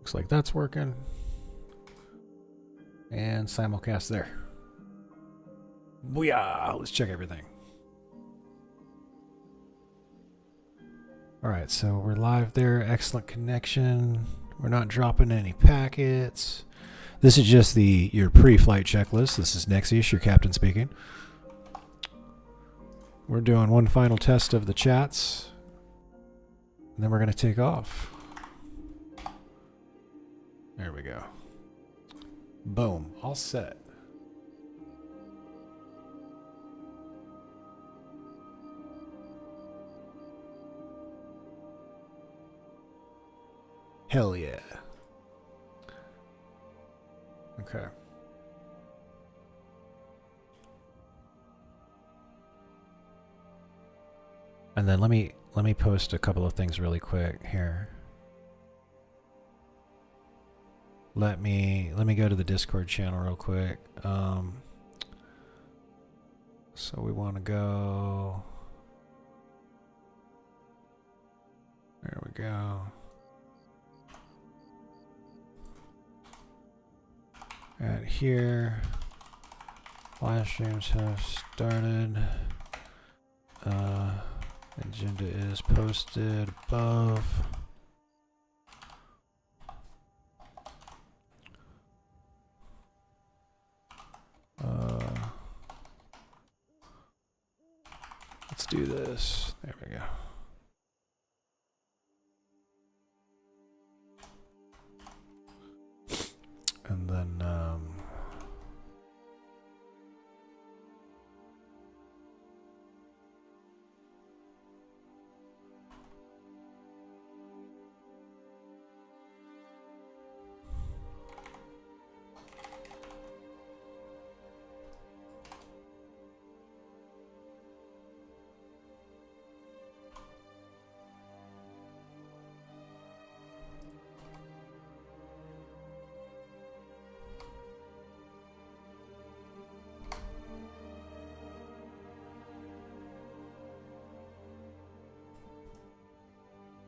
Looks like that's working. And simulcast there. Booyah! Let's check everything. Alright, so we're live there. Excellent connection. We're not dropping any packets. This is just your pre-flight checklist. This is Nexius, your captain speaking. We're doing one final test of the chats. And then we're going to take off. There we go. Boom. All set. Hell yeah. Okay. And then let me post a couple of things really quick here. Let me go to the Discord channel real quick. So we want to go. There we go. And here, live streams have started. Agenda is posted above. Let's do this. There we go. And then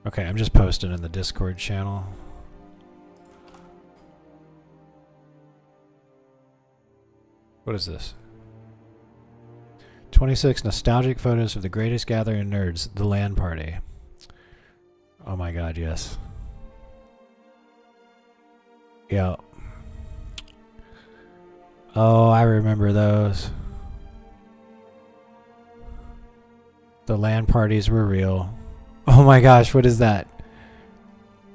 okay, I'm just posting in the Discord channel. What is this? 26 nostalgic photos of the greatest gathering of nerds, the LAN party. Oh my god, yes. Yeah. Oh, I remember those. The LAN parties were real. Oh my gosh, what is that?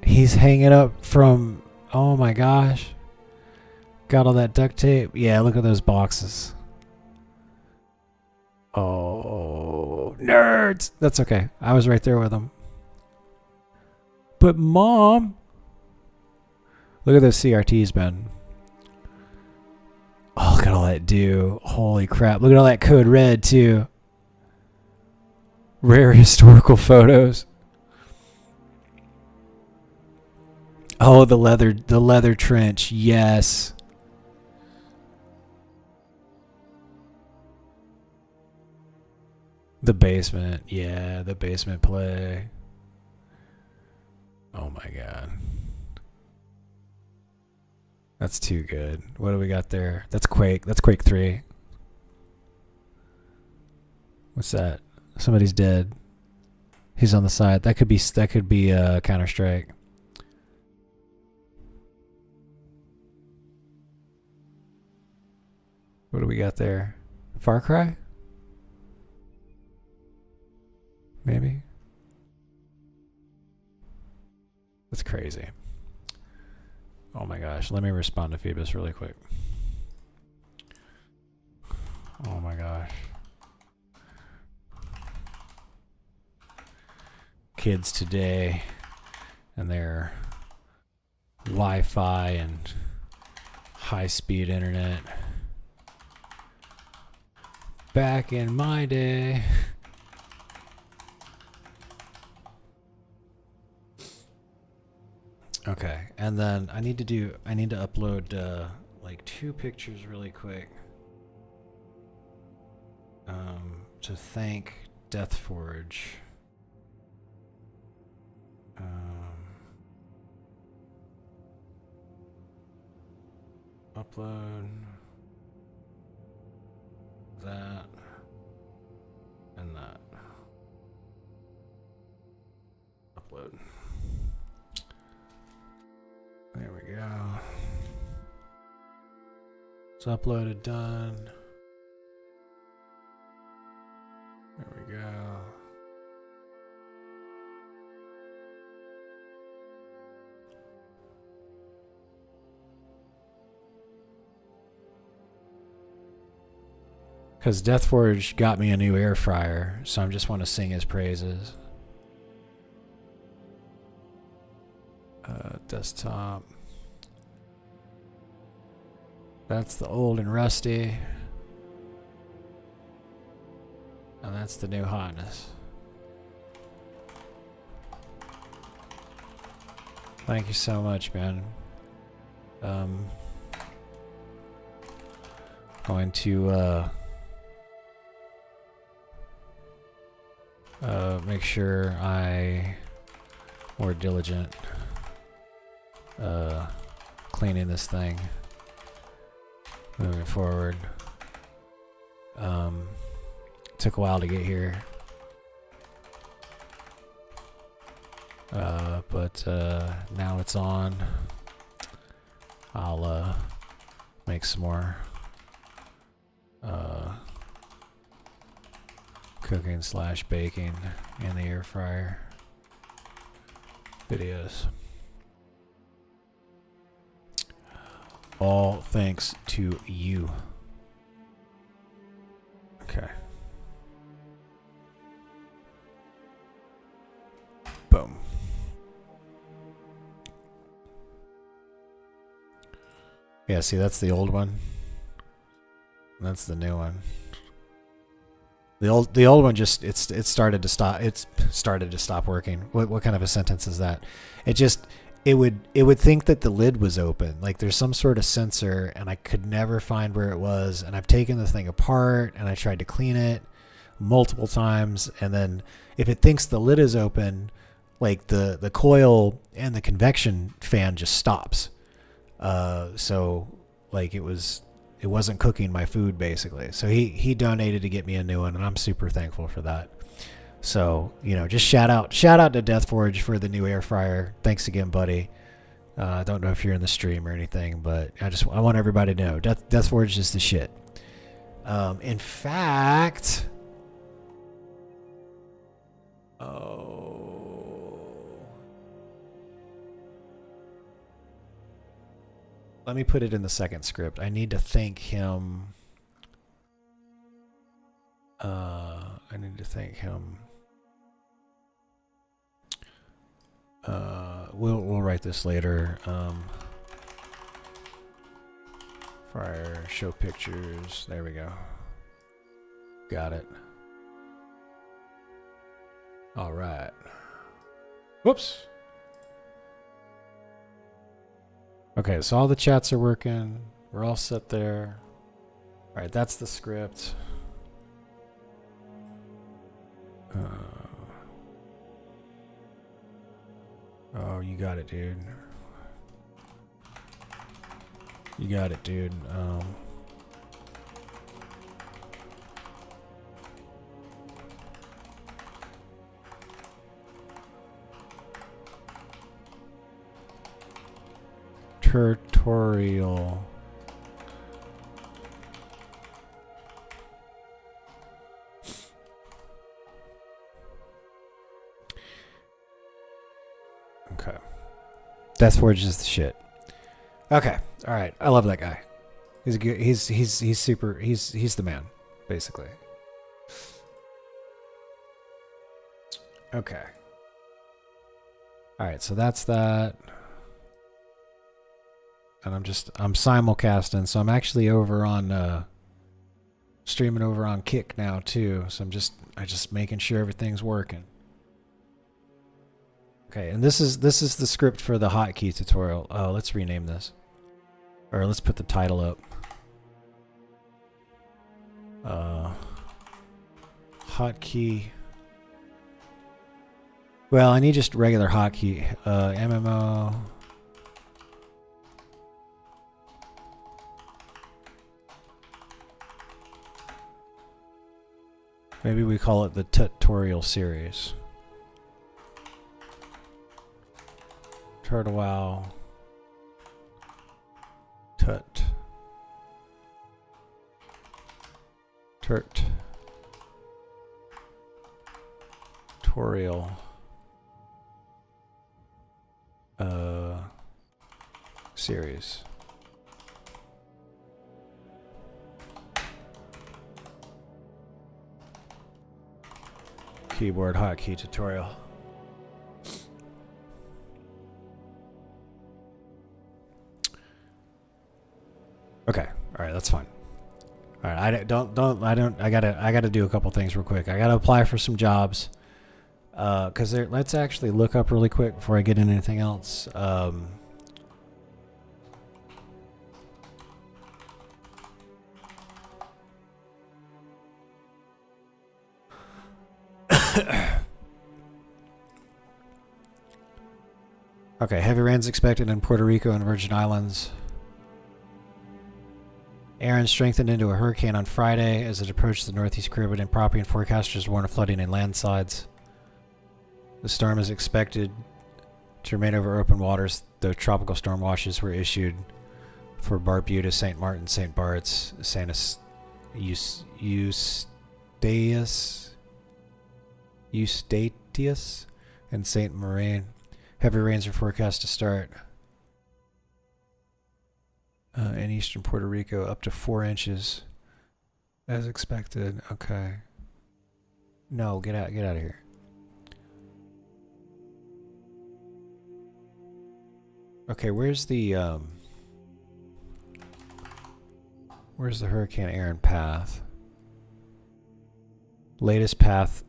He's hanging up from... Oh my gosh. Got all that duct tape. Yeah, look at those boxes. Oh, nerds! That's okay. I was right there with them. But Mom... Look at those CRTs, Ben. Oh, look at all that do. Holy crap. Look at all that code red, too. Rare historical photos. Oh, the leather trench. Yes. The basement. Yeah, the basement play. Oh my god. That's too good. What do we got there? That's Quake. That's Quake 3. What's that? Somebody's dead. He's on the side. That could be Counter-Strike. What do we got there? Far Cry? Maybe. That's crazy. Oh my gosh. Let me respond to Phoebus really quick. Oh my gosh. Kids today and their Wi-Fi and high-speed internet. Back in my day. Okay, and then I need to upload like 2 pictures really quick to thank Deathforge. Upload that and that. Upload. There we go. It's uploaded, done. There we go. Because Deathforge got me a new air fryer, so I just want to sing his praises. Desktop. That's the old and rusty. And that's the new hotness. Thank you so much, man. Going to make sure I more diligent cleaning this thing moving forward. Took a while to get here, but now it's on. I'll make some more cooking / baking in the air fryer videos. All thanks to you. Okay. Boom. Yeah, see, that's the old one. That's the new one. The old one just it started to stop. It's started to stop working. What kind of a sentence is that? It would think that the lid was open. Like there's some sort of sensor, and I could never find where it was. And I've taken the thing apart, and I tried to clean it multiple times. And then if it thinks the lid is open, like the coil and the convection fan just stops. So like it wasn't cooking my food basically. So he donated to get me a new one, and I'm super thankful for that. So, you know, just shout out to Deathforge for the new air fryer. Thanks again, buddy. I don't know if you're in the stream or anything, but I want everybody to know Deathforge is the shit. In fact, let me put it in the second script. I need to thank him. We'll write this later. Fryer, show pictures. There we go. Got it. All right. Whoops. Okay, so all the chats are working. We're all set there. All right, that's the script. Oh, you got it, dude. You got it, dude. Tutorial. Okay. Deathforge is the shit. Okay. All right. I love that guy. He's good. He's super. He's the man, basically. Okay. All right. So that's that. And I'm simulcasting, so I'm actually over on streaming over on Kick now too. So I'm just making sure everything's working. Okay, and this is the script for the hotkey tutorial. Let's rename this, or let's put the title up. Hotkey. Well, I need just regular hotkey. MMO. Maybe we call it the tutorial series. Turtle WoW. Tut. Turt. Tutorial. Series. Keyboard hotkey tutorial. Okay. All right, that's fine. All right, I gotta do a couple things real quick. I gotta apply for some jobs. Cause let's actually look up really quick before I get into anything else. Okay, heavy rains expected in Puerto Rico and Virgin Islands. Aaron strengthened into a hurricane on Friday as it approached the northeast Caribbean. Property and forecasters warn of flooding and landslides. The storm is expected to remain over open waters, though tropical storm watches were issued for Barbuda, St. Martin, St. Bart's, Eustatius, and St. Marin. Heavy rains are forecast to start in eastern Puerto Rico, up to 4 inches, as expected. Okay. No, get out of here. Okay, where's the Hurricane Aaron path? Latest path,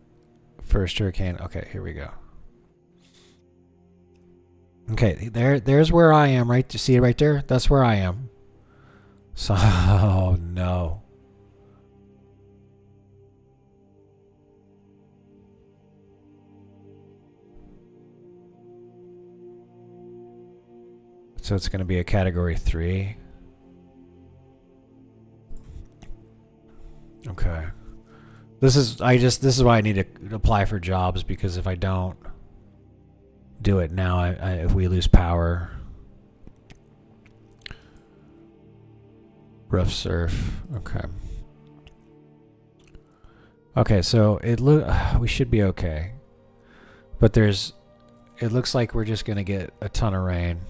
first hurricane. Okay, here we go. Okay, there's where I am, right? You see it right there? That's where I am. So, oh no. So it's going to be a category 3. Okay. This is why I need to apply for jobs, because if I don't do it now, if we lose power. Rough surf. Okay. Okay, so we should be okay. But it looks like we're just going to get a ton of rain.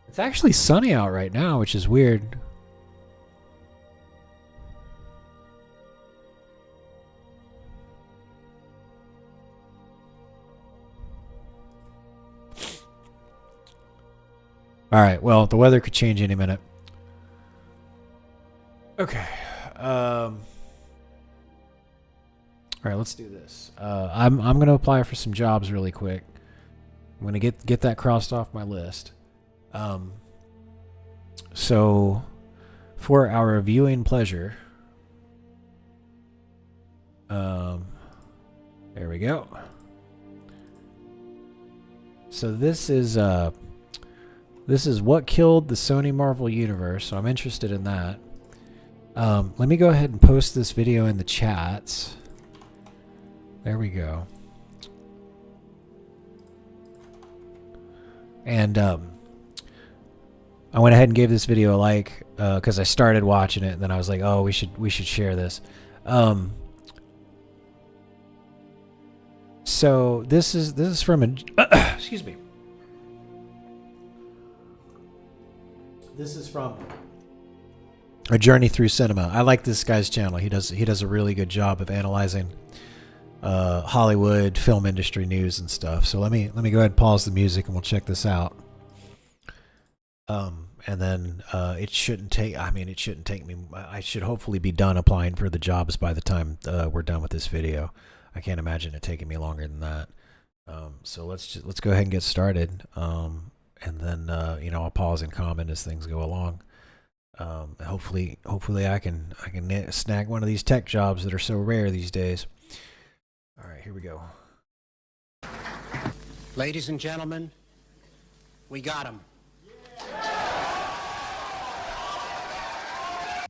It's actually sunny out right now, which is weird. All right, well, the weather could change any minute. Okay. All right, let's do this. I'm going to apply for some jobs really quick. I'm going to get that crossed off my list. So for our viewing pleasure, there we go. So this is what killed the Sony Marvel universe. So I'm interested in that. Let me go ahead and post this video in the chats. There we go. And I went ahead and gave this video a like because I started watching it, and then I was like, oh, we should share this. So this is from a excuse me. This is from A Journey Through Cinema. I like this guy's channel. He does a really good job of analyzing Hollywood film industry news and stuff. So let me go ahead and pause the music and we'll check this out. And then it shouldn't take me. I should hopefully be done applying for the jobs by the time we're done with this video. I can't imagine it taking me longer than that. So let's go ahead and get started. And then I'll pause and comment as things go along. Hopefully I can snag one of these tech jobs that are so rare these days. All right, here we go. Ladies and gentlemen, we got him.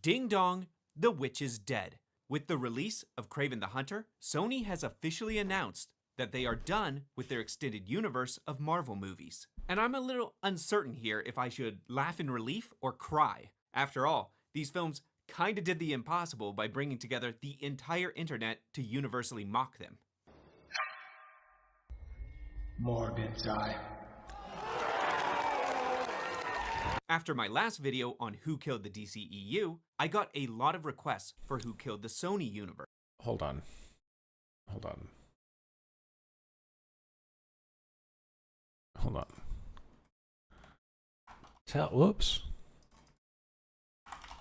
Ding dong, the witch is dead. With the release of Kraven the Hunter, Sony has officially announced that they are done with their extended universe of Marvel movies. And I'm a little uncertain here if I should laugh in relief or cry. After all, these films kinda did the impossible by bringing together the entire internet to universally mock them. Morbid time. After my last video on who killed the DCEU, I got a lot of requests for who killed the Sony universe. Hold on. Hold on. Hold on.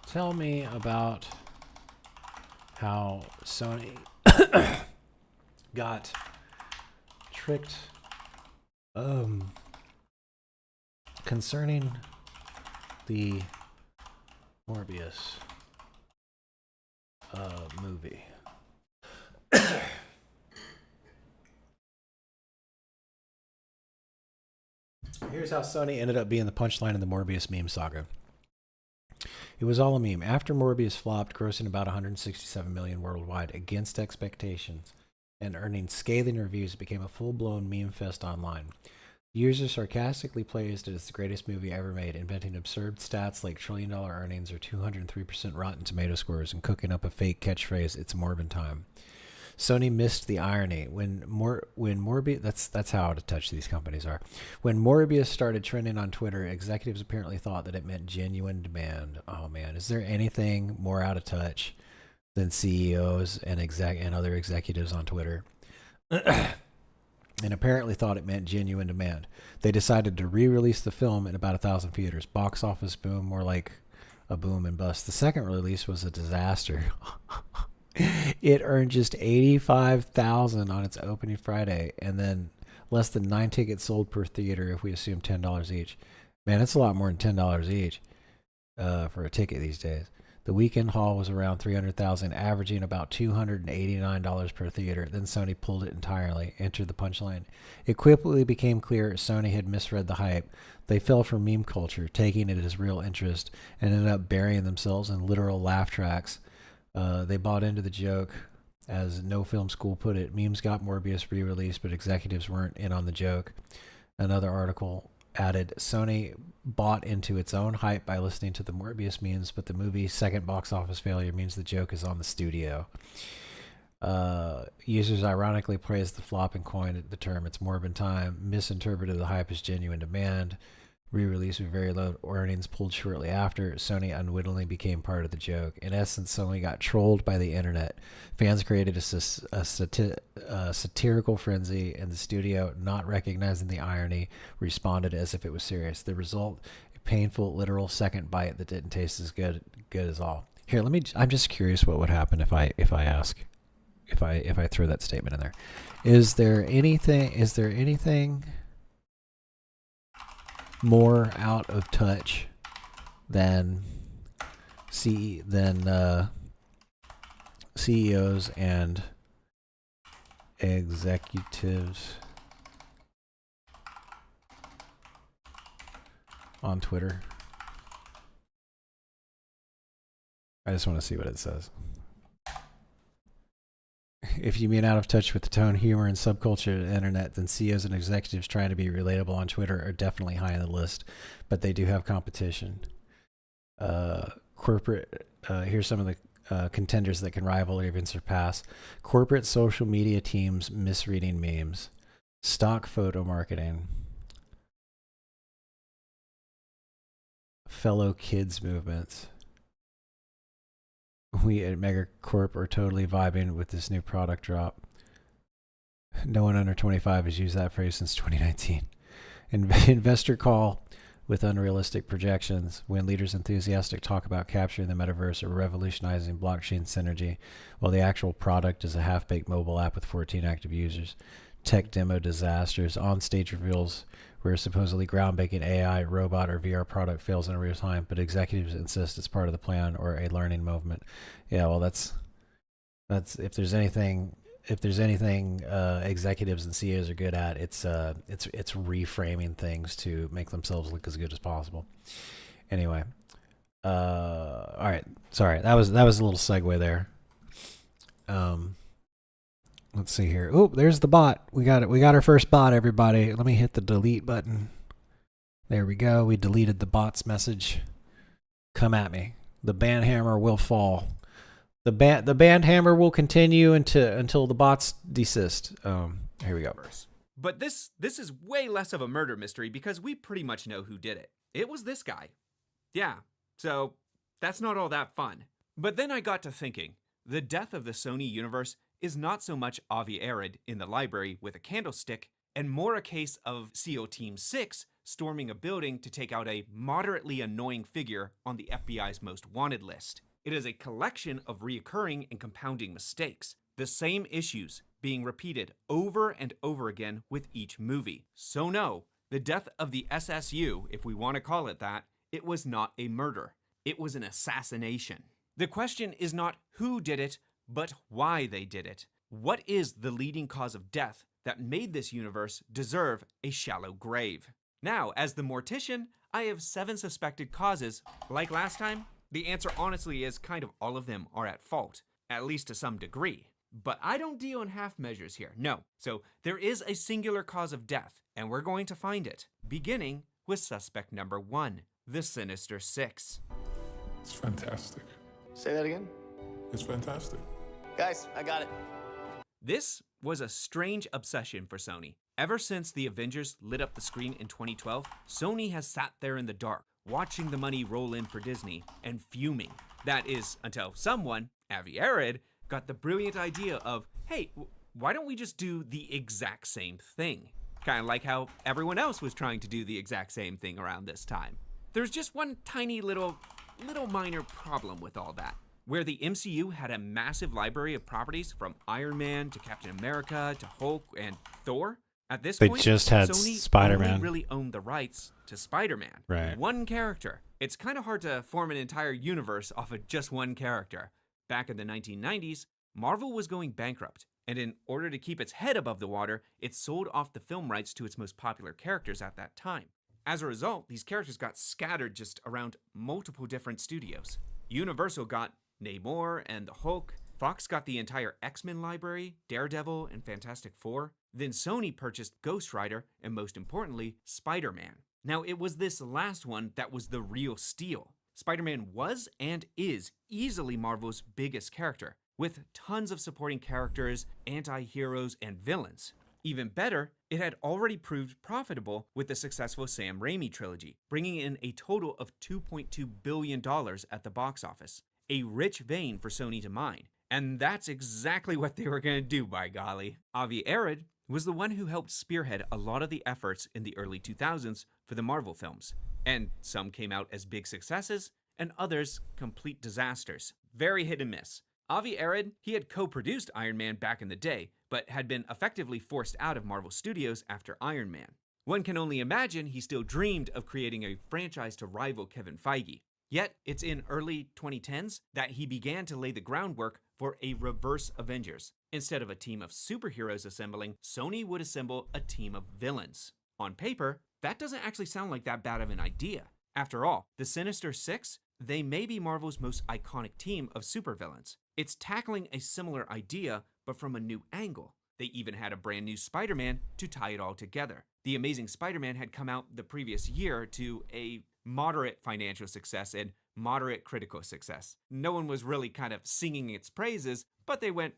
Tell me about how Sony got tricked concerning the Morbius movie. Here's how Sony ended up being the punchline in the Morbius meme saga. It was all a meme. After Morbius flopped, grossing about 167 million worldwide against expectations and earning scathing reviews, it became a full-blown meme fest online. Users sarcastically praised it as the greatest movie ever made, inventing absurd stats like $1 trillion earnings or 203% Rotten Tomato scores and cooking up a fake catchphrase, "It's Morbin time." Sony missed the irony. When Morbius, that's how out of touch these companies are. When Morbius started trending on Twitter, executives apparently thought that it meant genuine demand. Oh man, is there anything more out of touch than CEOs and other executives on Twitter? And apparently thought it meant genuine demand. They decided to re-release the film in about 1,000 theaters. Box office boom, more like a boom and bust. The second release was a disaster. It earned just $85,000 on its opening Friday, and then less than 9 tickets sold per theater if we assume $10 each. Man, it's a lot more than $10 each for a ticket these days. The weekend haul was around $300,000, averaging about $289 per theater. Then Sony pulled it entirely, entered the punchline. It quickly became clear Sony had misread the hype. They fell for meme culture, taking it as real interest, and ended up burying themselves in literal laugh tracks. They bought into the joke. As No Film School put it, memes got Morbius re-released, but executives weren't in on the joke. Another article added, Sony bought into its own hype by listening to the Morbius memes, but the movie's second box office failure means the joke is on the studio. Users ironically praised the flop and coined the term "It's Morbin time," misinterpreted the hype as genuine demand. Re-release with very low earnings pulled shortly after. Sony unwittingly became part of the joke. In essence, Sony got trolled by the internet. Fans created a satirical frenzy, and the studio, not recognizing the irony, responded as if it was serious. The result: a painful, literal second bite that didn't taste as good as all. Here, I'm just curious what would happen if I throw that statement in there. Is there anything more out of touch than CEOs and executives on Twitter? I just want to see what it says. If you mean out of touch with the tone, humor, and subculture of the internet, then CEOs and executives trying to be relatable on Twitter are definitely high on the list, but they do have competition. Here's some of the contenders that can rival or even surpass. Corporate social media teams misreading memes. Stock photo marketing. Fellow kids movements. We at Megacorp are totally vibing with this new product drop. No one under 25 has used that phrase since 2019. Investor call with unrealistic projections. When leaders enthusiastic talk about capturing the metaverse or revolutionizing blockchain synergy, while the actual product is a half-baked mobile app with 14 active users. Tech demo disasters. On-stage reveals where supposedly groundbreaking AI, robot, or VR product fails in real time, but executives insist it's part of the plan or a learning movement. Yeah, well, that's if there's anything executives and CEOs are good at, it's reframing things to make themselves look as good as possible. Anyway, all right, sorry, that was a little segue there. Let's see here. Oh, there's the bot. We got it. We got our first bot, everybody. Let me hit the delete button. There we go. We deleted the bot's message. Come at me. The band hammer will fall. The band hammer will continue until the bots desist. Here we go. But this is way less of a murder mystery because we pretty much know who did it. It was this guy. Yeah, so that's not all that fun. But then I got to thinking, the death of the Sony universe is not so much Avi Arad in the library with a candlestick, and more a case of SEAL Team 6 storming a building to take out a moderately annoying figure on the FBI's most wanted list. It is a collection of reoccurring and compounding mistakes, the same issues being repeated over and over again with each movie. So no, the death of the SSU, if we want to call it that, it was not a murder. It was an assassination. The question is not who did it, but why they did it. What is the leading cause of death that made this universe deserve a shallow grave? Now, as the mortician, I have 7 suspected causes. Like last time, the answer honestly is kind of all of them are at fault, at least to some degree. But I don't deal in half measures here, no. So there is a singular cause of death, and we're going to find it, beginning with suspect number 1, the Sinister Six. It's fantastic. Say that again? It's fantastic. Guys, I got it. This was a strange obsession for Sony. Ever since the Avengers lit up the screen in 2012, Sony has sat there in the dark, watching the money roll in for Disney and fuming. That is until someone, Avi Arad, got the brilliant idea of, hey, why don't we just do the exact same thing? Kind of like how everyone else was trying to do the exact same thing around this time. There's just one tiny little minor problem with all that. Where the MCU had a massive library of properties from Iron Man to Captain America to Hulk and Thor, at this They point, just had Sony Spider-Man. only really owned the rights to Spider-Man. Right. One character. It's kind of hard to form an entire universe off of just one character. Back in the 1990s, Marvel was going bankrupt, and in order to keep its head above the water, it sold off the film rights to its most popular characters at that time. As a result, these characters got scattered just around multiple different studios. Universal got Namor and the Hulk. Fox got the entire X-Men library, Daredevil, and Fantastic Four. Then Sony purchased Ghost Rider, and most importantly, Spider-Man. Now, it was this last one that was the real steal. Spider-Man was and is easily Marvel's biggest character, with tons of supporting characters, anti-heroes, and villains. Even better, it had already proved profitable with the successful Sam Raimi trilogy, bringing in a total of $2.2 billion at the box office. A rich vein for Sony to mine. And that's exactly what they were going to do, by golly. Avi Arad was the one who helped spearhead a lot of the efforts in the early 2000s for the Marvel films. And some came out as big successes, and others complete disasters. Very hit and miss. Avi Arad, he had co-produced Iron Man back in the day, but had been effectively forced out of Marvel Studios after Iron Man. One can only imagine he still dreamed of creating a franchise to rival Kevin Feige. Yet, it's in early 2010s that he began to lay the groundwork for a reverse Avengers. Instead of a team of superheroes assembling, Sony would assemble a team of villains. On paper, that doesn't actually sound like that bad of an idea. After all, the Sinister Six, they may be Marvel's most iconic team of supervillains. It's tackling a similar idea, but from a new angle. They even had a brand new Spider-Man to tie it all together. The Amazing Spider-Man had come out the previous year to a moderate financial success and moderate critical success. No one was really kind of singing its praises, but they went,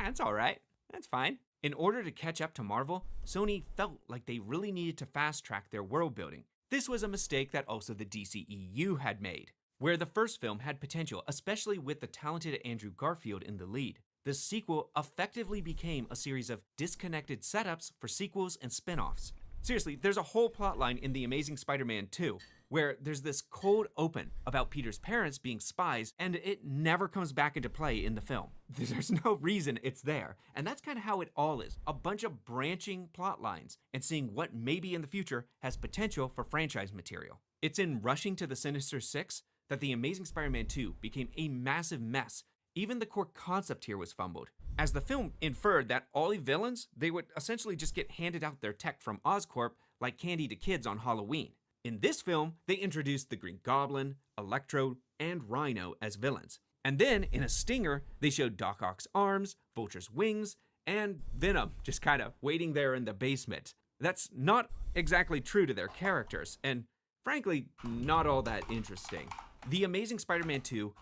it's all right, that's fine. In order to catch up to Marvel, Sony felt like they really needed to fast track their world building. This was a mistake that also the DCEU had made, where the first film had potential, especially with the talented Andrew Garfield in the lead. The sequel effectively became a series of disconnected setups for sequels and spin-offs. Seriously, there's a whole plotline in The Amazing Spider-Man 2 where there's this cold open about Peter's parents being spies, and it never comes back into play in the film. There's no reason it's there. And that's kind of how it all is. A bunch of branching plot lines and seeing what maybe in the future has potential for franchise material. It's in rushing to the Sinister Six that The Amazing Spider-Man 2 became a massive mess. Even the core concept here was fumbled, as the film inferred that all the villains, they would essentially just get handed out their tech from Oscorp like candy to kids on Halloween. In this film, they introduced the Green Goblin, Electro, and Rhino as villains. And then in a stinger, they showed Doc Ock's arms, Vulture's wings, and Venom just kind of waiting there in the basement. That's not exactly true to their characters, and frankly, not all that interesting. The Amazing Spider-Man 2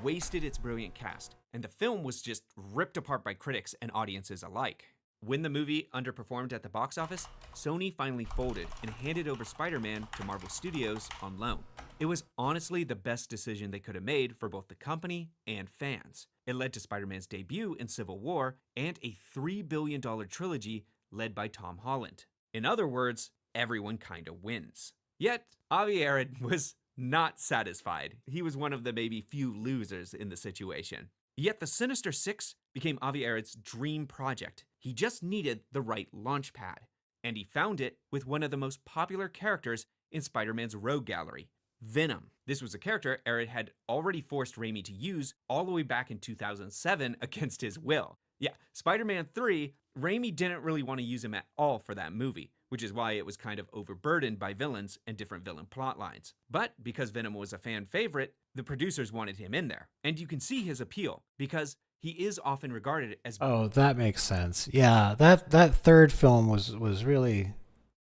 wasted its brilliant cast, and the film was just ripped apart by critics and audiences alike. When the movie underperformed at the box office, Sony finally folded and handed over Spider-Man to Marvel Studios on loan. It was honestly the best decision they could have made for both the company and fans. It led to Spider-Man's debut in Civil War and a $3 billion trilogy led by Tom Holland. In other words, everyone kinda wins. Yet, Avi Arad was not satisfied. He was one of the maybe few losers in the situation. Yet the Sinister Six became Avi Arad's dream project. He just needed the right launch pad. And he found it with one of the most popular characters in Spider-Man's rogue gallery, Venom. This was a character Arad had already forced Raimi to use all the way back in 2007 against his will. Yeah, Spider-Man 3, Raimi didn't really want to use him at all for that movie, which is why it was kind of overburdened by villains and different villain plot lines. But because Venom was a fan favorite, the producers wanted him in there. And you can see his appeal, because he is often regarded as... Oh, that makes sense. Yeah, that third film was really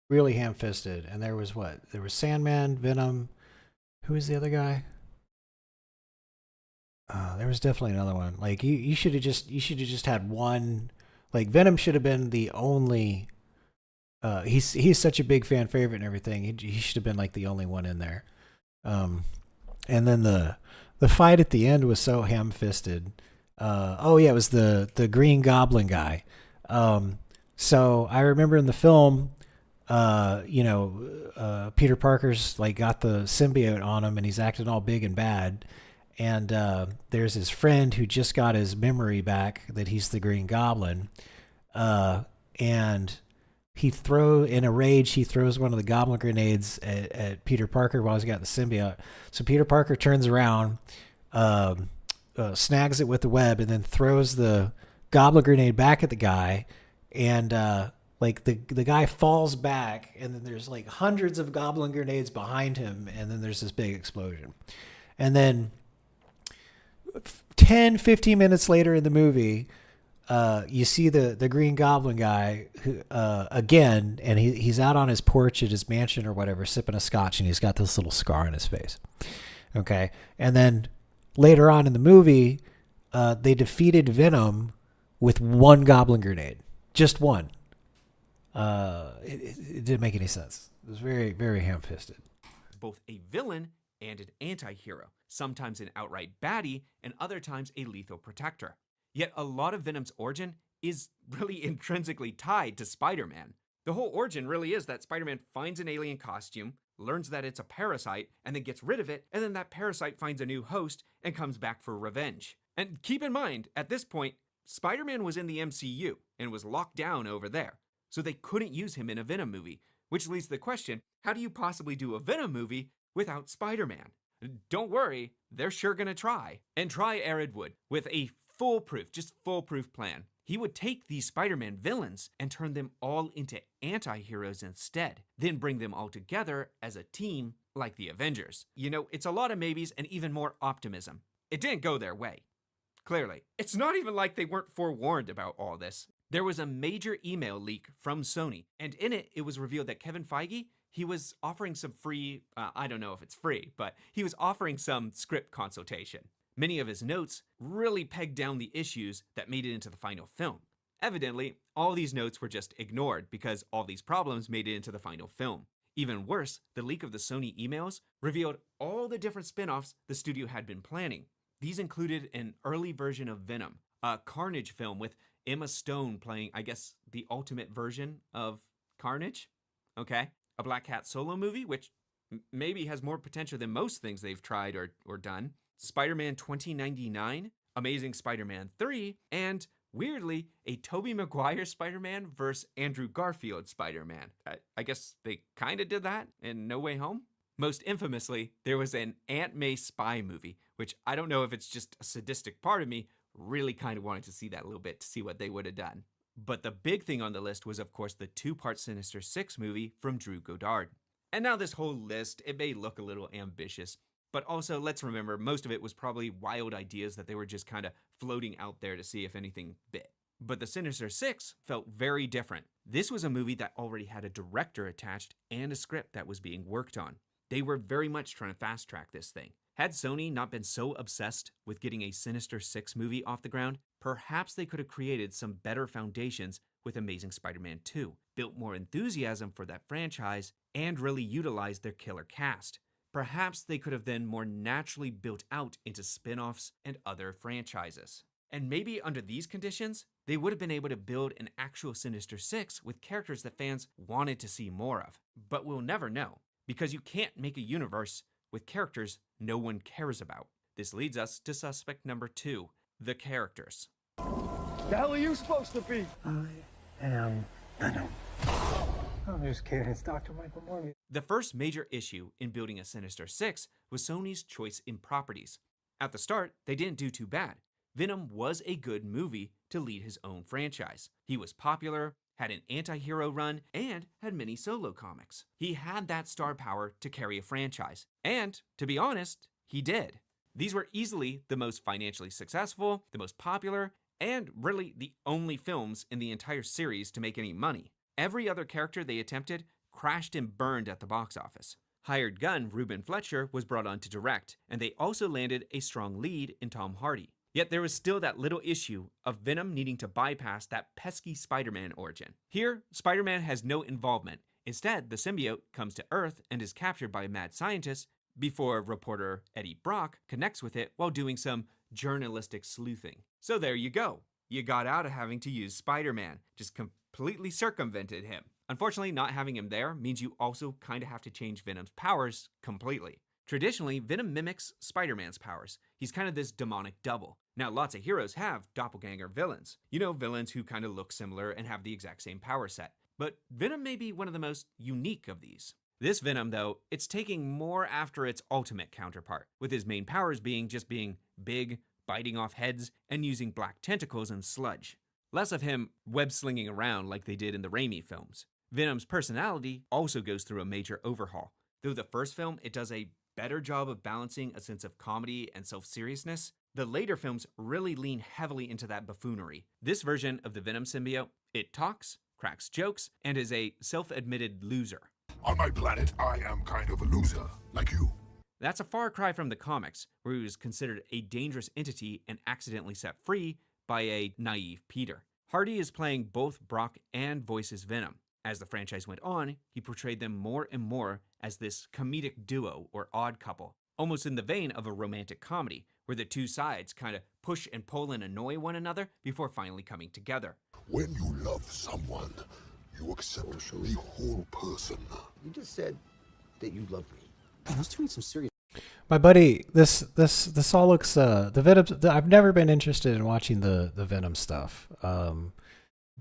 ham-fisted. And there was what? There was Sandman, Venom. Who was the other guy? There was definitely another one. Like you should have just had one. Like Venom should have been the only. He's such a big fan favorite and everything. He should have been like the only one in there. And then the fight at the end was so ham-fisted. Oh yeah, it was the Green Goblin guy. So I remember in the film, Peter Parker's like got the symbiote on him and he's acting all big and bad. And there's his friend who just got his memory back that he's the Green Goblin. And in a rage, he throws one of the goblin grenades at Peter Parker while he's got the symbiote. So Peter Parker turns around, snags it with the web, and then throws the goblin grenade back at the guy. And like the guy falls back, and then there's like hundreds of goblin grenades behind him, and then there's this big explosion. And then 10-15 minutes later in the movie, you see the Green Goblin guy who, again, and he's out on his porch at his mansion or whatever, sipping a scotch, and he's got this little scar on his face. Okay. And then later on in the movie, they defeated Venom with one goblin grenade. Just one. It didn't make any sense. It was very, very ham-fisted. Both a villain and an anti-hero, sometimes an outright baddie, and other times a lethal protector. Yet a lot of Venom's origin is really intrinsically tied to Spider-Man. The whole origin really is that Spider-Man finds an alien costume, learns that it's a parasite, and then gets rid of it, and then that parasite finds a new host and comes back for revenge. And keep in mind, at this point, Spider-Man was in the MCU and was locked down over there, so they couldn't use him in a Venom movie, which leads to the question, how do you possibly do a Venom movie without Spider-Man? Don't worry, they're sure gonna try. And try Arad would, with a foolproof plan. He would take these Spider-Man villains and turn them all into anti-heroes instead, then bring them all together as a team like the Avengers. You know, it's a lot of maybes and even more optimism. It didn't go their way. Clearly. It's not even like they weren't forewarned about all this. There was a major email leak from Sony, and in it was revealed that Kevin Feige, he was offering some free, I don't know if it's free, but he was offering some script consultation. Many of his notes really pegged down the issues that made it into the final film. Evidently, all these notes were just ignored because all these problems made it into the final film. Even worse, the leak of the Sony emails revealed all the different spin-offs the studio had been planning. These included an early version of Venom, a Carnage film with Emma Stone playing, I guess, the ultimate version of Carnage, okay? A Black Cat solo movie, which maybe has more potential than most things they've tried or done. Spider-Man 2099, Amazing Spider-Man 3, and, weirdly, a Tobey Maguire Spider-Man versus Andrew Garfield Spider-Man. I guess they kind of did that in No Way Home? Most infamously, there was an Aunt May spy movie, which I don't know if it's just a sadistic part of me, really kind of wanted to see that a little bit to see what they would have done. But the big thing on the list was, of course, the two-part Sinister Six movie from Drew Goddard. And now this whole list, it may look a little ambitious, But also, let's remember, most of it was probably wild ideas that they were just kind of floating out there to see if anything bit. But the Sinister Six felt very different. This was a movie that already had a director attached and a script that was being worked on. They were very much trying to fast track this thing. Had Sony not been so obsessed with getting a Sinister Six movie off the ground, perhaps they could have created some better foundations with Amazing Spider-Man 2, built more enthusiasm for that franchise, and really utilized their killer cast. Perhaps they could have then more naturally built out into spin-offs and other franchises. And maybe under these conditions, they would have been able to build an actual Sinister Six with characters that fans wanted to see more of. But we'll never know, because you can't make a universe with characters no one cares about. This leads us to suspect number 2, the characters. The hell are you supposed to be? I am Venom. I'm just kidding. It's Dr. Michael Morgan. The first major issue in building a Sinister Six was Sony's choice in properties. At the start, they didn't do too bad. Venom was a good movie to lead his own franchise. He was popular, had an anti-hero run, and had many solo comics. He had that star power to carry a franchise. And, to be honest, he did. These were easily the most financially successful, the most popular, and really the only films in the entire series to make any money. Every other character they attempted crashed and burned at the box office. Hired gun Ruben Fletcher was brought on to direct, and they also landed a strong lead in Tom Hardy. Yet there was still that little issue of Venom needing to bypass that pesky Spider-Man origin. Here, Spider-Man has no involvement. Instead, the symbiote comes to Earth and is captured by a mad scientist before reporter Eddie Brock connects with it while doing some journalistic sleuthing. So there you go. You got out of having to use Spider-Man, just completely circumvented him. Unfortunately, not having him there means you also kind of have to change Venom's powers completely. Traditionally, Venom mimics Spider-Man's powers. He's kind of this demonic double. Now, lots of heroes have doppelganger villains. You know, villains who kind of look similar and have the exact same power set. But Venom may be one of the most unique of these. This Venom, though, it's taking more after its ultimate counterpart, with his main powers being big, biting off heads, and using black tentacles and sludge. Less of him web-slinging around like they did in the Raimi films. Venom's personality also goes through a major overhaul. Though the first film, it does a better job of balancing a sense of comedy and self-seriousness, the later films really lean heavily into that buffoonery. This version of the Venom symbiote, it talks, cracks jokes, and is a self-admitted loser. On my planet, I am kind of a loser, like you. That's a far cry from the comics, where he was considered a dangerous entity and accidentally set free by a naive Peter. Hardy is playing both Brock and voices Venom. As the franchise went on, he portrayed them more and more as this comedic duo or odd couple, almost in the vein of a romantic comedy, where the two sides kind of push and pull and annoy one another before finally coming together. When you love someone, you accept the whole person. You just said that you love me. I was doing some serious. My buddy, this all looks the Venom. I've never been interested in watching the Venom stuff.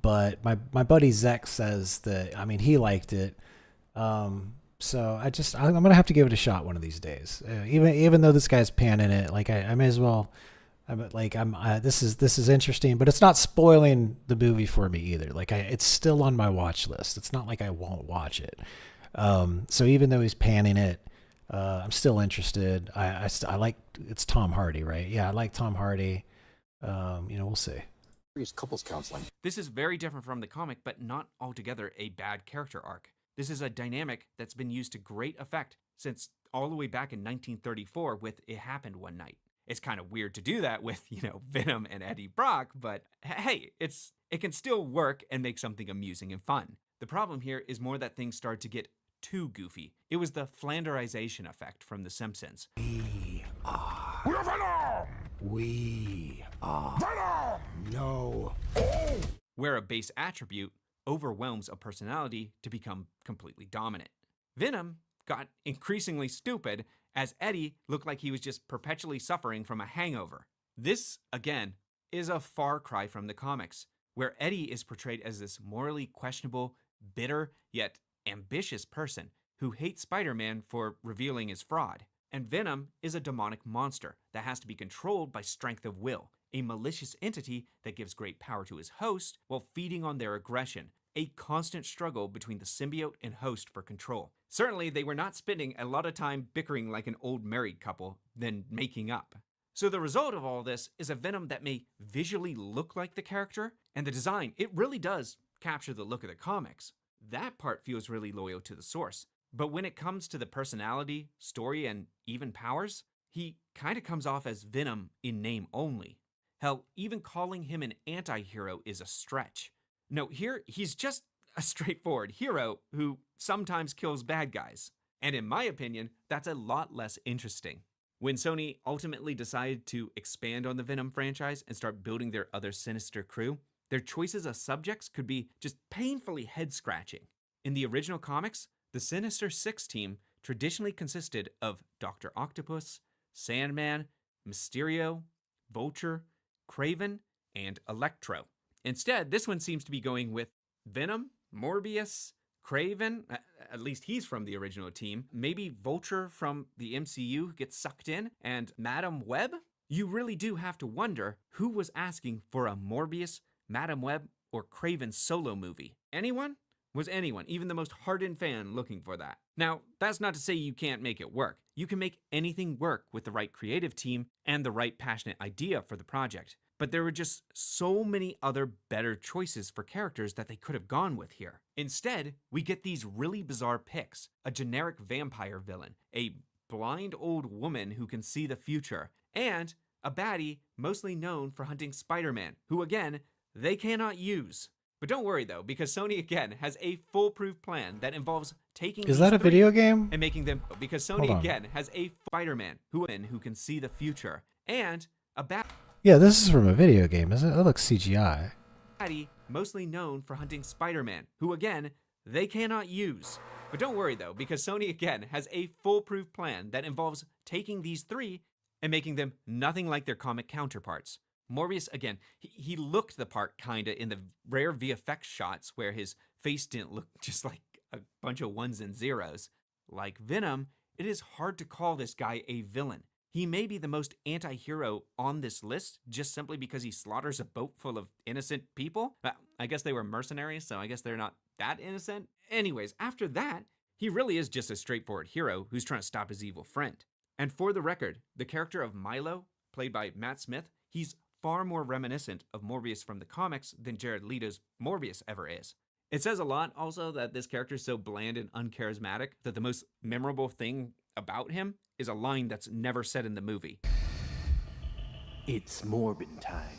But my buddy Zek says that, I mean, he liked it. So I'm gonna have to give it a shot one of these days. Even though this guy's panning it, like I may as well. This is interesting, but it's not spoiling the movie for me either. Like it's still on my watch list. It's not like I won't watch it. So even though he's panning it, I'm still interested. I like, it's Tom Hardy, right? Yeah, I like Tom Hardy. We'll see. Couples counseling. This is very different from the comic, but not altogether a bad character arc. This is a dynamic that's been used to great effect since all the way back in 1934 with It Happened One Night. It's kind of weird to do that with, Venom and Eddie Brock, but hey, it can still work and make something amusing and fun. The problem here is more that things start to get too goofy. It was the Flanderization effect from The Simpsons. We're Venom! We are Venom! no. Where a base attribute overwhelms a personality to become completely dominant. Venom got increasingly stupid as Eddie looked like he was just perpetually suffering from a hangover. This, again, is a far cry from the comics, where Eddie is portrayed as this morally questionable, bitter, yet ambitious person who hates Spider-Man for revealing his fraud. And Venom is a demonic monster that has to be controlled by strength of will, a malicious entity that gives great power to his host while feeding on their aggression, a constant struggle between the symbiote and host for control. Certainly, they were not spending a lot of time bickering like an old married couple, then making up. So the result of all this is a Venom that may visually look like the character, and the design, it really does capture the look of the comics. That part feels really loyal to the source. But when it comes to the personality, story, and even powers, he kind of comes off as Venom in name only. Hell, even calling him an anti-hero is a stretch. No, here he's just a straightforward hero who sometimes kills bad guys. And in my opinion, that's a lot less interesting. When Sony ultimately decided to expand on the Venom franchise and start building their other sinister crew, their choices of subjects could be just painfully head-scratching. In the original comics, the Sinister Six team traditionally consisted of Dr. Octopus, Sandman, Mysterio, Vulture, Kraven, and Electro. Instead, this one seems to be going with Venom, Morbius, Kraven, at least he's from the original team, maybe Vulture from the MCU gets sucked in, and Madam Web? You really do have to wonder who was asking for a Morbius, Madam Web, or Kraven solo movie. Anyone? Was anyone, even the most hardened fan, looking for that? Now, that's not to say you can't make it work. You can make anything work with the right creative team and the right passionate idea for the project. But there were just so many other better choices for characters that they could have gone with here. Instead, we get these really bizarre picks. A generic vampire villain, a blind old woman who can see the future, and a baddie mostly known for hunting Spider-Man, who again, they cannot use. But don't worry though, because Sony again has a foolproof plan that involves taking Is that a video game? and making them, because Sony again has a Spider-Man who can see the future, and a Yeah, this is from a video game, isn't it? That looks CGI. baddie mostly known for hunting Spider-Man, who again, they cannot use. But don't worry though, because Sony again has a foolproof plan that involves taking these three and making them nothing like their comic counterparts. Morbius, again, he looked the part kinda in the rare VFX shots where his face didn't look just like a bunch of ones and zeros. Like Venom, it is hard to call this guy a villain. He may be the most anti-hero on this list just simply because he slaughters a boat full of innocent people. I guess they were mercenaries, so I guess they're not that innocent. Anyways, after that, he really is just a straightforward hero who's trying to stop his evil friend. And for the record, the character of Milo, played by Matt Smith, he's far more reminiscent of Morbius from the comics than Jared Leto's Morbius ever is. It says a lot also that this character is so bland and uncharismatic that the most memorable thing about him is a line that's never said in the movie. It's Morbin time.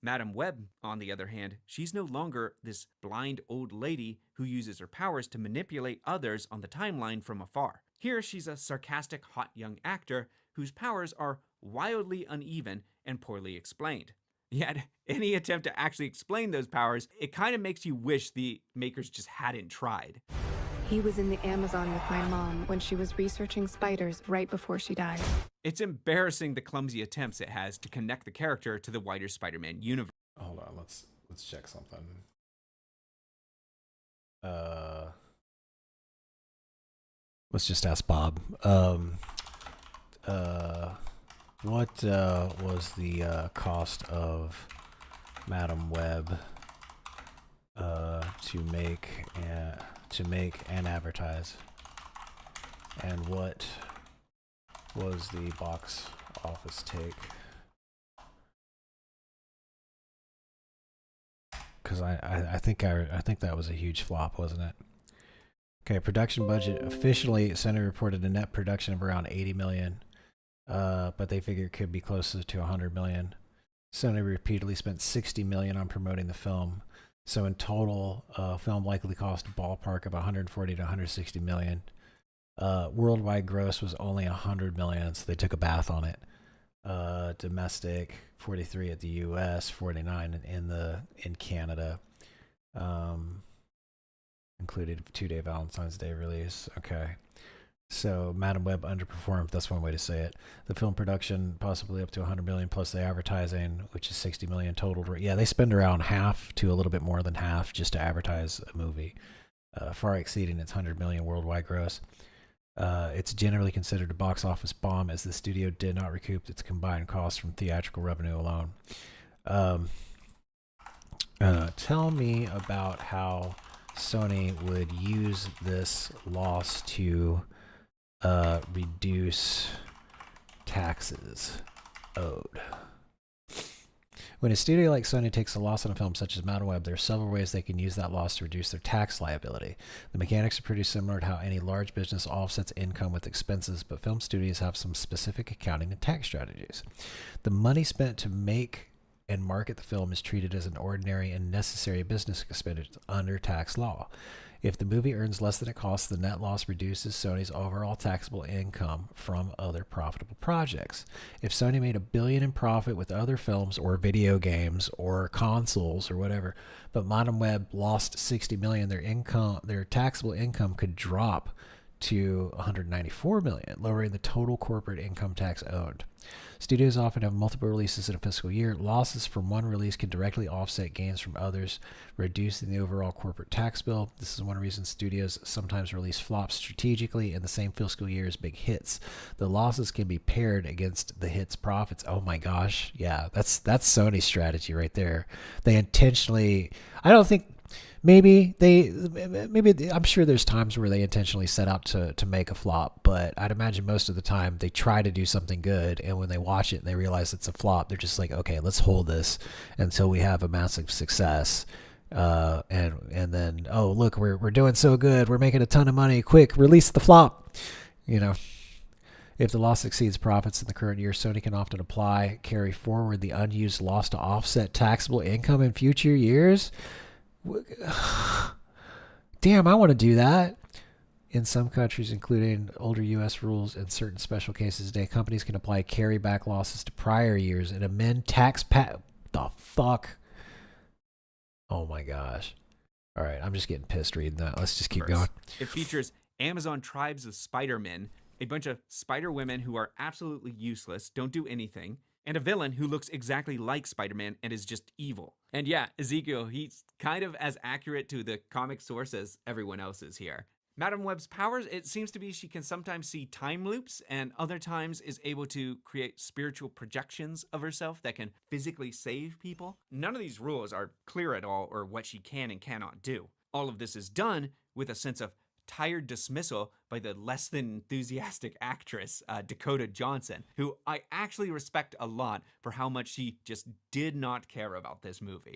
Madam Web, on the other hand, she's no longer this blind old lady who uses her powers to manipulate others on the timeline from afar. Here, she's a sarcastic, hot young actor whose powers are wildly uneven and poorly explained. Yet, any attempt to actually explain those powers, it kind of makes you wish the makers just hadn't tried. He was in the Amazon with my mom when she was researching spiders right before she died. It's embarrassing the clumsy attempts it has to connect the character to the wider Spider-Man universe. Hold on, let's check something. Let's just ask Bob. What was the cost of Madam Web to make and advertise, and what was the box office take? Because I think that was a huge flop, wasn't it? Okay, production budget officially, Sony reported a net production of around 80 million, but they figure it could be closer to 100 million. Sony repeatedly spent 60 million on promoting the film. So in total, film likely cost a ballpark of 140 to 160 million. Worldwide gross was only 100 million, so they took a bath on it. Domestic 43 at the U.S., 49 in Canada. Included 2-day Valentine's Day release. Okay. So Madam Web underperformed. That's one way to say it. The film production possibly up to 100 million plus the advertising, which is 60 million total. Yeah, they spend around half to a little bit more than half just to advertise a movie, far exceeding its 100 million worldwide gross. It's generally considered a box office bomb as the studio did not recoup its combined costs from theatrical revenue alone. Tell me about how Sony would use this loss to reduce taxes owed. When a studio like Sony takes a loss on a film such as Mountain Web, there are several ways they can use that loss to reduce their tax liability. The mechanics are pretty similar to how any large business offsets income with expenses, but film studios have some specific accounting and tax strategies. The money spent to make and market the film is treated as an ordinary and necessary business expenditure under tax law. If the movie earns less than it costs, the net loss reduces Sony's overall taxable income from other profitable projects. If Sony made $1 billion in profit with other films or video games or consoles or whatever, but Mountain Web lost $60 million, their taxable income could drop to $194 million, lowering the total corporate income tax owed. Studios often have multiple releases in a fiscal year. Losses from one release can directly offset gains from others, reducing the overall corporate tax bill. This is one reason studios sometimes release flops strategically in the same fiscal year as big hits. The losses can be paired against the hits' profits. Oh my gosh, yeah, that's Sony's strategy right there. They intentionally, I don't think. Maybe I'm sure there's times where they intentionally set out to make a flop, but I'd imagine most of the time they try to do something good, and when they watch it and they realize it's a flop, they're just like, okay, let's hold this until we have a massive success, and then, oh look, we're doing so good, we're making a ton of money, quick, release the flop, you know. If the loss exceeds profits in the current year, Sony can often carry forward the unused loss to offset taxable income in future years. Damn, I want to do that. In some countries, including older U.S. rules and certain special cases today, companies can apply carryback losses to prior years and amend the fuck? Oh my gosh. All right, I'm just getting pissed reading that. Let's just keep going. It features Amazon tribes of Spider-Men, a bunch of spider women who are absolutely useless, don't do anything, and a villain who looks exactly like Spider-Man and is just evil. And yeah, Ezekiel, he's kind of as accurate to the comic source as everyone else is here. Madame Web's powers, it seems to be she can sometimes see time loops and other times is able to create spiritual projections of herself that can physically save people. None of these rules are clear at all or what she can and cannot do. All of this is done with a sense of tired dismissal by the less than enthusiastic actress, Dakota Johnson, who I actually respect a lot for how much she just did not care about this movie.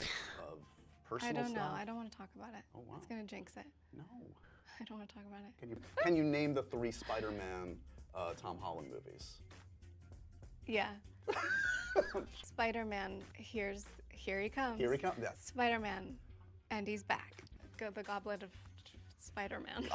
I don't know. I don't want to talk about it. Oh, wow. It's going to jinx it. No. I don't want to talk about it. Can you name the 3 Spider-Man Tom Holland movies? Yeah. Spider-Man, here he comes. Here he comes, yes. Spider-Man, and he's back. The Goblet of Spider-Man.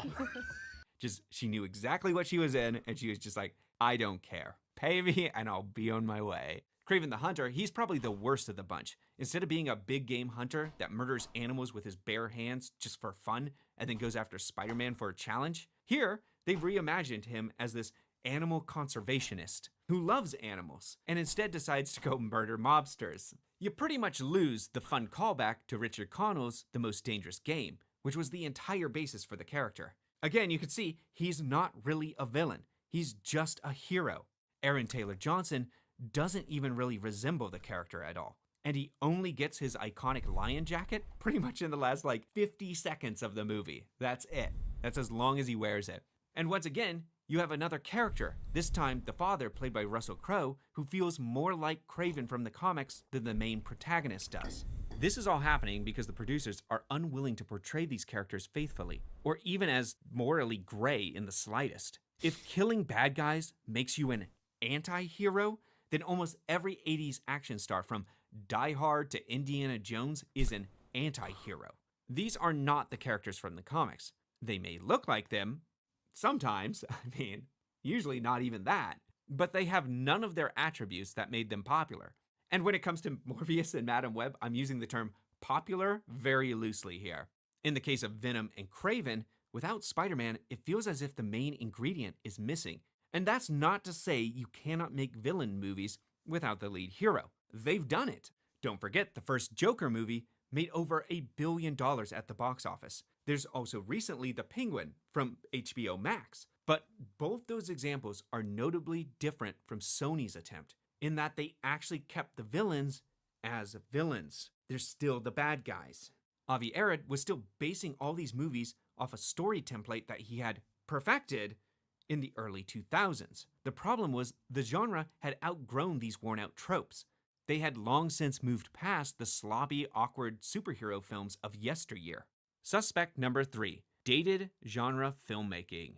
She knew exactly what she was in, and she was just like, I don't care. Pay me, and I'll be on my way. Kraven the Hunter, he's probably the worst of the bunch. Instead of being a big game hunter that murders animals with his bare hands just for fun, and then goes after Spider-Man for a challenge, here, they've reimagined him as this animal conservationist who loves animals, and instead decides to go murder mobsters. You pretty much lose the fun callback to Richard Connell's The Most Dangerous Game, which was the entire basis for the character. Again, you can see he's not really a villain. He's just a hero. Aaron Taylor Johnson doesn't even really resemble the character at all. And he only gets his iconic lion jacket pretty much in the last 50 seconds of the movie. That's it. That's as long as he wears it. And once again, you have another character, this time the father played by Russell Crowe, who feels more like Kraven from the comics than the main protagonist does. This is all happening because the producers are unwilling to portray these characters faithfully, or even as morally gray in the slightest. If killing bad guys makes you an anti-hero, then almost every 80s action star from Die Hard to Indiana Jones is an anti-hero. These are not the characters from the comics. They may look like them, sometimes, usually not even that, but they have none of their attributes that made them popular. And when it comes to Morbius and Madame Web, I'm using the term popular very loosely here. In the case of Venom and Kraven, without Spider-Man, it feels as if the main ingredient is missing. And that's not to say you cannot make villain movies without the lead hero. They've done it. Don't forget, the first Joker movie made over $1 billion at the box office. There's also recently The Penguin from HBO Max. But both those examples are notably different from Sony's attempt, in that they actually kept the villains as villains. they're still the bad guys. Avi Arad was still basing all these movies off a story template that he had perfected in the early 2000s. The problem was the genre had outgrown these worn-out tropes. They had long since moved past the sloppy, awkward superhero films of yesteryear. Suspect number 3, dated genre filmmaking.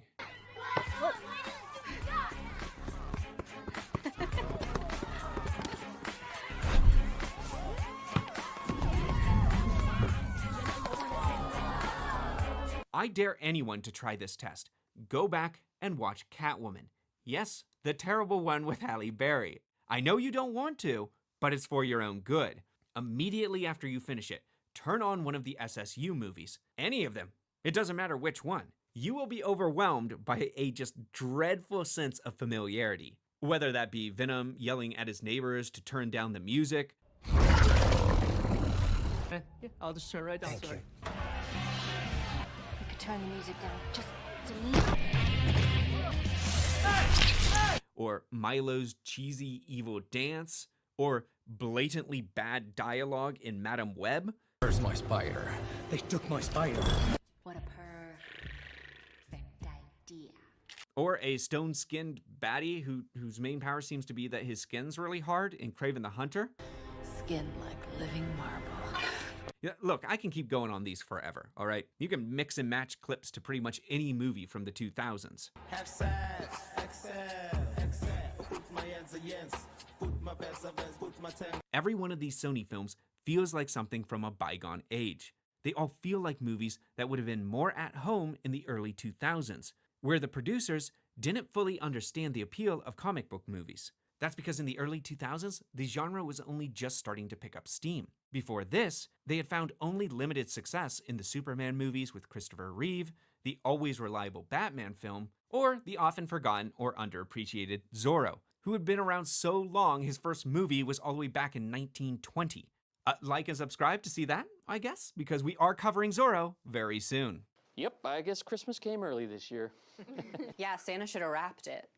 I dare anyone to try this test. Go back and watch Catwoman. Yes, the terrible one with Halle Berry. I know you don't want to, but it's for your own good. Immediately after you finish it, turn on one of the SSU movies. Any of them. It doesn't matter which one. You will be overwhelmed by a just dreadful sense of familiarity. Whether that be Venom yelling at his neighbors to turn down the music. Yeah, I'll just turn right down. Thank you. You could turn the music down just a little. Or Milo's cheesy evil dance. Or blatantly bad dialogue in Madam Web. Where's my spider? They took my spider. What a perfect idea. Or a stone-skinned baddie whose main power seems to be that his skin's really hard in Kraven the Hunter. Skin like living marble. Yeah, look, I can keep going on these forever, all right? You can mix and match clips to pretty much any movie from the 2000s. Have sex, excel, put my hands against, put my best against, put my ten. Every one of these Sony films feels like something from a bygone age. They all feel like movies that would have been more at home in the early 2000s, where the producers didn't fully understand the appeal of comic book movies. That's because in the early 2000s, the genre was only just starting to pick up steam. Before this, they had found only limited success in the Superman movies with Christopher Reeve, the always reliable Batman film, or the often forgotten or underappreciated Zorro, who had been around so long his first movie was all the way back in 1920. Like and subscribe to see that, I guess, because we are covering Zorro very soon. Yep, I guess Christmas came early this year. Yeah, Santa should have wrapped it.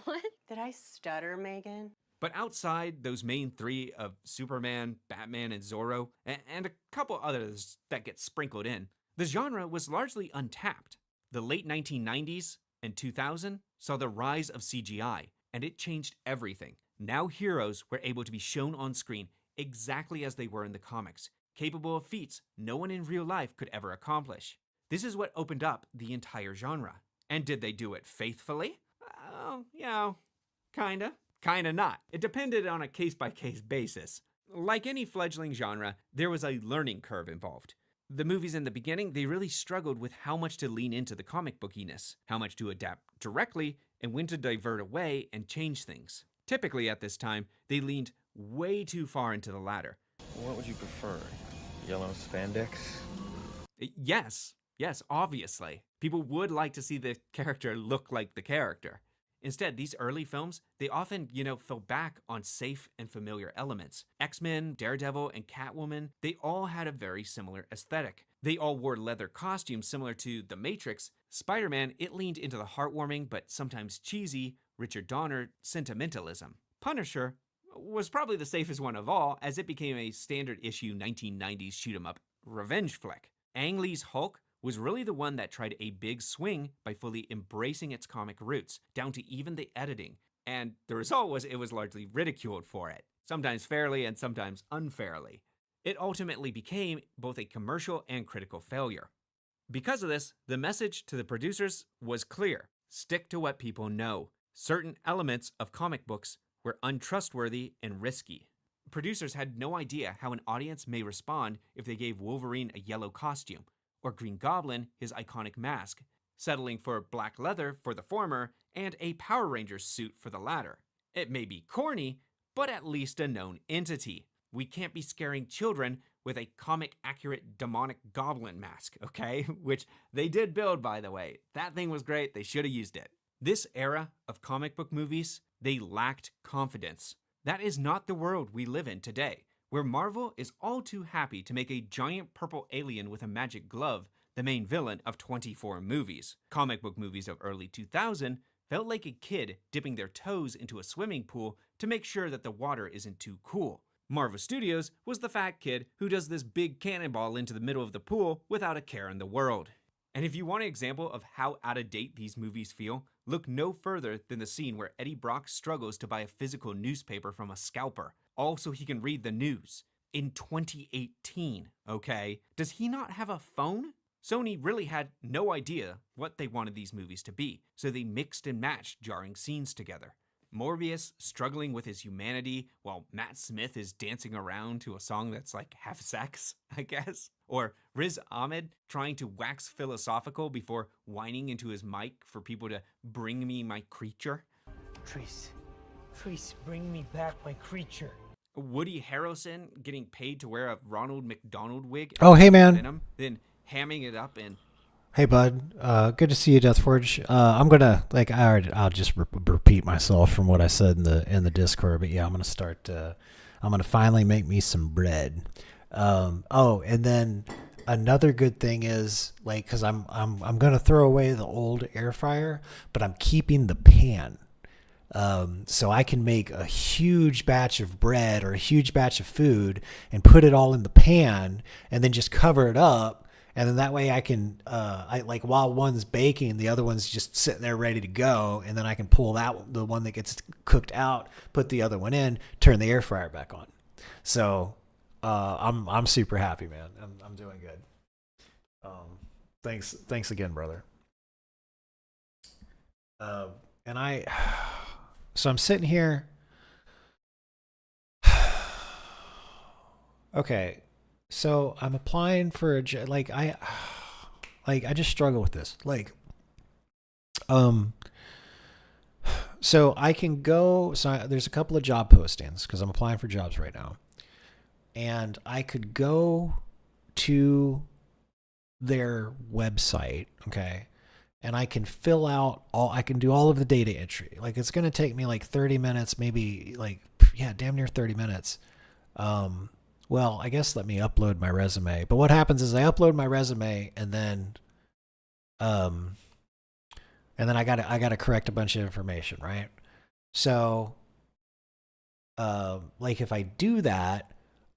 What? Did I stutter, Megan? But outside those main 3 of Superman, Batman, and Zorro, and a couple others that get sprinkled in, the genre was largely untapped. The late 1990s and 2000 saw the rise of CGI, and it changed everything. Now heroes were able to be shown on screen exactly as they were in the comics, capable of feats no one in real life could ever accomplish. This is what opened up the entire genre. And did they do it faithfully? Kinda not. It depended on a case-by-case basis. Like any fledgling genre, there was a learning curve involved. The movies in the beginning, they really struggled with how much to lean into the comic bookiness, how much to adapt directly, and when to divert away and change things. Typically at this time, they leaned way too far into the latter. What would you prefer? Yellow spandex? Yes, obviously. People would like to see the character look like the character. Instead, these early films, they often, fell back on safe and familiar elements. X-Men, Daredevil, and Catwoman, they all had a very similar aesthetic. They all wore leather costumes similar to The Matrix. Spider-Man, it leaned into the heartwarming but sometimes cheesy Richard Donner sentimentalism. Punisher was probably the safest one of all, as it became a standard issue 1990s shoot-'em-up revenge flick. Ang Lee's Hulk was really the one that tried a big swing by fully embracing its comic roots, down to even the editing. And the result was it was largely ridiculed for it, sometimes fairly and sometimes unfairly. It ultimately became both a commercial and critical failure. Because of this, the message to the producers was clear. Stick to what people know. Certain elements of comic books were untrustworthy and risky. Producers had no idea how an audience may respond if they gave Wolverine a yellow costume, or Green Goblin his iconic mask, settling for black leather for the former and a Power Rangers suit for the latter. It may be corny, but at least a known entity. We can't be scaring children with a comic-accurate demonic goblin mask, okay? Which they did build, by the way. That thing was great. They should have used it. This era of comic book movies, they lacked confidence. That is not the world we live in today, where Marvel is all too happy to make a giant purple alien with a magic glove the main villain of 24 movies. Comic book movies of early 2000 felt like a kid dipping their toes into a swimming pool to make sure that the water isn't too cool. Marvel Studios was the fat kid who does this big cannonball into the middle of the pool without a care in the world. And if you want an example of how out of date these movies feel, look no further than the scene where Eddie Brock struggles to buy a physical newspaper from a scalper, all so he can read the news. In 2018, okay? Does he not have a phone? Sony really had no idea what they wanted these movies to be, so they mixed and matched jarring scenes together. Morbius struggling with his humanity while Matt Smith is dancing around to a song that's like half sex, I guess. Or Riz Ahmed trying to wax philosophical before whining into his mic for people to bring me my creature. Trace, bring me back my creature. Woody Harrelson getting paid to wear a Ronald McDonald wig. Oh, hey, man. Venom, then hamming it up in... Hey, bud. Good to see you, Deathforge. I'm gonna I'll just repeat myself from what I said in the Discord. But yeah, I'm gonna start. I'm gonna finally make me some bread. Oh, and then another good thing is because I'm gonna throw away the old air fryer, but I'm keeping the pan. So I can make a huge batch of bread or a huge batch of food and put it all in the pan, and then just cover it up. And then that way I can, while one's baking, the other one's just sitting there ready to go. And then I can pull the one that gets cooked out, put the other one in, turn the air fryer back on. So, I'm super happy, man. I'm doing good. Thanks again, brother. So I'm sitting here. Okay. So I'm applying for a job. I just struggle with this. So I can go. So there's a couple of job postings because I'm applying for jobs right now, and I could go to their website, okay, and I can fill out I can do all of the data entry. It's going to take me 30 minutes, maybe damn near 30 minutes. Well, I guess let me upload my resume. But what happens is I upload my resume and then I gotta correct a bunch of information, right? So if I do that,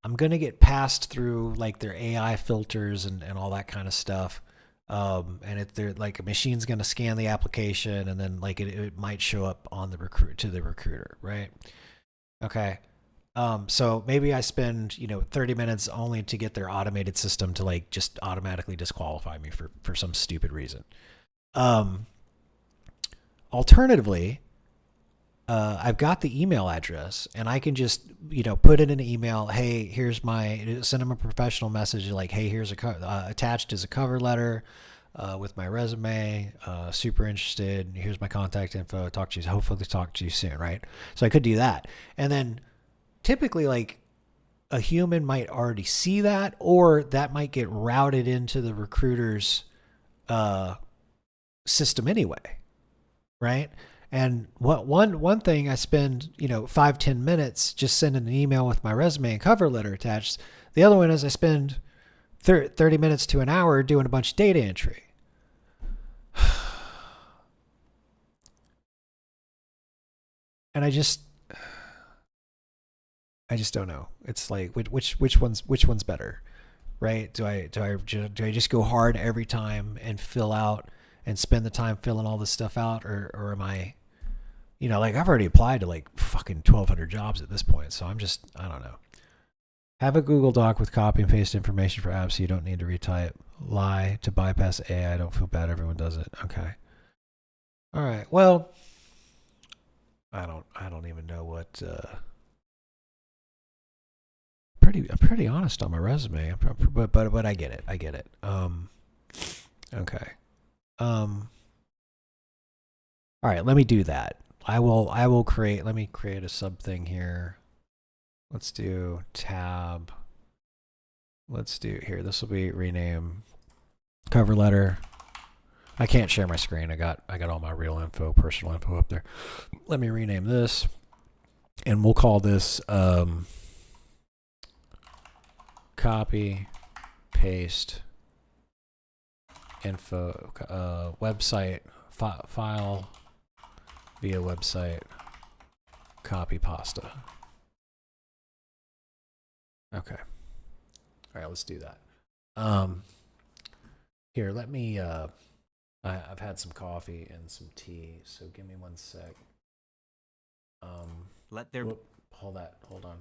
I'm gonna get passed through their AI filters and all that kind of stuff. And if they're a machine's gonna scan the application and then it might show up on the recruiter, right? Okay. So maybe I spend, 30 minutes only to get their automated system to just automatically disqualify me for some stupid reason. Alternatively, I've got the email address and I can just, put it in an email. Hey, send them a professional message hey, here's attached is a cover letter, with my resume, super interested. Here's my contact info. Hopefully talk to you soon. Right. So I could do that. And then, typically a human might already see that, or that might get routed into the recruiter's system anyway, right? And one thing I spend 5-10 minutes just sending an email with my resume and cover letter attached. The other one is I spend 30 minutes to an hour doing a bunch of data entry. And I just don't know. It's which one's better, right? Do I just go hard every time and fill out and spend the time filling all this stuff out, or am I, I've already applied to fucking 1,200 jobs at this point, so I don't know. Have a Google Doc with copy and paste information for apps so you don't need to retype. Lie to bypass AI. Don't feel bad. Everyone does it. Okay. All right. Well, I don't even know what. I'm pretty honest on my resume, but I get it. Okay. All right, let me do that. Let me create a sub thing here. Let's do tab. This will be rename cover letter. I can't share my screen. I got all my real info, personal info up there. Let me rename this, and we'll call this copy, paste, info, website, file via website, copy pasta. Okay. All right, let's do that. Here, let me. I've had some coffee and some tea, so give me 1 sec. Let there. Hold on.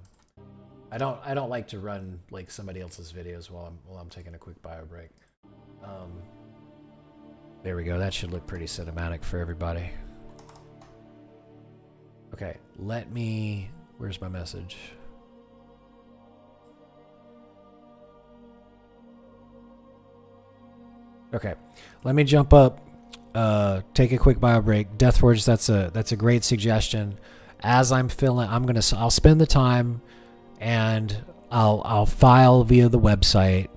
I don't like to run like somebody else's videos while I'm taking a quick bio break. There we go. That should look pretty cinematic for everybody. Okay, let me. Where's my message? Okay, let me jump up. Take a quick bio break. Deathforge, that's a great suggestion. As I'm filling, I'll spend the time, and I'll file via the website.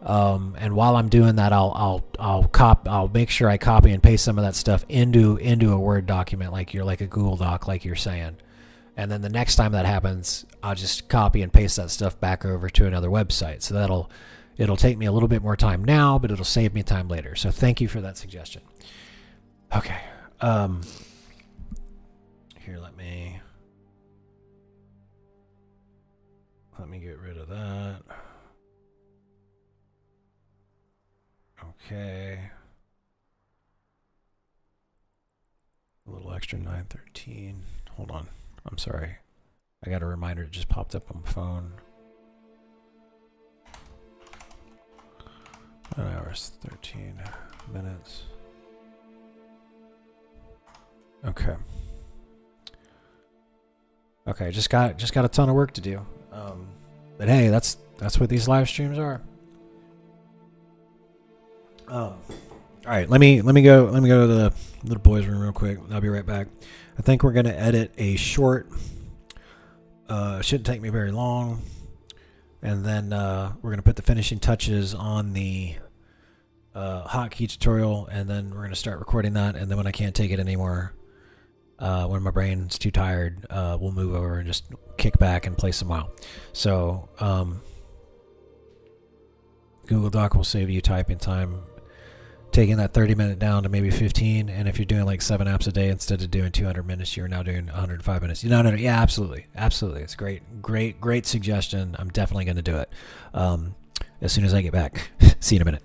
And while I'm doing that, I'll make sure I copy and paste some of that stuff into a Word document, like a Google Doc, like you're saying. And then the next time that happens, I'll just copy and paste that stuff back over to another website. So it'll take me a little bit more time now, but it'll save me time later. So thank you for that suggestion. Okay. Here, let me get rid of that. Okay. A little extra 913. Hold on. I'm sorry. I got a reminder. It just popped up on my phone. 9 hours, 13 minutes. Okay. Okay, just got a ton of work to do. But hey, that's what these live streams are. All right, let me go to the little boys' room real quick. I'll be right back. I think we're gonna edit a short. Shouldn't take me very long, and then we're gonna put the finishing touches on the hotkey tutorial, and then we're gonna start recording that. And then when I can't take it anymore, when my brain's too tired, we'll move over and just kick back and play some WoW. So Google Doc will save you typing time, taking that 30-minute down to maybe 15. And if you're doing like 7 apps a day instead of doing 200 minutes, you're now doing 105 minutes. No. Yeah, absolutely. It's great suggestion. I'm definitely going to do it as soon as I get back. See you in a minute.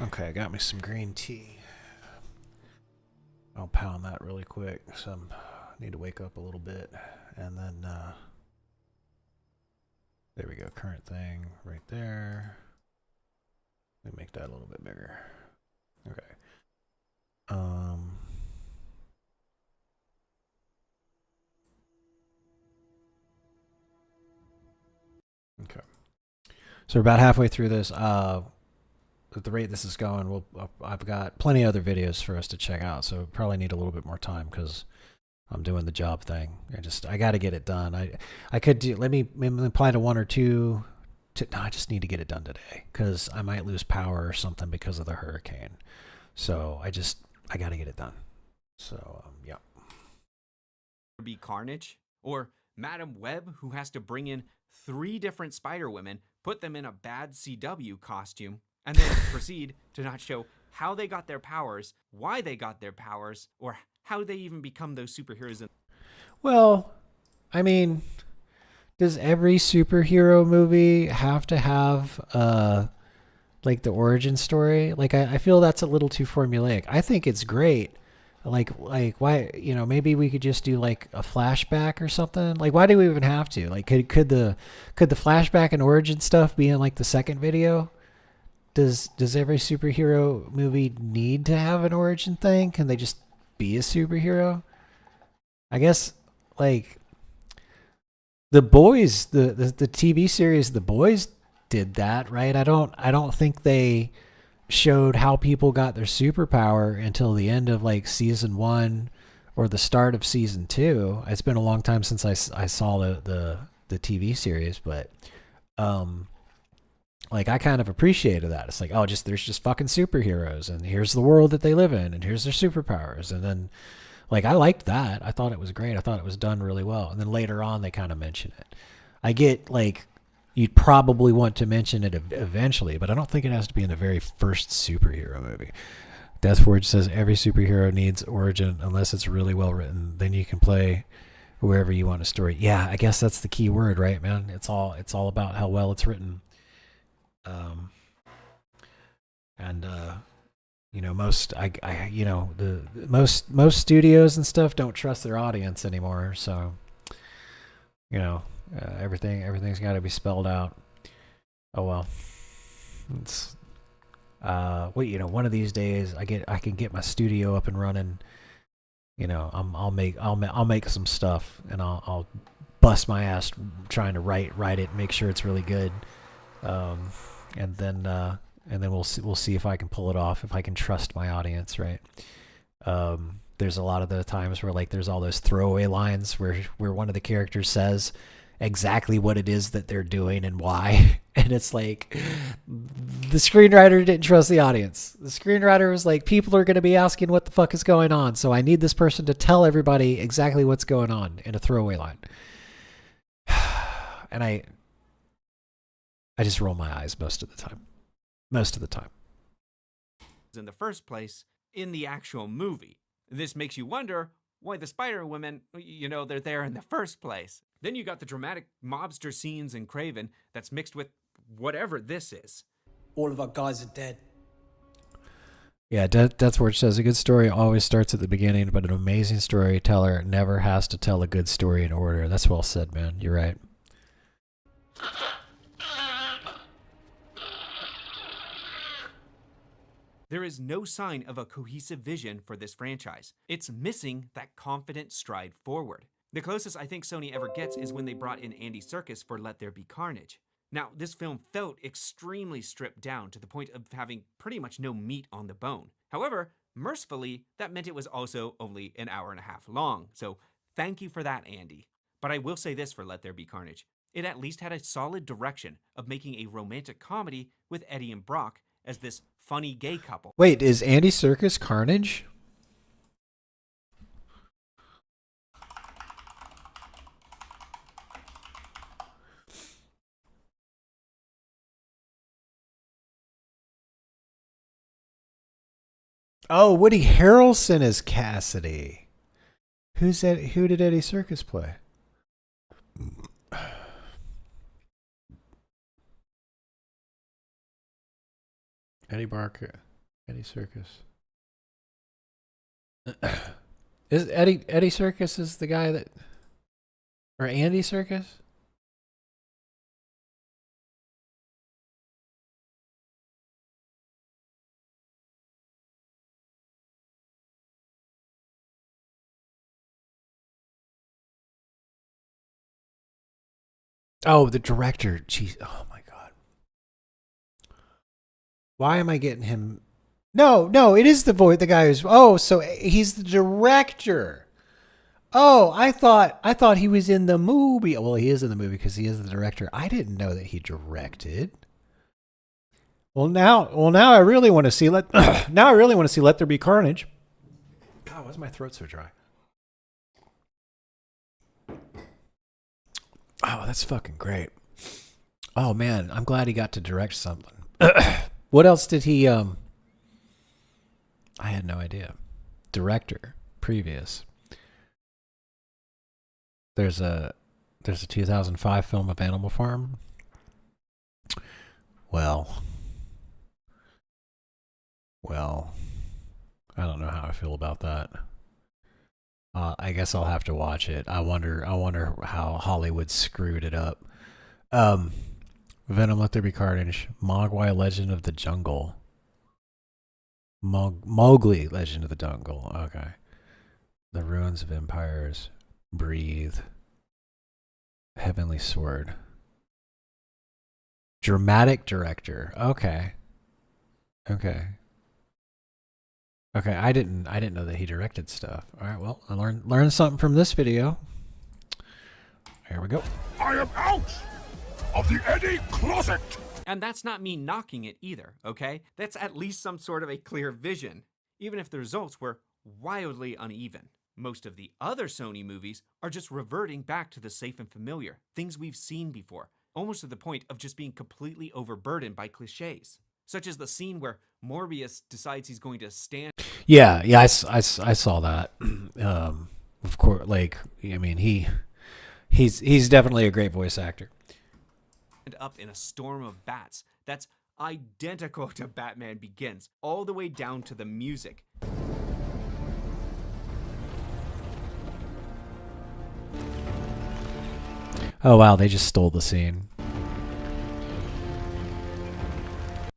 Okay, I got me some green tea. I'll pound that really quick. I need to wake up a little bit. And then, there we go. Current thing right there. Let me make that a little bit bigger. Okay. Okay. So we're about halfway through this. At the rate this is going, I've got plenty of other videos for us to check out. So probably need a little bit more time because I'm doing the job thing. I got to get it done. I could do. Let me apply to one or two. No, I just need to get it done today because I might lose power or something because of the hurricane. So I got to get it done. So yeah. Be Carnage, or Madam Web, who has to bring in 3 different Spider Women, put them in a bad CW costume, and then proceed to not show how they got their powers, why they got their powers, or how they even become those superheroes. Well, I mean, does every superhero movie have to have like the origin story? Like I feel that's a little too formulaic. I think it's great. Like why, maybe we could just do like a flashback or something. Like why do we even have to? Like could the flashback and origin stuff be in like the second video? Does every superhero movie need to have an origin thing? Can they just be a superhero? I guess like The Boys, the TV series The Boys did that, right? I don't think they showed how people got their superpower until the end of like season 1 or the start of season 2. It's been a long time since I saw the TV series, but like I kind of appreciated that. It's like, oh, there's just fucking superheroes and here's the world that they live in and here's their superpowers. And then like I liked that. I thought it was great. I thought it was done really well. And then later on they kind of mention it. I get like you'd probably want to mention it eventually, but I don't think it has to be in the very first superhero movie. Deathforge says every superhero needs origin unless it's really well written. Then you can play wherever you want a story. Yeah, I guess that's the key word, right, man? It's all about how well it's written. Most studios and stuff don't trust their audience anymore. So, everything's got to be spelled out. Oh well. It's one of these days I can get my studio up and running. I'll make some stuff and I'll bust my ass trying to write it, make sure it's really good. And then we'll see if I can pull it off, if I can trust my audience, right? There's a lot of the times where like there's all those throwaway lines where one of the characters says exactly what it is that they're doing and why, and it's like the screenwriter didn't trust the audience. The screenwriter was like, people are going to be asking what the fuck is going on, so I need this person to tell everybody exactly what's going on in a throwaway line. And I just roll my eyes most of the time. In the first place, in the actual movie. This makes you wonder why the Spider Women, they're there in the first place. Then you got the dramatic mobster scenes in Craven that's mixed with whatever this is. All of our guys are dead. Yeah, that's where it says a good story always starts at the beginning, but an amazing storyteller never has to tell a good story in order. That's well said, man. You're right. There is no sign of a cohesive vision for this franchise. It's missing that confident stride forward. The closest I think Sony ever gets is when they brought in Andy Serkis for Let There Be Carnage. Now, this film felt extremely stripped down to the point of having pretty much no meat on the bone. However, mercifully, that meant it was also only an hour and a half long, so thank you for that, Andy. But I will say this for Let There Be Carnage. It at least had a solid direction of making a romantic comedy with Eddie and Brock as this funny gay couple. Wait, is Andy Serkis Carnage? Oh, Woody Harrelson is Cassidy. Who's that? Who did Eddie Serkis play? Eddie Barker. Eddie Circus. Is Eddie Circus is the guy that, or Andy Circus? Oh, the director. Jeez. Oh my God. Why am I getting him? No, it is the guy who's. Oh, so he's the director. Oh, I thought he was in the movie. Well, he is in the movie because he is the director. I didn't know that he directed. Well, now I really want to see Let There Be Carnage. God, why's my throat so dry? Oh, that's fucking great. Oh man, I'm glad he got to direct something. What else did he I had no idea. Director previous. There's a 2005 film of Animal Farm. Well, I don't know how I feel about that. I guess I'll have to watch it. I wonder how Hollywood screwed it up. Venom, Let There Be Carnage, Mogwai, Legend of the Jungle. Mowgli, Legend of the Jungle. Okay. The Ruins of Empires. Breathe. Heavenly Sword. Dramatic director. Okay. I didn't know that he directed stuff. All right, well, I learned something from this video. Here we go. I am out of the Eddie closet. And that's not me knocking it either, okay? That's at least some sort of a clear vision, even if the results were wildly uneven. Most of the other Sony movies are just reverting back to the safe and familiar, things we've seen before, almost to the point of just being completely overburdened by cliches, such as the scene where Morbius decides he's going to stand. Yeah, I saw that. Of course, like, I mean, he's definitely a great voice actor. Up in a storm of bats that's identical to Batman Begins, all the way down to the music. Oh wow, they just stole the scene.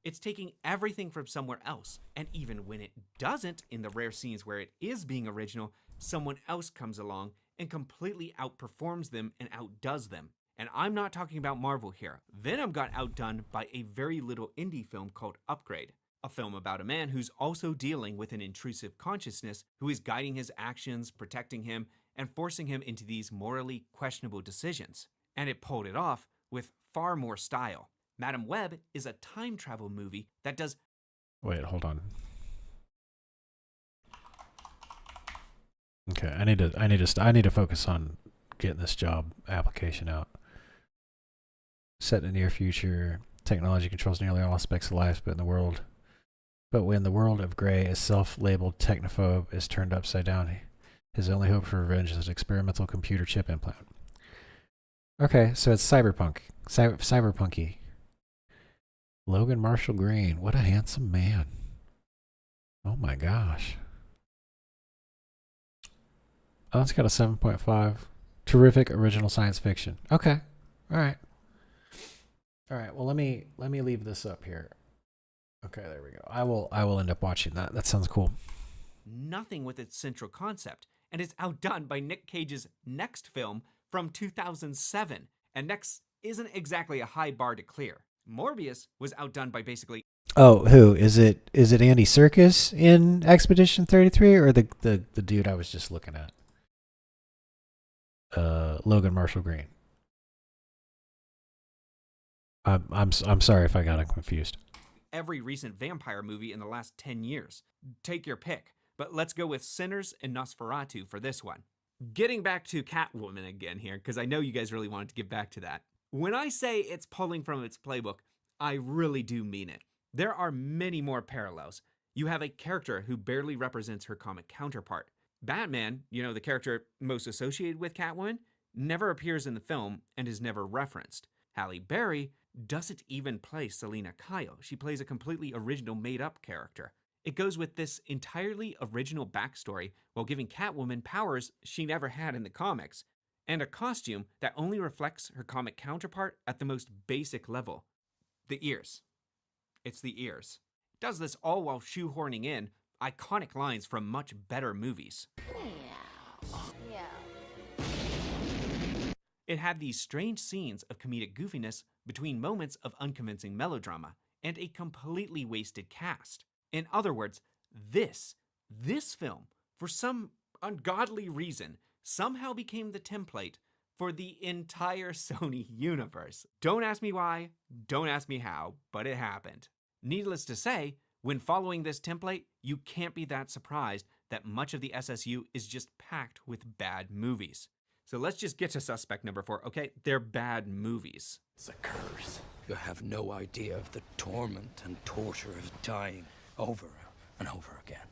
It's taking everything from somewhere else, and even when it doesn't, in the rare scenes where it is being original, someone else comes along and completely outperforms them and outdoes them. And I'm not talking about Marvel here. Venom got outdone by a very little indie film called Upgrade, a film about a man who's also dealing with an intrusive consciousness who is guiding his actions, protecting him, and forcing him into these morally questionable decisions. And it pulled it off with far more style. Madam Web is a time travel movie that does... Wait, hold on. Okay, I need to focus on getting this job application out. Set in the near future, technology controls nearly all aspects of life, but when the world of Gray, a self-labeled technophobe, is turned upside down, his only hope for revenge is an experimental computer chip implant. Okay, so it's cyberpunky. Logan Marshall Green, what a handsome man. Oh my gosh. Oh, it's got a 7.5. Terrific original science fiction. Okay. All right. Well, let me leave this up here. Okay, there we go. I will end up watching that. That sounds cool. Nothing with its central concept, and is outdone by Nick Cage's next film from 2007. And next isn't exactly a high bar to clear. Morbius was outdone by basically... Oh, who? Is it Andy Serkis in Expedition 33 or the dude I was just looking at? Logan Marshall Green. I'm sorry if I got it confused. Every recent vampire movie in the last 10 years. Take your pick, but let's go with Sinners and Nosferatu for this one. Getting back to Catwoman again here, because I know you guys really wanted to get back to that. When I say it's pulling from its playbook, I really do mean it. There are many more parallels. You have a character who barely represents her comic counterpart. Batman, the character most associated with Catwoman, never appears in the film and is never referenced. Halle Berry doesn't even play Selina Kyle. She plays a completely original made-up character. It goes with this entirely original backstory while giving Catwoman powers she never had in the comics, and a costume that only reflects her comic counterpart at the most basic level. The ears. It's the ears. It does this all while shoehorning in iconic lines from much better movies. It had these strange scenes of comedic goofiness between moments of unconvincing melodrama and a completely wasted cast. In other words, this film, for some ungodly reason, somehow became the template for the entire Sony universe. Don't ask me why, don't ask me how, but it happened. Needless to say, when following this template, you can't be that surprised that much of the SSU is just packed with bad movies. So let's just get to suspect number 4, okay? They're bad movies. It's a curse. You have no idea of the torment and torture of dying over and over again.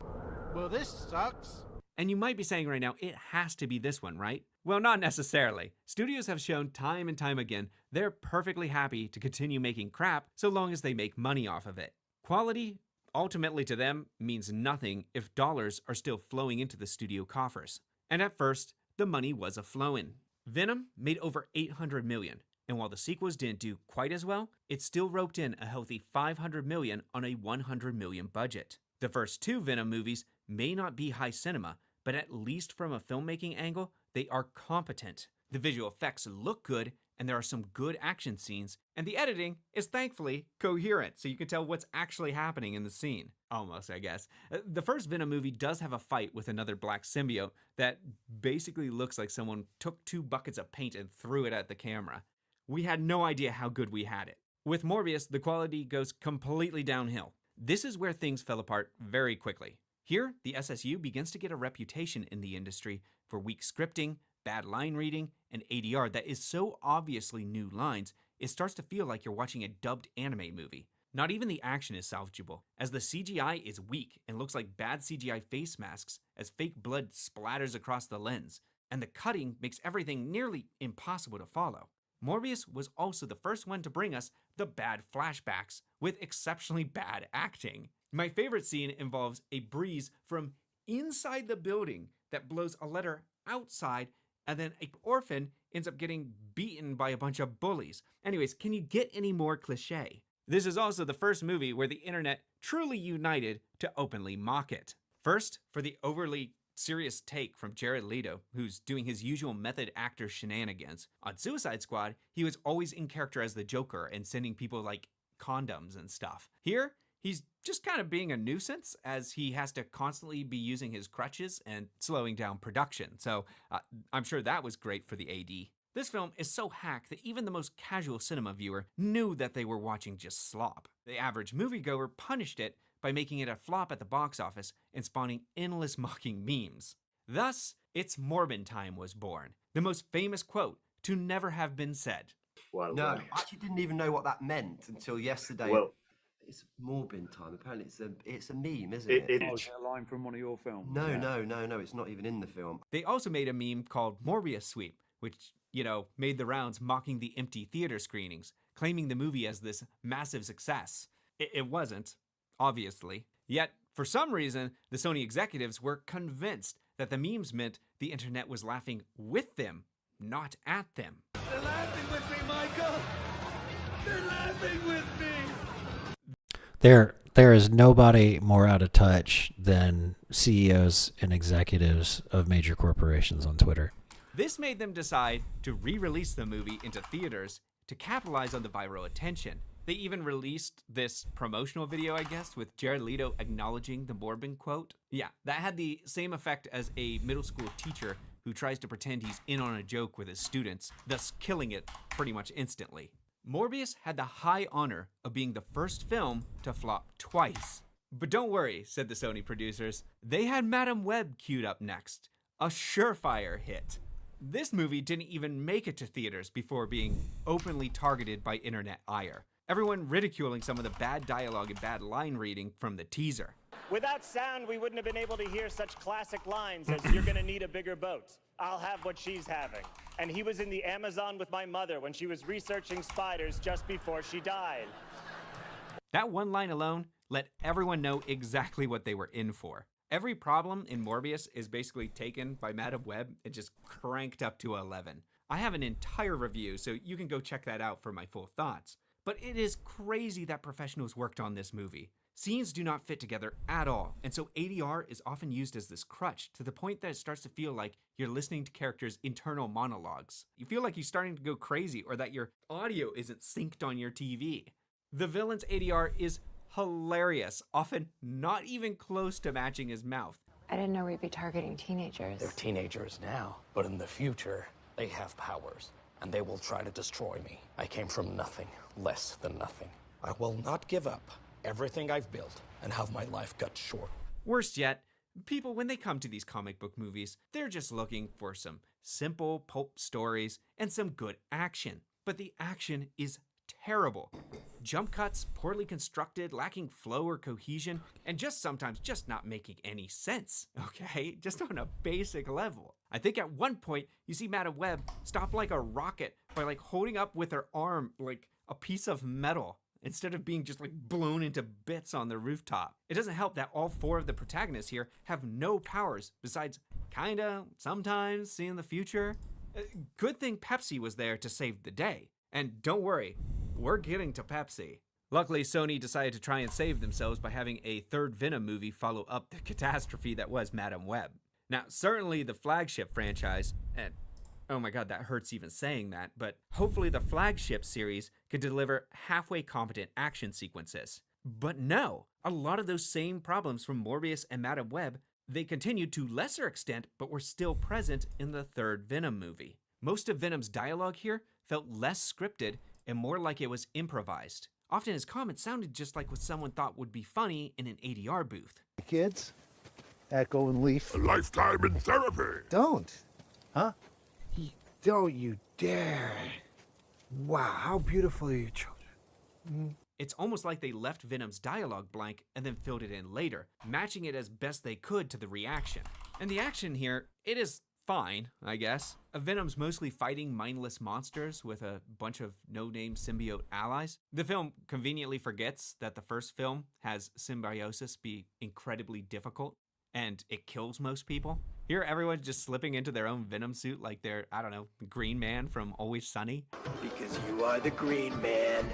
Well, this sucks. And you might be saying right now, it has to be this one, right? Well, not necessarily. Studios have shown time and time again they're perfectly happy to continue making crap so long as they make money off of it. Quality, ultimately to them, means nothing if dollars are still flowing into the studio coffers. And at first, the money was a-flowin'. Venom made over $800 million, and while the sequels didn't do quite as well, it still roped in a healthy $500 million on a $100 million budget. The first 2 Venom movies may not be high cinema, but at least from a filmmaking angle, they are competent. The visual effects look good, and there are some good action scenes, and the editing is thankfully coherent, so you can tell what's actually happening in the scene. Almost, I guess. The first Venom movie does have a fight with another black symbiote that basically looks like someone took 2 buckets of paint and threw it at the camera. We had no idea how good we had it. With Morbius, the quality goes completely downhill. This is where things fell apart very quickly. Here, the SSU begins to get a reputation in the industry for weak scripting, bad line reading, and ADR that is so obviously new lines, it starts to feel like you're watching a dubbed anime movie. Not even the action is salvageable, as the CGI is weak and looks like bad CGI face masks as fake blood splatters across the lens, and the cutting makes everything nearly impossible to follow. Morbius was also the first one to bring us the bad flashbacks with exceptionally bad acting. My favorite scene involves a breeze from inside the building that blows a letter outside, and then an orphan ends up getting beaten by a bunch of bullies. Anyways, can you get any more cliche? This is also the first movie where the internet truly united to openly mock it. First, for the overly serious take from Jared Leto, who's doing his usual method actor shenanigans. On Suicide Squad, he was always in character as the Joker and sending people like condoms and stuff. Here, he's just kind of being a nuisance as he has to constantly be using his crutches and slowing down production. So I'm sure that was great for the AD. This film is so hack that even the most casual cinema viewer knew that they were watching just slop. The average moviegoer punished it by making it a flop at the box office and spawning endless mocking memes. Thus, It's Morbin Time was born, the most famous quote to never have been said. No, I actually didn't even know what that meant until yesterday. Well, it's Morbin Time. Apparently, it's a meme, isn't it? It's a line from one of your films. No, it's not even in the film. They also made a meme called Morbius Sweep, which, made the rounds mocking the empty theater screenings, claiming the movie as this massive success. It wasn't, obviously. Yet, for some reason, the Sony executives were convinced that the memes meant the internet was laughing with them, not at them. They're laughing with me, Michael! They're laughing with me! There is nobody more out of touch than CEOs and executives of major corporations on Twitter. This made them decide to re-release the movie into theaters to capitalize on the viral attention. They even released this promotional video, I guess, with Jared Leto acknowledging the Morbin quote. Yeah, that had the same effect as a middle school teacher who tries to pretend he's in on a joke with his students, thus killing it pretty much instantly. Morbius had the high honor of being the first film to flop twice. But don't worry, said the Sony producers, they had Madame Web queued up next, a surefire hit. This movie didn't even make it to theaters before being openly targeted by internet ire. Everyone ridiculing some of the bad dialogue and bad line reading from the teaser. Without sound, we wouldn't have been able to hear such classic lines as, "You're gonna need a bigger boat. I'll have what she's having. And he was in the Amazon with my mother when she was researching spiders just before she died." That one line alone let everyone know exactly what they were in for. Every problem in Morbius is basically taken by Madame Web and just cranked up to 11. I have an entire review, so you can go check that out for my full thoughts. But it is crazy that professionals worked on this movie. Scenes do not fit together at all, and so ADR is often used as this crutch to the point that it starts to feel like you're listening to characters' internal monologues. You feel like you're starting to go crazy or that your audio isn't synced on your TV. The villain's ADR is hilarious, often not even close to matching his mouth. I didn't know we'd be targeting teenagers. They're teenagers now, but in the future, they have powers, and they will try to destroy me. I came from nothing, less than nothing. I will not give up everything I've built and have my life cut short. Worst yet, people, when they come to these comic book movies, they're just looking for some simple pulp stories and some good action. But the action is terrible. Jump cuts, poorly constructed, lacking flow or cohesion, and just sometimes just not making any sense, okay? Just on a basic level. I think at one point, you see Madame Web stop like a rocket by like holding up with her arm like a piece of metal instead of being just like blown into bits on the rooftop. It doesn't help that all four of the protagonists here have no powers besides kinda, sometimes, seeing the future. Good thing Pepsi was there to save the day. And don't worry, we're getting to Pepsi. Luckily, Sony decided to try and save themselves by having a third Venom movie follow up the catastrophe that was Madame Web. Now, certainly the flagship franchise, and oh my god, that hurts even saying that, but hopefully the flagship series could deliver halfway competent action sequences. But no, a lot of those same problems from Morbius and Madame Web, they continued to lesser extent, but were still present in the third Venom movie. Most of Venom's dialogue here felt less scripted and more like it was improvised. Often his comments sounded just like what someone thought would be funny in an ADR booth. Kids, Echo and Leaf. A lifetime in therapy. Don't. Huh? Don't you dare. Wow, how beautiful are your children. It's almost like they left Venom's dialogue blank and then filled it in later, matching it as best they could to the reaction. And the action here, it is fine, I guess. Venom's mostly fighting mindless monsters with a bunch of no-name symbiote allies. The film conveniently forgets that the first film has symbiosis be incredibly difficult, and it kills most people. Here, everyone's just slipping into their own Venom suit like they're, I don't know, Green Man from Always Sunny. Because you are the Green Man.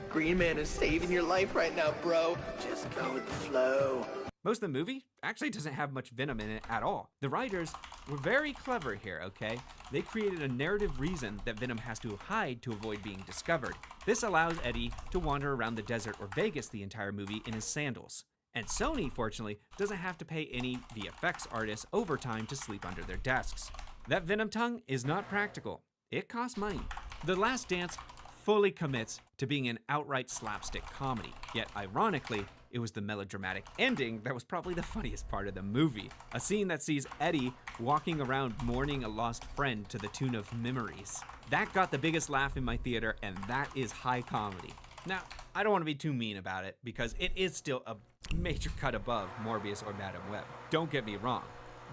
Green Man is saving your life right now, bro. Just go with the flow. Most of the movie actually doesn't have much Venom in it at all. The writers were very clever here, okay? They created a narrative reason that Venom has to hide to avoid being discovered. This allows Eddie to wander around the desert or Vegas the entire movie in his sandals. And Sony, fortunately, doesn't have to pay any VFX artists overtime to sleep under their desks. That Venom tongue is not practical. It costs money. The Last Dance fully commits to being an outright slapstick comedy, yet ironically, it was the melodramatic ending that was probably the funniest part of the movie. A scene that sees Eddie walking around mourning a lost friend to the tune of Memories. That got the biggest laugh in my theater, and that is high comedy. Now, I don't want to be too mean about it, because it is still a major cut above Morbius or Madame Web. Don't get me wrong,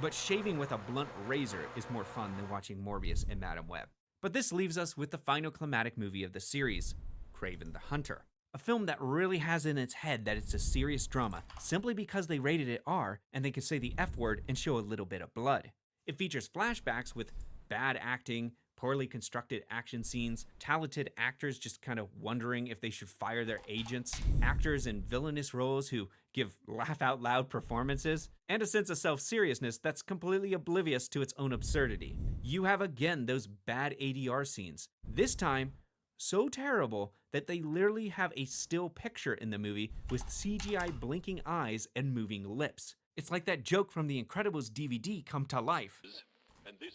but shaving with a blunt razor is more fun than watching Morbius and Madame Web. But this leaves us with the final climatic movie of the series, Kraven the Hunter. A film that really has in its head that it's a serious drama simply because they rated it R and they could say the F word and show a little bit of blood. It features flashbacks with bad acting, poorly constructed action scenes, talented actors just kind of wondering if they should fire their agents, actors in villainous roles who give laugh-out-loud performances, and a sense of self-seriousness that's completely oblivious to its own absurdity. You have again those bad ADR scenes. This time, so terrible that they literally have a still picture in the movie with CGI blinking eyes and moving lips. It's like that joke from The Incredibles DVD come to life.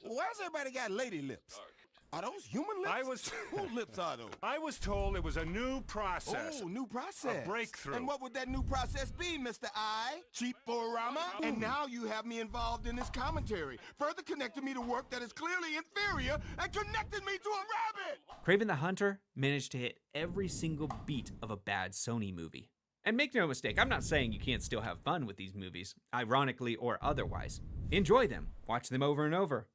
Why's everybody got lady lips? Are those human lips? Whose lips are those? I was told it was a new process. Oh, new process. A breakthrough. And what would that new process be, Mr. I? Cheap-orama? And now you have me involved in this commentary, further connecting me to work that is clearly inferior and connected me to a rabbit! Kraven the Hunter managed to hit every single beat of a bad Sony movie. And make no mistake, I'm not saying you can't still have fun with these movies, ironically or otherwise. Enjoy them, watch them over and over.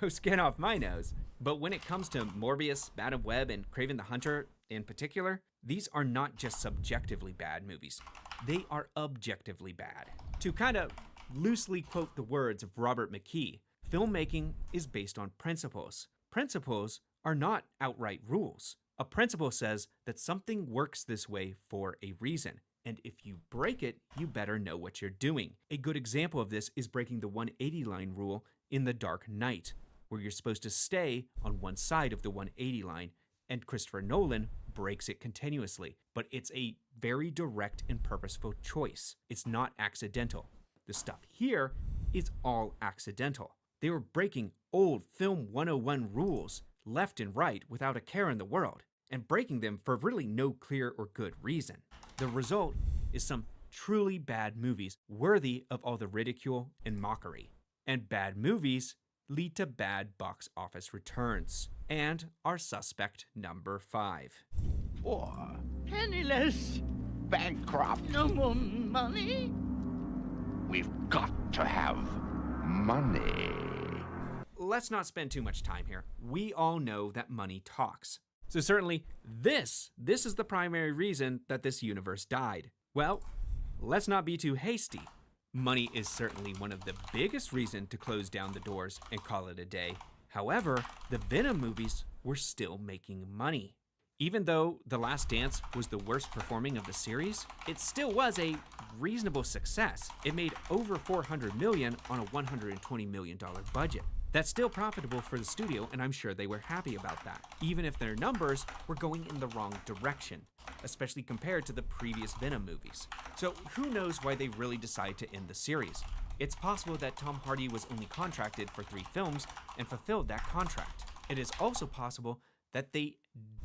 No skin off my nose. But when it comes to Morbius, Madame Web, and Kraven the Hunter in particular, these are not just subjectively bad movies. they are objectively bad. To kind of loosely quote the words of Robert McKee, filmmaking is based on principles. Principles are not outright rules. A principle says that something works this way for a reason, and if you break it, you better know what you're doing. A good example of this is breaking the 180 line rule in The Dark Knight, where you're supposed to stay on one side of the 180 line, and Christopher Nolan breaks it continuously. But it's a very direct and purposeful choice. It's not accidental. The stuff here is all accidental. They were breaking old Film 101 rules left and right without a care in the world, and breaking them for really no clear or good reason. The result is some truly bad movies worthy of all the ridicule and mockery. And bad movies lead to bad box office returns. And our suspect number 5. Poor, penniless, bankrupt, no more money. We've got to have money. Let's not spend too much time here. We all know that money talks. So certainly this is the primary reason that this universe died. Well, let's not be too hasty. Money is certainly one of the biggest reasons to close down the doors and call it a day. However, the Venom movies were still making money. Even though The Last Dance was the worst performing of the series, it still was a reasonable success. It made over $400 million on a $120 million budget. That's still profitable for the studio, and I'm sure they were happy about that, even if their numbers were going in the wrong direction, especially compared to the previous Venom movies. So who knows why they really decided to end the series? It's possible that Tom Hardy was only contracted for 3 films and fulfilled that contract. It is also possible that they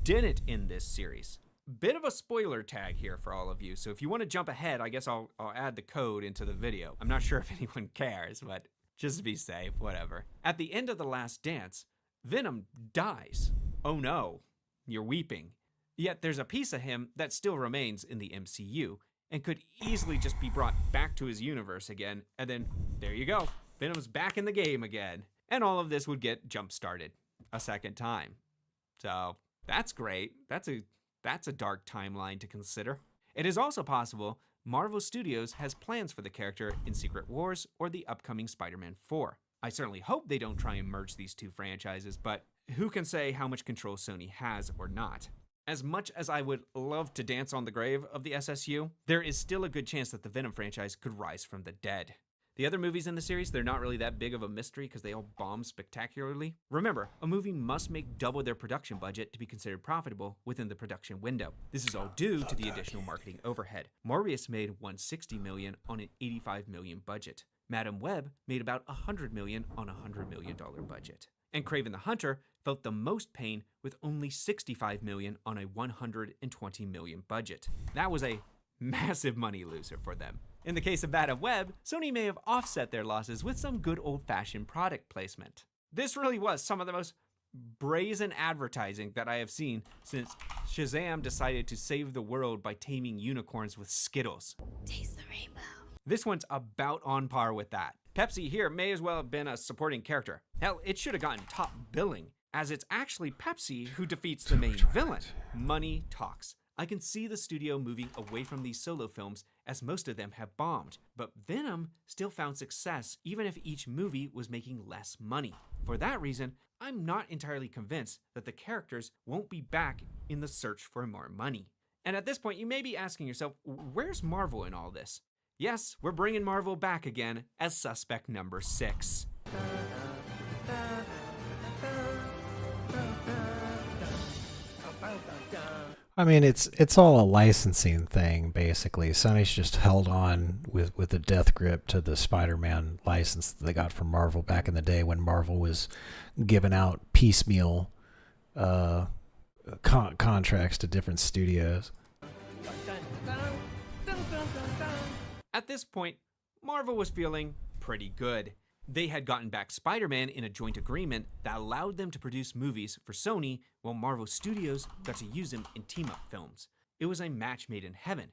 didn't end this series. Bit of a spoiler tag here for all of you, so if you want to jump ahead, I guess I'll add the code into the video. I'm not sure if anyone cares, but just to be safe, whatever. At the end of The Last Dance, Venom dies. Oh no, you're weeping. Yet there's a piece of him that still remains in the MCU and could easily just be brought back to his universe again, and then there you go, Venom's back in the game again. And all of this would get jump-started a second time. So that's great. That's a dark timeline to consider. It is also possible Marvel Studios has plans for the character in Secret Wars or the upcoming Spider-Man 4. I certainly hope they don't try and merge these two franchises, but who can say how much control Sony has or not? As much as I would love to dance on the grave of the SSU, there is still a good chance that the Venom franchise could rise from the dead. The other movies in the series, they're not really that big of a mystery because they all bomb spectacularly. Remember, a movie must make double their production budget to be considered profitable within the production window. This is all due to the additional marketing overhead. Morbius made $160 million on an $85 million budget. Madam Web made about $100 million on a $100 million budget. And Kraven the Hunter felt the most pain with only $65 million on a $120 million budget. That was a massive money loser for them. In the case of Madam Web, Sony may have offset their losses with some good old-fashioned product placement. This really was some of the most brazen advertising that I have seen since Shazam decided to save the world by taming unicorns with Skittles. Taste the rainbow. This one's about on par with that. Pepsi here may as well have been a supporting character. Hell, it should have gotten top billing, as it's actually Pepsi who defeats the main villain. Money talks. I can see the studio moving away from these solo films as most of them have bombed, but Venom still found success even if each movie was making less money. For that reason, I'm not entirely convinced that the characters won't be back in the search for more money. And at this point, you may be asking yourself, where's Marvel in all this? Yes, we're bringing Marvel back again as suspect number 6. I mean, it's all a licensing thing, basically. Sony's just held on with a death grip to the Spider-Man license that they got from Marvel back in the day when Marvel was giving out piecemeal contracts to different studios. At this point, Marvel was feeling pretty good. They had gotten back Spider-Man in a joint agreement that allowed them to produce movies for Sony while Marvel Studios got to use them in team-up films. It was a match made in heaven.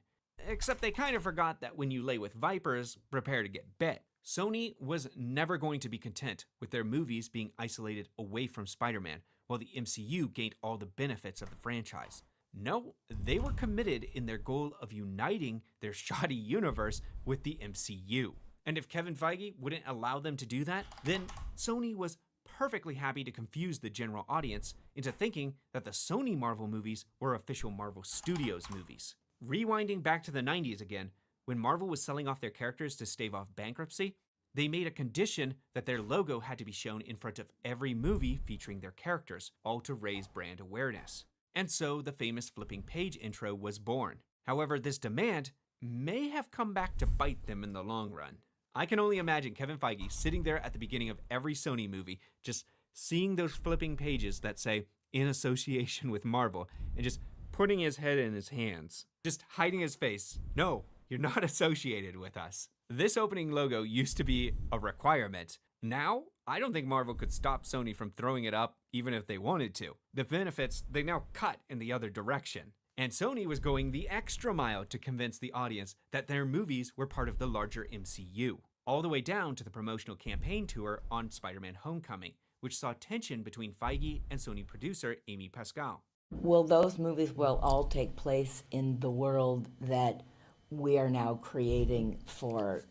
Except they kind of forgot that when you lay with vipers, prepare to get bit. Sony was never going to be content with their movies being isolated away from Spider-Man while the MCU gained all the benefits of the franchise. No, they were committed in their goal of uniting their shoddy universe with the MCU. And if Kevin Feige wouldn't allow them to do that, then Sony was perfectly happy to confuse the general audience into thinking that the Sony Marvel movies were official Marvel Studios movies. Rewinding back to the 90s again, when Marvel was selling off their characters to stave off bankruptcy, they made a condition that their logo had to be shown in front of every movie featuring their characters, all to raise brand awareness. And so the famous flipping page intro was born. However, this demand may have come back to bite them in the long run. I can only imagine Kevin Feige sitting there at the beginning of every Sony movie, just seeing those flipping pages that say, in association with Marvel, and just putting his head in his hands, just hiding his face. No, you're not associated with us. This opening logo used to be a requirement. Now, I don't think Marvel could stop Sony from throwing it up even if they wanted to. The benefits, they now cut in the other direction. And Sony was going the extra mile to convince the audience that their movies were part of the larger MCU, all the way down to the promotional campaign tour on Spider-Man Homecoming, which saw tension between Feige and Sony producer Amy Pascal. Well, those movies will all take place in the world that we are now creating for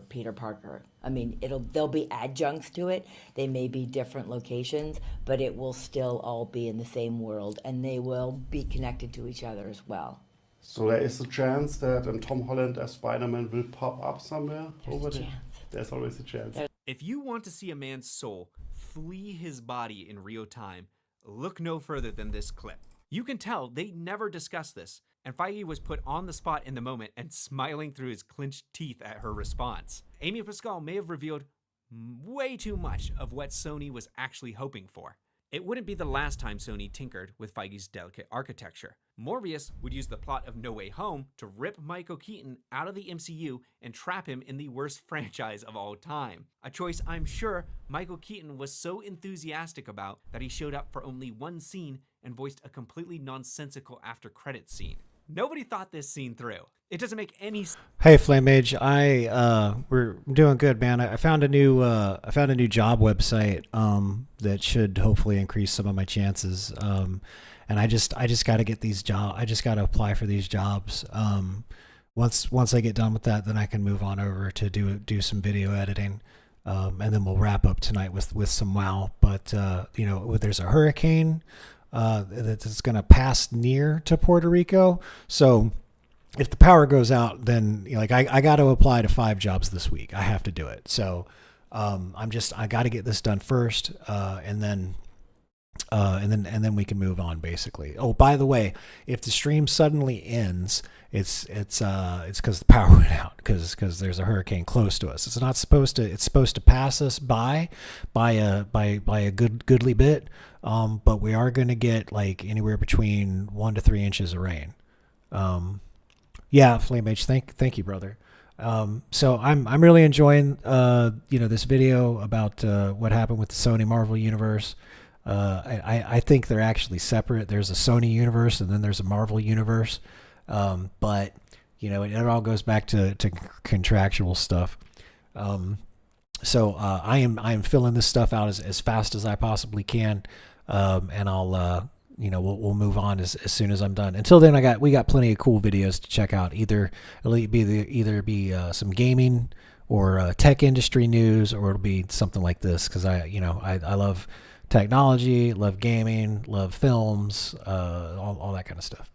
Peter Parker. I mean, there'll be adjuncts to it. They may be different locations, but it will still all be in the same world, and they will be connected to each other as well. So there is a chance that Tom Holland as Spider-Man will pop up somewhere over there? There's always a chance. If you want to see a man's soul flee his body in real time, look no further than this clip. You can tell they never discussed this, and Feige was put on the spot in the moment and smiling through his clenched teeth at her response. Amy Pascal may have revealed way too much of what Sony was actually hoping for. It wouldn't be the last time Sony tinkered with Feige's delicate architecture. Morbius would use the plot of No Way Home to rip Michael Keaton out of the MCU and trap him in the worst franchise of all time. A choice I'm sure Michael Keaton was so enthusiastic about that he showed up for only one scene and voiced a completely nonsensical after-credits scene. Nobody thought this scene through. It doesn't make any sense. Hey, Flame Mage, we're doing good, man. I found a new job website that should hopefully increase some of my chances. And I just got to get these jobs. I just got to apply for these jobs. Once I get done with that, then I can move on over to do some video editing. And then we'll wrap up tonight with some WoW. But there's a hurricane that's going to pass near to Puerto Rico. So if the power goes out, then I got to apply to 5 jobs this week. I have to do it. So I got to get this done first, and then we can move on, basically. Oh, by the way, if the stream suddenly ends, it's because the power went out because there's a hurricane close to us. It's not supposed to. It's supposed to pass us by a goodly bit. But we are going to get like anywhere between 1 to 3 inches of rain. Yeah, Flame H, thank you, brother. So I'm really enjoying this video about what happened with the Sony Marvel universe. I think they're actually separate. There's a Sony universe and then there's a Marvel universe. But it all goes back to contractual stuff. So I am filling this stuff out as fast as I possibly can. And I'll we'll move on as soon as I'm done. Until then, we got plenty of cool videos to check out. It'll be some gaming or tech industry news, or it'll be something like this because I love technology, love gaming, love films, all that kind of stuff.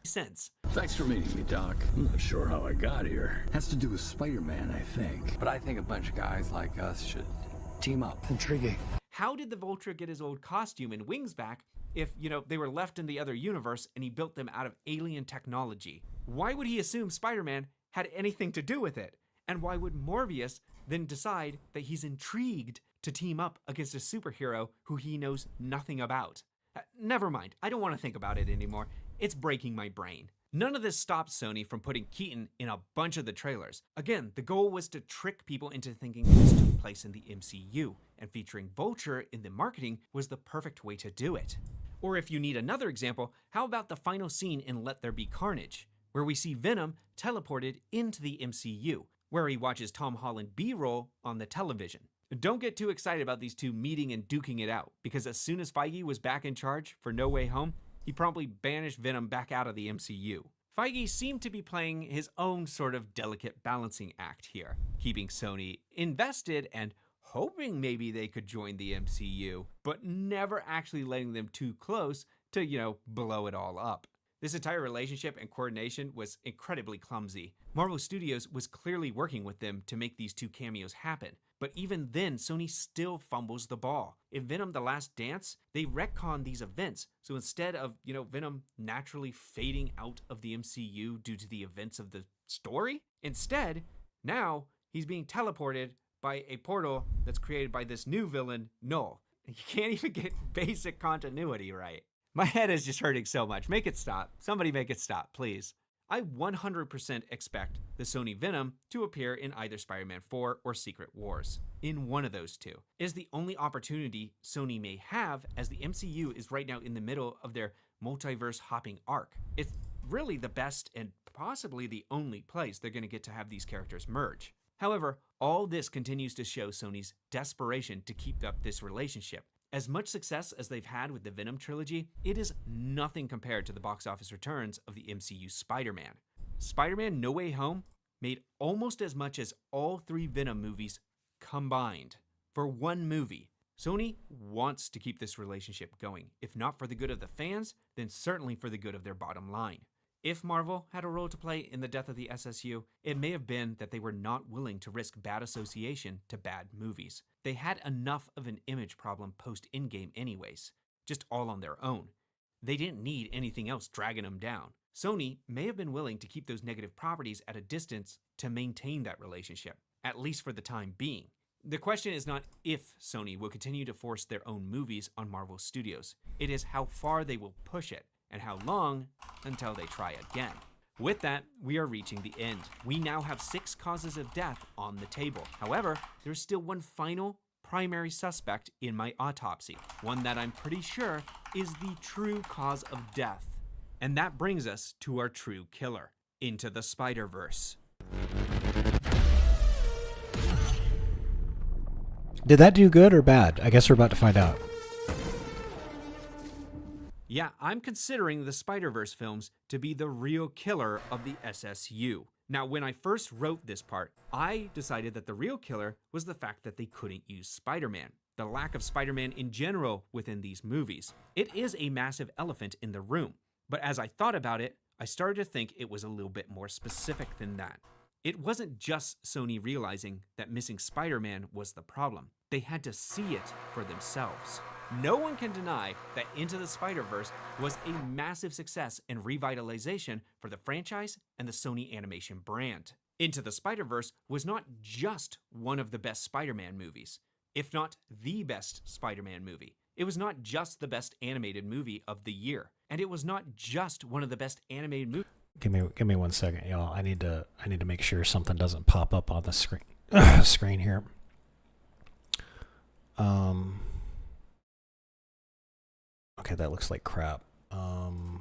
Sense. Thanks for meeting me, Doc. I'm not sure how I got here. Has to do with Spider-Man, I think. But I think a bunch of guys like us should team up. Intriguing. How did the Vulture get his old costume and wings back if, they were left in the other universe and he built them out of alien technology? Why would he assume Spider-Man had anything to do with it? And why would Morbius then decide that he's intrigued to team up against a superhero who he knows nothing about? Never mind. I don't want to think about it anymore. It's breaking my brain. None of this stopped Sony from putting Keaton in a bunch of the trailers. Again, the goal was to trick people into thinking this took place in the MCU, and featuring Vulture in the marketing was the perfect way to do it. Or if you need another example, how about the final scene in Let There Be Carnage, where we see Venom teleported into the MCU, where he watches Tom Holland B-roll on the television. Don't get too excited about these two meeting and duking it out, because as soon as Feige was back in charge for No Way Home, he promptly banished Venom back out of the MCU. Feige seemed to be playing his own sort of delicate balancing act here, keeping Sony invested and hoping maybe they could join the MCU, but never actually letting them too close to, blow it all up. This entire relationship and coordination was incredibly clumsy. Marvel Studios was clearly working with them to make these two cameos happen, but even then, Sony still fumbles the ball. In Venom: The Last Dance, they retcon these events, so instead of, Venom naturally fading out of the MCU due to the events of the story, instead, now he's being teleported by a portal that's created by this new villain, Null. You can't even get basic continuity right. My head is just hurting so much. Make it stop. Somebody make it stop, please. I 100% expect the Sony Venom to appear in either Spider-Man 4 or Secret Wars. In one of those two. It is the only opportunity Sony may have, as the MCU is right now in the middle of their multiverse hopping arc. It's really the best and possibly the only place they're going to get to have these characters merge. However, all this continues to show Sony's desperation to keep up this relationship. As much success as they've had with the Venom trilogy, it is nothing compared to the box office returns of the MCU Spider-Man. Spider-Man: No Way Home made almost as much as all three Venom movies combined for one movie. Sony wants to keep this relationship going. If not for the good of the fans, then certainly for the good of their bottom line. If Marvel had a role to play in the death of the SSU, it may have been that they were not willing to risk bad association to bad movies. They had enough of an image problem post-Endgame anyways, just all on their own. They didn't need anything else dragging them down. Sony may have been willing to keep those negative properties at a distance to maintain that relationship, at least for the time being. The question is not if Sony will continue to force their own movies on Marvel Studios. It is how far they will push it, and how long until they try again. With that, we are reaching the end. We now have 6 causes of death on the table. However, there's still one final primary suspect in my autopsy, one that I'm pretty sure is the true cause of death. And that brings us to our true killer, Into the Spider-Verse. Did that do good or bad? I guess we're about to find out. Yeah, I'm considering the Spider-Verse films to be the real killer of the SSU. Now, when I first wrote this part, I decided that the real killer was the fact that they couldn't use Spider-Man. The lack of Spider-Man in general within these movies. It is a massive elephant in the room, but as I thought about it, I started to think it was a little bit more specific than that. It wasn't just Sony realizing that missing Spider-Man was the problem. They had to see it for themselves. No one can deny that Into the Spider-Verse was a massive success and revitalization for the franchise and the Sony animation brand. Into the Spider-Verse was not just one of the best Spider-Man movies, if not the best Spider-Man movie. It was not just the best animated movie of the year, and it was not just one of the best animated movies. Give me 1 second, y'all. I need to make sure something doesn't pop up on the screen screen here. Okay, that looks like crap. I'm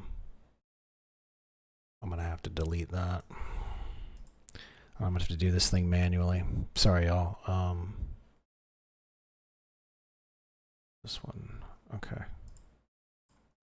gonna have to delete that. I'm gonna have to do this thing manually. Sorry, y'all. This one. Okay.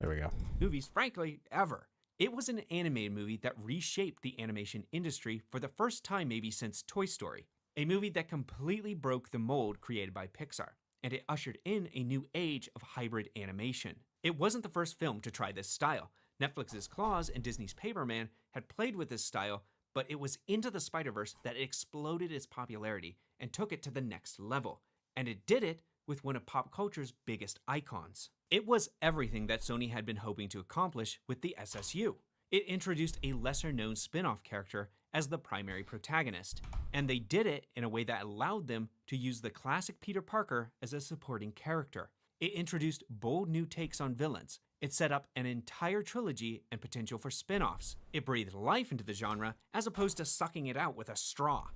There we go. Movies, frankly, ever. It was an animated movie that reshaped the animation industry for the first time maybe since Toy Story. A movie that completely broke the mold created by Pixar, and it ushered in a new age of hybrid animation. It wasn't the first film to try this style. Netflix's Klaus and Disney's Paperman had played with this style, but it was Into the Spider-Verse that exploded its popularity and took it to the next level. And it did it with one of pop culture's biggest icons. It was everything that Sony had been hoping to accomplish with the SSU. It introduced a lesser-known spin-off character as the primary protagonist, and they did it in a way that allowed them to use the classic Peter Parker as a supporting character. It introduced bold new takes on villains. It set up an entire trilogy and potential for spin-offs. It breathed life into the genre as opposed to sucking it out with a straw.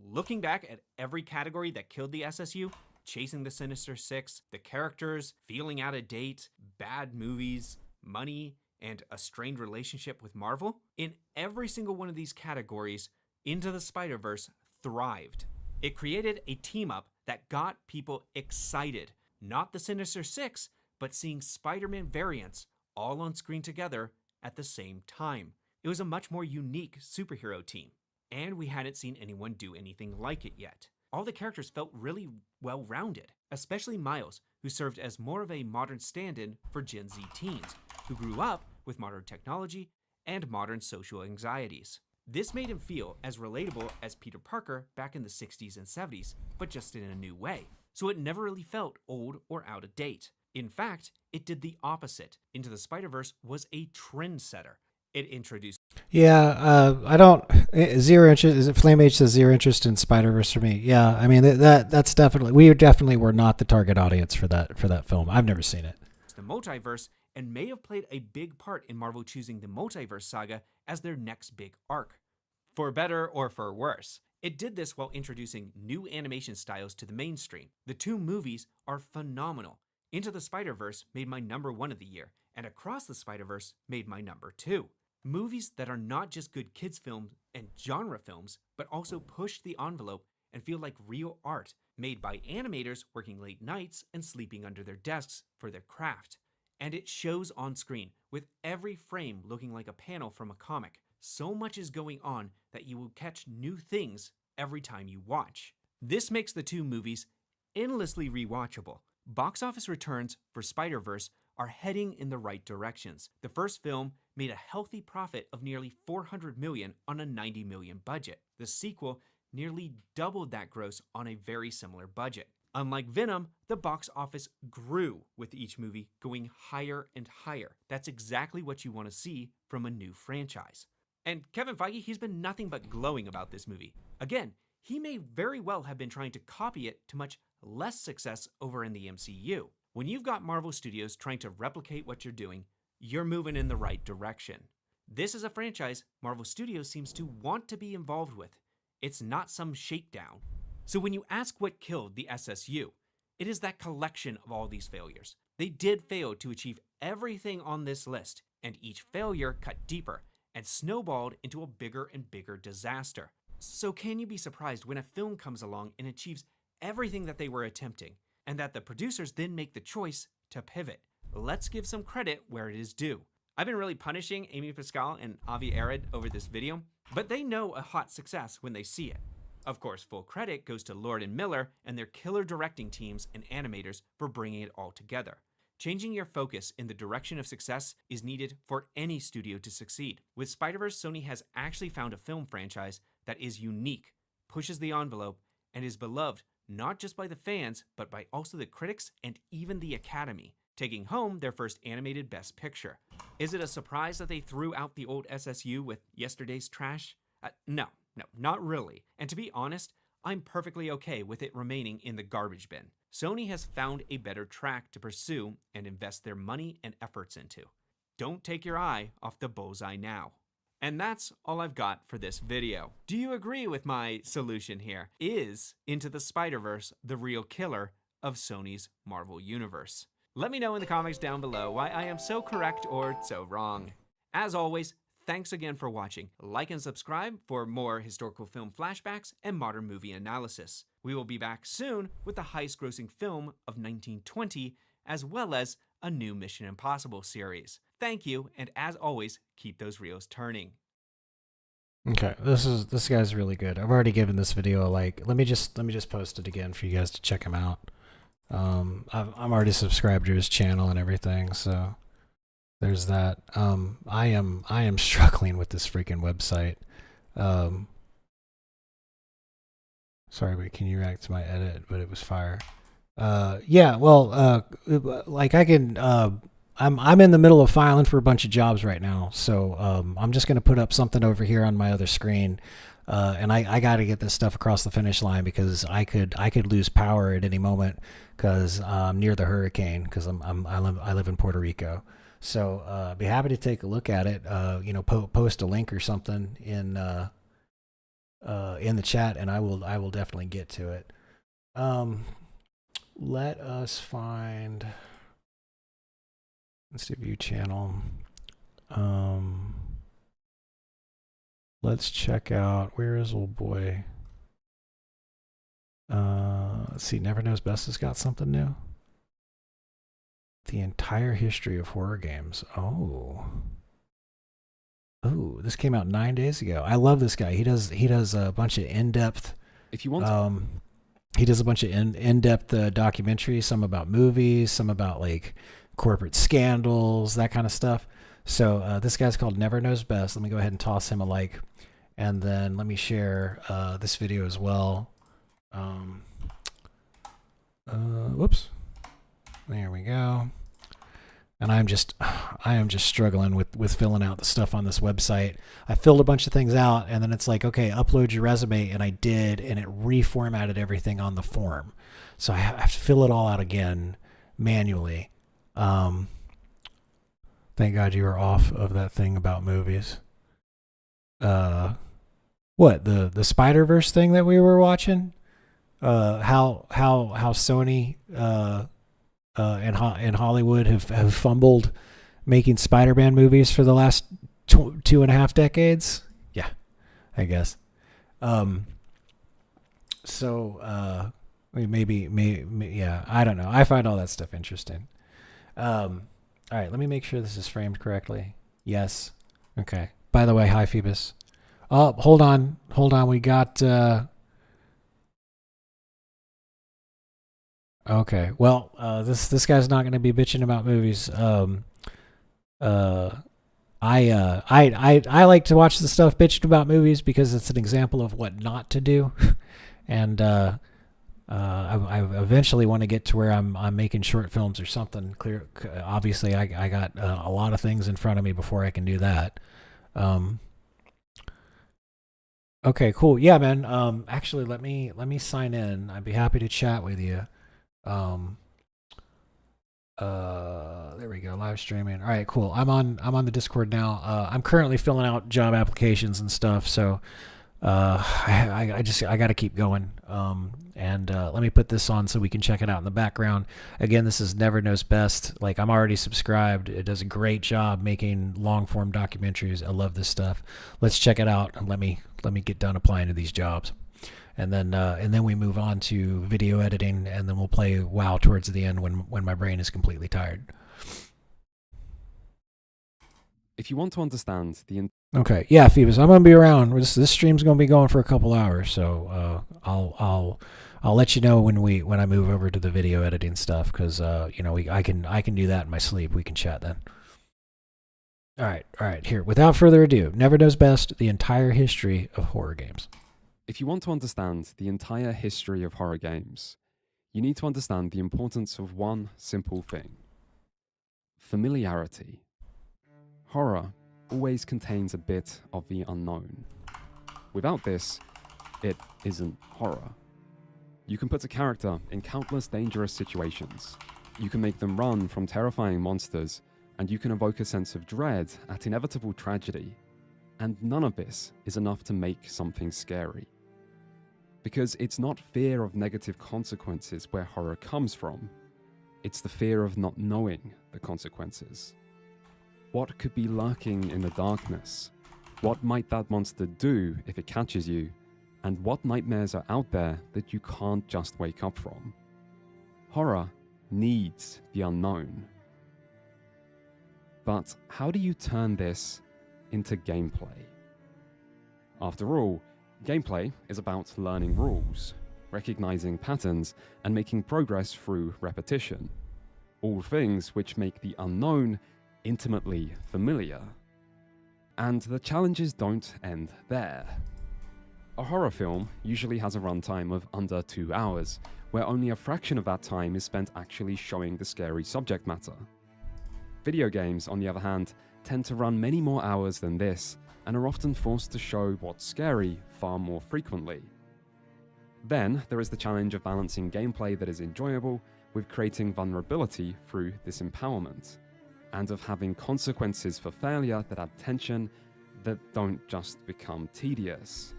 Looking back at every category that killed the SSU, chasing the Sinister Six, the characters, feeling out of date, bad movies, money, and a strained relationship with Marvel, in every single one of these categories, Into the Spider-Verse thrived. It created a team-up that got people excited. Not the Sinister Six, but seeing Spider-Man variants all on screen together at the same time. It was a much more unique superhero team, and we hadn't seen anyone do anything like it yet. All the characters felt really well-rounded, especially Miles, who served as more of a modern stand-in for Gen Z teens, who grew up with modern technology and modern social anxieties. This made him feel as relatable as Peter Parker back in the 60s and 70s, but just in a new way. So it never really felt old or out of date. In fact, it did the opposite. Into the Spider-Verse was a trendsetter. It introduced... Yeah, I don't... Zero interest... Is it Flame H says zero interest in Spider-Verse for me? Yeah, I mean, that's definitely... We definitely were not the target audience for that film. I've never seen it. The multiverse, and may have played a big part in Marvel choosing the multiverse saga as their next big arc. For better or for worse, it did this while introducing new animation styles to the mainstream. The two movies are phenomenal. Into the Spider-Verse made my #1 of the year, and Across the Spider-Verse made my #2. Movies that are not just good kids films and genre films, but also push the envelope and feel like real art, made by animators working late nights and sleeping under their desks for their craft. And it shows on screen, with every frame looking like a panel from a comic. So much is going on that you will catch new things every time you watch. This makes the two movies endlessly rewatchable. Box office returns for Spider-Verse are heading in the right directions. The first film made a healthy profit of nearly $400 million on a $90 million budget. The sequel nearly doubled that gross on a very similar budget. Unlike Venom, the box office grew with each movie going higher and higher. That's exactly what you want to see from a new franchise. And Kevin Feige, he's been nothing but glowing about this movie. Again, he may very well have been trying to copy it to much less success over in the MCU. When you've got Marvel Studios trying to replicate what you're doing, you're moving in the right direction. This is a franchise Marvel Studios seems to want to be involved with. It's not some shakedown. So when you ask what killed the SSU, it is that collection of all these failures. They did fail to achieve everything on this list, and each failure cut deeper and snowballed into a bigger and bigger disaster. So can you be surprised when a film comes along and achieves everything that they were attempting, and that the producers then make the choice to pivot? Let's give some credit where it is due. I've been really punishing Amy Pascal and Avi Arad over this video, but they know a hot success when they see it. Of course, full credit goes to Lord and Miller and their killer directing teams and animators for bringing it all together. Changing your focus in the direction of success is needed for any studio to succeed. With Spider-Verse, Sony has actually found a film franchise that is unique, pushes the envelope, and is beloved not just by the fans, but by also the critics and even the Academy, taking home their first animated Best Picture. Is it a surprise that they threw out the old SSU with yesterday's trash? No, not really. And to be honest, I'm perfectly okay with it remaining in the garbage bin. Sony has found a better track to pursue and invest their money and efforts into. Don't take your eye off the bullseye now. And that's all I've got for this video. Do you agree with my solution here? Is Into the Spider-Verse the real killer of Sony's Marvel Universe? Let me know in the comments down below why I am so correct or so wrong. As always, thanks again for watching. Like and subscribe for more historical film flashbacks and modern movie analysis. We will be back soon with the highest grossing film of 1920, as well as a new Mission Impossible series. Thank you, and as always, keep those reels turning. Okay, this guy's really good. I've already given this video a like. Let me just post it again for you guys to check him out. I'm already subscribed to his channel and everything, so there's that. I am struggling with this freaking website. Sorry, but can you react to my edit? But it was fire. Yeah, well, like I can. I'm in the middle of filing for a bunch of jobs right now, so I'm just gonna put up something over here on my other screen, and I got to get this stuff across the finish line because I could lose power at any moment because I'm near the hurricane because I live in Puerto Rico. So be happy to take a look at it. You know, post a link or something in the chat, and I will definitely get to it. Let us find. Let's do view channel. Let's check out, where is old boy? Let's see, Never Knows Best has got something new. The entire history of horror games. Oh, this came out 9 days ago. I love this guy. He does a bunch of in-depth. If you want, he does a bunch of in-depth documentaries. Some about movies, some about like corporate scandals, that kind of stuff. So this guy's called Never Knows Best. Let me go ahead and toss him a like, and then let me share this video as well. Whoops. There we go. And I am just struggling with filling out the stuff on this website. I filled a bunch of things out, and then it's like, okay, upload your resume, and I did, and it reformatted everything on the form. So I have to fill it all out again manually. Thank God you are off of that thing about movies. What, the Spider-Verse thing that we were watching? How Sony and Hollywood have fumbled making Spider-Man movies for the last 2.5 decades. Yeah, I guess. Maybe, yeah, I don't know. I find all that stuff interesting. All right, let me make sure this is framed correctly. Yes. Okay. By the way, hi Phoebus. Oh, hold on. We got. Okay. Well, this guy's not going to be bitching about movies. I like to watch the stuff bitching about movies because it's an example of what not to do, and I eventually want to get to where I'm making short films or something. Clear. Obviously, I got a lot of things in front of me before I can do that. Okay. Cool. Yeah, man. Actually, let me sign in. I'd be happy to chat with you. There we go, live streaming. All right, cool. I'm on the Discord now. I'm currently filling out job applications and stuff, so I got to keep going. Let me put this on so we can check it out in the background. Again, this is Never Knows Best. Like, I'm already subscribed. It does a great job making long form documentaries. I love this stuff. Let's check it out and let me get done applying to these jobs. And then we move on to video editing, and then we'll play WoW towards the end when my brain is completely tired. if you want to understand the Okay, yeah, Phoebus, I'm gonna be around. This stream's gonna be going for a couple hours, so I'll let you know when I move over to the video editing stuff, because I can do that in my sleep. We can chat then. All right. Here, without further ado, Never Knows Best: The Entire History of Horror Games. If you want to understand the entire history of horror games, you need to understand the importance of one simple thing: familiarity. Horror always contains a bit of the unknown. Without this, it isn't horror. You can put a character in countless dangerous situations. You can make them run from terrifying monsters, and you can evoke a sense of dread at inevitable tragedy. And none of this is enough to make something scary. Because it's not fear of negative consequences where horror comes from. It's the fear of not knowing the consequences. What could be lurking in the darkness? What might that monster do if it catches you? And what nightmares are out there that you can't just wake up from? Horror needs the unknown. But how do you turn this into gameplay? After all, gameplay is about learning rules, recognizing patterns, and making progress through repetition. All things which make the unknown intimately familiar. And the challenges don't end there. A horror film usually has a runtime of under 2 hours, where only a fraction of that time is spent actually showing the scary subject matter. Video games, on the other hand, tend to run many more hours than this, and are often forced to show what's scary far more frequently. Then there is the challenge of balancing gameplay that is enjoyable with creating vulnerability through disempowerment, and of having consequences for failure that add tension that don't just become tedious,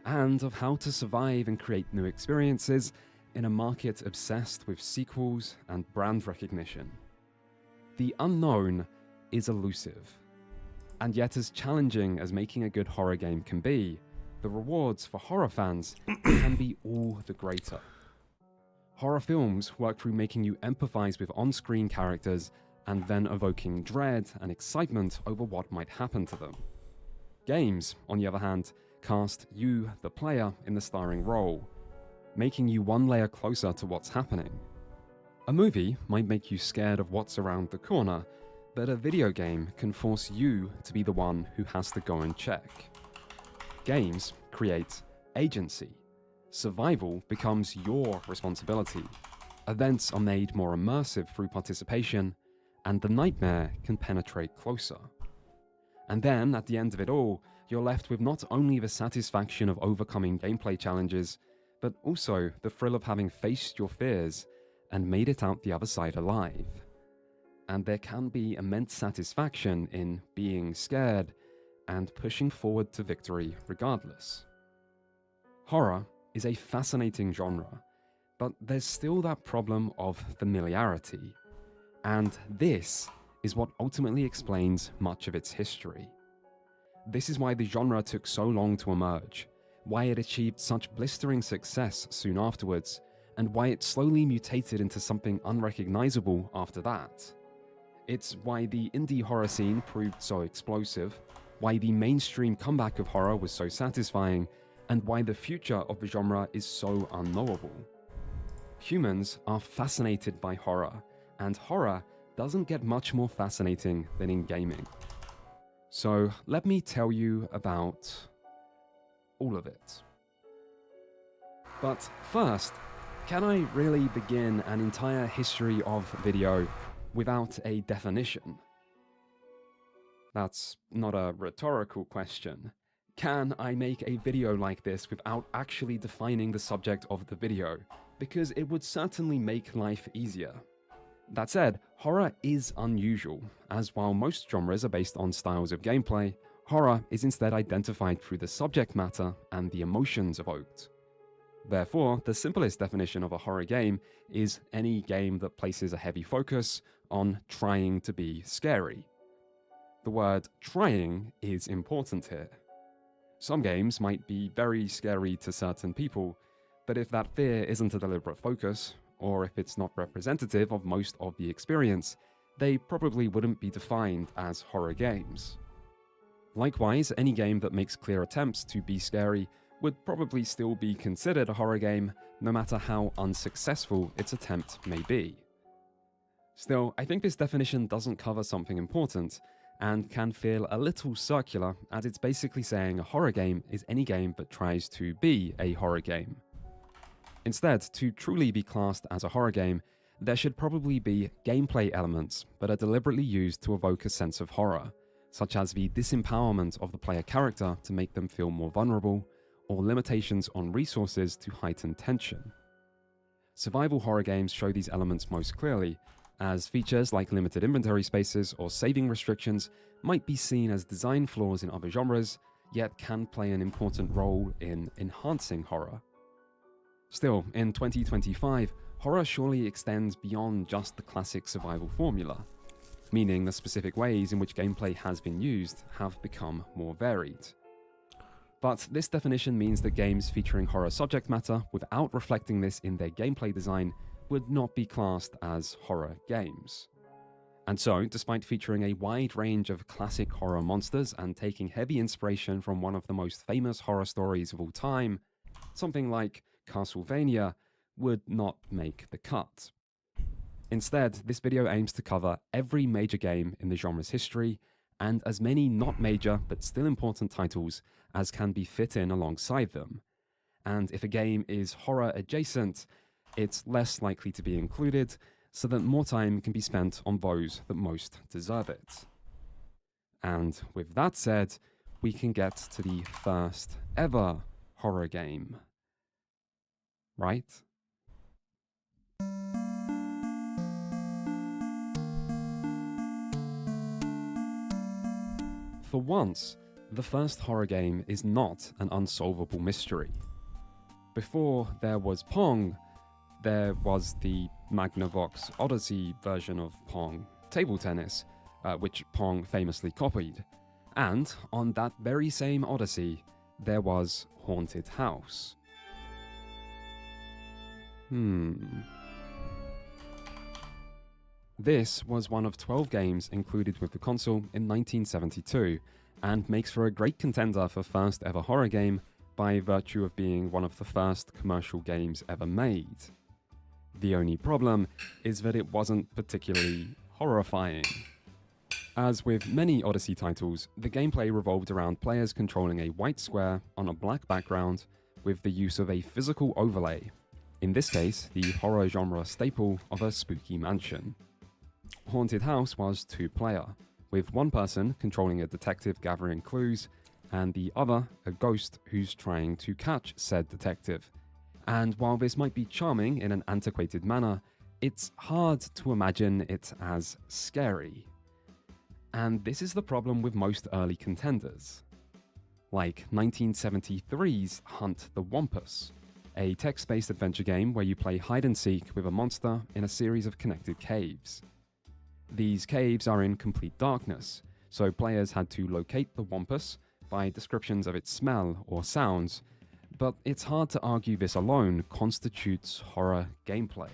and of how to survive and create new experiences in a market obsessed with sequels and brand recognition. The unknown is elusive, and yet as challenging as making a good horror game can be, the rewards for horror fans can be all the greater. Horror films work through making you empathize with on-screen characters and then evoking dread and excitement over what might happen to them. Games, on the other hand, cast you, the player, in the starring role, making you one layer closer to what's happening. A movie might make you scared of what's around the corner, but a video game can force you to be the one who has to go and check. Games create agency. Survival becomes your responsibility. Events are made more immersive through participation, and the nightmare can penetrate closer. And then, at the end of it all, you're left with not only the satisfaction of overcoming gameplay challenges, but also the thrill of having faced your fears and made it out the other side alive. And there can be immense satisfaction in being scared and pushing forward to victory regardless. Horror is a fascinating genre, but there's still that problem of familiarity, and this is what ultimately explains much of its history. This is why the genre took so long to emerge, why it achieved such blistering success soon afterwards, and why it slowly mutated into something unrecognizable after that. It's why the indie horror scene proved so explosive, why the mainstream comeback of horror was so satisfying, and why the future of the genre is so unknowable. Humans are fascinated by horror, and horror doesn't get much more fascinating than in gaming. So let me tell you about all of it. But first, can I really begin an entire history of video without a definition? That's not a rhetorical question. Can I make a video like this without actually defining the subject of the video? Because it would certainly make life easier. That said, horror is unusual, as while most genres are based on styles of gameplay, horror is instead identified through the subject matter and the emotions evoked. Therefore, the simplest definition of a horror game is any game that places a heavy focus on trying to be scary. The word trying is important here. Some games might be very scary to certain people, but if that fear isn't a deliberate focus, or if it's not representative of most of the experience, they probably wouldn't be defined as horror games. Likewise, any game that makes clear attempts to be scary would probably still be considered a horror game, no matter how unsuccessful its attempt may be. Still, I think this definition doesn't cover something important, and can feel a little circular, as it's basically saying a horror game is any game that tries to be a horror game. Instead, to truly be classed as a horror game, there should probably be gameplay elements that are deliberately used to evoke a sense of horror, such as the disempowerment of the player character to make them feel more vulnerable, or limitations on resources to heighten tension. Survival horror games show these elements most clearly, as features like limited inventory spaces or saving restrictions might be seen as design flaws in other genres, yet can play an important role in enhancing horror. Still, in 2025, horror surely extends beyond just the classic survival formula, meaning the specific ways in which gameplay has been used have become more varied. But this definition means that games featuring horror subject matter without reflecting this in their gameplay design would not be classed as horror games. And so, despite featuring a wide range of classic horror monsters and taking heavy inspiration from one of the most famous horror stories of all time, something like Castlevania would not make the cut. Instead, this video aims to cover every major game in the genre's history, and as many not major but still important titles as can be fit in alongside them. And if a game is horror adjacent, it's less likely to be included, so that more time can be spent on those that most deserve it. And with that said, we can get to the first ever horror game. Right? For once, the first horror game is not an unsolvable mystery. Before there was Pong, there was the Magnavox Odyssey version of Pong, table tennis, which Pong famously copied. And on that very same Odyssey, there was Haunted House. This was one of 12 games included with the console in 1972, and makes for a great contender for first ever horror game by virtue of being one of the first commercial games ever made. The only problem is that it wasn't particularly horrifying. As with many Odyssey titles, the gameplay revolved around players controlling a white square on a black background with the use of a physical overlay, in this case the horror genre staple of a spooky mansion. Haunted House was two-player, with one person controlling a detective gathering clues, and the other a ghost who's trying to catch said detective. And while this might be charming in an antiquated manner, it's hard to imagine it as scary. And this is the problem with most early contenders. Like 1973's Hunt the Wampus, a text-based adventure game where you play hide-and-seek with a monster in a series of connected caves. These caves are in complete darkness, so players had to locate the wampus by descriptions of its smell or sounds, but it's hard to argue this alone constitutes horror gameplay.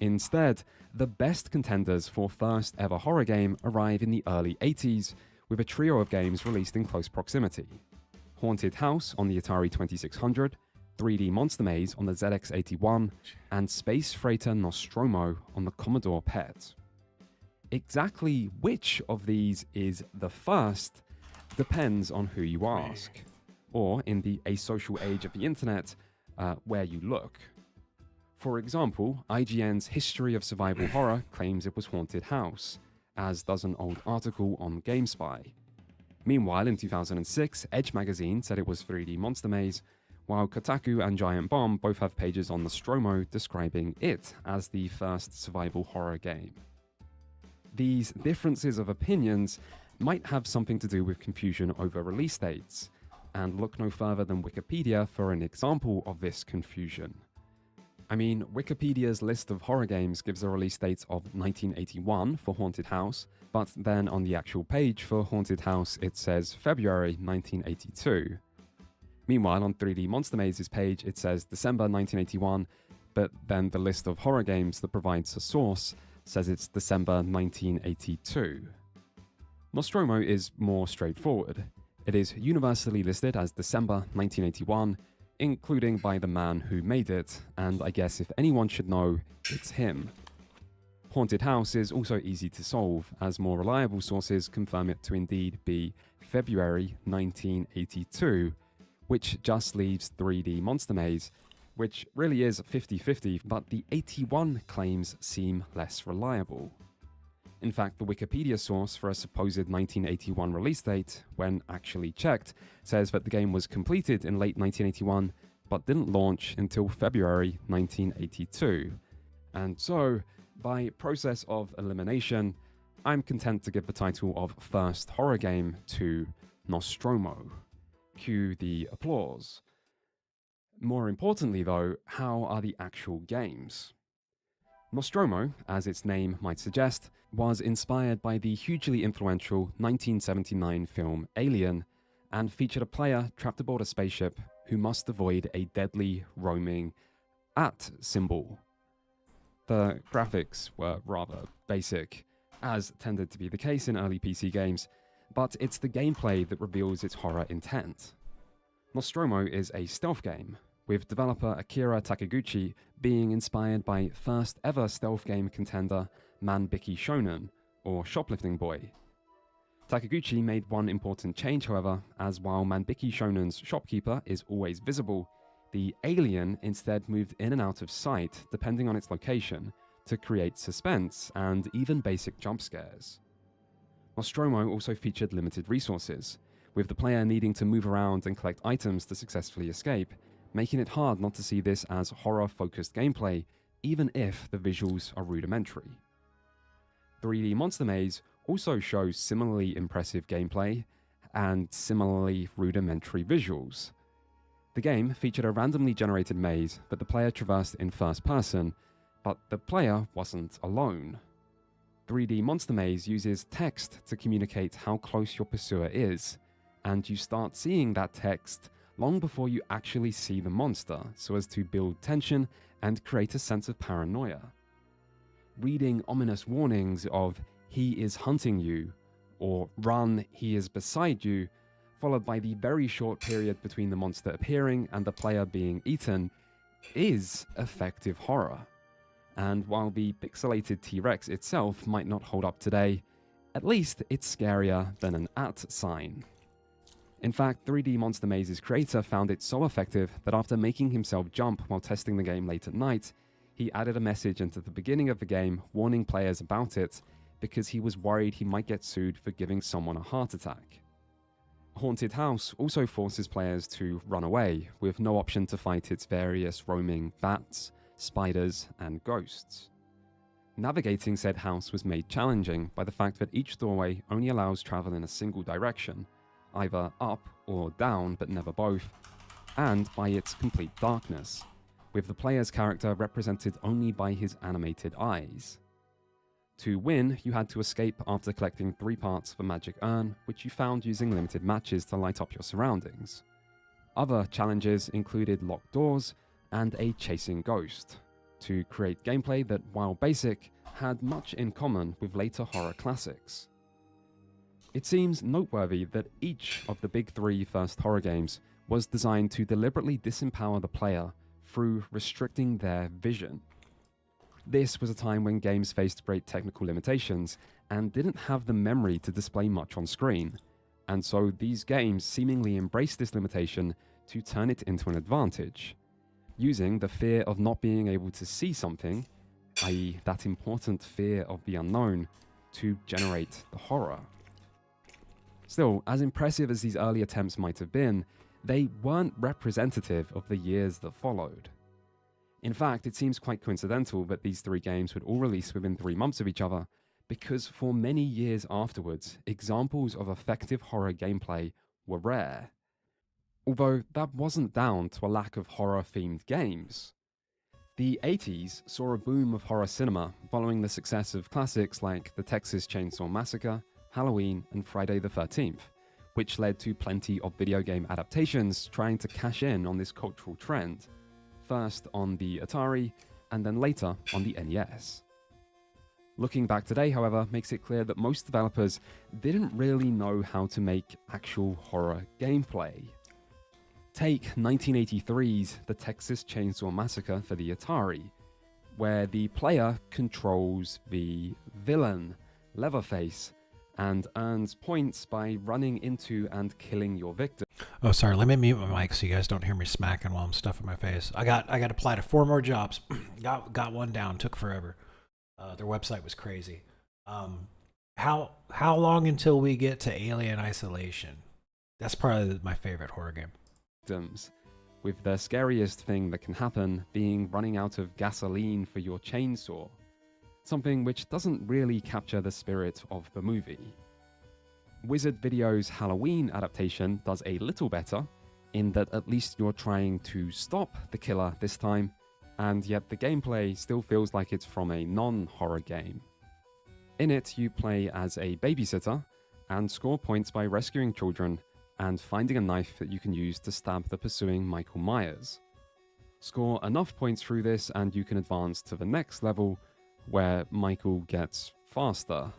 Instead, the best contenders for first ever horror game arrive in the early 80s with a trio of games released in close proximity. Haunted House on the Atari 2600, 3D Monster Maze on the ZX81, and Space Freighter Nostromo on the Commodore PET. Exactly which of these is the first depends on who you ask, or in the asocial age of the internet, where you look. For example, IGN's History of Survival Horror claims it was Haunted House, as does an old article on GameSpy. Meanwhile, in 2006, Edge magazine said it was 3D Monster Maze, while Kotaku and Giant Bomb both have pages on Nostromo describing it as the first survival horror game. These differences of opinions might have something to do with confusion over release dates, and look no further than Wikipedia for an example of this confusion. I mean, Wikipedia's list of horror games gives a release date of 1981 for Haunted House, but then on the actual page for Haunted House it says February 1982. Meanwhile, on 3D Monster Maze's page it says December 1981, but then the list of horror games that provides a source says it's December 1982. Nostromo is more straightforward. It is universally listed as December 1981, including by the man who made it, and I guess if anyone should know, it's him. Haunted House is also easy to solve, as more reliable sources confirm it to indeed be February 1982, which just leaves 3D Monster Maze, which really is 50-50, but the 81 claims seem less reliable. In fact, the Wikipedia source for a supposed 1981 release date, when actually checked, says that the game was completed in late 1981, but didn't launch until February 1982. And so, by process of elimination, I'm content to give the title of First Horror Game to Nostromo. Cue the applause. More importantly though, how are the actual games? Nostromo, as its name might suggest, was inspired by the hugely influential 1979 film Alien, and featured a player trapped aboard a spaceship who must avoid a deadly roaming @ symbol. The graphics were rather basic, as tended to be the case in early PC games, but it's the gameplay that reveals its horror intent. Nostromo is a stealth game, with developer Akira Takiguchi being inspired by first ever stealth game contender Manbiki Shonen, or Shoplifting Boy. Takiguchi made one important change, however, as while Manbiki Shonen's shopkeeper is always visible, the alien instead moved in and out of sight depending on its location to create suspense and even basic jump scares. Nostromo also featured limited resources, with the player needing to move around and collect items to successfully escape, making it hard not to see this as horror-focused gameplay, even if the visuals are rudimentary. 3D Monster Maze also shows similarly impressive gameplay and similarly rudimentary visuals. The game featured a randomly generated maze that the player traversed in first person, but the player wasn't alone. 3D Monster Maze uses text to communicate how close your pursuer is, and you start seeing that text long before you actually see the monster, so as to build tension and create a sense of paranoia. Reading ominous warnings of "he is hunting you" or "run, he is beside you," followed by the very short period between the monster appearing and the player being eaten, is effective horror. And while the pixelated T-Rex itself might not hold up today, at least it's scarier than an @ sign. In fact, 3D Monster Maze's creator found it so effective that after making himself jump while testing the game late at night, he added a message into the beginning of the game warning players about it because he was worried he might get sued for giving someone a heart attack. Haunted House also forces players to run away, with no option to fight its various roaming bats, spiders, and ghosts. Navigating said house was made challenging by the fact that each doorway only allows travel in a single direction, either up or down but never both, and by its complete darkness, with the player's character represented only by his animated eyes. To win, you had to escape after collecting 3 parts of a magic urn, which you found using limited matches to light up your surroundings. Other challenges included locked doors and a chasing ghost, to create gameplay that, while basic, had much in common with later horror classics. It seems noteworthy that each of the big 3 first horror games was designed to deliberately disempower the player through restricting their vision. This was a time when games faced great technical limitations and didn't have the memory to display much on screen, and so these games seemingly embraced this limitation to turn it into an advantage, using the fear of not being able to see something, i.e. that important fear of the unknown, to generate the horror. Still, as impressive as these early attempts might have been, they weren't representative of the years that followed. In fact, it seems quite coincidental that these 3 games would all release within 3 months of each other, because for many years afterwards, examples of effective horror gameplay were rare. Although that wasn't down to a lack of horror-themed games. The 80s saw a boom of horror cinema following the success of classics like The Texas Chainsaw Massacre, Halloween, and Friday the 13th, which led to plenty of video game adaptations trying to cash in on this cultural trend. First on the Atari, and then later on the NES. Looking back today, however, makes it clear that most developers didn't really know how to make actual horror gameplay. Take 1983's The Texas Chainsaw Massacre for the Atari, where the player controls the villain, Leatherface, and earns points by running into and killing your victim. Oh, sorry. Let me mute my mic so you guys don't hear me smacking while I'm stuffing my face. I got applied to 4 more jobs. got one down. Took forever. Their website was crazy. How long until we get to Alien Isolation? That's probably my favorite horror game. Victims, with the scariest thing that can happen being running out of gasoline for your chainsaw. Something which doesn't really capture the spirit of the movie. Wizard Video's Halloween adaptation does a little better, in that at least you're trying to stop the killer this time, and yet the gameplay still feels like it's from a non-horror game. In it, you play as a babysitter, and score points by rescuing children and finding a knife that you can use to stab the pursuing Michael Myers. Score enough points through this and you can advance to the next level, where Michael gets faster.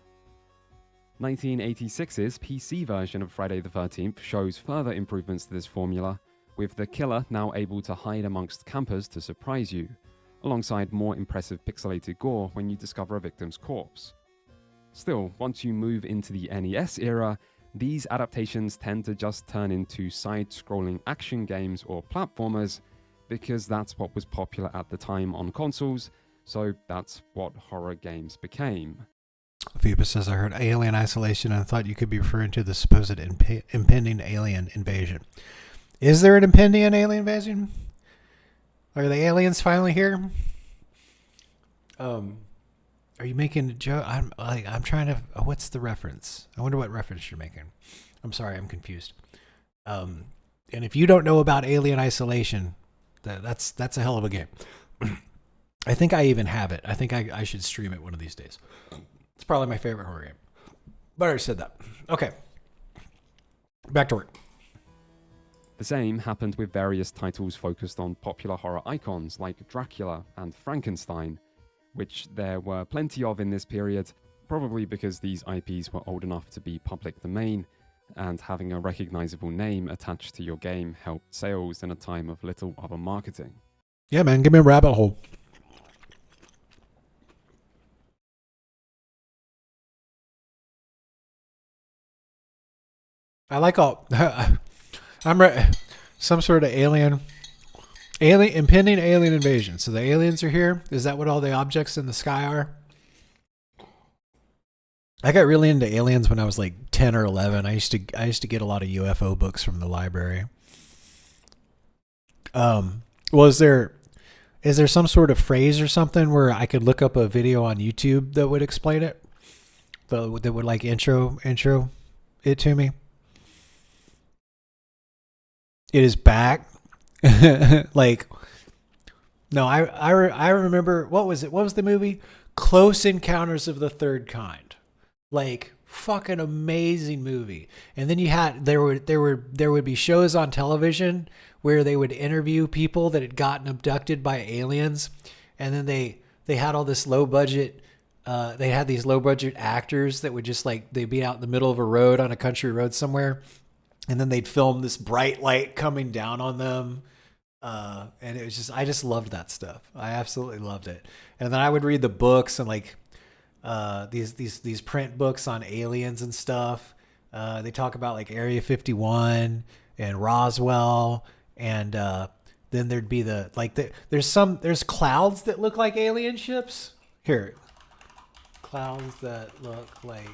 1986's PC version of Friday the 13th shows further improvements to this formula, with the killer now able to hide amongst campers to surprise you, alongside more impressive pixelated gore when you discover a victim's corpse. Still, once you move into the NES era, these adaptations tend to just turn into side-scrolling action games or platformers, because that's what was popular at the time on consoles, so that's what horror games became. Phoebus says, I heard Alien Isolation and thought you could be referring to the supposed impending alien invasion. Is there an impending alien invasion? Are the aliens finally here? Are you making a joke? I'm trying to... what's the reference? I wonder what reference you're making. I'm sorry, I'm confused. And if you don't know about Alien Isolation, that's a hell of a game. I think I even have it. I think I should stream it one of these days. It's probably my favorite horror game. But I already said that. Okay. Back to work. The same happened with various titles focused on popular horror icons like Dracula and Frankenstein, which there were plenty of in this period, probably because these IPs were old enough to be public domain, and having a recognizable name attached to your game helped sales in a time of little other marketing. Yeah, man, give me a rabbit hole. I like all. Some sort of impending alien invasion. So the aliens are here. Is that what all the objects in the sky are? I got really into aliens when I was like 10 or 11. I used to get a lot of UFO books from the library. Well, is there some sort of phrase or something where I could look up a video on YouTube that would explain it? That would like intro it to me? It is back. Like, no, I remember, what was it? What was the movie? Close Encounters of the Third Kind. Like, fucking amazing movie. And then there would be shows on television where they would interview people that had gotten abducted by aliens, and then they had all this low budget. They had these low budget actors that would just like, they'd be out in the middle of a road on a country road somewhere, and then they'd film this bright light coming down on them. And it was just, I just loved that stuff. I absolutely loved it. And then I would read the books and like these print books on aliens and stuff. They talk about like Area 51 and Roswell, and then there'd be there's clouds that look like alien ships. Here, clouds that look like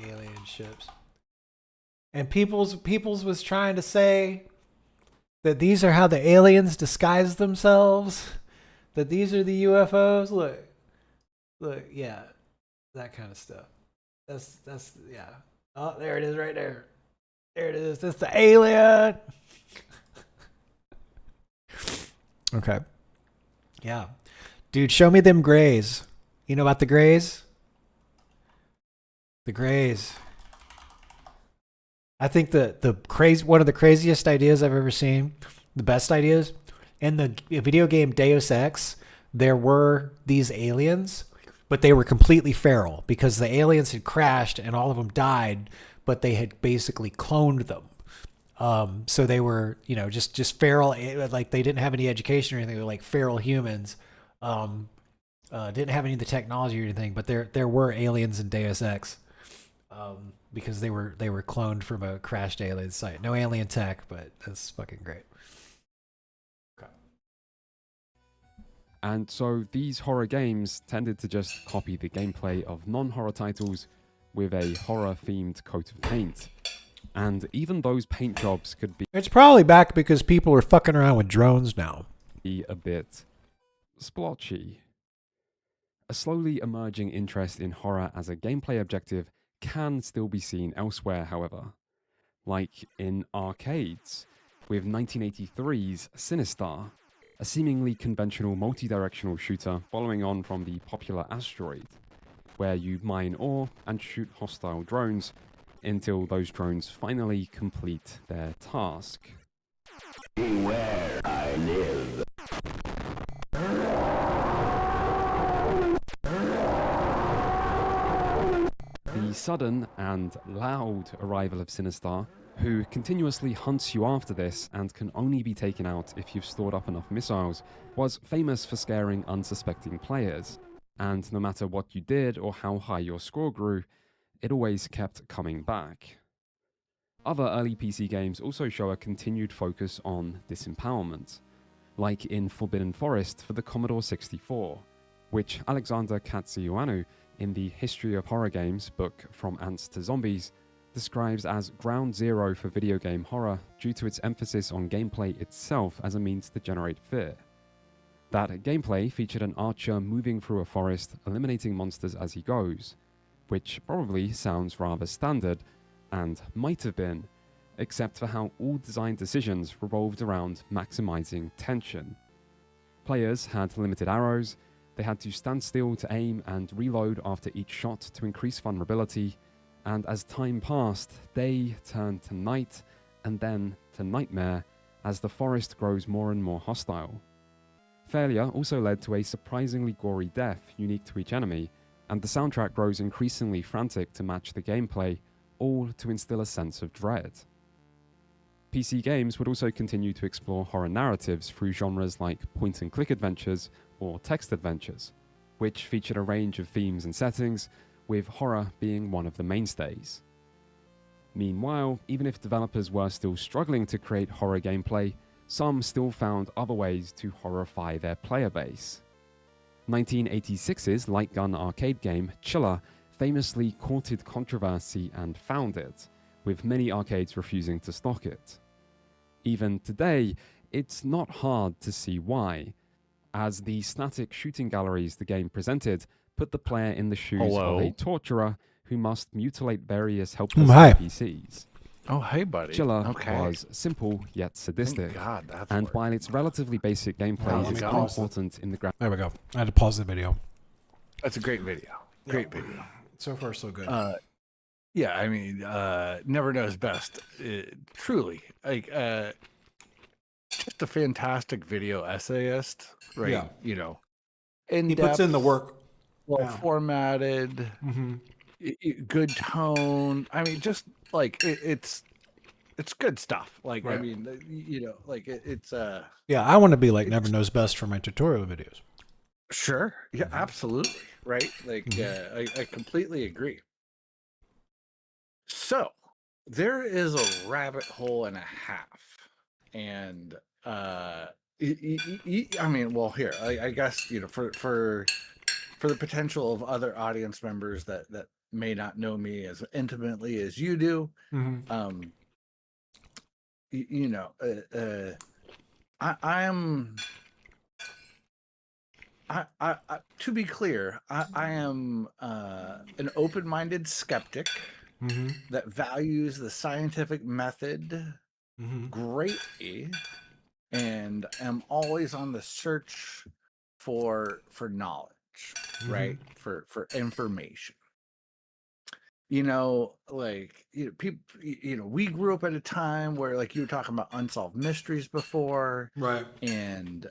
alien ships. And Peoples was trying to say that these are how the aliens disguise themselves. That these are the UFOs. Look, yeah, that kind of stuff. That's yeah. Oh, there it is, right there. There it is. That's the alien. Okay. Yeah, dude, show me them grays. You know about the grays? The grays. I think one of the craziest ideas I've ever seen, the best ideas, in the video game Deus Ex, there were these aliens, but they were completely feral because the aliens had crashed and all of them died, but they had basically cloned them. So they were, just feral, like they didn't have any education or anything. They were like feral humans. Didn't have any of the technology or anything, but there were aliens in Deus Ex. Because they were cloned from a crashed alien site. No alien tech, but that's fucking great. Okay. And so these horror games tended to just copy the gameplay of non-horror titles with a horror-themed coat of paint. And even those paint jobs could be... It's probably back because people are fucking around with drones now. ...a bit splotchy. A slowly emerging interest in horror as a gameplay objective can still be seen elsewhere, however, like in arcades, with 1983's Sinistar, a seemingly conventional multi-directional shooter following on from the popular Asteroid, where you mine ore and shoot hostile drones until those drones finally complete their task. Where I live. The sudden and loud arrival of Sinistar, who continuously hunts you after this and can only be taken out if you've stored up enough missiles, was famous for scaring unsuspecting players, and no matter what you did or how high your score grew, it always kept coming back. Other early PC games also show a continued focus on disempowerment, like in Forbidden Forest for the Commodore 64, which Alexander Katsiuanu, in the History of Horror Games book From Ants to Zombies, describes as ground zero for video game horror due to its emphasis on gameplay itself as a means to generate fear. That gameplay featured an archer moving through a forest, eliminating monsters as he goes, which probably sounds rather standard, and might have been, except for how all design decisions revolved around maximizing tension. Players had limited arrows, they had to stand still to aim and reload after each shot to increase vulnerability, and as time passed, day turned to night, and then to nightmare as the forest grows more and more hostile. Failure also led to a surprisingly gory death unique to each enemy, and the soundtrack grows increasingly frantic to match the gameplay, all to instill a sense of dread. PC games would also continue to explore horror narratives through genres like point-and-click adventures or text adventures, which featured a range of themes and settings, with horror being one of the mainstays. Meanwhile, even if developers were still struggling to create horror gameplay, some still found other ways to horrify their player base. 1986's light gun arcade game Chiller famously courted controversy and foundered, with many arcades refusing to stock it. Even today, it's not hard to see why, as the static shooting galleries the game presented put the player in the shoes of a torturer who must mutilate various helpless NPCs. Oh, hey, buddy. Chiller Okay. was simple yet sadistic, God, that's and while its relatively basic gameplay is important in the ground. There we go. I had to pause the video. That's a great video. Great video. So far, so good. Yeah, I mean, never knows best. Truly, like, just a fantastic video essayist, right? Yeah. You know, He puts in the work. well Yeah. formatted, good tone. I mean, just like it's good stuff. Like, I Right. mean, you know, like it's Yeah, I want to be like Never Knows Best for my tutorial videos. sure, yeah, absolutely, right? Like, I completely agree. So there is a rabbit hole and a half, and I mean, well, here, I guess, you know, for the potential of other audience members that may not know me as intimately as you do, you know, I am. To be clear, I am an open-minded skeptic that values the scientific method greatly, and am always on the search for knowledge, right? For information. You know, like, you know, people, you know, we grew up at a time where, like, you were talking about unsolved mysteries before, right? And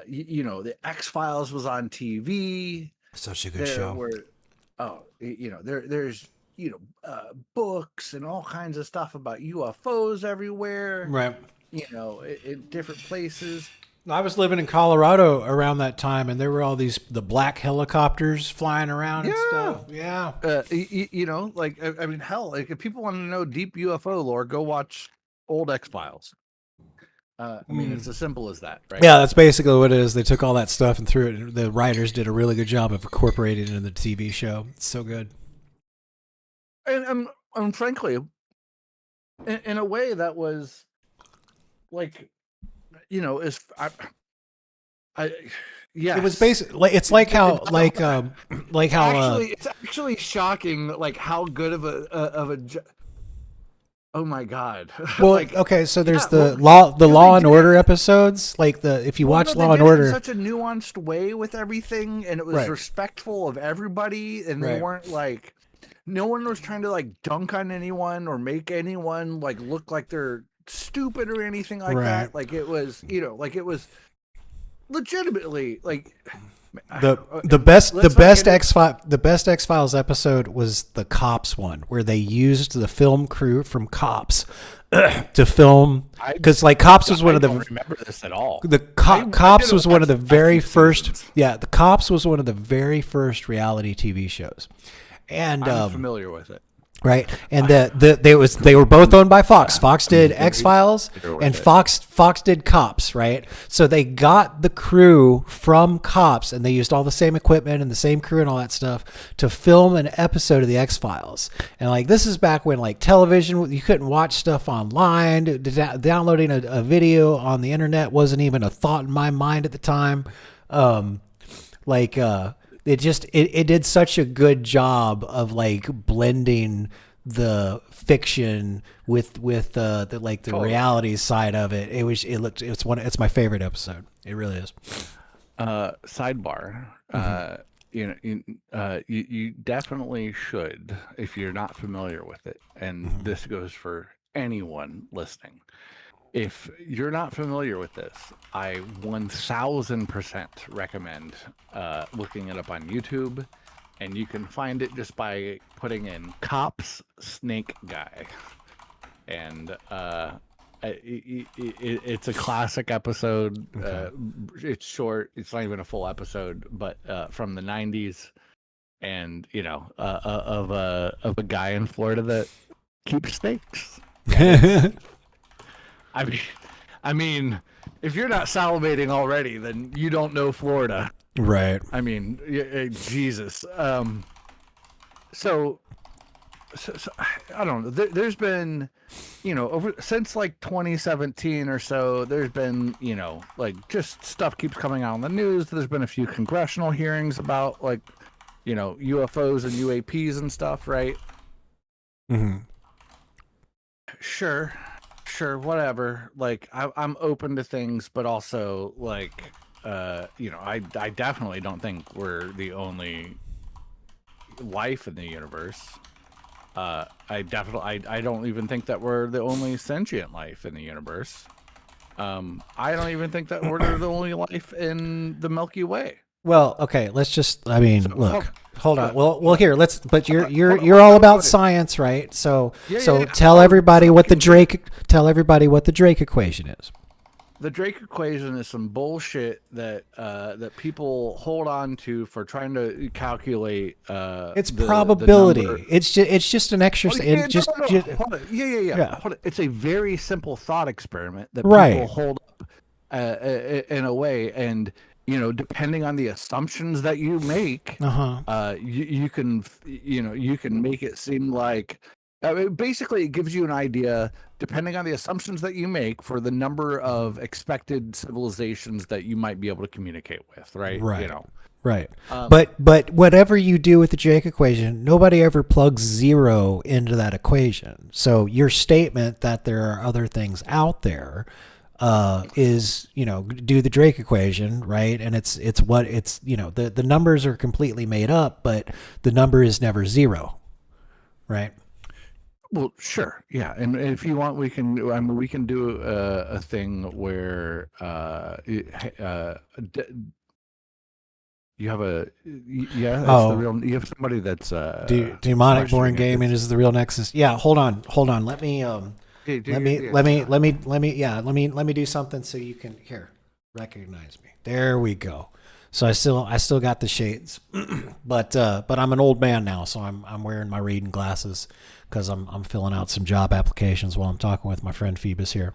you know, the X-Files was on TV. Such a good show. You know, there's, you know, books and all kinds of stuff about UFOs everywhere, Right. You know, in different places. I was living in Colorado around that time, and there were all the black helicopters flying around and stuff. Yeah. You know, like, I mean, hell, like, if people want to know deep UFO lore, go watch old X-Files. I mean, it's as simple as that, right? Yeah, that's basically what it is. They took all that stuff and threw it. The writers did a really good job of incorporating it in the TV show. It's so good. And frankly, in a way that was like, you know, is yeah, It was basically it's like how actually it's actually shocking, like, how good of a oh my god. Well, like, okay, so there's yeah, the Law and Order episodes, like if you watch Law and it in Order, such a nuanced way with everything, and it was Right. respectful of everybody, and they Right. weren't like, no one was trying to like dunk on anyone or make anyone like look like they're stupid or anything like Right. that. Like, it was, you know, like, it was legitimately like the best X-Files episode was the Cops one, where they used the film crew from Cops to film, because like Cops was one of the. I don't remember this at all. The Cops was one of the very first. Yeah, the Cops was one of the very first reality TV shows, and I'm familiar with it. Right, and they were both owned by Fox. Fox did X-Files, and Fox did Cops. Right, so they got the crew from Cops, and they used all the same equipment and the same crew and all that stuff to film an episode of the X-Files. And like, this is back when like television, you couldn't watch stuff online. Downloading a video on the internet wasn't even a thought in my mind at the time. It did such a good job of like blending the fiction with the reality side of it. It's my favorite episode. It really is. Sidebar. You definitely should, if you're not familiar with it, and this goes for anyone listening, if you're not familiar with this, I 1000% recommend looking it up on YouTube, and you can find it just by putting in "Cops Snake Guy," and it's a classic episode. It's short; it's not even a full episode, but from the '90s, and of a guy in Florida that keeps snakes. I mean, if you're not salivating already, then you don't know Florida, right? I mean, Jesus. So I don't know. There's been, over since like 2017 or so, there's been, like just stuff keeps coming out on the news. There's been a few congressional hearings about like, UFOs and UAPs and stuff, right? Mm-hmm. Sure, whatever. Like I'm open to things, but also like, I definitely don't think we're the only life in the universe. I don't even think that we're the only sentient life in the universe. I don't even think that we're the only life in the Milky Way. Well, okay, let's just. I mean, look. Hold on. Well, here. Let's. But you're all about science, right? So tell everybody what the Drake equation is. The Drake equation is some bullshit that people hold on to for trying to calculate. It's probability. It's just an exercise. Yeah. It's a very simple thought experiment that people hold up in a way, and depending on the assumptions that you make, you can make it seem like. Basically, it gives you an idea, depending on the assumptions that you make, for the number of expected civilizations that you might be able to communicate with, right? Right. Right. But whatever you do with the Drake equation, nobody ever plugs 0 into that equation. So your statement that there are other things out there is, do the Drake equation, right? And it's the numbers are completely made up, but the number is never 0, right? Well, sure, yeah, and if you want, we can do a thing where you have you have somebody that's demonic born gaming is the real nexus. Yeah, hold on. Let me do something so you can recognize me. There we go. So I still got the shades, but I'm an old man now, so I'm wearing my reading glasses because I'm filling out some job applications while I'm talking with my friend Phoebus here.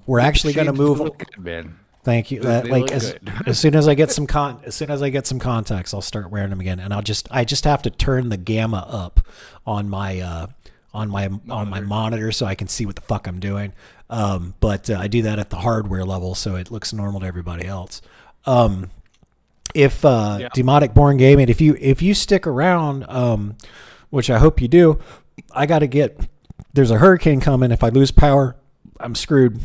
We're actually going to move. Good, man. Thank you. As soon as I get some contacts, I'll start wearing them again, and I just have to turn the gamma up on my monitor so I can see what the fuck I'm doing. But I do that at the hardware level, so it looks normal to everybody else. Demonic Born Gaming, if you stick around, which I hope you do, there's a hurricane coming. If I lose power, I'm screwed.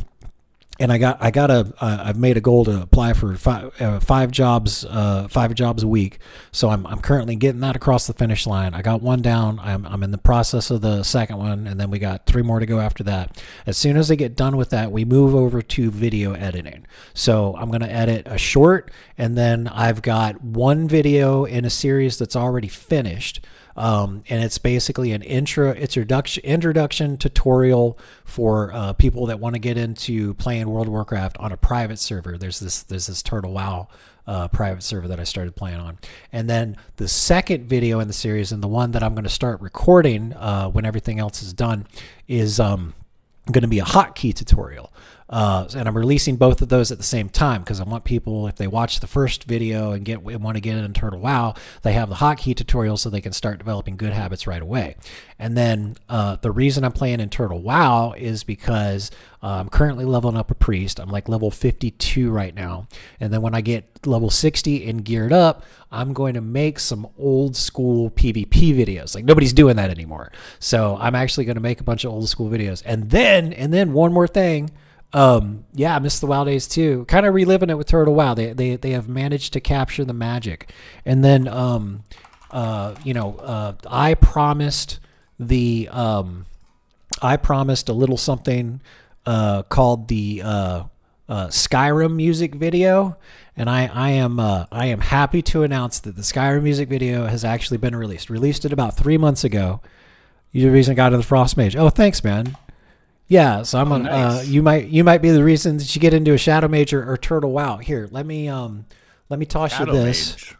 And I've made a goal to apply for five jobs a week. So I'm currently getting that across the finish line. I got one down. I'm in the process of the second one, and then we got 3 more to go after that. As soon as I get done with that, we move over to video editing. So I'm going to edit a short, and then I've got one video in a series that's already finished. And it's basically an introduction tutorial for people that want to get into playing World of Warcraft on a private server. There's this Turtle WoW private server that I started playing on. And then the second video in the series, and the one that I'm going to start recording when everything else is done, is going to be a hotkey tutorial. And I'm releasing both of those at the same time because I want people, if they watch the first video and want to get into Turtle WoW, they have the hotkey tutorial so they can start developing good habits right away. And then the reason I'm playing in Turtle WoW is because I'm currently leveling up a priest. I'm like level 52 right now. And then when I get level 60 and geared up, I'm going to make some old school PvP videos. Like nobody's doing that anymore. So I'm actually going to make a bunch of old school videos. And then one more thing. I miss the WoW days too. Kind of reliving it with Turtle WoW. They have managed to capture the magic. And then, I promised the I promised a little something called the Skyrim music video, and I am happy to announce that the Skyrim music video has actually been released. Released it about 3 months ago. You're the reason I got into the Frost Mage. Oh, thanks, man. Yeah, so I'm gonna. Nice. You might be the reason that you get into a Shadow Mage or Turtle WoW. Here, let me toss Shadow you this. Mage.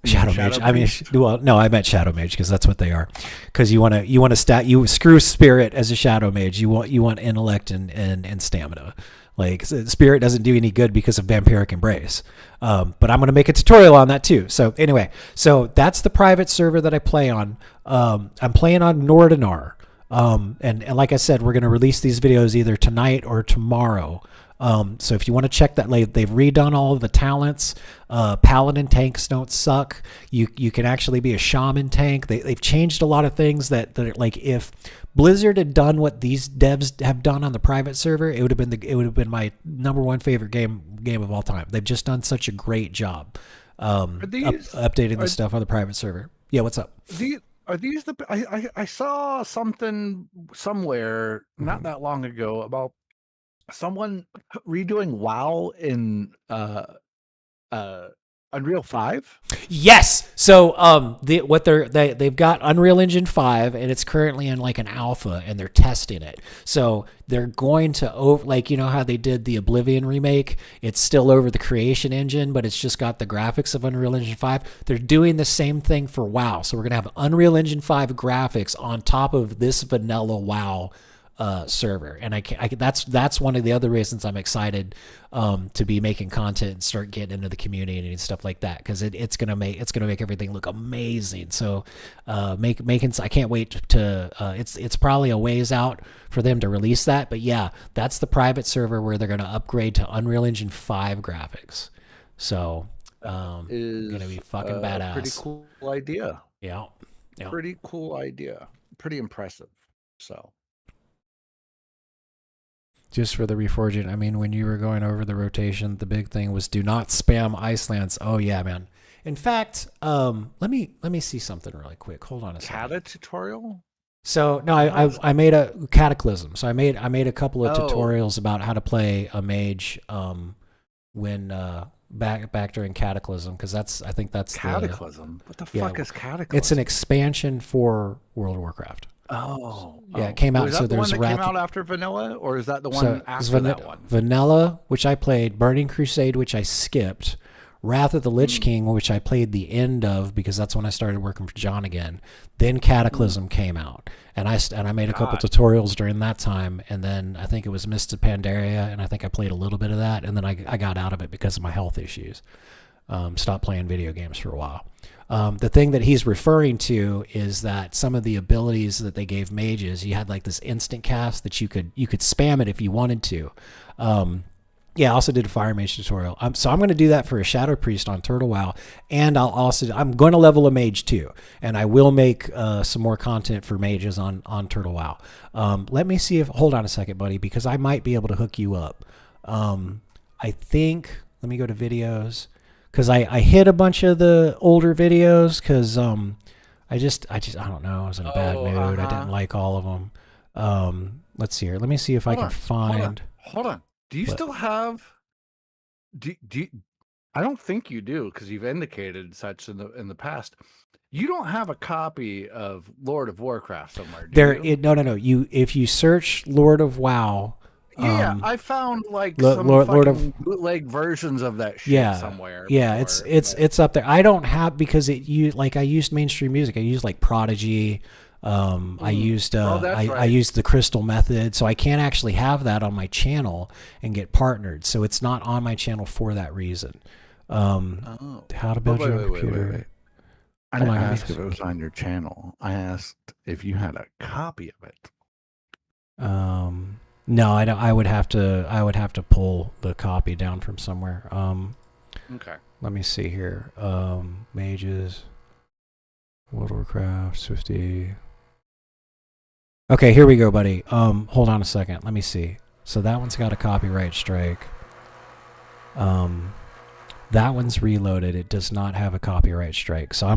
Shadow Shadow Mage. I mean, Priest? well, no, I meant Shadow Mage because that's what they are. Because you want to you screw Spirit as a Shadow Mage. You want intellect and stamina. Like Spirit doesn't do any good because of Vampiric Embrace. But I'm going to make a tutorial on that too. So anyway, so that's the private server that I play on. I'm playing on Nordinar. And like I said, we're going to release these videos either tonight or tomorrow. So if you want to check that, they've redone all of the talents. Paladin tanks don't suck. You can actually be a shaman tank. They've changed a lot of things that are, like, if Blizzard had done what these devs have done on the private server, it would have been my number one favorite game of all time. They've just done such a great job updating the stuff on the private server. Yeah, what's up? Are these the? I saw something somewhere not that long ago about someone redoing WoW in Unreal 5. Yes. So they've got Unreal Engine 5 and it's currently in like an alpha and they're testing it. So they're going to like, you know how they did the Oblivion remake? It's still over the Creation Engine, but it's just got the graphics of Unreal Engine 5. They're doing the same thing for WoW. So we're going to have Unreal Engine 5 graphics on top of this vanilla WoW server, and that's one of the other reasons I'm excited to be making content and start getting into the community and stuff like that, because it's gonna make everything look amazing. So I can't wait to it's probably a ways out for them to release that, but yeah, that's the private server where they're gonna upgrade to Unreal Engine 5 graphics. So gonna be fucking badass. Pretty cool idea. Yeah. Pretty cool idea. Pretty impressive. So. Just for the reforging, I mean, when you were going over the rotation, the big thing was do not spam Icelands. Oh yeah, man. In fact, let me see something really quick. Hold on a second. Kata tutorial? So no, I made a Cataclysm. So I made a couple of tutorials about how to play a mage when back during Cataclysm, because I think that's Cataclysm. What the fuck is Cataclysm? It's an expansion for World of Warcraft. Oh, yeah, it came out. Is that so the there's one that came out after Vanilla, or is that the one after that one? Vanilla, which I played, Burning Crusade, which I skipped, Wrath of the Lich King, which I played the end of because that's when I started working for John again. Then Cataclysm came out, and I made a couple tutorials during that time, and then I think it was Mists of Pandaria, and I think I played a little bit of that, and then I got out of it because of my health issues. Stopped playing video games for a while. The thing that he's referring to is that some of the abilities that they gave mages, you had like this instant cast that you could spam it if you wanted to. Yeah, I also did a Fire Mage tutorial. So I'm going to do that for a Shadow Priest on Turtle WoW, and I'm going to level a mage too, and I will make some more content for mages on Turtle WoW. Let me see if, hold on a second, buddy, because I might be able to hook you up. I think, let me go to videos, because I hit a bunch of the older videos because I don't know, I was in a bad mood. I didn't like all of them. Let's see here. Let me see if I can find. Hold on. Do you still have? Do I don't think you do, because you've indicated such in the past. You don't have a copy of Lord of Warcraft somewhere, do you? No. If you search Lord of WoW. Yeah, I found like some Lord of bootleg versions of that shit somewhere. Yeah, before, it's up there. I don't have, because I used mainstream music. I used like Prodigy. I used I used the Crystal Method, so I can't actually have that on my channel and get partnered. So it's not on my channel for that reason. How to build your own computer. Wait. I didn't ask if it was on your channel. I asked if you had a copy of it. No, I don't. I would have to pull the copy down from somewhere. Okay. Let me see here. Mages, World of Warcraft, Swifty. Okay, here we go, buddy. Hold on a second. Let me see. So that one's got a copyright strike. That one's reloaded. It does not have a copyright strike. So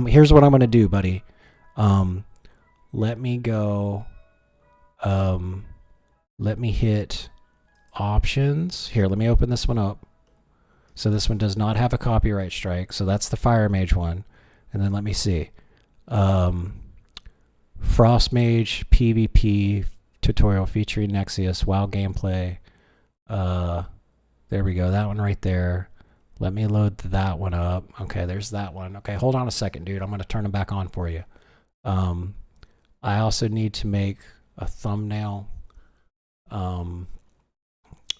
here's what I'm gonna do, buddy. Let me go. Let me hit options. Here, let me open this one up. So this one does not have a copyright strike. So that's the Fire Mage one. And then let me see. Frost Mage PvP tutorial featuring Nexius. WoW gameplay. There we go. That one right there. Let me load that one up. Okay, there's that one. Okay, hold on a second, dude. I'm going to turn them back on for you. I also need to make a thumbnail.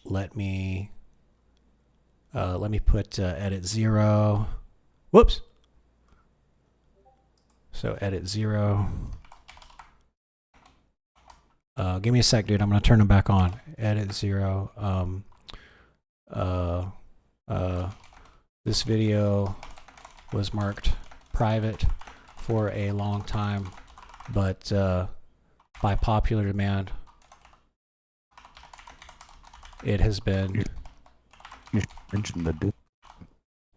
Let me put edit 0. Whoops. So edit 0. Give me a sec, dude. I'm going to turn them back on. Edit 0. This video was marked private for a long time, but by popular demand, it has been. You mentioned the Discord.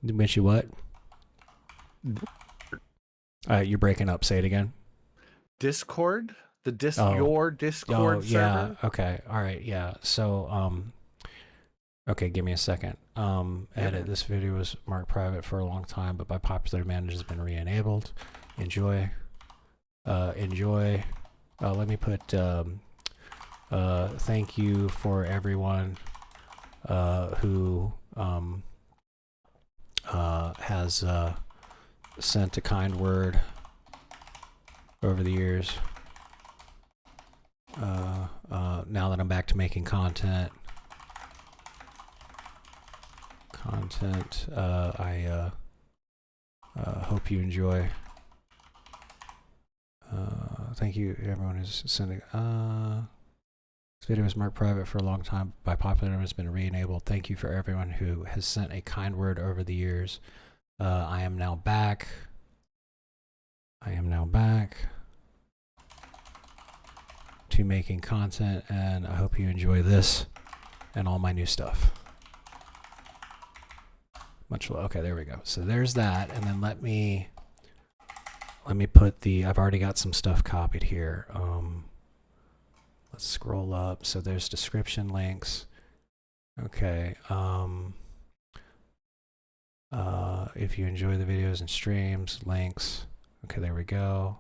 You mentioned what? You're breaking up. Say it again. Discord? The Oh. your Discord Oh, yeah. server? Okay. All right. Yeah. So, okay, give me a second. Edit. This video was marked private for a long time, but by popular demand it has been re-enabled. Enjoy. Enjoy. Let me put thank you for everyone who has sent a kind word over the years. Now that I'm back to making content, I hope you enjoy. Thank you, everyone who's sending. This video was marked private for a long time. By popular demand, has been re-enabled. Thank you for everyone who has sent a kind word over the years. I am now back. To making content, and I hope you enjoy this and all my new stuff. Okay, there we go. So there's that, and then let me put the. I've already got some stuff copied here. Let's scroll up. So there's description links. Okay. If you enjoy the videos and streams, links. Okay, there we go.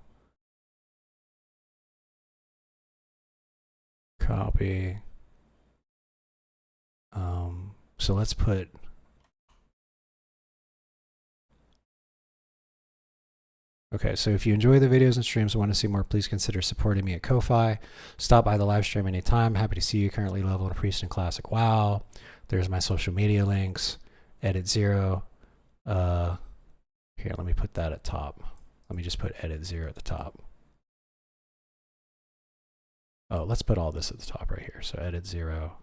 Copy. So let's put. Okay, so if you enjoy the videos and streams and want to see more, please consider supporting me at Ko-Fi. Stop by the live stream anytime. Happy to see you. Currently leveling a priest in Classic WoW. There's my social media links. Edit 0. Here, let me put that at top. Let me just put edit 0 at the top. Oh, let's put all this at the top right here. So edit 0.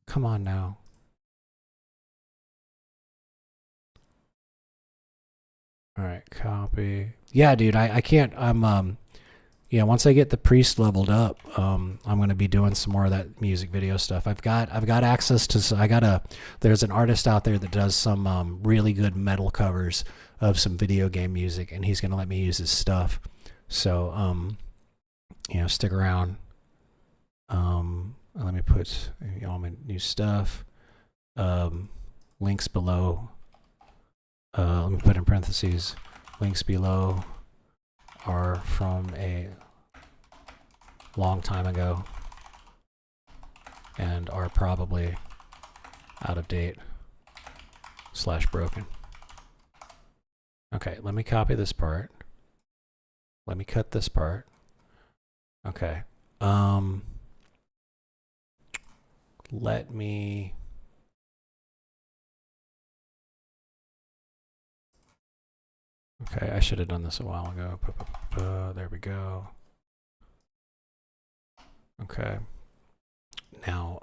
Come on now. All right, copy. Yeah, dude, I can't. Yeah, once I get the priest leveled up, I'm gonna be doing some more of that music video stuff. I've got access to. There's an artist out there that does some really good metal covers of some video game music, and he's gonna let me use his stuff. So, stick around. Let me put all my new stuff. Links below. Let me put in parentheses. Links below are from a long time ago and are probably out of date / broken. Okay, let me copy this part. Let me cut this part. Okay. Let me. Okay, I should have done this a while ago. There we go. Okay. Now,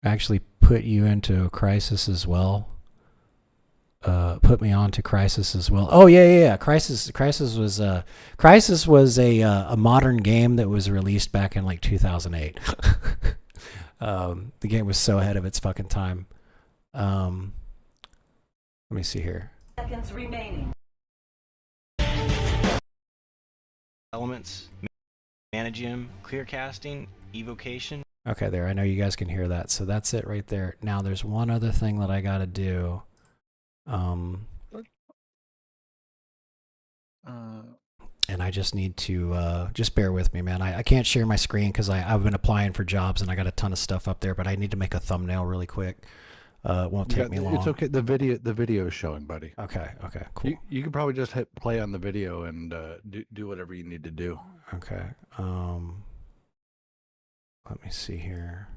actually put you into Crisis as well. Put me on to Crisis as well. Oh yeah. Crisis was a modern game that was released back in like 2008. The game was so ahead of its fucking time. Let me see here. Seconds remaining. Elements, manage him, clear casting, evocation. Okay, there. I know you guys can hear that. So that's it right there. Now there's one other thing that I got to do. And I just need to just bear with me, man. I can't share my screen because I've been applying for jobs and I got a ton of stuff up there, but I need to make a thumbnail really quick. It won't take me long. It's okay. The video is showing, buddy. Okay, cool. You can probably just hit play on the video and do whatever you need to do. Okay. Let me see here.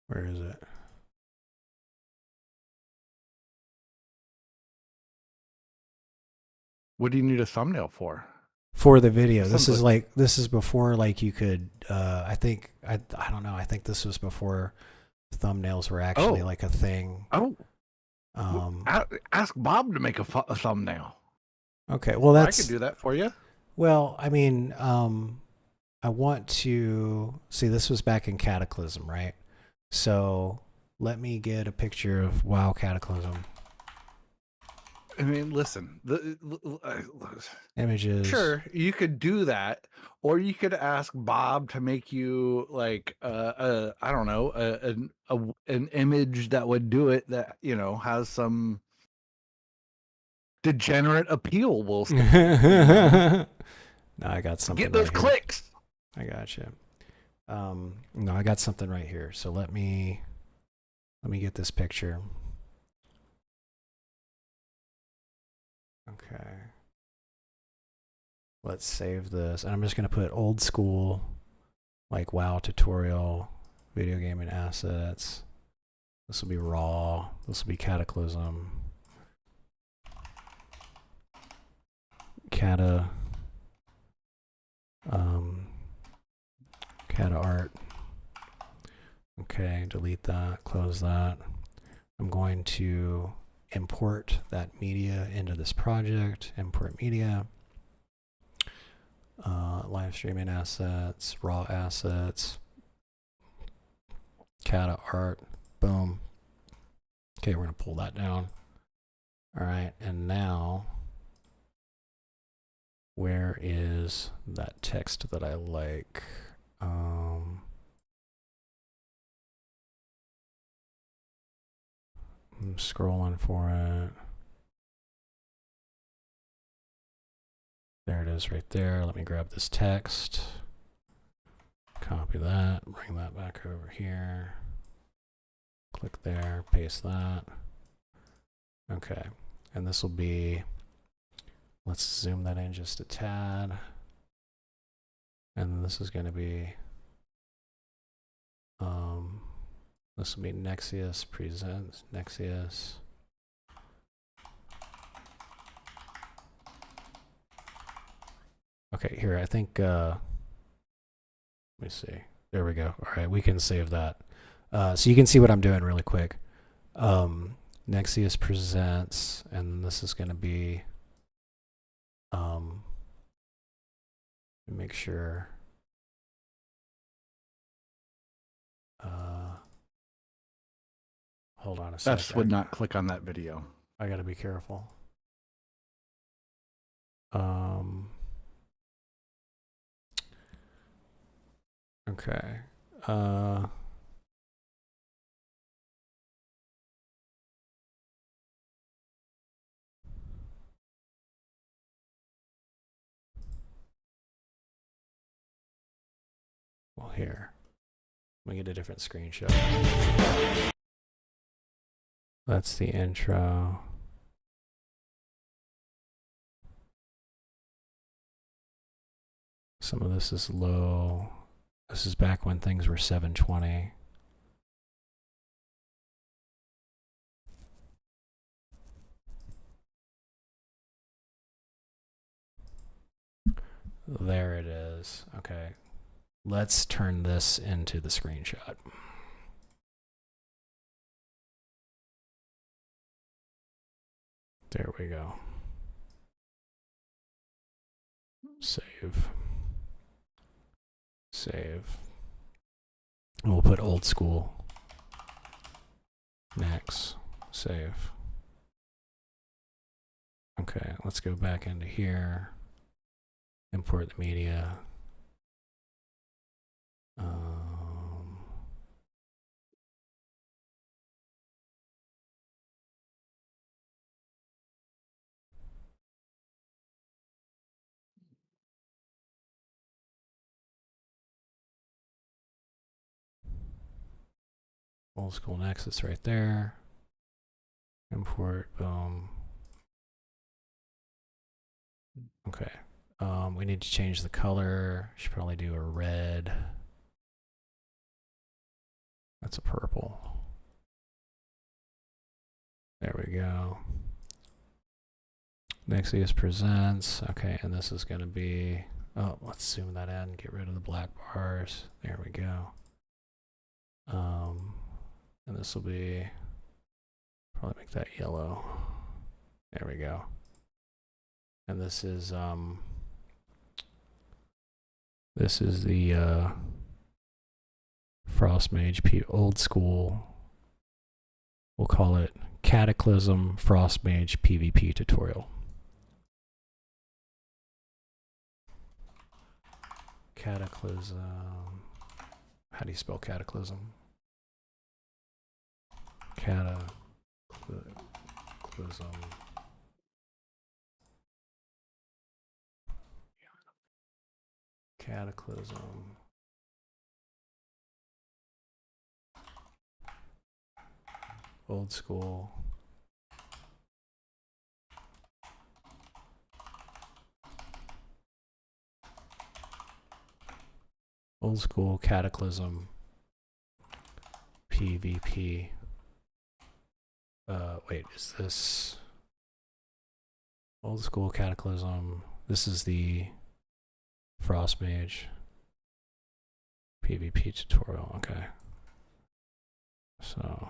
Where is it? What do you need a thumbnail for? For the video. This is before like you could I don't know. I think this was before thumbnails were actually like a thing. Ask Bob to make a thumbnail. Okay. Well, I could do that for you. Well, I mean, I want to see, this was back in Cataclysm, right? So let me get a picture of WoW Cataclysm. I mean, listen, images. Sure, you could do that, or you could ask Bob to make you like I don't know, an image that would do it that has some degenerate appeal. We'll say. No, I got something. Get those right clicks. Here. I got you. No, I got something right here. So let me get this picture. Okay. Let's save this. And I'm just going to put old school, like WoW tutorial, video gaming assets. This will be raw. This will be Cataclysm. Cata art. Okay, delete that, close that. I'm going to import that media into this project. Import media. Live streaming assets, raw assets, Cata art, boom. Okay, we're gonna pull that down. All right, and now, where is that text that I like? I'm scrolling for it. There it is right there. Let me grab this text. Copy that, bring that back over here. Click there, paste that. Okay, and this will be, let's zoom that in just a tad. And this is going to be, this will be Nexius presents Nexius. Okay, here, I think, let me see. There we go. All right, we can save that. So you can see what I'm doing really quick. Nexius presents, and this is going to be, make sure, hold on a second. Best would not click on that video. I got to be careful. Okay. Well, here. Let me get a different screenshot. That's the intro. Some of this is low. This is back when things were 720. There it is. Okay. Let's turn this into the screenshot. There we go. Save. Save. And we'll put old school. Next. Save. Okay, let's go back into here. Import the media. Old school Nexus right there. Import, boom. Okay. We need to change the color. Should probably do a red. That's a purple. There we go. Nexius presents. Okay, and this is going to be, oh, let's zoom that in, get rid of the black bars. There we go. And this will be, probably make that yellow. There we go. And this is the Frostmage old school. We'll call it Cataclysm Frostmage PvP tutorial. Cataclysm. How do you spell cataclysm? Cataclysm. Cataclysm. Old school. Old school Cataclysm PvP. Wait, is this old school Cataclysm? This is the Frostmage PvP tutorial. Okay. So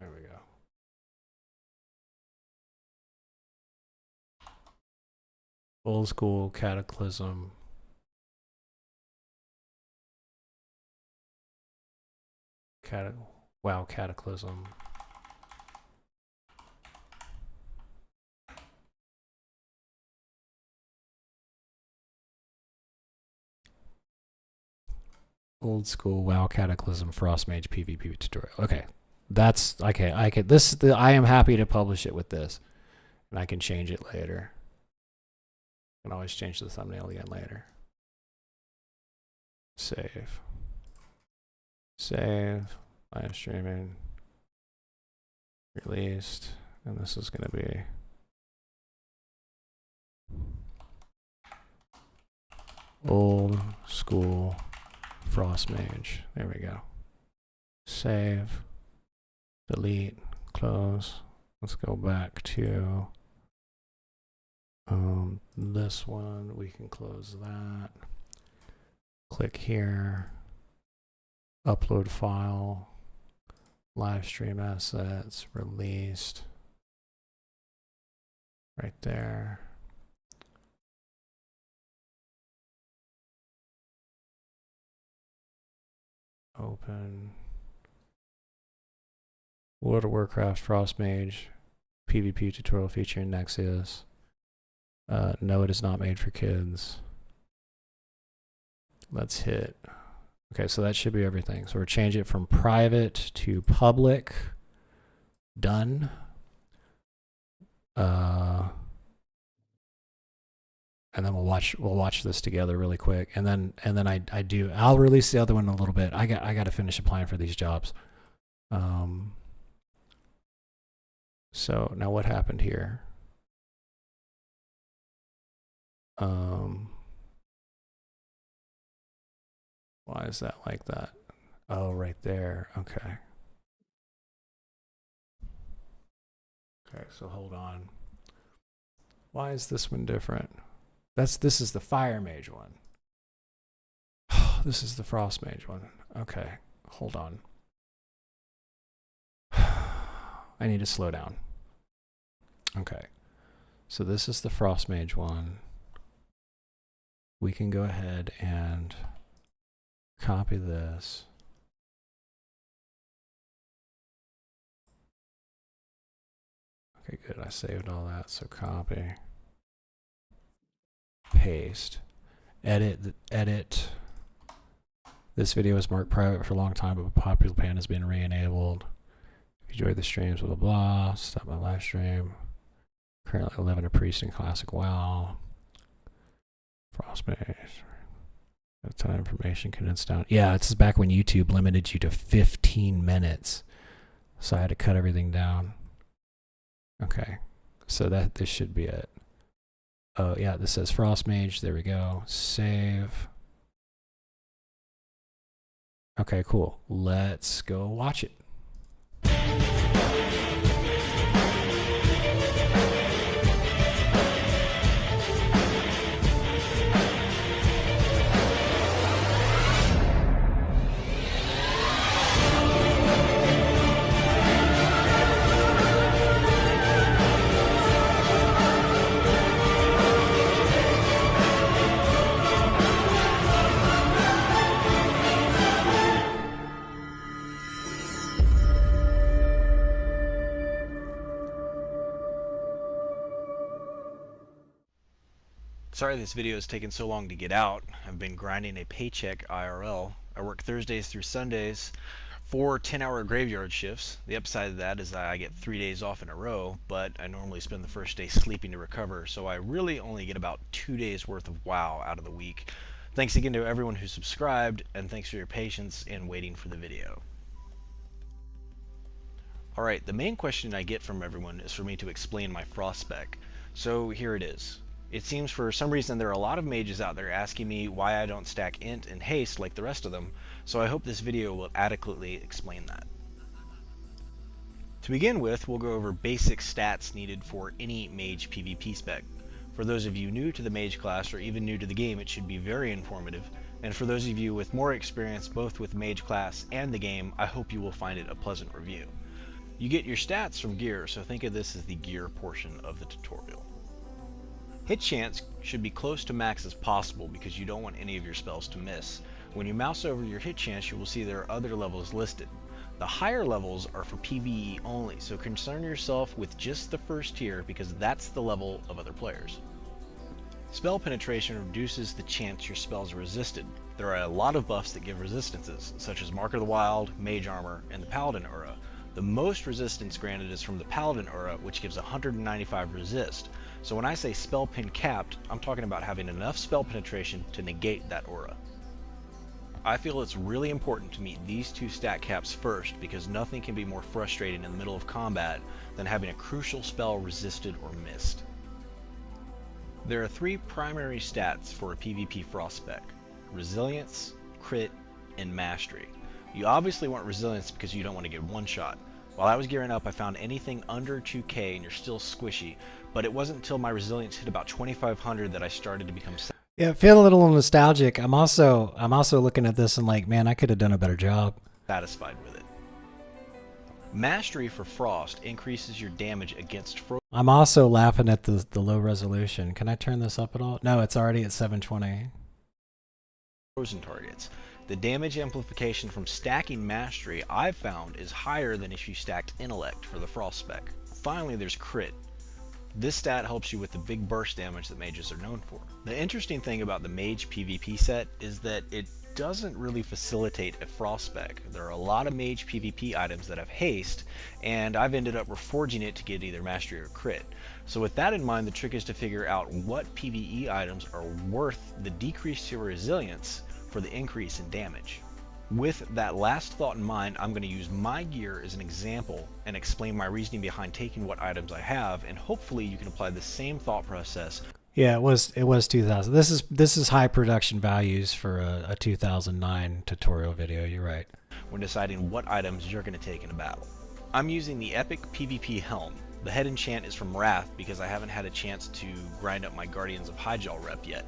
there we go. Old school Cataclysm. WoW Cataclysm. Old school WoW Cataclysm Frostmage PvP tutorial. Okay. That's okay. I am happy to publish it with this. And I can change it later. I can always change the thumbnail again later. Save. Save. Live streaming. Released. And this is going to be old school Frostmage. There we go. Save. Delete. Close. Let's go back to this one. We can close that. Click here. Upload file. Live stream assets. Released. Right there. Open. World of Warcraft Frostmage PvP tutorial featuring Nexius. No, it is not made for kids. Let's hit. Okay, so that should be everything. So we're changing it from private to public. Done. And then we'll watch this together really quick. And then I'll release the other one in a little bit. I got to finish applying for these jobs. So now what happened here? Why is that like that? Oh, right there. Okay. Okay, so hold on. Why is this one different? This is the Fire Mage one. This is the Frost Mage one. Okay. Hold on. I need to slow down. Okay. So this is the Frost Mage one. We can go ahead and copy this. Okay, good. I saved all that. So copy. Paste. Edit. This video was marked private for a long time, but popular pan has been re-enabled. If you enjoyed the streams, blah, blah, blah. Stop my live stream. Currently 11 a priest in classic WoW. Frostbase. A ton of information condensed down. Yeah, this is back when YouTube limited you to 15 minutes. So I had to cut everything down. Okay. So this should be it. Oh yeah, this says Frost Mage. There we go. Save. Okay, cool. Let's go watch it. Sorry this video has taken so long to get out. I've been grinding a paycheck IRL. I work Thursdays through Sundays, 4 10-hour graveyard shifts. The upside of that is that I get 3 days off in a row, but I normally spend the first day sleeping to recover, so I really only get about 2 days worth of WoW out of the week. Thanks again to everyone who subscribed, and thanks for your patience in waiting for the video. Alright, the main question I get from everyone is for me to explain my frost spec. So here it is. It seems for some reason there are a lot of mages out there asking me why I don't stack int and haste like the rest of them, so I hope this video will adequately explain that. To begin with, we'll go over basic stats needed for any mage PvP spec. For those of you new to the mage class or even new to the game, it should be very informative, and for those of you with more experience both with mage class and the game, I hope you will find it a pleasant review. You get your stats from gear, so think of this as the gear portion of the tutorial. Hit chance should be close to max as possible because you don't want any of your spells to miss. When you mouse over your hit chance, you will see there are other levels listed. The higher levels are for PvE only, so concern yourself with just the first tier because that's the level of other players. Spell penetration reduces the chance your spells are resisted. There are a lot of buffs that give resistances, such as Mark of the Wild, Mage Armor, and the Paladin Aura. The most resistance granted is from the Paladin Aura, which gives 195 resist. So when I say spell pen capped, I'm talking about having enough spell penetration to negate that aura. I feel it's really important to meet these two stat caps first because nothing can be more frustrating in the middle of combat than having a crucial spell resisted or missed. There are 3 primary stats for a PvP frost spec: resilience, crit, and mastery. You obviously want resilience because you don't want to get one shot. While I was gearing up, I found anything under 2k and you're still squishy, but it wasn't until my resilience hit about 2500 that I started to become Yeah, I feel a little nostalgic. I'm also looking at this and like, man, I could have done a better job. satisfied with it. Mastery for Frost increases your damage against I'm also laughing at the low resolution. Can I turn this up at all? No, it's already at 720. frozen targets. The damage amplification from stacking Mastery I've found is higher than if you stacked Intellect for the Frost spec. Finally, there's Crit. This stat helps you with the big burst damage that mages are known for. The interesting thing about the Mage PvP set is that it doesn't really facilitate a Frost spec. There are a lot of Mage PvP items that have haste, and I've ended up reforging it to get either Mastery or Crit. So with that in mind, the trick is to figure out what PvE items are worth the decrease to resilience for the increase in damage. With that last thought in mind, I'm going to use my gear as an example and explain my reasoning behind taking what items I have, and hopefully you can apply the same thought process. Yeah, it was 2000. This is high production values for a 2009 tutorial video. You're right. When deciding what items you're going to take in a battle. I'm using the Epic PvP Helm. The head enchant is from Wrath because I haven't had a chance to grind up my Guardians of Hyjal rep yet.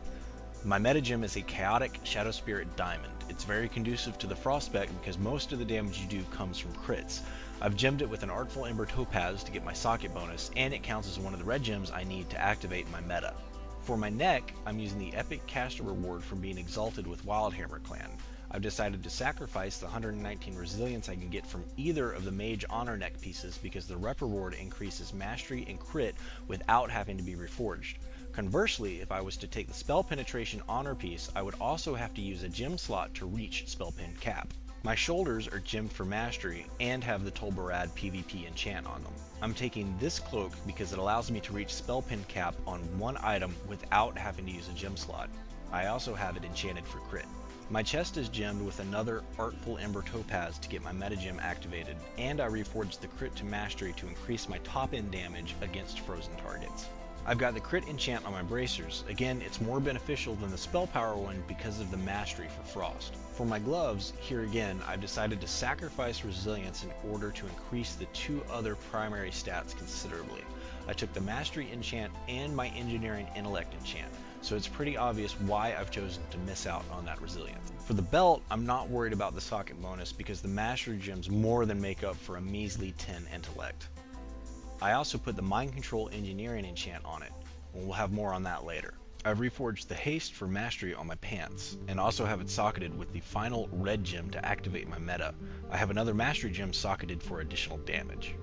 My meta gem is a chaotic Shadow Spirit Diamond. It's very conducive to the Frost spec because most of the damage you do comes from crits. I've gemmed it with an Artful Ember Topaz to get my socket bonus, and it counts as one of the red gems I need to activate my meta. For my neck, I'm using the Epic Caster reward from being exalted with Wildhammer Clan. I've decided to sacrifice the 119 resilience I can get from either of the Mage Honor neck pieces because the rep reward increases mastery and crit without having to be reforged. Conversely, if I was to take the Spell Penetration Honor piece, I would also have to use a gem slot to reach Spell Pen cap. My shoulders are gemmed for mastery and have the Tol Barad PvP enchant on them. I'm taking this cloak because it allows me to reach Spell Pen cap on one item without having to use a gem slot. I also have it enchanted for crit. My chest is gemmed with another Artful Ember Topaz to get my metagem activated, and I reforged the crit to mastery to increase my top end damage against frozen targets. I've got the crit enchant on my bracers. Again, it's more beneficial than the spell power one because of the mastery for frost. For my gloves, here again, I've decided to sacrifice resilience in order to increase the two other primary stats considerably. I took the mastery enchant and my engineering intellect enchant, so it's pretty obvious why I've chosen to miss out on that resilience. For the belt, I'm not worried about the socket bonus because the mastery gems more than make up for a measly 10 intellect. I also put the mind control engineering enchant on it, and we'll have more on that later. I've reforged the haste for mastery on my pants, and also have it socketed with the final red gem to activate my meta. I have another mastery gem socketed for additional damage.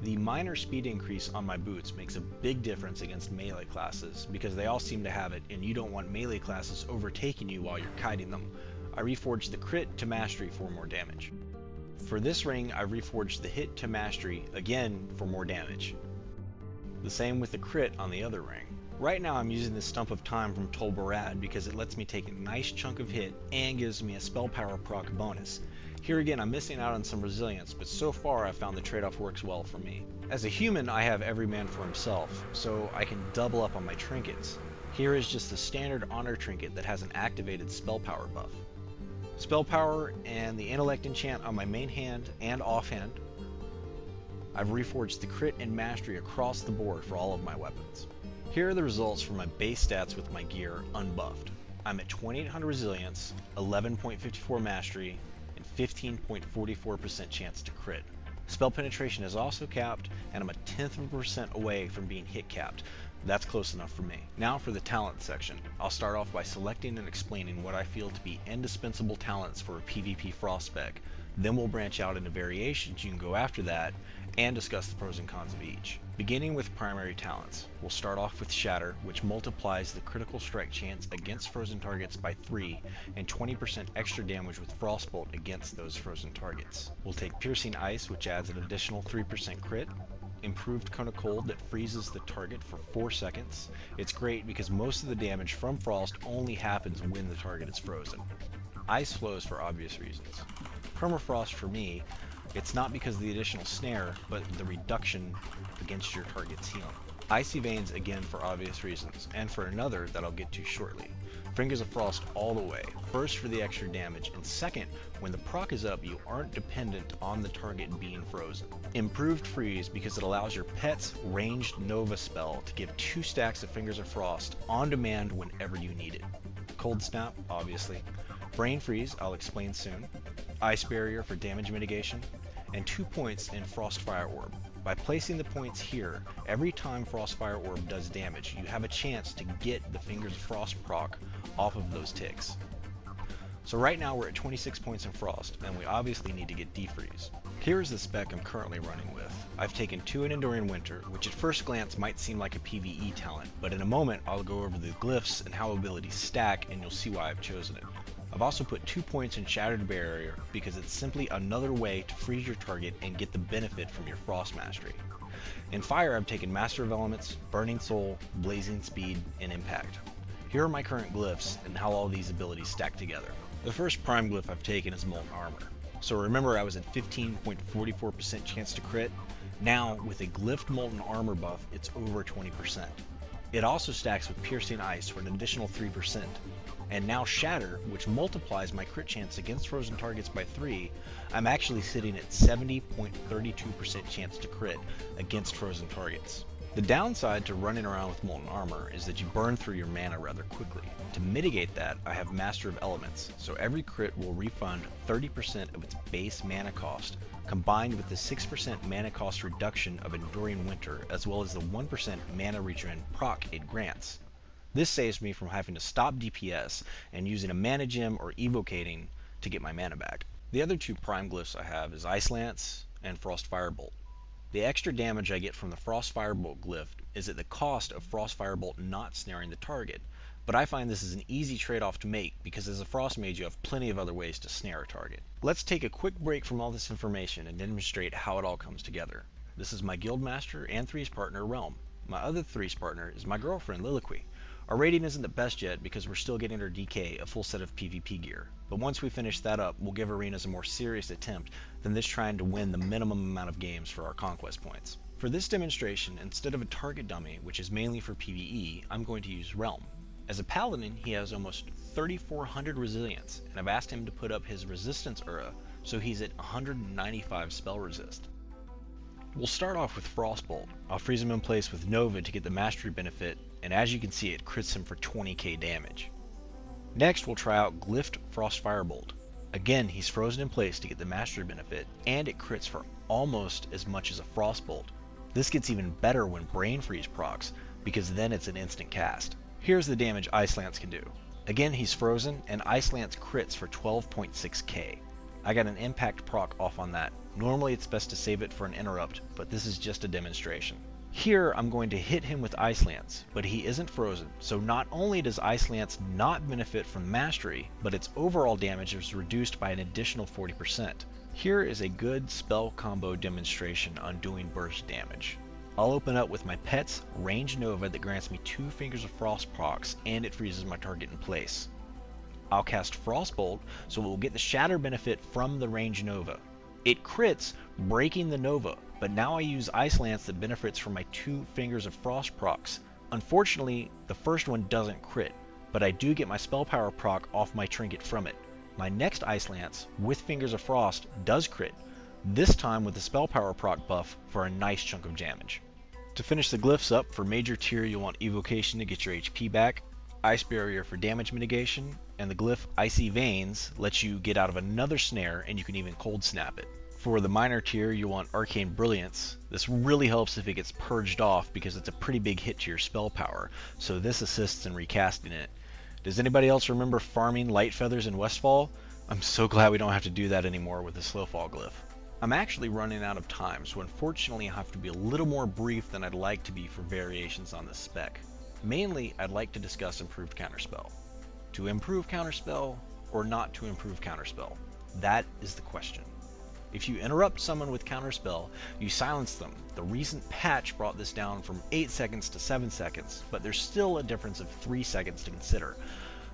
The minor speed increase on my boots makes a big difference against melee classes because they all seem to have it, and you don't want melee classes overtaking you while you're kiting them. I reforged the crit to mastery for more damage. For this ring, I reforged the hit to mastery, again for more damage. The same with the crit on the other ring. Right now I'm using this Stump of Time from Tol Barad because it lets me take a nice chunk of hit and gives me a spell power proc bonus. Here again I'm missing out on some resilience, but so far I've found the trade-off works well for me. As a human I have every man for himself, so I can double up on my trinkets. Here is just the standard honor trinket that has an activated spell power buff. Spell power and the intellect enchant on my main hand and offhand. I've reforged the crit and mastery across the board for all of my weapons. Here are the results for my base stats with my gear unbuffed. I'm at 2800 resilience, 11.54 mastery, and 15.44% chance to crit. Spell penetration is also capped, and I'm a 1/10% away from being hit capped. That's close enough for me. Now for the talent section. I'll start off by selecting and explaining what I feel to be indispensable talents for a PvP frost spec. Then we'll branch out into variations you can go after that, and discuss the pros and cons of each. Beginning with primary talents, we'll start off with Shatter, which multiplies the critical strike chance against frozen targets by 3 and 20% extra damage with Frostbolt against those frozen targets. We'll take Piercing Ice, which adds an additional 3% crit, Improved Cone of Cold that freezes the target for 4 seconds. It's great because most of the damage from Frost only happens when the target is frozen. Ice Flows for obvious reasons. Permafrost for me, it's not because of the additional snare, but the reduction against your target's healing. Icy Veins again for obvious reasons, and for another that I'll get to shortly. Fingers of Frost all the way, first for the extra damage, and second, when the proc is up you aren't dependent on the target being frozen. Improved Freeze because it allows your pet's ranged Nova spell to give 2 stacks of Fingers of Frost on demand whenever you need it. Cold Snap, obviously. Brain Freeze, I'll explain soon. Ice Barrier for damage mitigation, and 2 points in Frostfire Orb. By placing the points here, every time Frostfire Orb does damage, you have a chance to get the Fingers of Frost proc off of those ticks. So right now we're at 26 points in Frost, and we obviously need to get Defreeze. Here's the spec I'm currently running with. I've taken 2 in Enduring Winter, which at first glance might seem like a PvE talent, but in a moment I'll go over the glyphs and how abilities stack, and you'll see why I've chosen it. I've also put 2 points in Shattered Barrier because it's simply another way to freeze your target and get the benefit from your Frost Mastery. In Fire, I've taken Master of Elements, Burning Soul, Blazing Speed, and Impact. Here are my current glyphs and how all these abilities stack together. The first prime glyph I've taken is Molten Armor. So remember I was at 15.44% chance to crit. Now, with a glyphed Molten Armor buff, it's over 20%. It also stacks with Piercing Ice for an additional 3%. And now Shatter, which multiplies my crit chance against frozen targets by 3, I'm actually sitting at 70.32% chance to crit against frozen targets. The downside to running around with Molten Armor is that you burn through your mana rather quickly. To mitigate that, I have Master of Elements, so every crit will refund 30% of its base mana cost, combined with the 6% mana cost reduction of Enduring Winter, as well as the 1% mana regen proc it grants. This saves me from having to stop DPS and using a mana gem or evocating to get my mana back. The other two prime glyphs I have is Ice Lance and Frost Firebolt. The extra damage I get from the Frost Firebolt glyph is at the cost of Frost Firebolt not snaring the target, but I find this is an easy trade-off to make because as a Frost Mage you have plenty of other ways to snare a target. Let's take a quick break from all this information and demonstrate how it all comes together. This is my Guildmaster and Threes partner Realm. My other Threes partner is my girlfriend Liliqui. Our rating isn't the best yet because we're still getting her DK, a full set of PvP gear. But once we finish that up, we'll give arenas a more serious attempt than this trying to win the minimum amount of games for our conquest points. For this demonstration, instead of a target dummy, which is mainly for PvE, I'm going to use Realm. As a paladin, he has almost 3,400 resilience, and I've asked him to put up his resistance aura, so he's at 195 spell resist. We'll start off with Frostbolt. I'll freeze him in place with Nova to get the mastery benefit, and as you can see it crits him for 20k damage. Next we'll try out Glyphed Frost Firebolt. Again he's frozen in place to get the mastery benefit, and it crits for almost as much as a Frostbolt. This gets even better when Brain Freeze procs, because then it's an instant cast. Here's the damage Ice Lance can do. Again he's frozen, and Ice Lance crits for 12.6k. I got an impact proc off on that. Normally it's best to save it for an interrupt, but this is just a demonstration. Here I'm going to hit him with Ice Lance, but he isn't frozen, so not only does Ice Lance not benefit from mastery, but its overall damage is reduced by an additional 40%. Here is a good spell combo demonstration on doing burst damage. I'll open up with my pet's Range Nova that grants me 2 Fingers of Frost procs, and it freezes my target in place. I'll cast Frostbolt, so it will get the Shatter benefit from the Range Nova. It crits, breaking the Nova, but now I use Ice Lance that benefits from my 2 Fingers of Frost procs. Unfortunately, the first one doesn't crit, but I do get my Spell Power proc off my trinket from it. My next Ice Lance, with Fingers of Frost, does crit, this time with the Spell Power proc buff for a nice chunk of damage. To finish the glyphs up, for Major Tier you'll want Evocation to get your HP back, Ice Barrier for damage mitigation, and the glyph Icy Veins lets you get out of another snare and you can even cold snap it. For the minor tier you want Arcane Brilliance. This really helps if it gets purged off because it's a pretty big hit to your spell power, so this assists in recasting it. Does anybody else remember farming Light Feathers in Westfall? I'm so glad we don't have to do that anymore with the Slowfall glyph. I'm actually running out of time, so unfortunately I have to be a little more brief than I'd like to be for variations on this spec. Mainly, I'd like to discuss improved counterspell. To improve counterspell, or not to improve counterspell? That is the question. If you interrupt someone with counterspell, you silence them. The recent patch brought this down from 8 seconds to 7 seconds, but there's still a difference of 3 seconds to consider.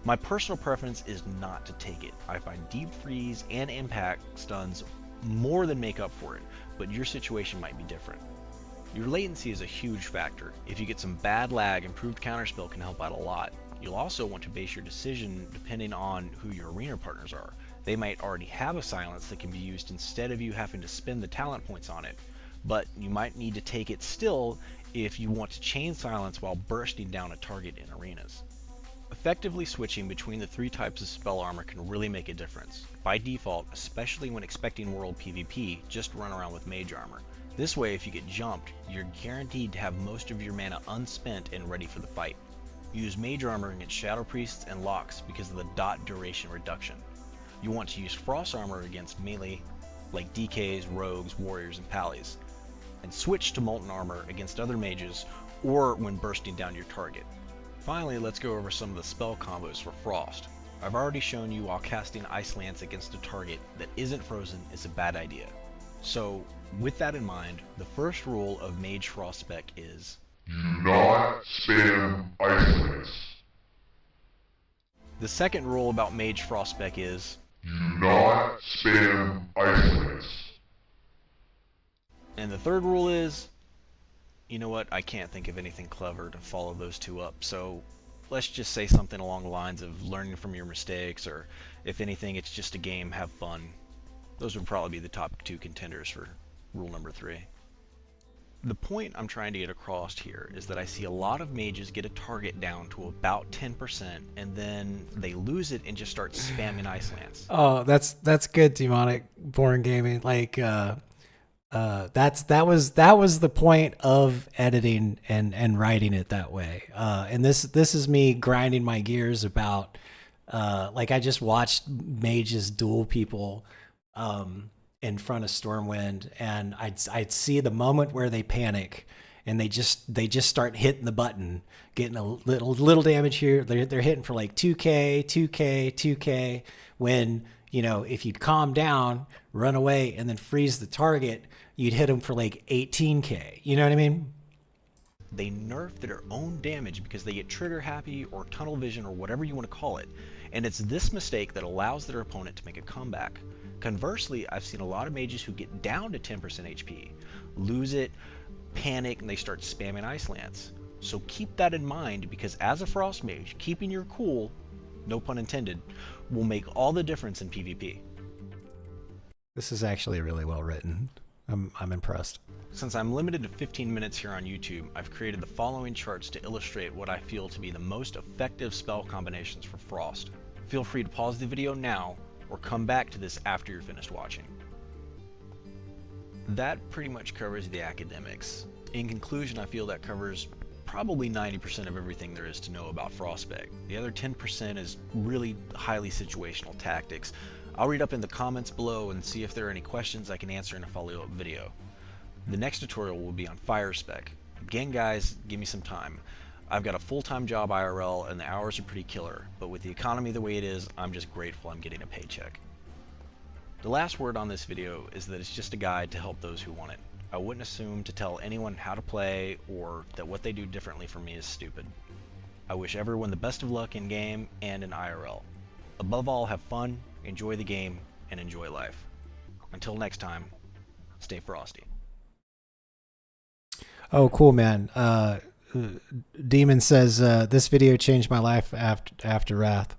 My personal preference is not to take it. I find Deep Freeze and Impact stuns more than make up for it, but your situation might be different. Your latency is a huge factor. If you get some bad lag, improved counterspell can help out a lot. You'll also want to base your decision depending on who your arena partners are. They might already have a silence that can be used instead of you having to spend the talent points on it, but you might need to take it still if you want to chain silence while bursting down a target in arenas. Effectively switching between the 3 types of spell armor can really make a difference. By default, especially when expecting world PvP, just run around with mage armor. This way, if you get jumped, you're guaranteed to have most of your mana unspent and ready for the fight. Use mage armor against shadow priests and locks because of the dot duration reduction. You want to use frost armor against melee like DKs, rogues, warriors, and pallies, and switch to molten armor against other mages or when bursting down your target. Finally, let's go over some of the spell combos for Frost. I've already shown you while casting Ice Lance against a target that isn't frozen is a bad idea. So, with that in mind, the first rule of Mage Frost spec is do not spam Ice Lance. The second rule about Mage Frost spec is do not spam Ice Lance. And the third rule is, you know what, I can't think of anything clever to follow those two up, so let's just say something along the lines of learning from your mistakes, or if anything, it's just a game, have fun. Those would probably be the top 2 contenders for rule number 3. The point I'm trying to get across here is that I see a lot of mages get a target down to about 10% and then they lose it and just start spamming Ice Lance. Oh, that's good, Demonic Born Gaming. Like that was the point of editing and writing it that way. And this is me grinding my gears about like I just watched mages duel people in front of Stormwind, and I'd see the moment where they panic and they just start hitting the button, getting a little damage here. They're hitting for like 2K, 2K, 2K. When, you know, if you'd calm down, run away, and then freeze the target, you'd hit them for like 18K. You know what I mean? They nerf their own damage because they get trigger happy or tunnel vision or whatever you want to call it. And it's this mistake that allows their opponent to make a comeback. Conversely, I've seen a lot of mages who get down to 10% HP, lose it, panic, and they start spamming Ice Lance. So keep that in mind, because as a Frost mage, keeping your cool, no pun intended, will make all the difference in PvP. This is actually really well written. I'm impressed. Since I'm limited to 15 minutes here on YouTube, I've created the following charts to illustrate what I feel to be the most effective spell combinations for Frost. Feel free to pause the video now, or come back to this after you're finished watching. That pretty much covers the academics. In conclusion, I feel that covers probably 90% of everything there is to know about Frostbite. The other 10% is really highly situational tactics. I'll read up in the comments below and see if there are any questions I can answer in a follow-up video. The next tutorial will be on Fire Spec. Again guys, give me some time. I've got a full-time job IRL and the hours are pretty killer, but with the economy the way it is, I'm just grateful I'm getting a paycheck. The last word on this video is that it's just a guide to help those who want it. I wouldn't assume to tell anyone how to play or that what they do differently from me is stupid. I wish everyone the best of luck in game and in IRL. Above all, have fun, enjoy the game, and enjoy life. Until next time, stay frosty. Oh, cool, man. Demon says this video changed my life after Wrath.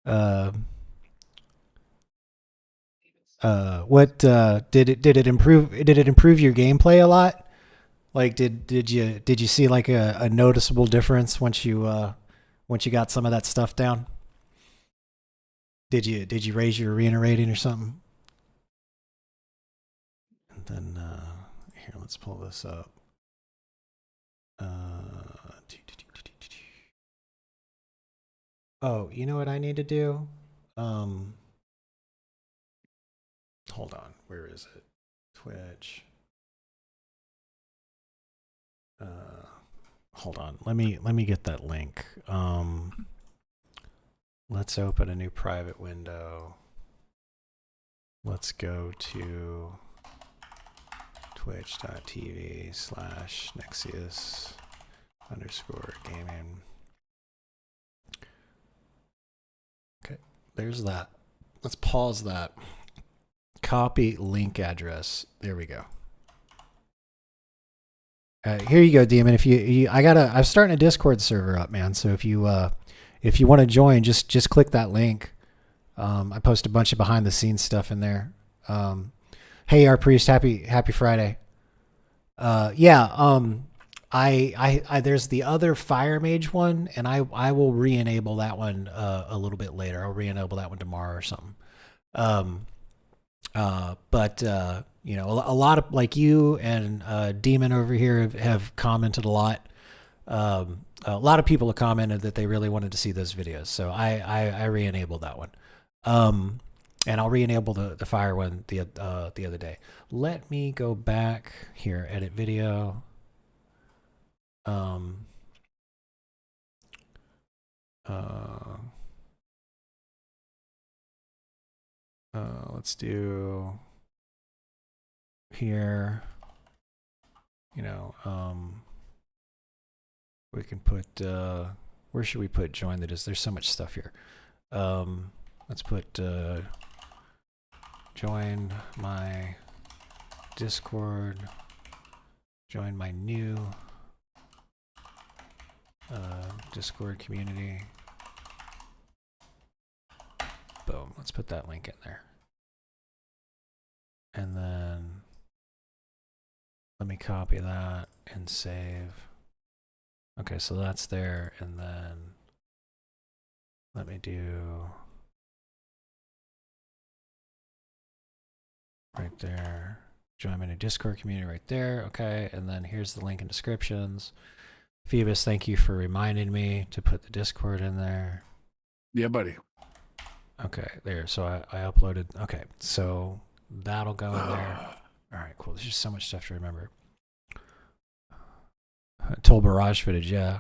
What did it improve? Did it improve your gameplay a lot? Like, did you see like a noticeable difference once you got some of that stuff down? Did you raise your arena rating or something? And then here, let's pull this up. Oh, you know what I need to do? Hold on, where is it? Twitch. Hold on, let me get that link. Let's open a new private window. Let's go to twitch.tv/Nexius_gaming. Okay, there's that. Let's pause that. Copy link address. There we go. Here you go, Demon. If I'm starting a Discord server up, man. So if you want to join, just click that link. I post a bunch of behind the scenes stuff in there. Hey, our priest, happy Friday. There's the other Fire Mage one, and I will re-enable that one a little bit later. I'll re-enable that one tomorrow or something. You know, a lot of, like, you and Demon over here have commented a lot. A lot of people have commented that they really wanted to see those videos, so I re-enabled that one. And I'll re-enable the Fire one the other day. Let me go back here, edit video. Let's do here, you know, we can put, where should we put join that is? There's so much stuff here. Let's put, join my Discord, join my new Discord community. Boom, let's put that link in there. And then Let me copy that and save. Okay, so that's there, and then let me do right there. Join my new Discord community right there. Okay, and then here's the link in descriptions. Phoebus, thank you for reminding me to put the Discord in there. Yeah, buddy. Okay, there. So I uploaded. Okay, so that'll go in there. All right, cool. There's just so much stuff to remember. Told barrage footage, yeah.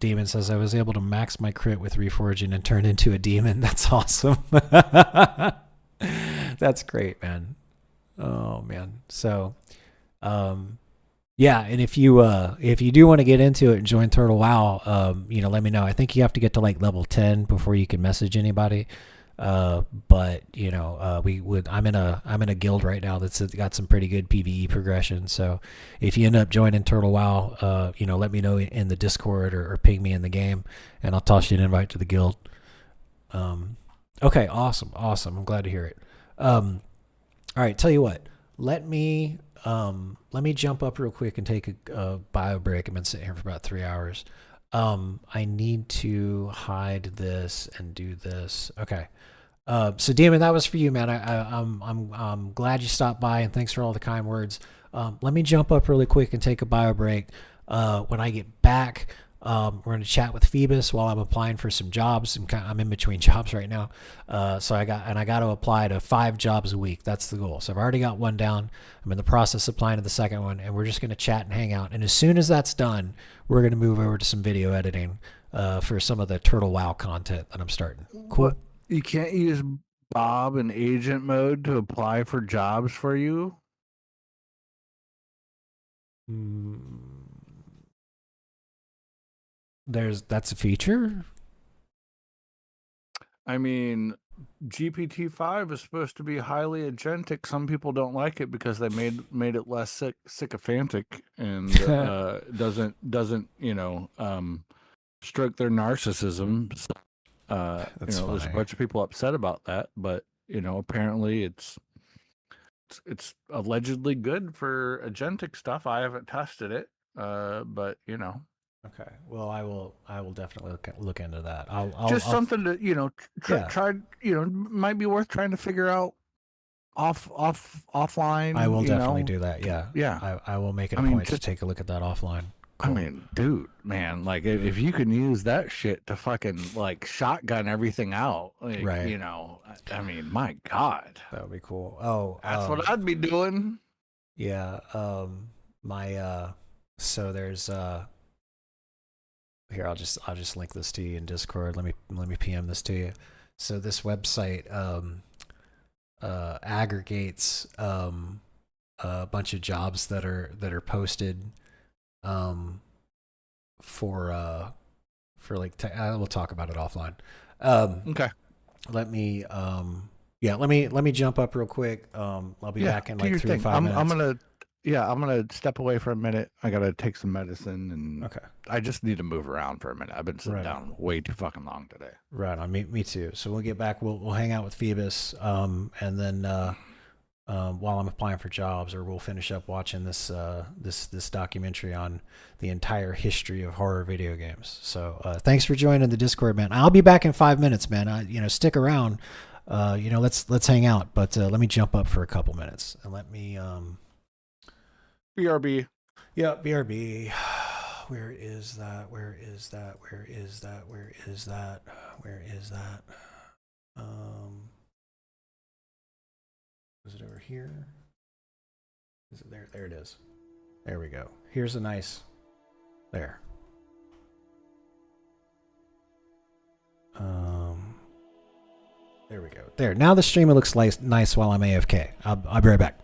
Demon says I was able to max my crit with reforging and turn into a demon. That's awesome. That's great, man. Oh man. So, yeah, and if you do want to get into it and join Turtle WoW, let me know. I think you have to get to like level 10 before you can message anybody. But I'm in a guild right now that's got some pretty good PvE progression. So if you end up joining Turtle WoW, let me know in the Discord or ping me in the game, and I'll toss you an invite to the guild. Okay, awesome. I'm glad to hear it. All right, tell you what, let me jump up real quick and take a bio break. I've been sitting here for about 3 hours. I need to hide this and do this. Okay. So Demon, that was for you, man. I'm glad you stopped by, and thanks for all the kind words. Let me jump up really quick and take a bio break. When I get back, we're going to chat with Phoebus while I'm applying for some jobs. I'm in between jobs right now. So I got to apply to 5 jobs a week. That's the goal. So I've already got one down. I'm in the process of applying to the second one, and we're just going to chat and hang out. And as soon as that's done, we're going to move over to some video editing, for some of the Turtle WoW content that I'm starting. Cool. What? You can't use Bob in agent mode to apply for jobs for you? That's a feature? I mean, GPT-5 is supposed to be highly agentic. Some people don't like it because they made it less sycophantic and doesn't stroke their narcissism. So, there's a bunch of people upset about that, but apparently it's allegedly good for agentic stuff. I haven't tested it, but Okay. Well, I will definitely look into that. I'll something to try. Might be worth trying to figure out offline. I will definitely do that. Yeah. Yeah. I will make it a point to take a look at that offline. Cool. I mean, dude, man, like if you can use that shit to fucking like shotgun everything out, like, right? I mean, my God, that would be cool. Oh, that's what I'd be doing. Yeah. So there's here. I'll just link this to you in Discord. Let me PM this to you. So this website aggregates a bunch of jobs that are posted. For like we'll talk about it offline. Okay. Let me jump up real quick. I'll be back in like 3 to 5 minutes. I'm gonna step away for a minute. I gotta take some medicine, and okay. I just need to move around for a minute. I've been sitting down way too fucking long today. Right on. Me too. So we'll get back. We'll hang out with Phoebus, and then while I'm applying for jobs, or we'll finish up watching this documentary on the entire history of horror video games. So thanks for joining the Discord, man. I'll be back in 5 minutes, man. Stick around. Let's hang out. But let me jump up for a couple minutes and let me BRB. Yeah, BRB. Where is that? Where is that? Where is that? Where is that? Where is that? Is it over here? Is it there? There it is. There we go. Here's a nice. There. There we go. There. Now the stream looks nice while I'm AFK. I'll be right back.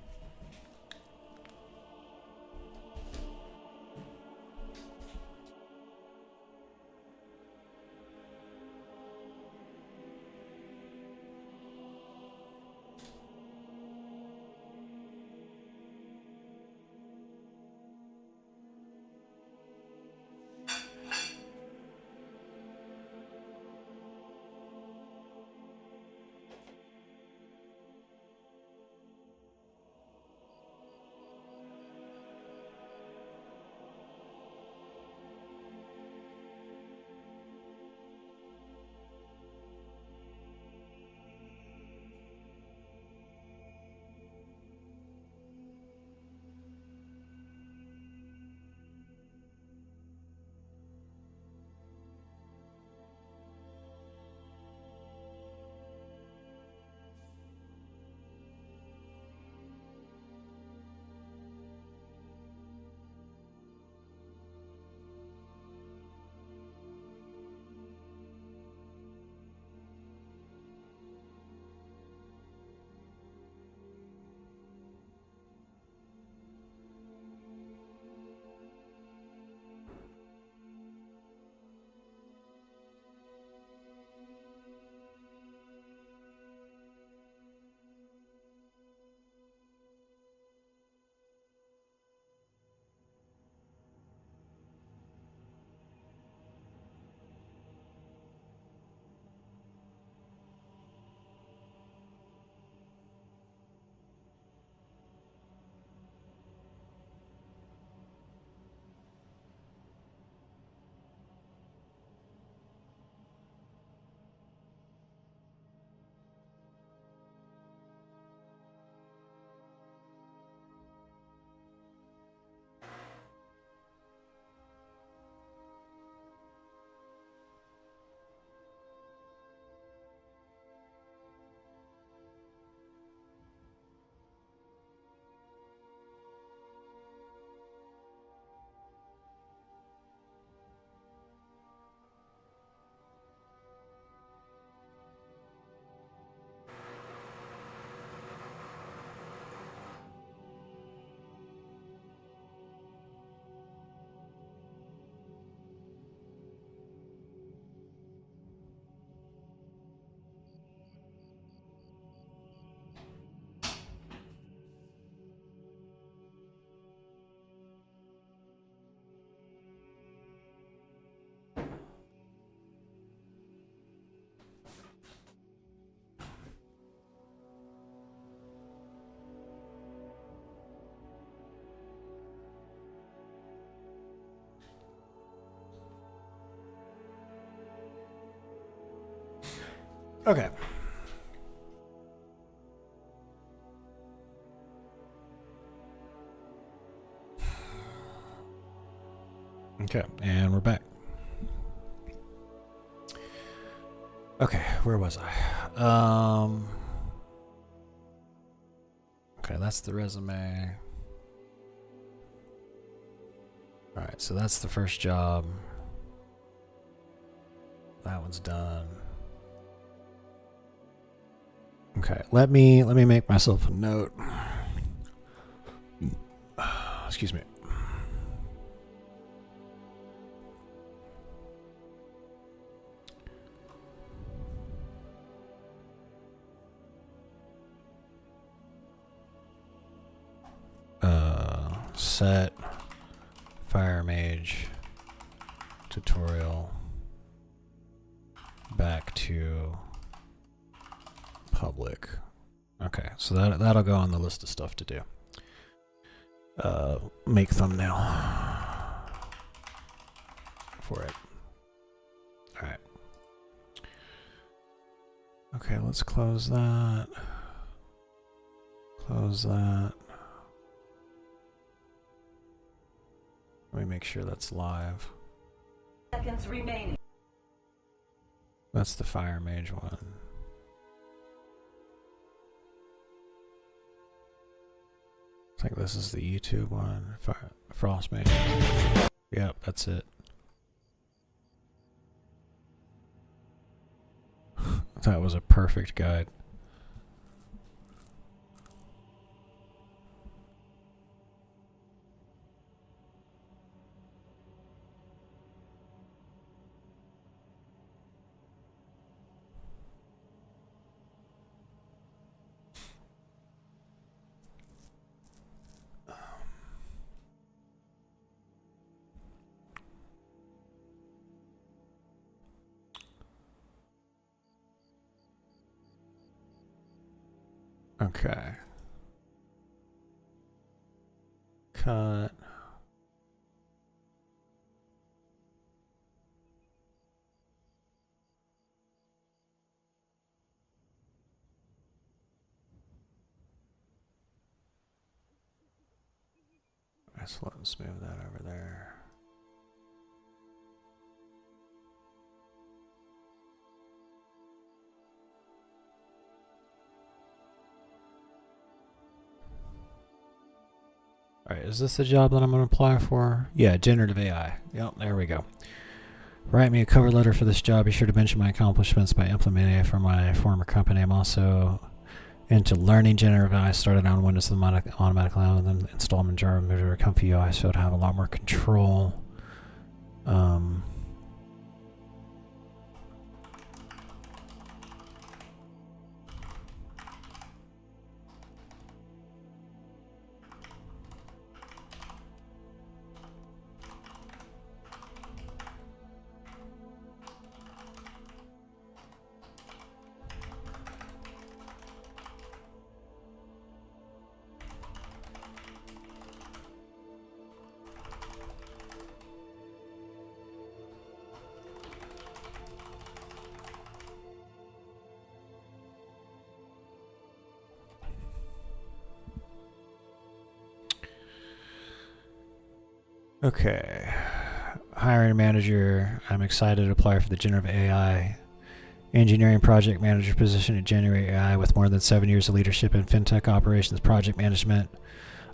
Okay. Okay, and we're back. Okay, where was I? Okay, that's the resume. Alright, so that's the first job. That one's done. Okay, let me make myself a note. Excuse me. Set Fire Mage tutorial back to public. Okay, so that'll go on the list of stuff to do. Make thumbnail for it. All right. Okay, let's close that. Close that. Let me make sure that's live. Seconds remaining. That's the Fire Mage one. I think this is the YouTube one. Frost Mage. Yep, that's it. That was a perfect guide. Okay. Cut. So let's move that over there. Alright, is this the job that I'm going to apply for? Yeah, generative AI. Yep, there we go. Write me a cover letter for this job. Be sure to mention my accomplishments by implementing it for my former company. I'm also into learning generative AI. I started on Windows automatically and then installed in Java, moved to Comfy UI, so to have a lot more control. Okay. Hiring manager. I'm excited to apply for the generative AI engineering project manager position at January AI with more than 7 years of leadership in fintech operations project management.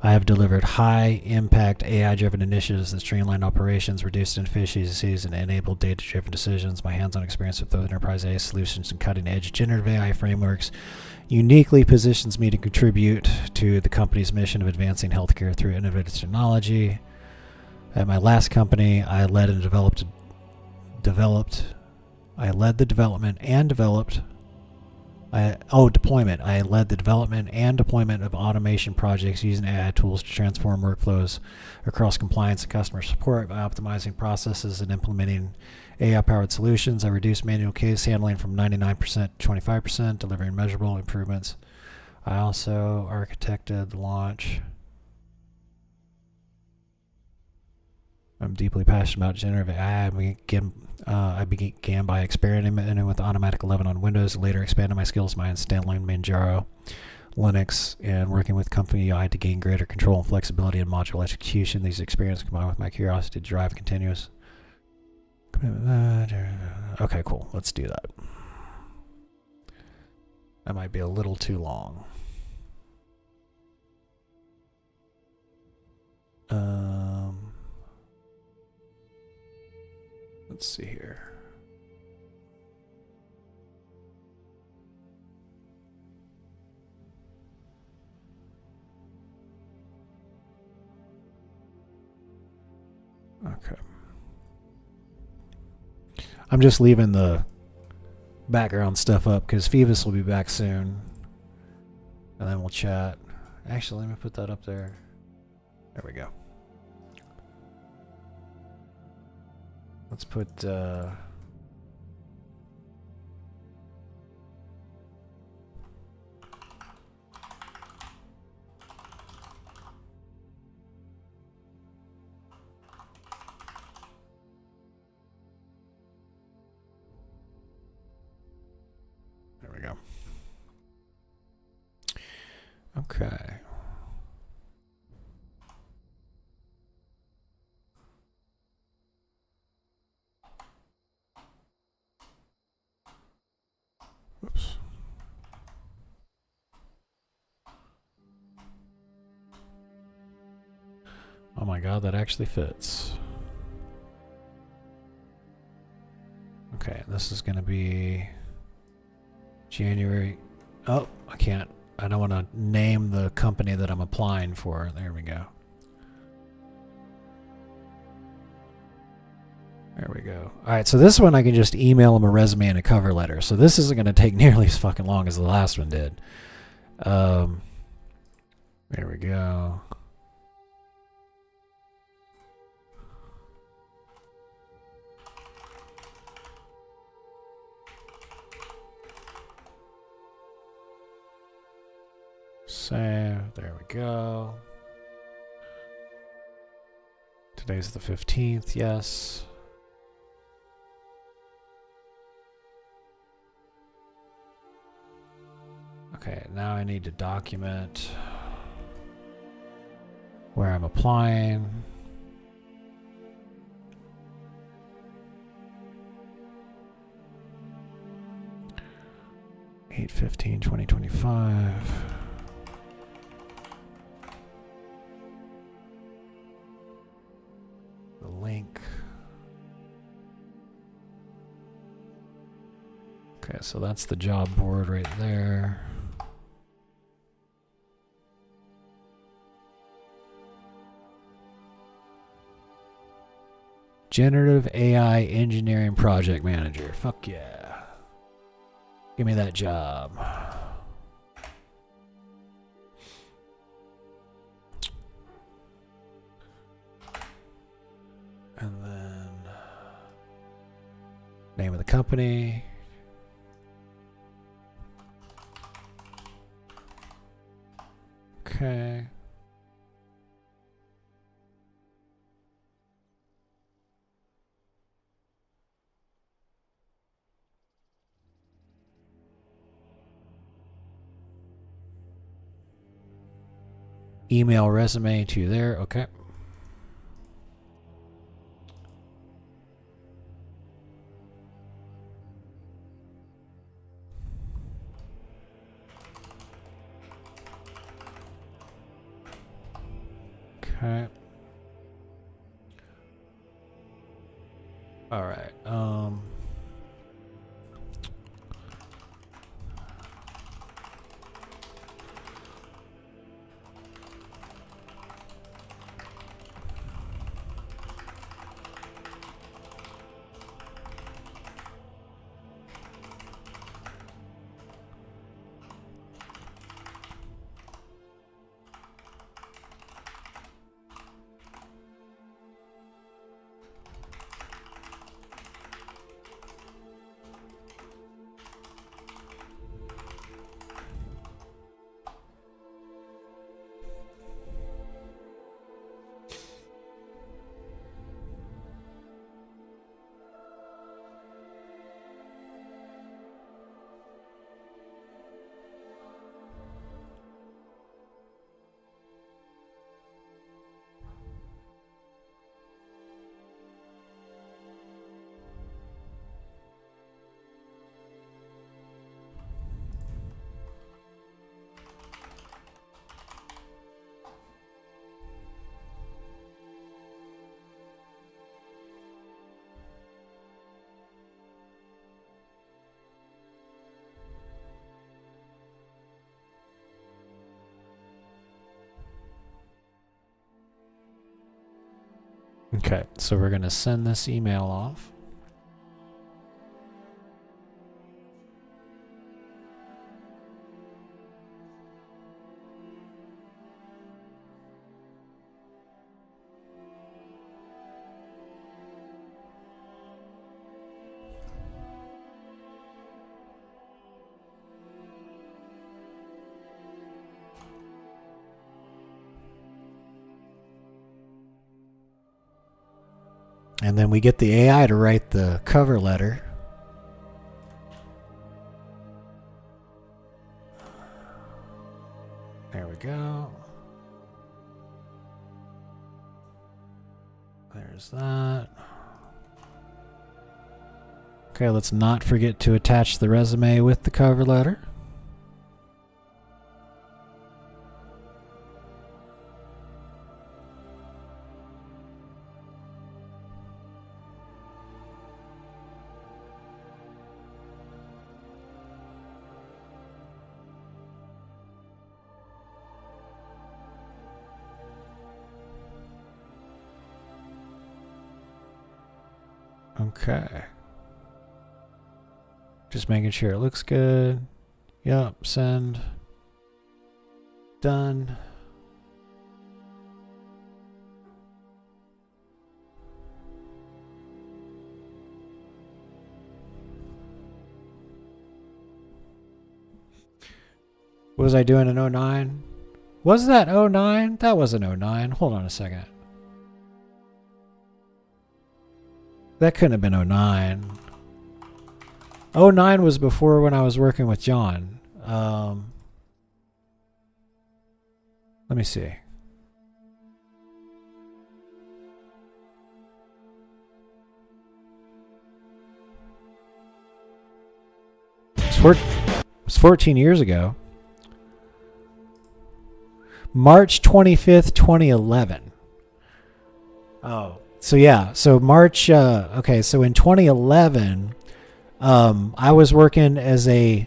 I have delivered high-impact AI-driven initiatives that streamline operations, reduced inefficiencies, and enabled data-driven decisions. My hands-on experience with enterprise AI solutions and cutting-edge generative AI frameworks uniquely positions me to contribute to the company's mission of advancing healthcare through innovative technology. At my last company, I led the development and deployment of automation projects using AI tools to transform workflows across compliance and customer support by optimizing processes and implementing AI-powered solutions. I reduced manual case handling from 99% to 25%, delivering measurable improvements. I also architected the launch. I'm deeply passionate about generative AI. I began by experimenting with Automatic 11 on Windows, later expanded my skills by installing Manjaro Linux and working with company UI to gain greater control and flexibility in modular execution. These experiences combined with my curiosity to drive continuous. Okay, cool. Let's do that. That might be a little too long. Let's see here. Okay. I'm just leaving the background stuff up because Phoebus will be back soon. And then we'll chat. Actually, let me put that up there. There we go. Let's put there we go. Okay. Oops. Oh my god, that actually fits. Okay, this is going to be January. Oh, I can't. I don't want to name the company that I'm applying for. There we go. There we go. All right, so this one I can just email them a resume and a cover letter. So this isn't going to take nearly as fucking long as the last one did. There we go. Save. There we go. Today's the 15th. Yes. Okay, now I need to document where I'm applying. Eight 15/2025. The link. Okay, so that's the job board right there. Generative AI Engineering Project Manager. Fuck yeah. Give me that job. And then name of the company. Okay. Email resume to there. Okay. Okay. All right. Okay, so we're going to send this email off. And then we get the AI to write the cover letter. There we go. There's that. Okay, let's not forget to attach the resume with the cover letter. Okay. Just making sure it looks good. Yep, send. Done. What was I doing in 09? Was that 09? That wasn't 09. Hold on a second. That couldn't have been 09. 09 was before when I was working with John. Let me see. It's 14 years ago. March 25th, 2011. Oh. So yeah, so March, okay, so in 2011, I was working as a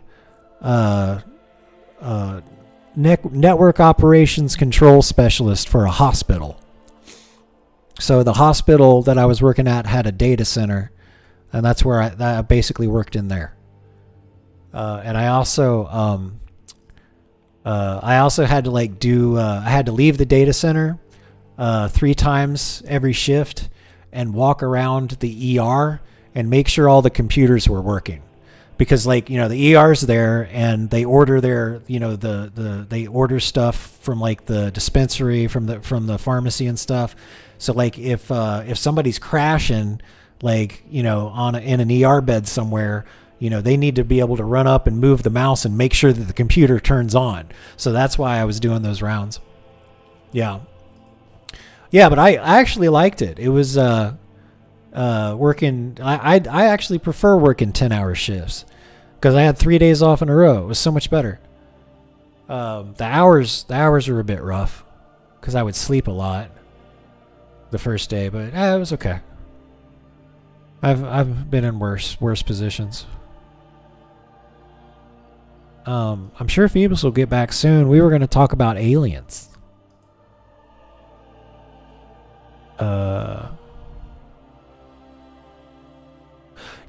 network operations control specialist for a hospital. So the hospital that I was working at had a data center, and that's where I basically worked in there. And I also had to I had to leave the data center 3 times every shift and walk around the ER and make sure all the computers were working, because the ER's there and they order their they order stuff from the dispensary, from the pharmacy and stuff. So if somebody's crashing in an ER bed somewhere, they need to be able to run up and move the mouse and make sure that the computer turns on. So that's why I was doing those rounds. Yeah. Yeah, but I actually liked it. It was working. I actually prefer working 10-hour shifts because I had 3 days off in a row. It was so much better. The hours were a bit rough because I would sleep a lot the first day, but it was okay. I've been in worse positions. I'm sure Phoebus will get back soon. We were going to talk about aliens.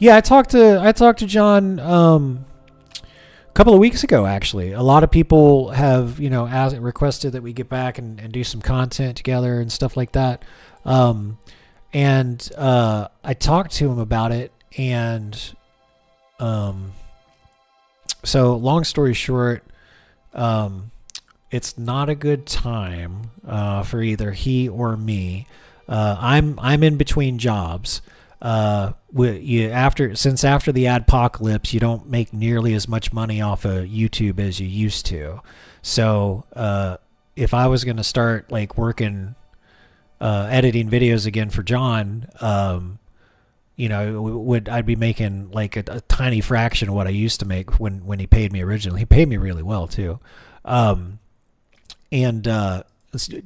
Yeah, I talked to John a couple of weeks ago, actually. A lot of people have, requested that we get back and do some content together and stuff like that. And I talked to him about it, and so long story short, it's not a good time for either he or me. I'm in between jobs. After the adpocalypse, you don't make nearly as much money off of YouTube as you used to. So if I was going to start working editing videos again for John, I'd be making a tiny fraction of what I used to make when he paid me originally. He paid me really well too.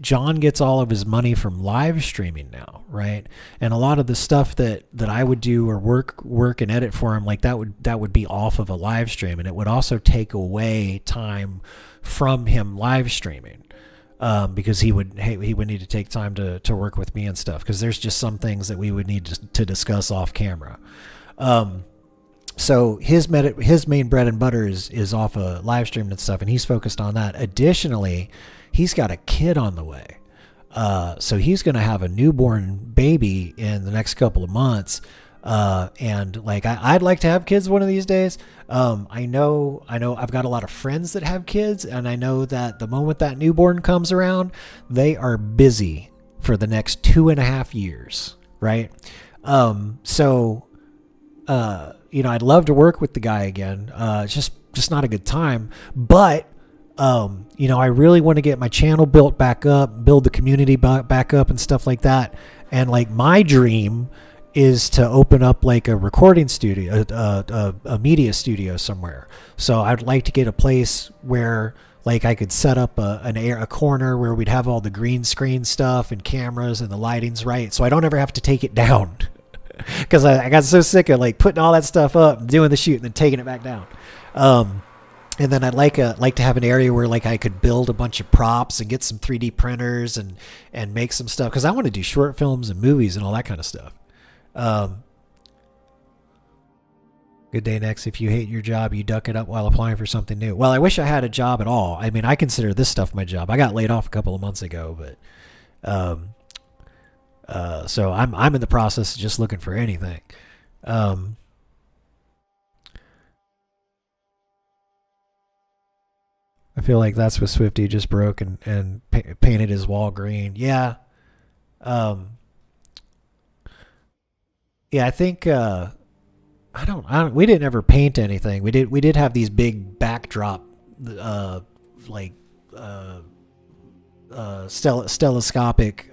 John gets all of his money from live streaming now, right? And a lot of the stuff that I would do or work and edit for him, that would be off of a live stream, and it would also take away time from him live streaming. because he would need to take time to work with me and stuff, because there's just some things that we would need to discuss off camera. So his main bread and butter is off of live streaming and stuff, and he's focused on that. Additionally, he's got a kid on the way. So he's going to have a newborn baby in the next couple of months. And like, I'd like to have kids one of these days. I know I've got a lot of friends that have kids, and I know that the moment that newborn comes around, they are busy for the next 2.5 years. Right. I'd love to work with the guy again. It's just not a good time, but I really want to get my channel built back up, build the community back up and stuff like that. And like, my dream is to open up like a recording studio, a media studio somewhere. So I'd like to get a place where like I could set up a corner where we'd have all the green screen stuff and cameras and the lighting's right, so I don't ever have to take it down. Because I got so sick of like putting all that stuff up, doing the shoot, and then taking it back down. And then I'd like to have an area where like I could build a bunch of props and get some 3D printers and make some stuff, because I want to do short films and movies and all that kind of stuff. Good day, Next. If you hate your job, you duck it up while applying for something new. Well, I wish I had a job at all. I mean, I consider this stuff my job. I got laid off a couple of months ago, but so I'm in the process of just looking for anything. I feel like that's what Swifty just broke and painted his wall green. Yeah. Yeah, I think we didn't ever paint anything. We did have these big backdrop telescopic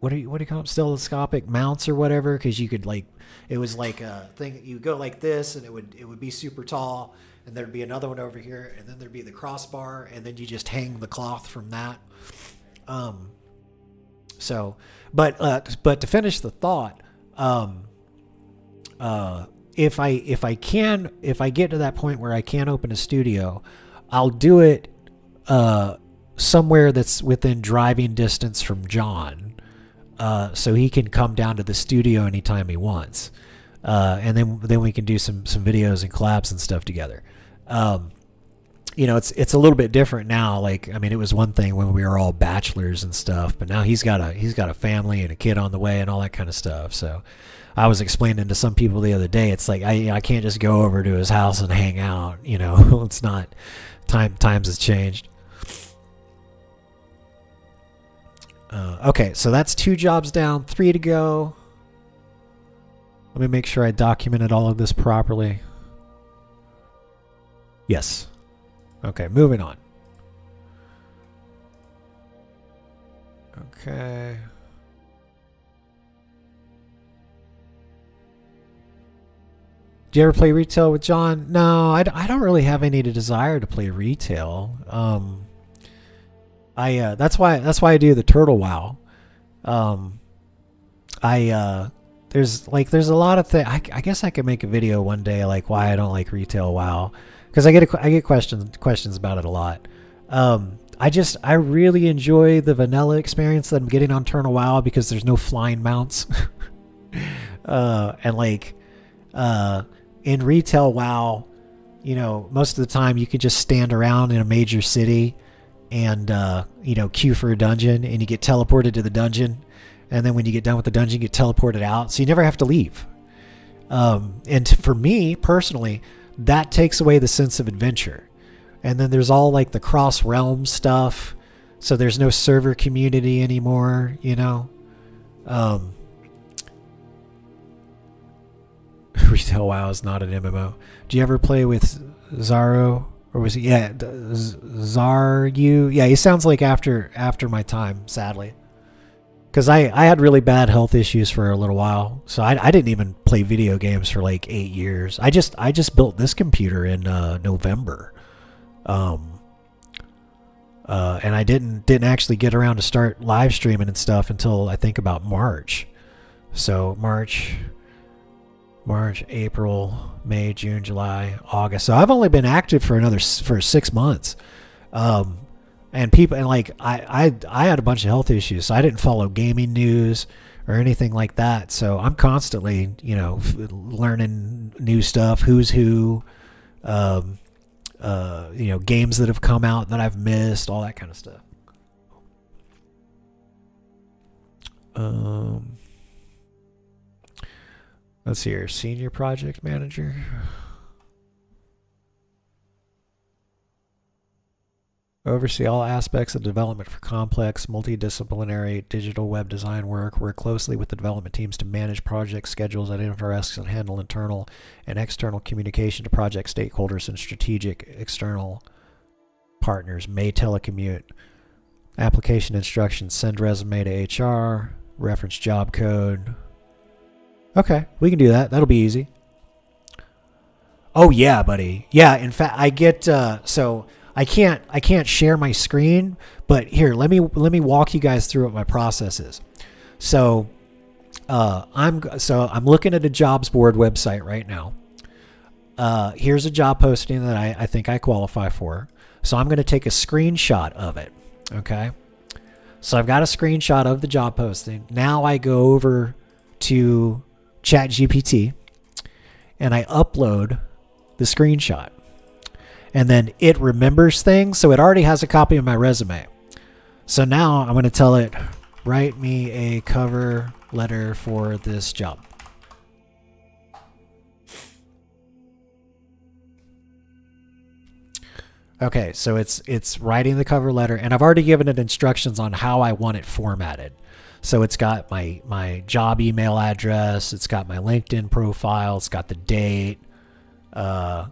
what do you call them, telescopic mounts or whatever, because you could like, it was like a thing, you go like this and it would be super tall, and there'd be another one over here, and then there'd be the crossbar, and then you just hang the cloth from that. But to finish the thought, if I get to that point where I can open a studio, I'll do it somewhere that's within driving distance from John, so he can come down to the studio anytime he wants, and then we can do some videos and collabs and stuff together. It's a little bit different now. Like, I mean, it was one thing when we were all bachelors and stuff, but now he's got a family and a kid on the way and all that kind of stuff. So I was explaining to some people the other day, it's like I can't just go over to his house and hang out. It's not times has changed. Okay, so that's 2 jobs down, 3 to go. Let me make sure I documented all of this properly. Yes. Okay, moving on. Okay. Do you ever play retail with John? No, I don't really have any desire to play retail. That's why I do the Turtle WoW. There's a lot of things. I guess I could make a video one day like why I don't like retail WoW, because I get questions about it a lot. I really enjoy the vanilla experience that I'm getting on Turtle WoW, because there's no flying mounts. And like in retail WoW, most of the time you can just stand around in a major city and queue for a dungeon, and you get teleported to the dungeon, and then when you get done with the dungeon, you get teleported out, so you never have to leave. And for me personally, that takes away the sense of adventure. And then there's all like the cross realm stuff, so there's no server community anymore. Retail WoW is not an MMO. Do you ever play with Zaro? Or was he? Yeah, Zaru. Yeah, he sounds like after my time, sadly. Because I had really bad health issues for a little while, so I didn't even play video games for like 8 years. I just built this computer in November, and I didn't actually get around to start live streaming and stuff until I think about March. So March, April, May, June, July, August. So I've only been active for 6 months. And people, and like I had a bunch of health issues, so I didn't follow gaming news or anything like that. So I'm constantly, learning new stuff, who's who, games that have come out that I've missed, all that kind of stuff. Let's see here, senior project manager. Oversee all aspects of development for complex, multidisciplinary digital web design work. Work closely with the development teams to manage project schedules, identify risks, and handle internal and external communication to project stakeholders and strategic external partners. May telecommute. Application instructions. Send resume to HR. Reference job code. Okay, we can do that. That'll be easy. Oh yeah, buddy. Yeah, in fact, I get so I can't share my screen, but here, let me walk you guys through what my process is. So, I'm looking at a jobs board website right now. Here's a job posting that I think I qualify for. So I'm going to take a screenshot of it. Okay. So I've got a screenshot of the job posting. Now I go over to ChatGPT and I upload the screenshot. And then it remembers things. So it already has a copy of my resume. So now I'm going to tell it, write me a cover letter for this job. Okay, so it's writing the cover letter, and I've already given it instructions on how I want it formatted. So it's got my job email address, it's got my LinkedIn profile, it's got the date. I'm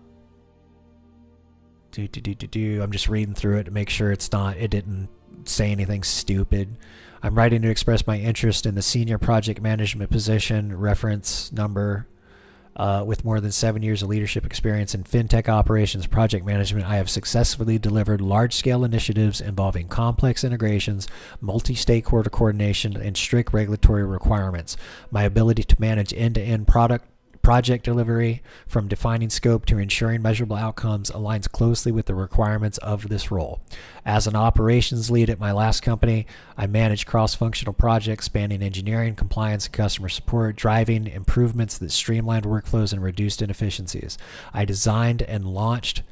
just reading through it to make sure it didn't say anything stupid. I'm writing to express my interest in the senior project management position, reference number. With more than 7 years of leadership experience in fintech operations project management, I have successfully delivered large-scale initiatives involving complex integrations, multi-stakeholder coordination, and strict regulatory requirements. My ability to manage end-to-end project delivery, from defining scope to ensuring measurable outcomes, aligns closely with the requirements of this role. As an operations lead at my last company, I managed cross-functional projects spanning engineering, compliance, and customer support, driving improvements that streamlined workflows and reduced inefficiencies. I designed and launched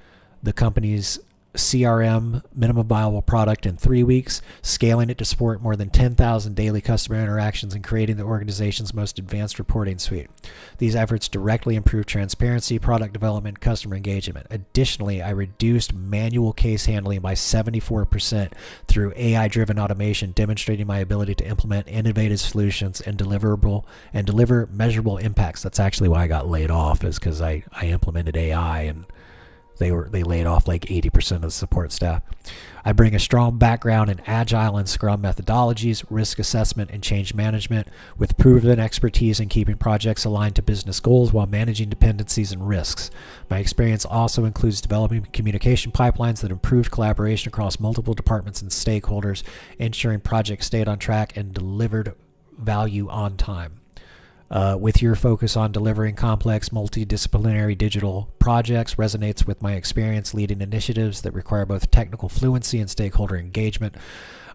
the company's CRM minimum viable product in 3 weeks, scaling it to support more than 10,000 daily customer interactions and creating the organization's most advanced reporting suite. These efforts directly improve transparency, product development, customer engagement. Additionally, I reduced manual case handling by 74% through AI-driven automation, demonstrating my ability to implement innovative solutions and deliver measurable impacts. That's actually why I got laid off, is because I implemented AI and they laid off like 80% of the support staff. I bring a strong background in Agile and Scrum methodologies, risk assessment, and change management, with proven expertise in keeping projects aligned to business goals while managing dependencies and risks. My experience also includes developing communication pipelines that improved collaboration across multiple departments and stakeholders, ensuring projects stayed on track and delivered value on time. With your focus on delivering complex, multidisciplinary digital projects resonates with my experience leading initiatives that require both technical fluency and stakeholder engagement.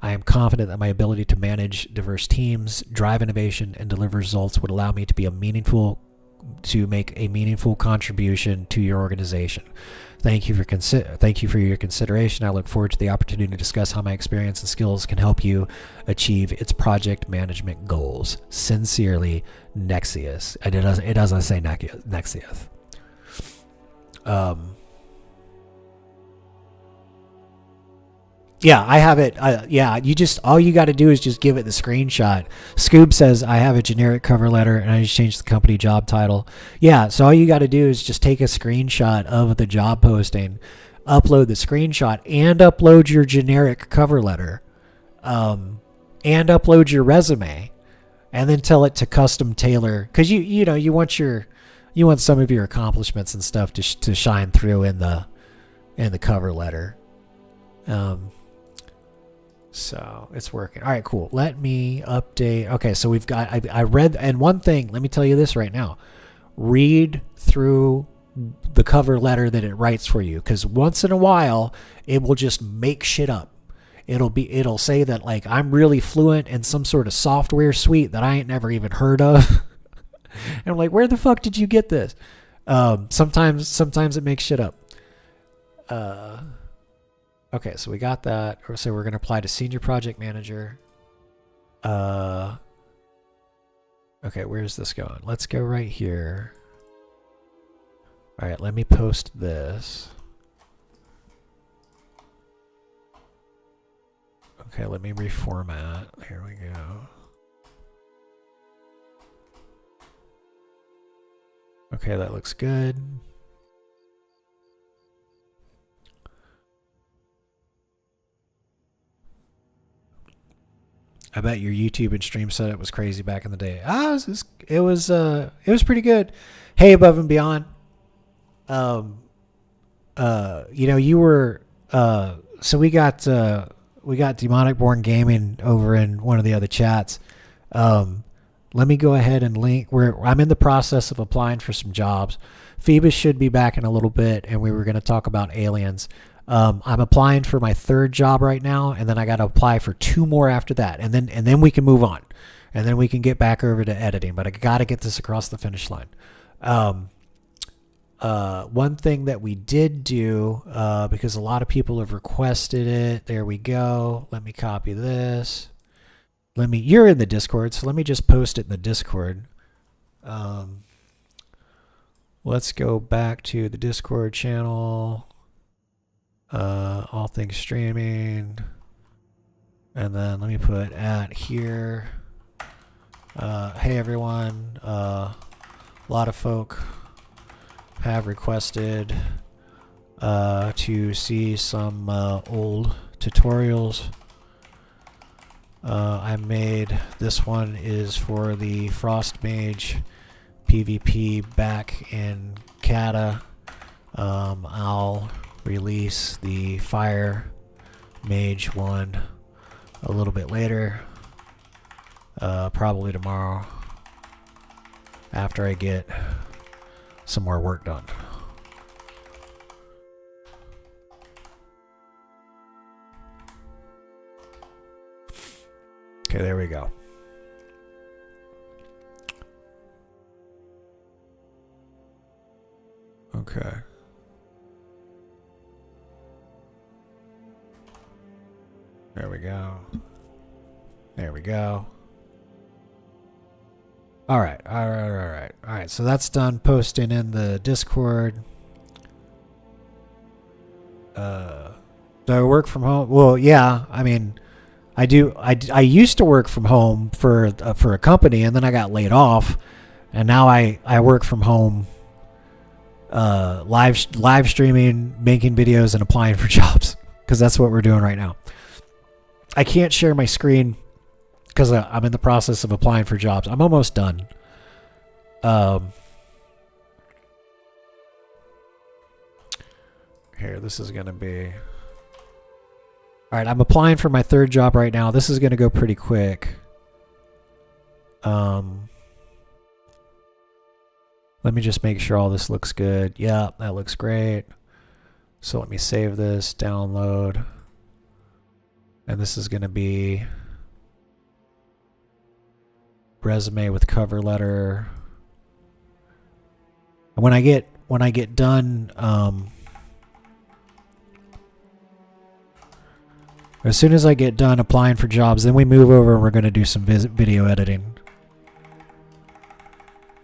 I am confident that my ability to manage diverse teams, drive innovation, and deliver results would allow me to make a meaningful contribution to your organization. Thank you for your consideration. I look forward to the opportunity to discuss how my experience and skills can help you achieve its project management goals. Sincerely, Nexius. It doesn't say Nexius. Yeah, I have it. All you got to do is just give it the screenshot. Scoob says I have a generic cover letter and I just changed the company job title. Yeah, so all you got to do is just take a screenshot of the job posting, upload the screenshot, and upload your generic cover letter, and upload your resume, and then tell it to custom tailor, because you want some of your accomplishments and stuff to shine through in the cover letter. So it's working. All right, cool. Let me update. Okay, so we've got, I read, and one thing, let me tell you this right now. Read through the cover letter that it writes for you, because once in a while it will just make shit up. It'll say that like I'm really fluent in some sort of software suite that I ain't never even heard of. And I'm like, where the fuck did you get this? Sometimes it makes shit up. Okay, so we got that. So we're gonna apply to senior project manager. Okay, where's this going? Let's go right here. All right, let me post this. Okay, let me reformat. Here we go. Okay, that looks good. I bet your YouTube and stream setup was crazy back in the day. It was pretty good. Hey, Above and Beyond. You were so we got Demonic Born Gaming over in one of the other chats. Let me go ahead and link where I'm in the process of applying for some jobs. Phoebus should be back in a little bit, and we were going to talk about aliens. I'm applying for my 3rd job right now, and then I got to apply for 2 more after that, and then we can move on, and then we can get back over to editing. But I got to get this across the finish line. One thing that we did do, because a lot of people have requested it. There we go. Let me copy this. You're in the Discord, so let me just post it in the Discord. Let's go back to the Discord channel. All things streaming. And then let me put at here. Hey everyone. A lot of folk have requested to see some old tutorials. I made this one is for the Frost Mage PvP back in Kata. I'll release the Fire Mage one a little bit later, probably tomorrow after I get some more work done. Okay, there we go. Okay. There we go. There we go. All right. So that's done posting in the Discord. Do I work from home? Well, yeah. I mean, I do. I used to work from home for a company, and then I got laid off, and now I work from home, live streaming, making videos, and applying for jobs, because that's what we're doing right now. I can't share my screen because I'm in the process of applying for jobs. I'm almost done. Here, this is going to be... All right, I'm applying for my 3rd job right now. This is going to go pretty quick. Let me just make sure all this looks good. Yeah, that looks great. So let me save this, download. And this is going to be resume with cover letter. And when I get done, as soon as I get done applying for jobs, then we move over and we're going to do some video editing.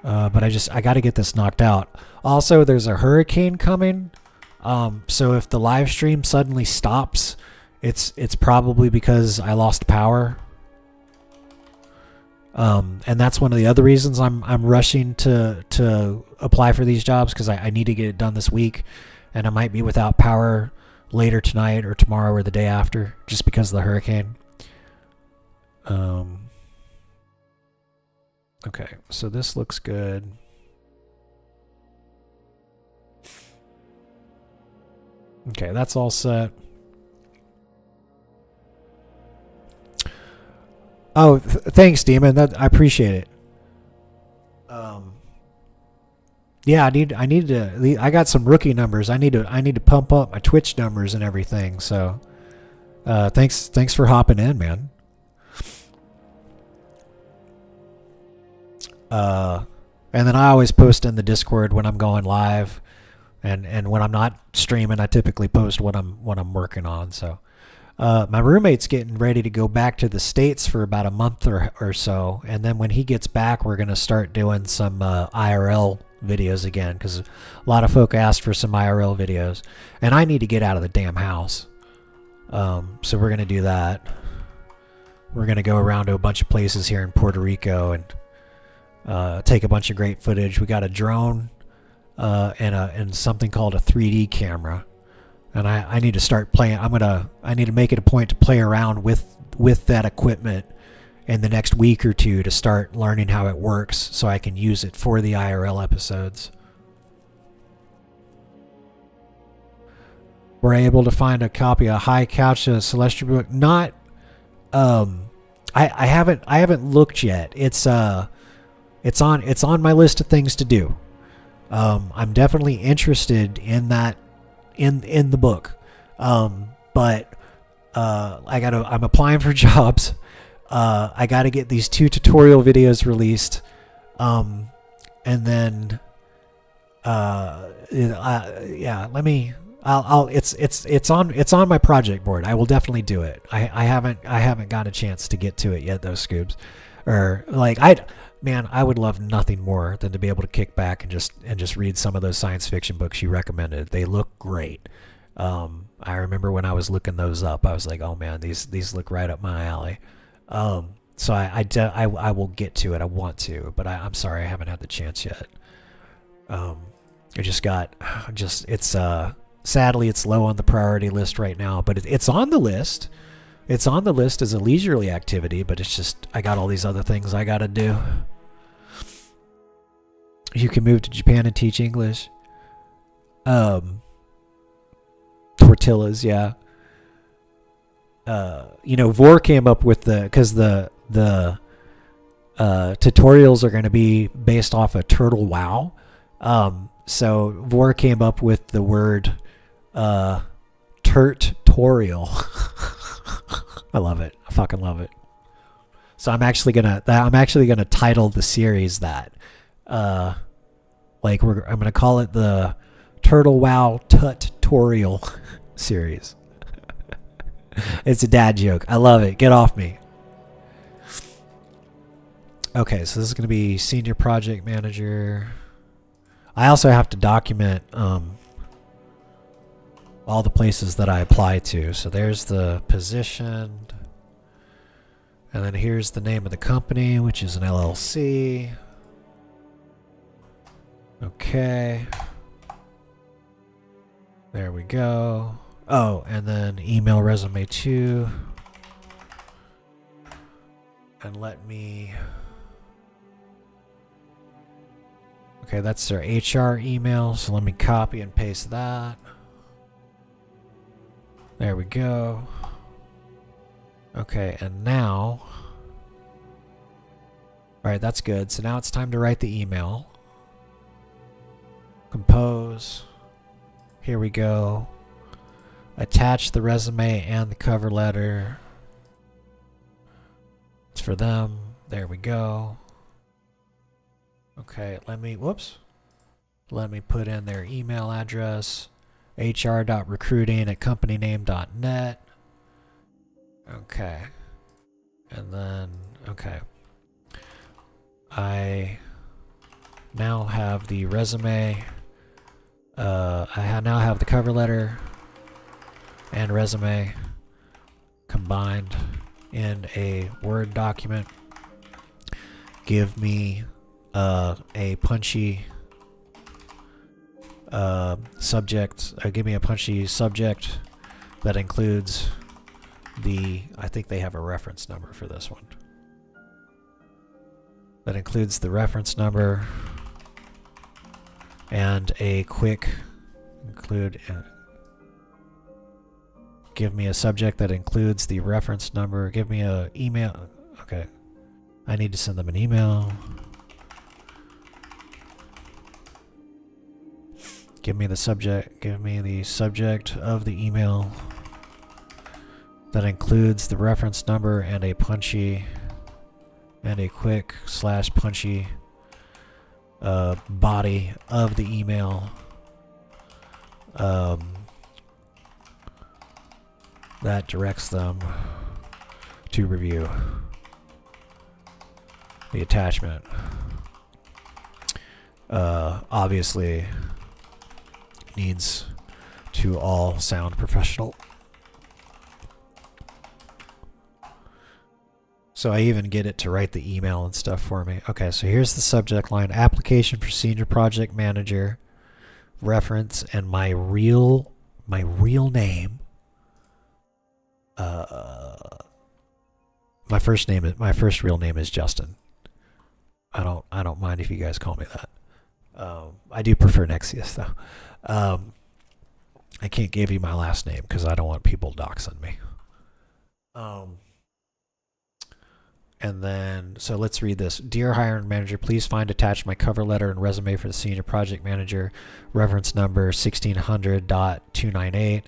But I got to get this knocked out. Also, there's a hurricane coming. So if the live stream suddenly stops, it's probably because I lost power. And that's one of the other reasons I'm rushing to apply for these jobs, because I need to get it done this week, and I might be without power later tonight or tomorrow or the day after, just because of the hurricane. Okay, so this looks good. Okay, that's all set. Oh, thanks, Demon. I appreciate it. yeah, I got some rookie numbers. I need to pump up my Twitch numbers and everything. So, thanks for hopping in, man. And then I always post in the Discord when I'm going live, and when I'm not streaming, I typically post what I'm working on. So, my roommate's getting ready to go back to the States for about a month or so, and then when he gets back, we're gonna start doing some IRL videos again, because a lot of folk asked for some IRL videos, and I need to get out of the damn house. So we're gonna do that. We're gonna go around to a bunch of places here in Puerto Rico and take a bunch of great footage. We got a drone and something called a 3D camera, and I need to start playing. I need to make it a point to play around with that equipment in the next week or two to start learning how it works, so I can use it for the IRL episodes. We're able to find a copy of High Couch, a Celestial book. Not, I haven't looked yet. It's on my list of things to do. I'm definitely interested in that, in the book. But I'm applying for jobs. I got to get these 2 tutorial videos released, and then it's on my project board. I will definitely do it. I haven't got a chance to get to it yet, though, Scoobs. Or I would love nothing more than to be able to kick back and just read some of those science fiction books you recommended. They look great. I remember when I was looking those up, I was like, oh man, these look right up my alley. So I will get to it. I want to, but I'm sorry I haven't had the chance yet. Sadly it's low on the priority list right now, but it's on the list. It's on the list as a leisurely activity, but it's just I got all these other things I got to do. You can move to Japan and teach English. Tortillas, yeah. Vor came up with because the tutorials are going to be based off of Turtle WoW. So Vor came up with the word turtorial. I love it. I fucking love it. So I'm actually gonna title the series that. I'm gonna call it the Turtle WoW tutorial series. It's a dad joke. I love it. Get off me. Okay, so this is going to be senior project manager. I also have to document all the places that I apply to. So there's the position. And then here's the name of the company, which is an LLC. Okay. There we go. Oh, and then email resume too. And let me... Okay, that's their HR email, so let me copy and paste that. There we go. Okay, and now... Alright, that's good. So now it's time to write the email. Compose. Here we go. Attach the resume and the cover letter. It's for them. There we go. Okay, let me put in their email address. hr.recruiting@companyname.net. Okay. And then, okay. I now have the resume. I now have the cover letter and resume combined in a Word document. Give me a punchy subject. Give me a punchy subject that includes I think they have a reference number for this one. That includes the reference number and a quick give me a subject that includes the reference number. Give me a email. Okay. I need to send them an email. Give me the subject of the email that includes the reference number and a punchy and a quick / punchy body of the email that directs them to review the attachment. Obviously needs to all sound professional. So I even get it to write the email and stuff for me. Okay, so here's the subject line: application for senior project manager, reference, and my real name. My first real name is Justin. I don't mind if you guys call me that. I do prefer Nexius though. I can't give you my last name because I don't want people doxing me. And then, so let's read this. Dear hiring manager, please find attached my cover letter and resume for the senior project manager, reference number 1600.298.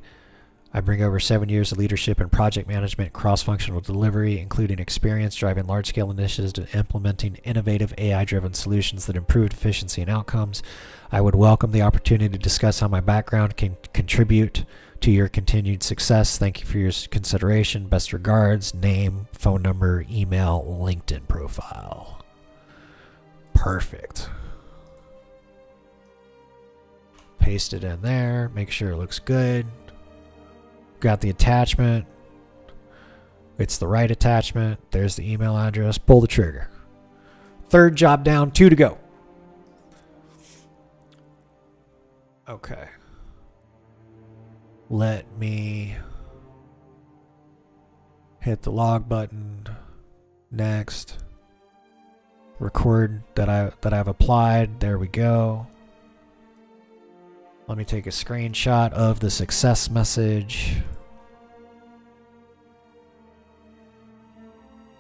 I bring over 7 years of leadership in project management, cross-functional delivery, including experience driving large-scale initiatives and implementing innovative AI-driven solutions that improve efficiency and outcomes. I would welcome the opportunity to discuss how my background can contribute to your continued success. Thank you for your consideration. Best regards. Name, phone number, email, LinkedIn profile. Perfect. Paste it in there. Make sure it looks good. Got the attachment. It's the right attachment. There's the email address. Pull the trigger. Third job down, 2 to go. Okay. Let me hit the log button. Next. Record that I've applied. There we go. Let me take a screenshot of the success message.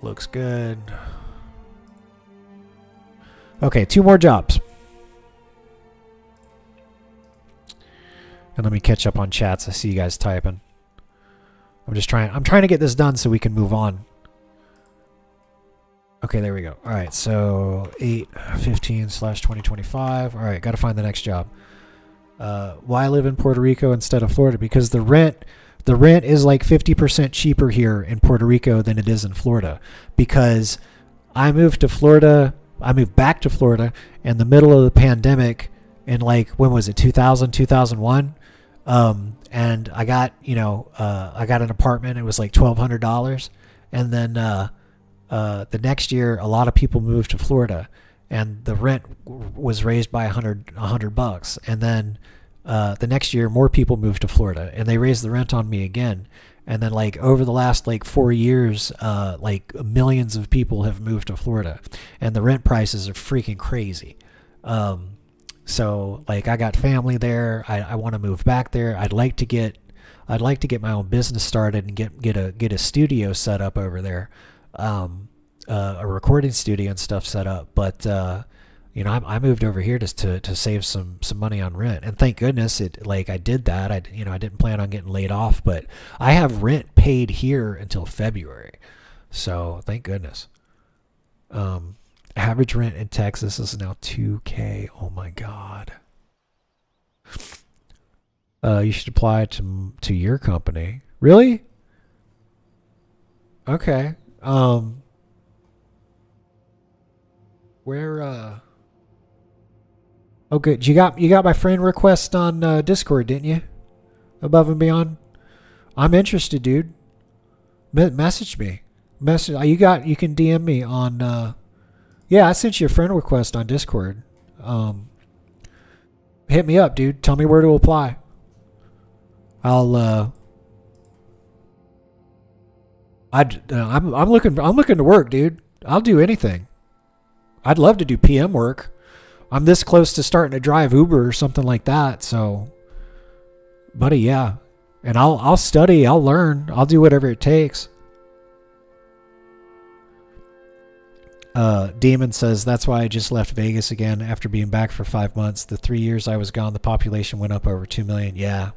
Looks good. Okay, 2 more jobs. And let me catch up on chats. I see you guys typing. I'm trying to get this done so we can move on. Okay, there we go. All right, so 8/15/2025. All right, got to find the next job. Why live in Puerto Rico instead of Florida? Because the rent is like 50% cheaper here in Puerto Rico than it is in Florida. Because I moved back to Florida in the middle of the pandemic in like, when was it, 2000, 2001? And I got, I got an apartment. It was like $1,200. And then the next year, a lot of people moved to Florida, and the rent was raised by $100. And then the next year, more people moved to Florida, and they raised the rent on me again. And then like over the last like 4 years, like millions of people have moved to Florida, and the rent prices are freaking crazy. So like I got family there. I want to move back there. I'd like to get my own business started and get a studio set up over there, a recording studio and stuff set up. But I moved over here just to save some money on rent, and thank goodness I did that. I didn't plan on getting laid off, but I have rent paid here until February, so thank goodness. Average rent in Texas is now $2,000. Oh my God. You should apply to your company. Really? Okay. Where Oh good. You got my friend request on Discord, didn't you? Above and Beyond. I'm interested, dude. Message me. You can DM me on yeah, I sent you a friend request on Discord. Hit me up, dude. Tell me where to apply. I'm looking to work, dude. I'll do anything. I'd love to do PM work. I'm this close to starting to drive Uber or something like that, so buddy, yeah. And I'll study, I'll learn, I'll do whatever it takes. Demon says, that's why I just left Vegas again after being back for 5 months. The 3 years I was gone, the population went up over 2 million. Yeah.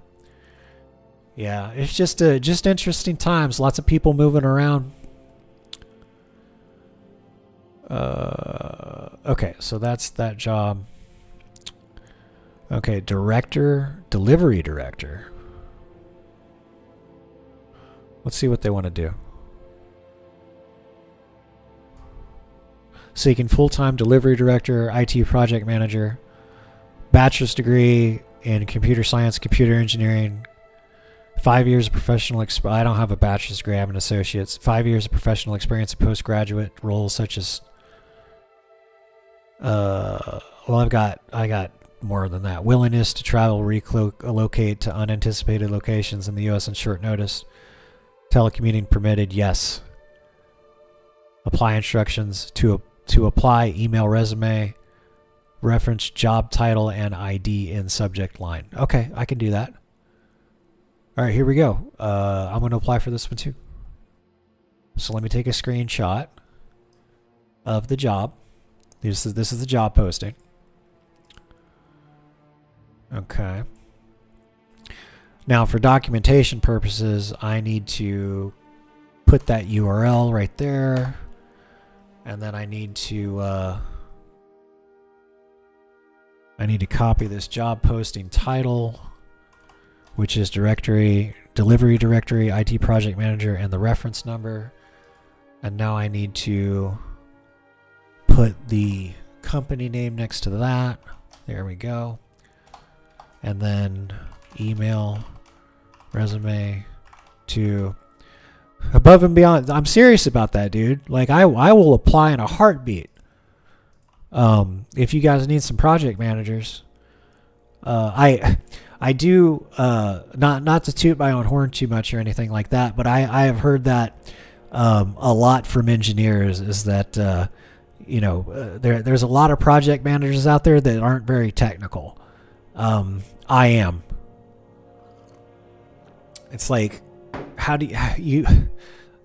Yeah, it's just interesting times. Lots of people moving around. Okay, so that's that job. Okay, delivery director. Let's see what they want to do. Seeking full-time delivery director, IT project manager, bachelor's degree in computer science, computer engineering, 5 years of professional experience. I don't have a bachelor's degree, I have an associate's. 5 years of professional experience in postgraduate roles such as well, I got more than that. Willingness to travel, relocate to unanticipated locations in the U.S. on short notice. Telecommuting permitted, yes. Apply instructions to apply, email, resume, reference, job title, and ID in subject line. Okay, I can do that. All right, here we go. I'm going to apply for this one too. So let me take a screenshot of the job. This is the job posting. Okay. Now for documentation purposes, I need to put that URL right there. And then I need to copy this job posting title, which is delivery directory, IT project manager, and the reference number. And now I need to put the company name next to that. There we go. And then email, resume to Above and Beyond. I'm serious about that, dude. Like I will apply in a heartbeat. If you guys need some project managers, I do not to toot my own horn too much or anything like that, but I have heard that a lot from engineers is that there's a lot of project managers out there that aren't very technical. I am. It's like, how do you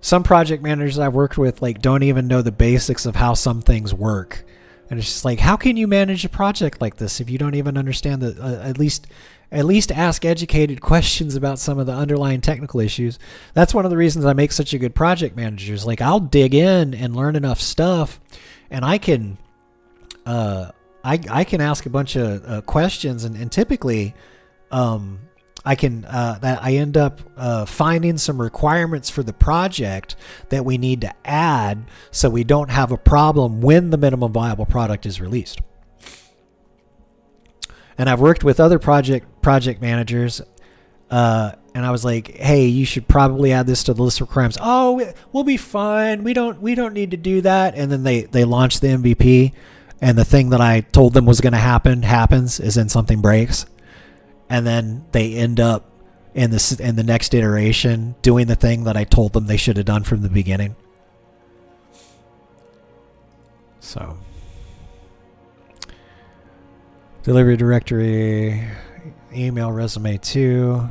some project managers I've worked with like don't even know the basics of how some things work. And it's just like, how can you manage a project like this if you don't even understand the at least ask educated questions about some of the underlying technical issues? That's one of the reasons I make such a good project manager. Is like I'll dig in and learn enough stuff, and I can ask a bunch of questions, and typically I end up finding some requirements for the project that we need to add so we don't have a problem when the minimum viable product is released. And I've worked with other project managers, and I was like, hey, you should probably add this to the list of requirements. Oh, we'll be fine. We don't need to do that. And then they launch the MVP, and the thing that I told them was going to happens, is then something breaks. And then they end up in the next iteration doing the thing that I told them they should have done from the beginning. So, delivery directory, email, resume 2.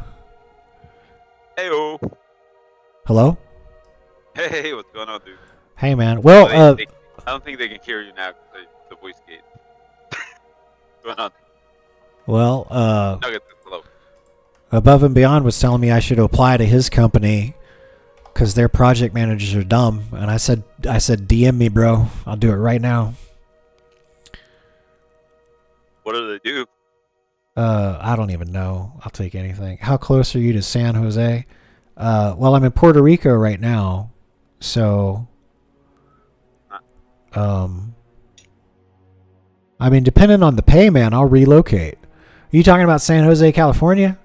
Heyo. Hello? Hey, what's going on, dude? Hey, man. Well, I don't think they can hear you now because the voice gate. What's going on? Well, Nuggets is hello. Above and Beyond was telling me I should apply to his company because their project managers are dumb. And I said, DM me, bro. I'll do it right now. What do they do? I don't even know. I'll take anything. How close are you to San Jose? Well, I'm in Puerto Rico right now. So, I mean, depending on the pay, man, I'll relocate. Are you talking about San Jose, California?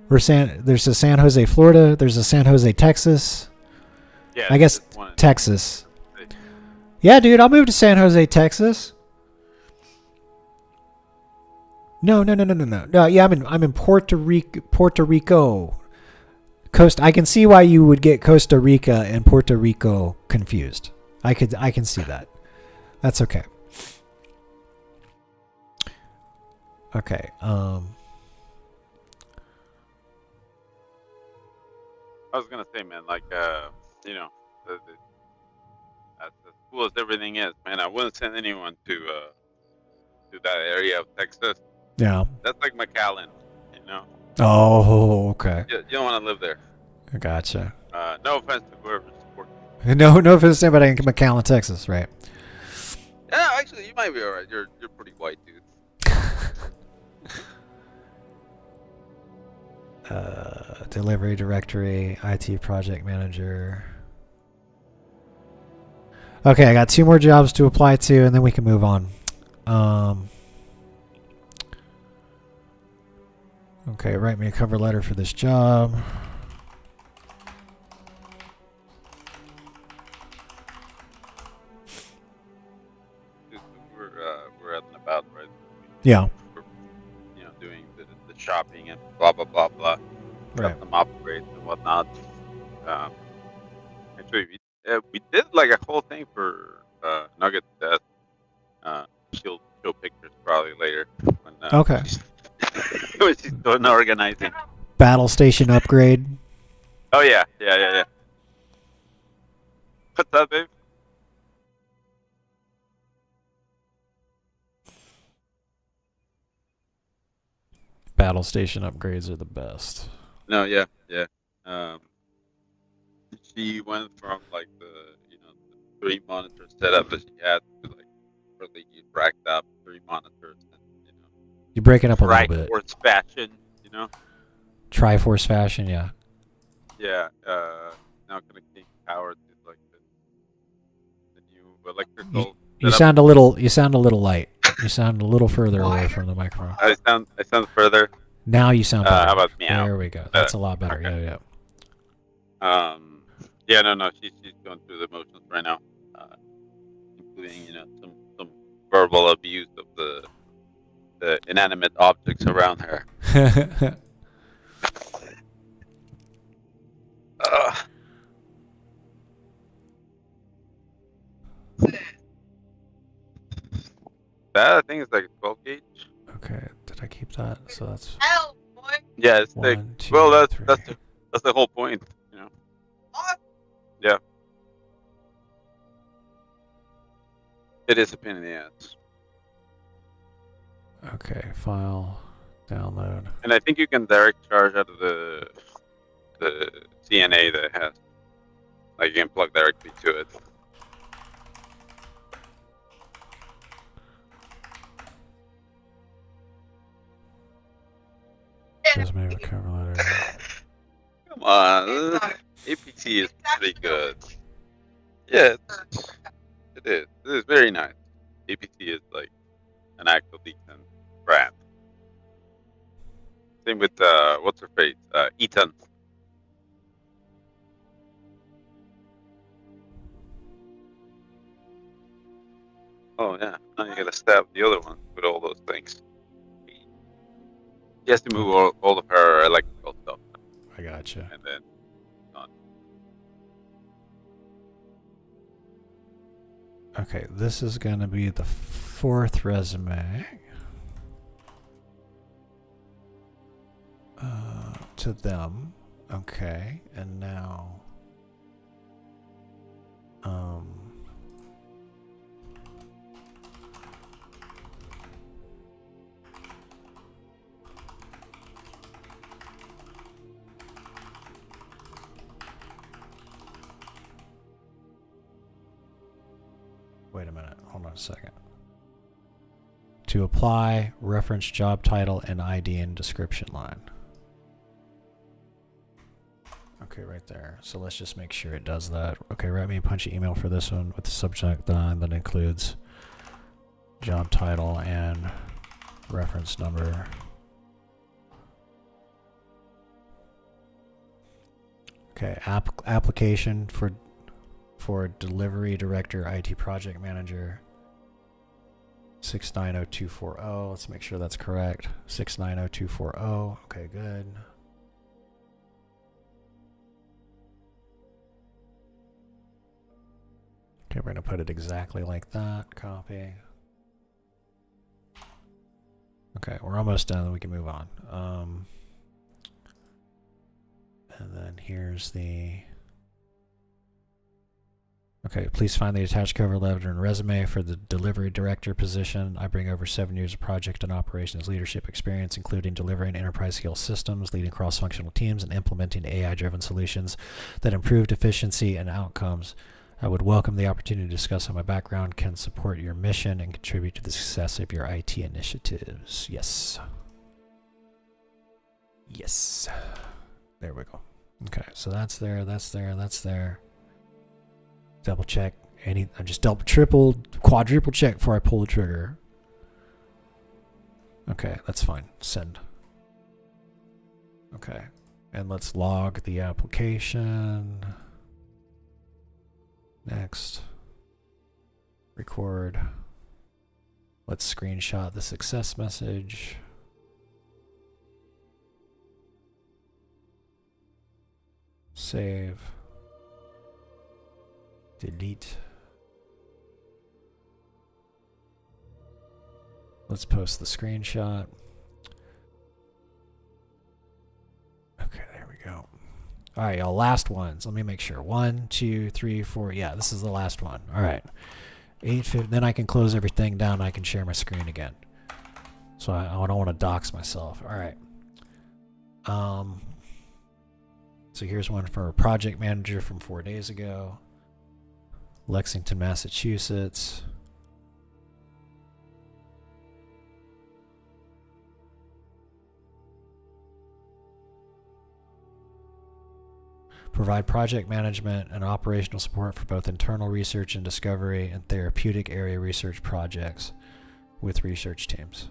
Or there's a San Jose, Florida. There's a San Jose, Texas. Yeah, I guess Texas. Yeah, dude, I'll move to San Jose, Texas. No. Yeah, I'm in Puerto Rico. I can see why you would get Costa Rica and Puerto Rico confused. I can see that. That's okay. Okay. I was gonna say, man, like, as cool as everything is, man, I wouldn't send anyone to that area of Texas. Yeah. That's like McAllen, you know. Oh, okay. You don't want to live there. I gotcha. No offense to whoever's working. No offense to anybody in McAllen, Texas, right? Yeah, actually, you might be alright. You're pretty white, dude. Delivery directory, IT project manager. Okay, I got 2 more jobs to apply to, and then we can move on. Okay, write me a cover letter for this job. We're out and about, right? Yeah. We're, doing the shopping and blah blah blah blah. Right. Got some upgrades and whatnot. Actually, we did like a whole thing for Nugget's death. She'll show pictures probably later. When, Okay. when she's done organizing. Battle station upgrade. Oh yeah. What's up, babe? Battle station upgrades are the best. No, yeah. She went from like the 3 monitor setup that she had to like really racked up 3 monitors and You're breaking up a little bit. Triforce fashion, Triforce fashion, yeah. Yeah, now connecting power to like the new electrical. You sound a little light. You sound a little further away from the microphone. I sound further. Now you sound better. How about meow? There we go. That's a lot better. Okay. Yeah. Yeah, no, she's going through the motions right now, including some verbal abuse of the inanimate objects around her. That I think is like a 12 gauge. Okay, did I keep that? So that's Yeah, it's thick. Well, that's the whole point, Yeah. It is a pain in the ass. okay. File, download. And I think you can direct charge out of the CNA that it has. Like you can plug directly to it. Resume with cover letter. Come on, APC is pretty good. Yeah, it is. It is very nice. APC is like an actual decent brand. Same with what's her face, Eaton. Oh yeah, now you gotta stab the other one with all those things. He has to move all of her electrical stuff. I gotcha. And then Okay, this is going to be the 4th resume. To them. Okay, and now... Wait a minute. Hold on a second. To apply, reference job title and ID and description line. Okay, right there. So let's just make sure it does that. Okay, write me a punchy email for this one with the subject line that includes job title and reference number. Okay, application for delivery director, IT project manager. 690240. Let's make sure that's correct. 690240. Okay, good. Okay, we're going to put it exactly like that. Copy. Okay, we're almost done. We can move on. And then here's the... Okay, please find the attached cover letter and resume for the delivery director position. I bring over 7 years of project and operations leadership experience, including delivering enterprise-scale systems, leading cross-functional teams, and implementing AI-driven solutions that improved efficiency and outcomes. I would welcome the opportunity to discuss how my background can support your mission and contribute to the success of your IT initiatives. Yes. Yes. There we go. Okay, so that's there, that's there, that's there. Double check. I just double, triple, quadruple check before I pull the trigger. Okay, that's fine. Send. Okay, and let's log the application. Next. Record. Let's screenshot the success message. Save. Delete. Let's post the screenshot. Okay, there we go. All right, y'all, last ones. Let me make sure. 1, 2, 3, 4. Yeah, this is the last one. All right. 8:50. Then I can close everything down. I can share my screen again. So I don't want to dox myself. All right. So here's one for a project manager from 4 days ago. Lexington, Massachusetts. Provide project management and operational support for both internal research and discovery and therapeutic area research projects with research teams.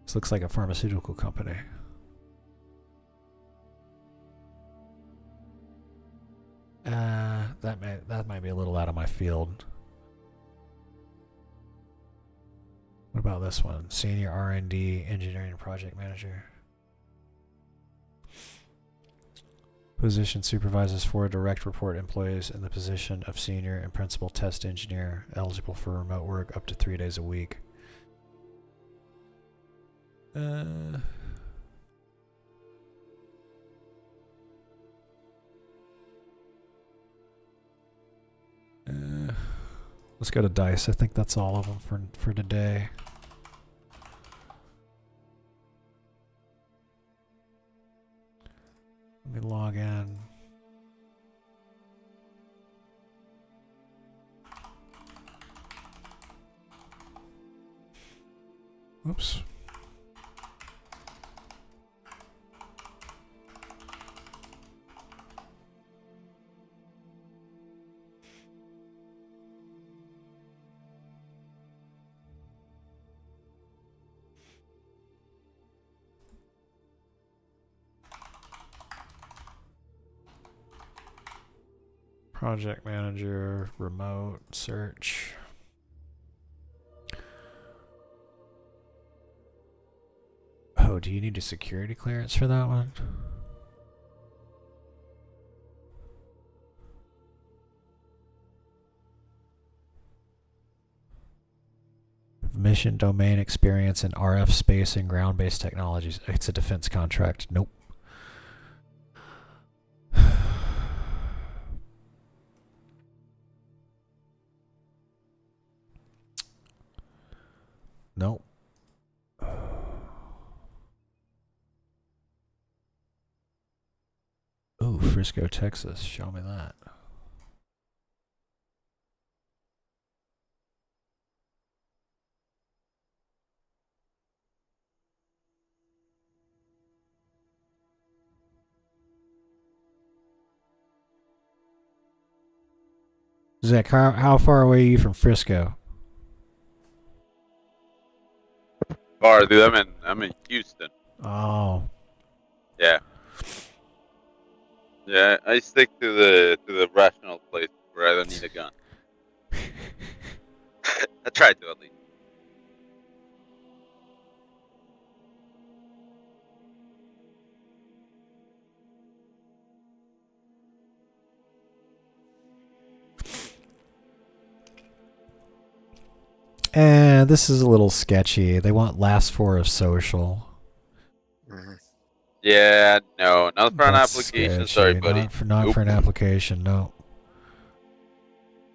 This looks like a pharmaceutical company. That might be a little out of my field. What about this one? Senior R&D engineering and project manager. Position supervises 4 direct report employees in the position of senior and principal test engineer, eligible for remote work up to 3 days a week. Let's go to DICE. I think that's all of them for today. Let me log in. Oops. Project manager, remote, search. Oh, do you need a security clearance for that one? Mission domain experience in RF space and ground-based technologies. It's a defense contract. Nope. Nope. Ooh, Frisco, Texas. Show me that. Zach, how far away are you from Frisco? Or dude, I'm in Houston. Oh. Yeah. Yeah, I stick to the rational place where I don't need a gun. I try to at least. This is a little sketchy. They want last 4 of social. Yeah, no, not for an That's application. sketchy. Sorry, buddy. Not for an application. No.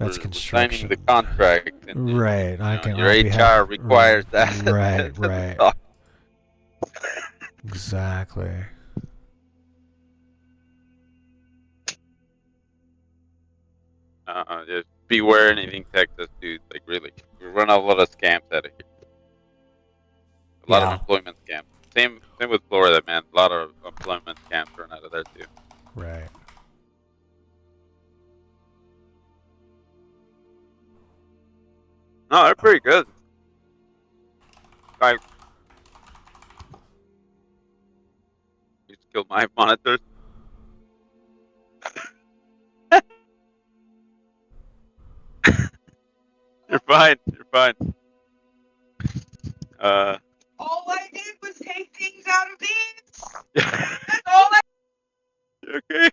That's we're signing the construction. contract, and Right. your HR requires that. Right. Right. Exactly. Just beware anything Texas, dude. Like really, we run a lot of scams out of here. A lot of Yeah. employment scams. Same with Florida, man. A lot of employment scams run out of there too. Right. No, they're pretty good. I just killed my monitors. You're fine. You're fine. All I did was take things out of these. That's all I. You okay?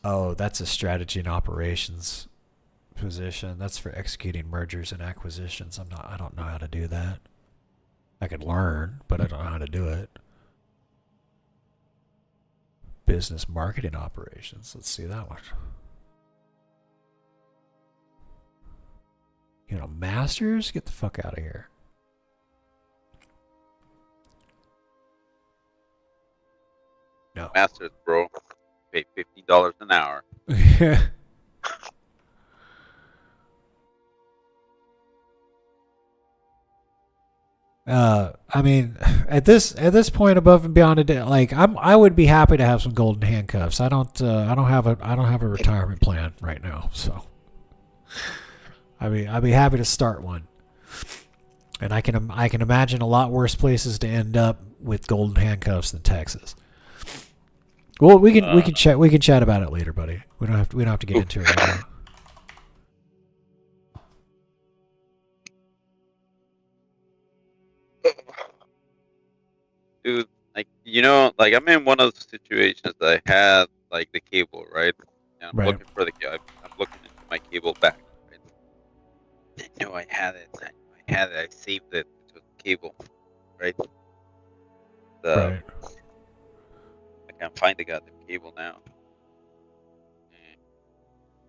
Oh, that's a strategy and operations position. That's for executing mergers and acquisitions. I don't know how to do that. I could learn, but I don't know how to do it. Business marketing operations. Let's see that one. You know, masters? Get the fuck out of here. No. Masters, bro. Pay $50 an hour. I mean, at this point, above and beyond a day, like I would be happy to have some golden handcuffs. I don't have a retirement plan right now, so I'd be happy to start one. And I can imagine a lot worse places to end up with golden handcuffs than Texas. Well, we can chat about it later, buddy. We don't have to get into it right now. Dude, like like I'm in one of those situations that I had like the cable, right? And I'm Right. looking for the I'm looking into my cable back, right? I know I had it. I saved it to the cable, right? Right. I can't find the goddamn cable now.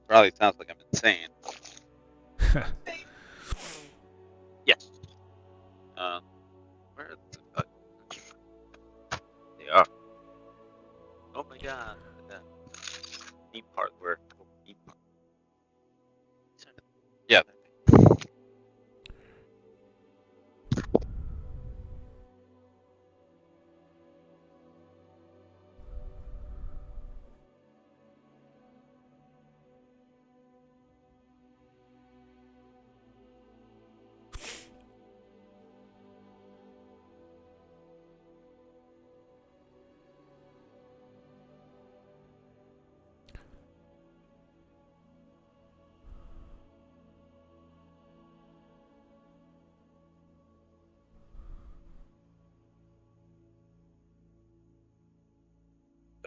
Probably sounds like I'm insane. Yes. Where is the they are. Oh my god. Deep part where deep part. Yeah.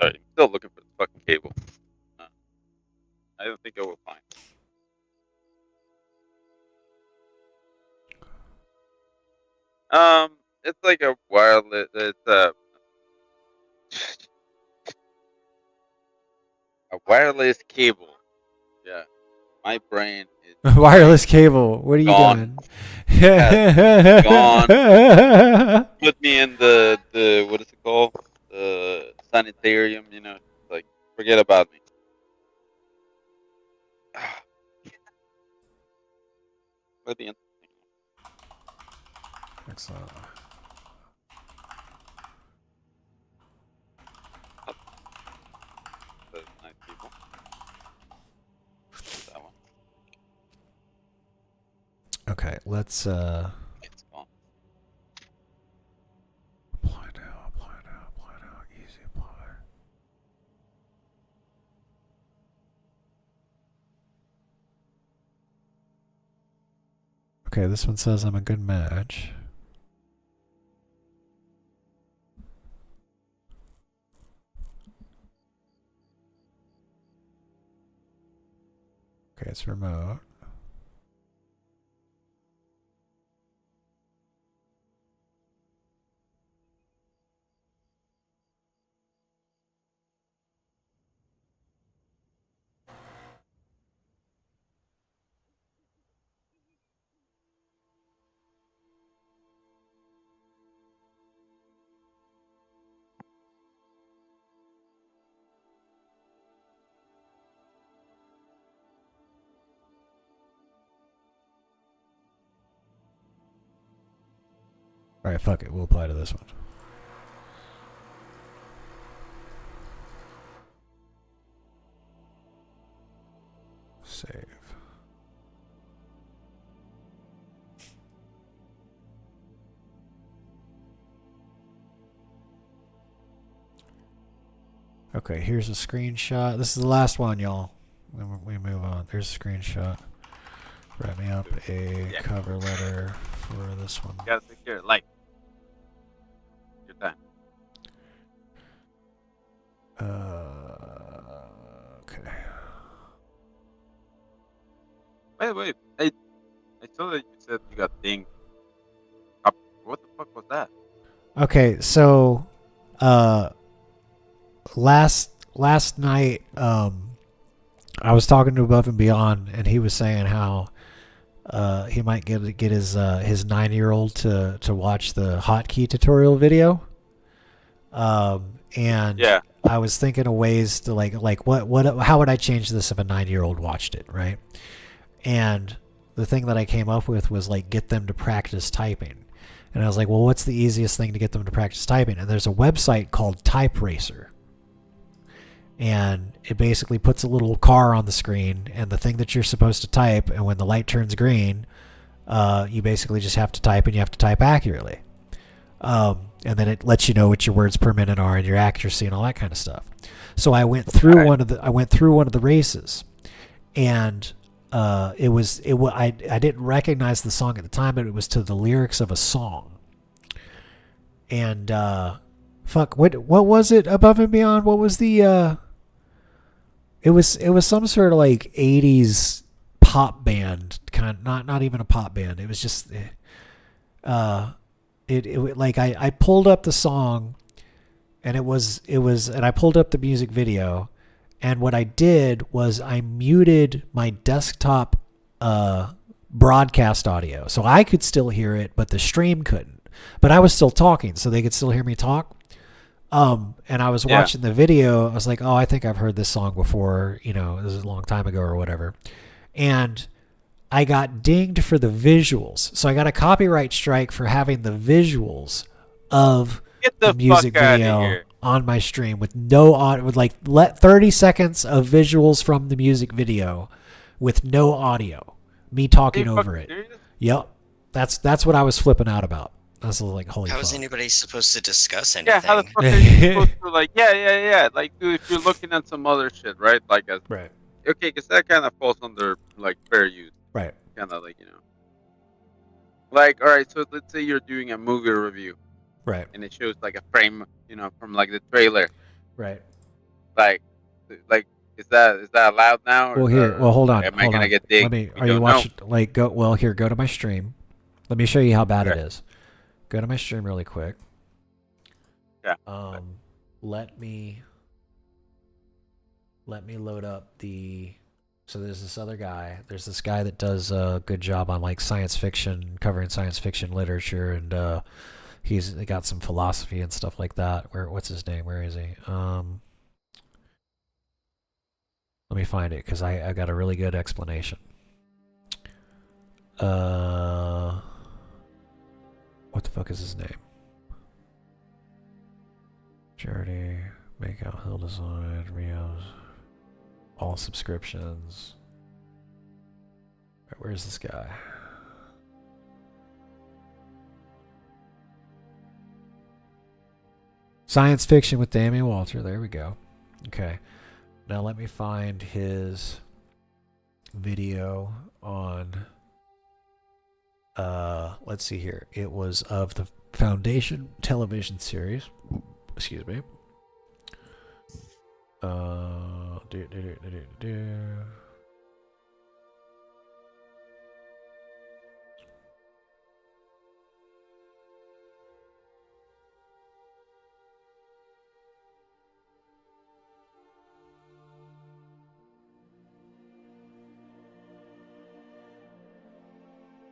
Sorry, I'm still looking for the fucking cable. I don't think I will find it. It's like a wireless. It's a wireless cable. Yeah, my brain is Wireless cable. What are you gone. doing? Gone. Put me in the what is it called? The sanitarium. You know, like forget about me. Let me. Excellent. Nice people. That one. Okay, let's It's gone. apply now, easy apply. Okay, this one says I'm a good match. Okay, it's remote. Alright, fuck it. We'll apply to this one. Save. Okay, here's a screenshot. This is the last one, y'all. We move on. There's a screenshot. Write me up a cover letter for this one. You gotta take care of life. Your time. Okay. Wait. I saw that you said you got dinged. What the fuck was that? Okay, so last night I was talking to Above and Beyond, and he was saying how he might get his 9-year-old to watch the hotkey tutorial video. And yeah. I was thinking of ways to like how would I change this if a 9-year-old watched it, right? And the thing that I came up with was like get them to practice typing. And I was like, well, what's the easiest thing to get them to practice typing? And there's a website called Type Racer. And it basically puts a little car on the screen and the thing that you're supposed to type, and when the light turns green, you basically just have to type, and you have to type accurately. And then it lets you know what your words per minute are and your accuracy and all that kind of stuff. So I went through one of the races, and I didn't recognize the song at the time, but it was to the lyrics of a song. And what was it? Above and Beyond? What was the it was some sort of like 80s pop band, not even a pop band. It was just I pulled up the song, and and I pulled up the music video, and what I did was I muted my desktop broadcast audio, so I could still hear it, but the stream couldn't. But I was still talking, so they could still hear me talk. And I was watching the video. I was like, oh, I think I've heard this song before. You know, this is a long time ago or whatever. And I got dinged for the visuals. So I got a copyright strike for having the visuals of the music video on my stream with no audio, with like 30 seconds of visuals from the music video with no audio. Me talking over it. Serious? Yep. That's what I was flipping out about. I was like, holy fuck. How is anybody supposed to discuss anything? Yeah, how the fuck are you supposed to like? Yeah. Like, dude, if you're looking at some other shit, right? Like, right. Okay, because that kind of falls under like fair use. Right. Kind of like, you know. Like, all right, so let's say you're doing a movie review. Right. And it shows like a frame, you know, from like the trailer. Right. Like, is that allowed now? Well, hold on. Am I gonna get digged? Are you watching? Like, go to my stream. Let me show you how bad it is. Go to my stream really quick. Yeah. Let me load up the. So there's this other guy. There's this guy that does a good job on like science fiction, covering science fiction literature, and he's got some philosophy and stuff like that. What's his name? Where is he? Let me find it because I got a really good explanation. What the fuck is his name? Charity, make out Hill Design, Rios, all subscriptions. Right, where's this guy? Science Fiction with Damian Walter. There we go. Okay. Now let me find his video on... let's see here. It was of the Foundation television series. Excuse me.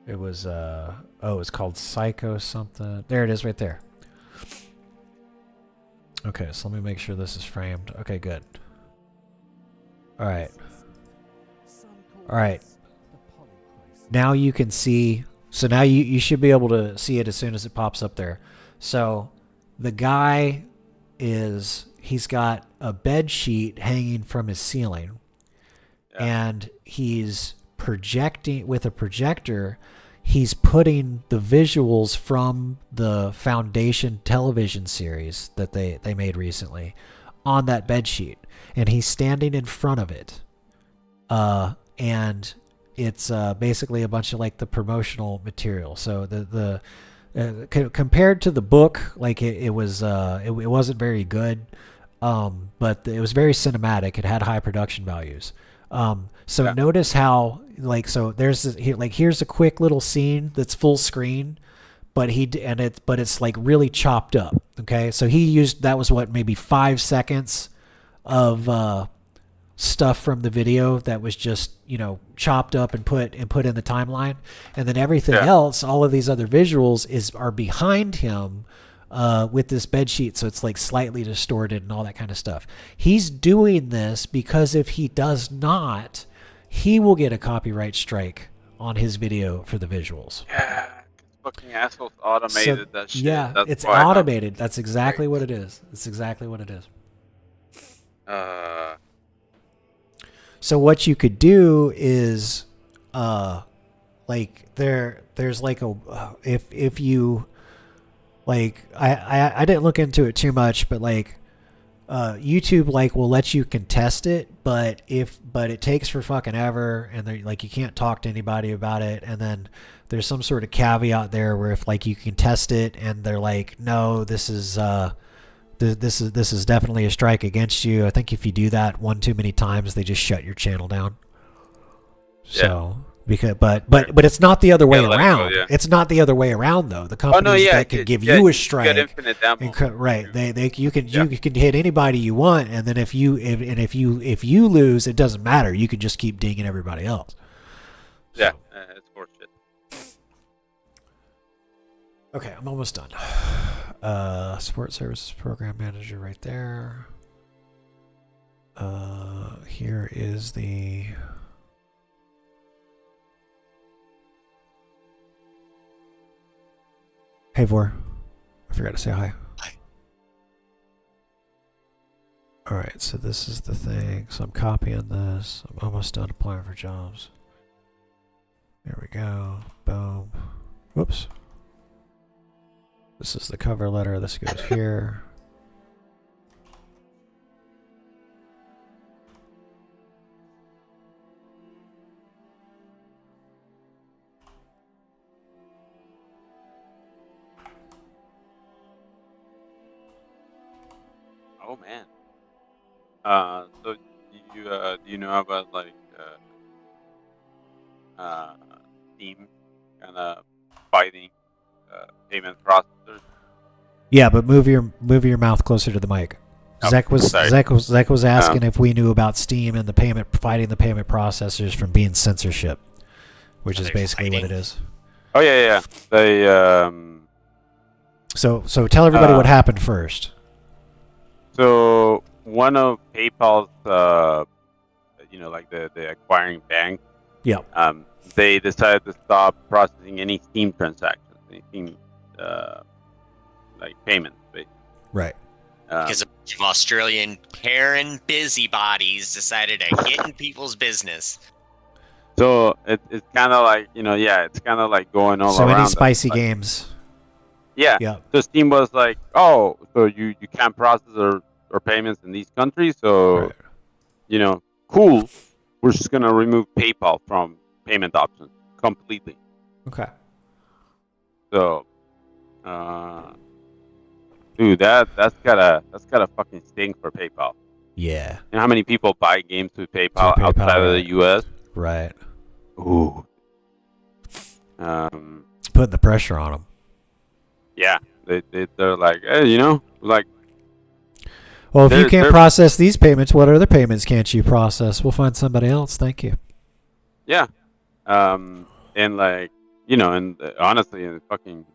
It was it's called Psycho something. There it is right there. Okay, so let me make sure this is framed. Okay, good. All right. Now you can see, So now you should be able to see it as soon as it pops up there. So the guy he's got a bed sheet hanging from his ceiling, and he's projecting with a projector. He's putting the visuals from the Foundation television series that they made recently on that bed sheet, and he's standing in front of it. And it's basically a bunch of like the promotional material. So compared to the book, like it wasn't very good, but it was very cinematic. It had high production values. So notice how there's here's a quick little scene that's full screen, but it's like really chopped up. Okay, so that was maybe 5 seconds of stuff from the video that was just chopped up and put in the timeline, and then everything else, all of these other visuals are behind him with this bed sheet, so it's like slightly distorted and all that kind of stuff. He's doing this because if he does not, he will get a copyright strike on his video for the visuals. Yeah, fucking assholes automated that shit. Yeah, That's it's why automated. That's exactly what it is. It's exactly what it is. So what you could do is, there's like if you, like, I didn't look into it too much, but like, YouTube will let you contest it, but it takes for fucking ever, and they're like, you can't talk to anybody about it, and then there's some sort of caveat there where if like you can test it and they're like, no, this is definitely a strike against you. I think if you do that one too many times, they just shut your channel down. So but it's not the other way around. It's not the other way around though. The companies that can give you a strike, get infinite downloads. right? You can hit anybody you want, and then if you lose, it doesn't matter. You can just keep dinging everybody else. Yeah, it's horseshit. Okay, I'm almost done. Support services program manager right there. Here is the... Hey, Vor. I forgot to say hi. Hi. Alright, so this is the thing. So I'm copying this. I'm almost done applying for jobs. There we go. Boom. Whoops. This is the cover letter. This goes here. Oh man. So do you know about like Steam kind of fighting payment processors? Yeah, but move your mouth closer to the mic. Zach was asking if we knew about Steam and fighting the payment processors from being censorship, which is basically what it is. Oh yeah. They So tell everybody what happened first. So one of PayPal's like the acquiring bank. Yeah. They decided to stop processing any Steam transactions, any Steam like payments, basically. Right. Because a bunch of Australian Karen busybodies decided to get in people's business. So it's kind of like it's kind of like going all so around. So any spicy games. Yeah. Yeah. So Steam was like, oh, so you can't process or payments in these countries, so cool. We're just gonna remove PayPal from payment options completely. Okay. So, dude, that's gotta fucking stink for PayPal. Yeah. You know how many people buy games with PayPal outside of the US? Right. Ooh. It's putting the pressure on them. Yeah, they're like, hey, like. Well, if you can't process these payments, what other payments can't you process? We'll find somebody else. Thank you. Yeah. And like, and honestly, fucking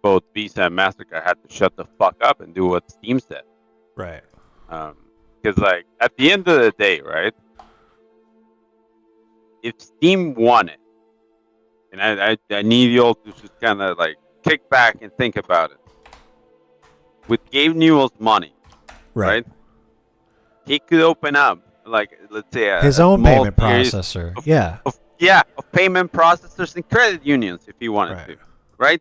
both Visa and MasterCard had to shut the fuck up and do what Steam said. Right. Because like at the end of the day, right? If Steam won it, and I need you all to just kind of like kick back and think about it. With Gabe Newell's money, right? He could open up, like, let's say his own payment processor. Of payment processors and credit unions if he wanted to, right?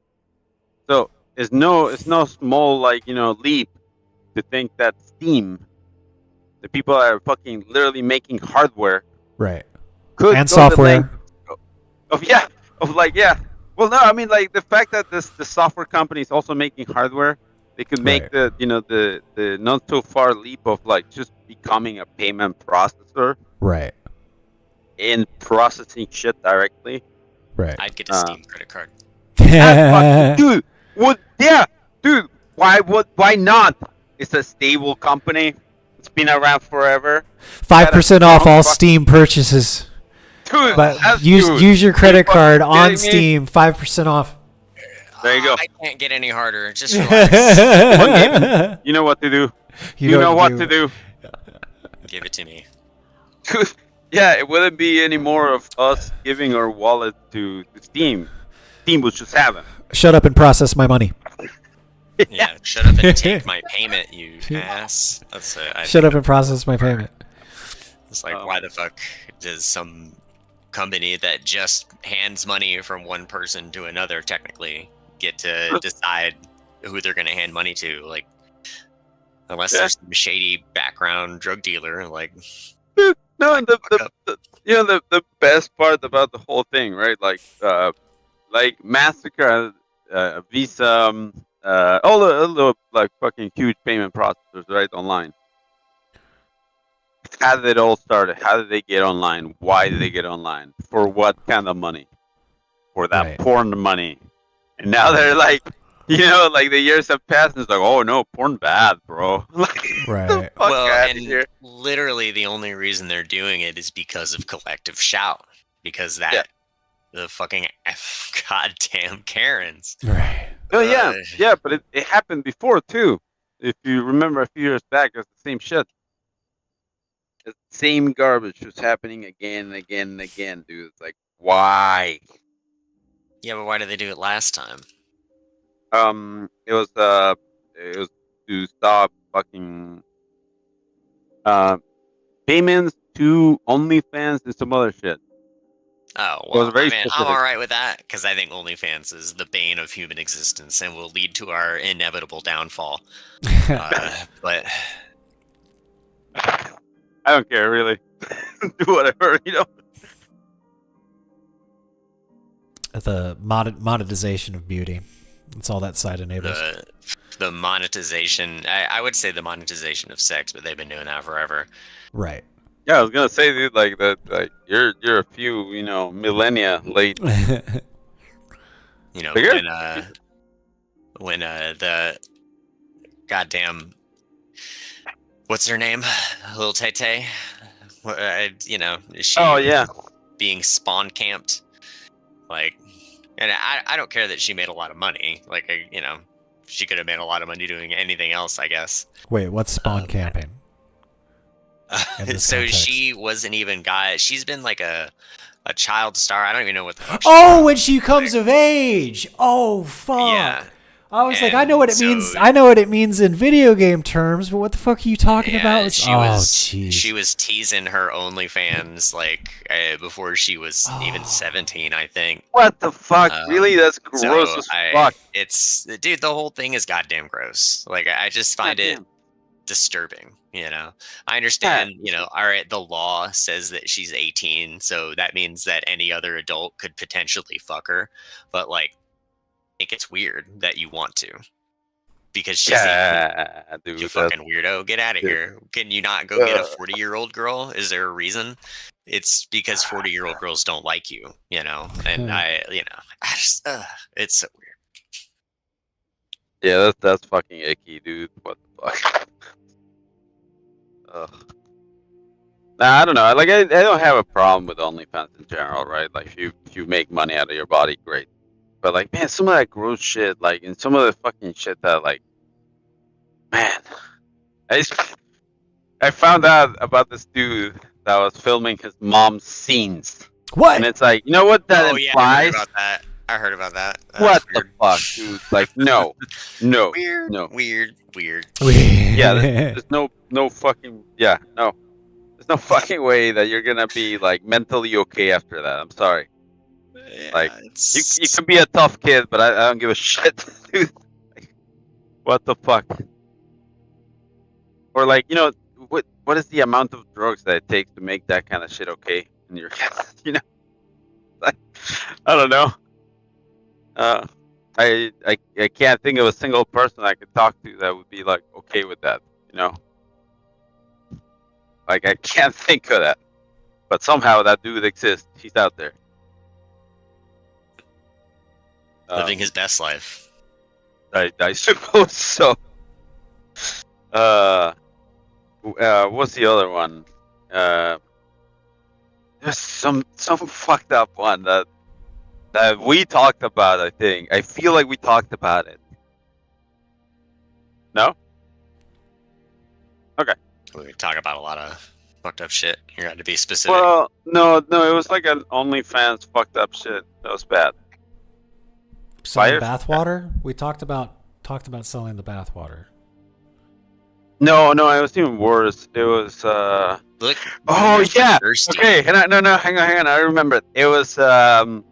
So it's no small leap to think that Steam, the people that are fucking literally making hardware, could and go software. Well, no, I mean like the fact that the software company is also making hardware, they could make the not so far leap of like just becoming a payment processor, and processing shit directly. I'd get a Steam credit card. Dude, dude, why not? It's a stable company. It's been around forever. 5% off all Steam purchases. Dude, but use your credit card on Steam. 5% off. There you go. I can't get any harder. Just relax. You know what to do. You know what to do. Give it to me. Yeah, it wouldn't be any more of us giving our wallet to Steam. Steam was just having. Shut up and process my money. Yeah, shut up and take my payment, you ass. That's it. Shut up and process my payment. It's like, why the fuck does some company that just hands money from one person to another technically get to decide who they're going to hand money to? Like, unless there's some shady background drug dealer, like. No, and the best part about the whole thing, right? Like Mastercard, Visa, all the like fucking huge payment processors, right, online. How did it all start? How did they get online? Why did they get online? For what kind of money? For that porn money. And now they're like, like the years have passed, and it's like, oh no, porn bad, bro. Right. Well, and literally the only reason they're doing it is because of collective shout. Because the fucking goddamn Karens. Right. Oh yeah, but it happened before too. If you remember a few years back, it's the same shit. The same garbage was happening again and again and again, dude. It's like, why? Yeah, but why did they do it last time? It was to stop fucking payments to OnlyFans and some other shit. Oh, well, I'm alright with that, because I think OnlyFans is the bane of human existence and will lead to our inevitable downfall. But I don't care, really. Do whatever, The monetization of beauty. That's all that site enables. The monetization, I would say the monetization of sex, but they've been doing that forever. Right. Yeah, I was gonna say, dude, like that, like you're a few, millennia late. When the goddamn, what's her name, Lil Tay Tay, she being spawn camped, like, and I don't care that she made a lot of money, like, she could have made a lot of money doing anything else, I guess. Wait, what's spawn camping? So she wasn't even she's been like a child star. I don't even know what the fuck. When she comes of age. Oh fuck. Yeah. I was like, I know what it means. I know what it means in video game terms, but what the fuck are you talking about? She was teasing her OnlyFans before she was even 17, I think. What the fuck? Really? That's gross as fuck. It's, dude, the whole thing is goddamn gross. Like, I just find it disturbing. I understand, all right, the law says that she's 18, so that means that any other adult could potentially fuck her, but like, I think it's weird that you want to, because she's dude, you fucking weirdo. Get out of here. Can you not go get a 40-year-old girl? Is there a reason? It's because 40-year-old girls don't like you, and I just, it's so weird. Yeah, that's fucking icky, dude. What the fuck? Nah, I don't know. Like, I don't have a problem with OnlyFans in general, right? Like, if you make money out of your body, great. But like, man, some of that gross shit, like, and some of the fucking shit that, like, man, I found out about this dude that was filming his mom's scenes. What? And it's like, you know what that Oh yeah, I heard implies? about that. I heard about that. What the fuck, dude? Like, no, no, Weird, no. weird. Yeah, there's no fucking no. There's no fucking way that you're gonna be like mentally okay after that. I'm sorry. Like, you can be a tough kid, but I don't give a shit, dude. Like, what the fuck? Or like, you know, what is the amount of drugs that it takes to make that kind of shit okay in your kids? You know, like, I don't know. I can't think of a single person I could talk to that would be like okay with that. You know, like I can't think of that. But somehow that dude exists. He's out there. Living his best life. I suppose so. What's the other one? There's some fucked up one that we talked about. I think I feel like we talked about it. No. Okay. We talk about a lot of fucked up shit. You got to be specific. Well, no, it was like an OnlyFans fucked up shit. That was bad. Selling bathwater? We talked about selling the bathwater. No, it was even worse. It was Look. Oh yeah. Thirsty. Okay. Hang on. I remember it. It was so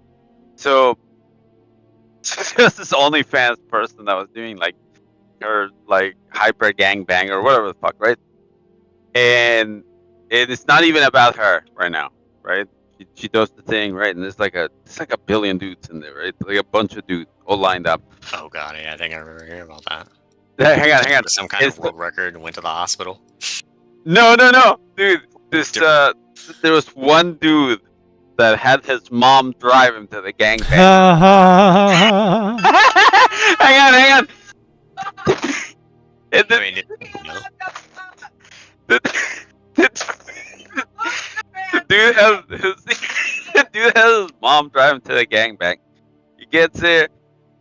there's this OnlyFans person that was doing like her like hyper gangbang or whatever the fuck, right? And it's not even about her right now, right? She does the thing, right? And it's like a billion dudes in there, right? Like a bunch of dudes all lined up. Oh god, yeah, I think I remember hearing about that. Hang on. Some kind of world record and went to the hospital. No, dude. This there was one dude that had his mom drive him to the gangbang. Hang on. And then, the dude has his mom drive him to the gangbang. He gets there,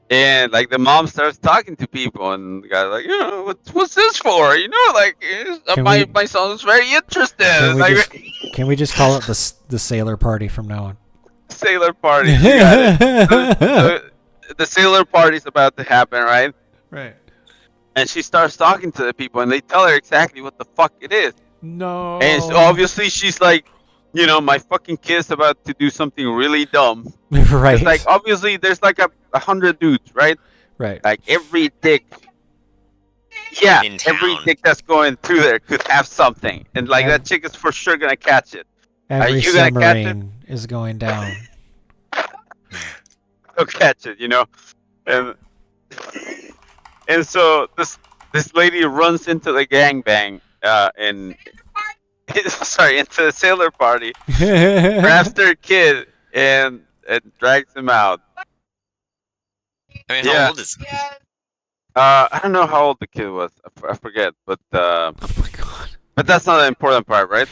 and like the mom starts talking to people, and the guy's like, you know, what's this for? You know, like my son's very interested. Can we just call it the sailor party from now on? Sailor party. The sailor party's about to happen, right? Right. And she starts talking to the people, and they tell her exactly what the fuck it is. No. And so obviously she's like, you know, my fucking kid's about to do something really dumb. Right. It's like obviously there's like 100 dudes, right? Right. Like every dick. Yeah, every dick that's going through there could have something, and like that chick is for sure gonna catch it. Are Every you gonna catch it? submarine is going down. Go catch it, you know, and so this lady runs into the gangbang, and into the sailor party, grabs their kid and drags him out. I mean, how old is he? I don't know how old the kid was. I forget, but oh my god! But that's not the important part, right?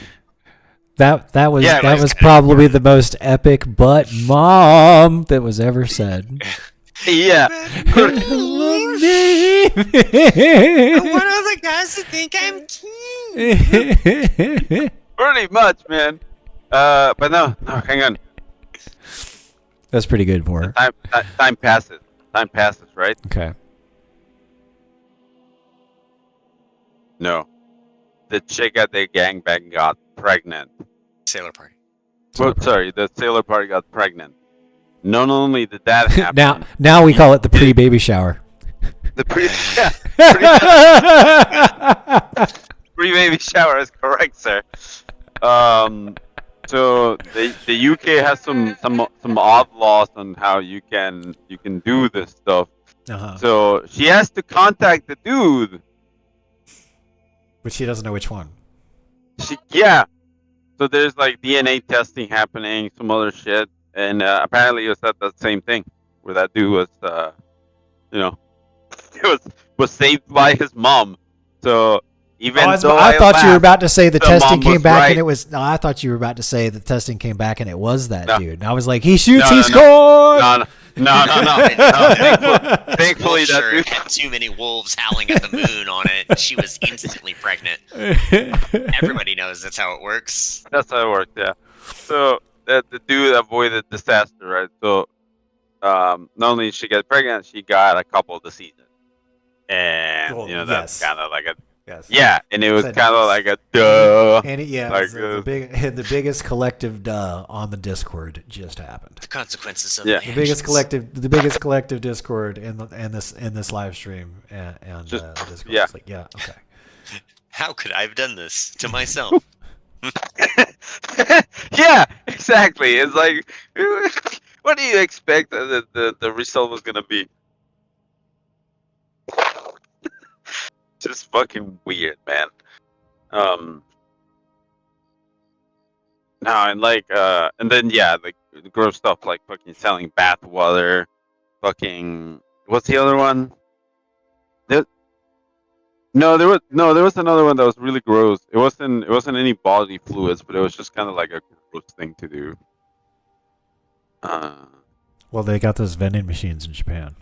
That was probably the most epic "but mom" that was ever said. Yeah. What are the guys who think I'm cute? Pretty much, man. But no, hang on. That's pretty good for her. Time passes. Time passes, right? Okay. No. The chick at the gangbang got pregnant. Sailor party. Sorry, the sailor party got pregnant. Not only did that happen. now we call it the pre-baby shower. The pre-baby shower is correct, sir. So the UK has some odd laws on how you can do this stuff. So she has to contact the dude, but she doesn't know which one. So there's like DNA testing happening, some other shit, and apparently it was at the same thing where that dude was, was saved by his mom. So even though I thought you were about to say the testing mom came back right. and it was. No, I thought you were about to say the testing came back and it was that dude. And I was like, he shoots, he scores. No. Thankfully, Wolf that shirt dude had too many wolves howling at the moon on it. She was instantly pregnant. Everybody knows that's how it works. That's how it worked, yeah. So the dude avoided disaster, right? So not only did she get pregnant, she got a couple of diseases, and Well, that's yes. kind of like a Yes. yeah, and it was Said- kind of like a duh. And it, yeah, like, the biggest collective duh on the Discord just happened. The consequences of Yeah. my The biggest actions. collective Discord in this live stream and Just- the Discord. yeah. It's like, yeah, okay. How could I have done this to myself? Yeah, exactly. It's like, what do you expect that the result was gonna be? Just fucking weird, man. No, and like, and then yeah, like gross stuff like fucking selling bath water, fucking. What's the other one? There was another one that was really gross. It wasn't any bodily fluids, but it was just kind of like a gross thing to do. Well, they got those vending machines in Japan.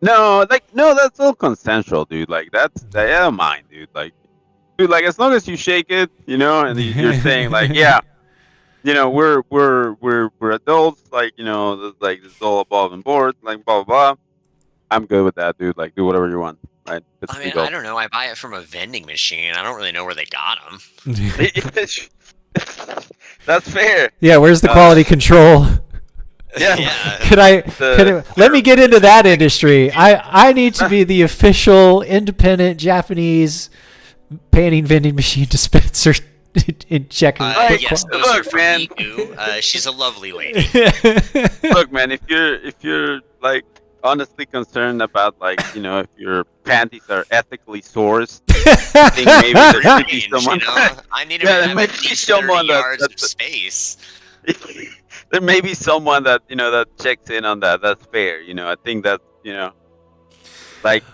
No, that's all consensual, dude. Like I don't mind, dude. Like, dude, like as long as you shake it, and you're saying like, yeah, we're adults, like, like this is all above and board, like blah blah blah. I'm good with that, dude. Like, do whatever you want, right? It's I mean, legal. I don't know. I buy it from a vending machine. I don't really know where they got them. That's fair. Yeah, where's the quality control? Yeah. Let me get into that industry. I need to be the official independent Japanese painting vending machine dispenser in checking. Yes, those are from man. Miku. She's a lovely lady. Look, man, if you're like honestly concerned about, like, if your panties are ethically sourced, I think maybe there should be someone. I need to Yeah, there have might at be least someone 30 that- yards that's- of space. There may be someone that that checks in on that. That's fair. I think that like.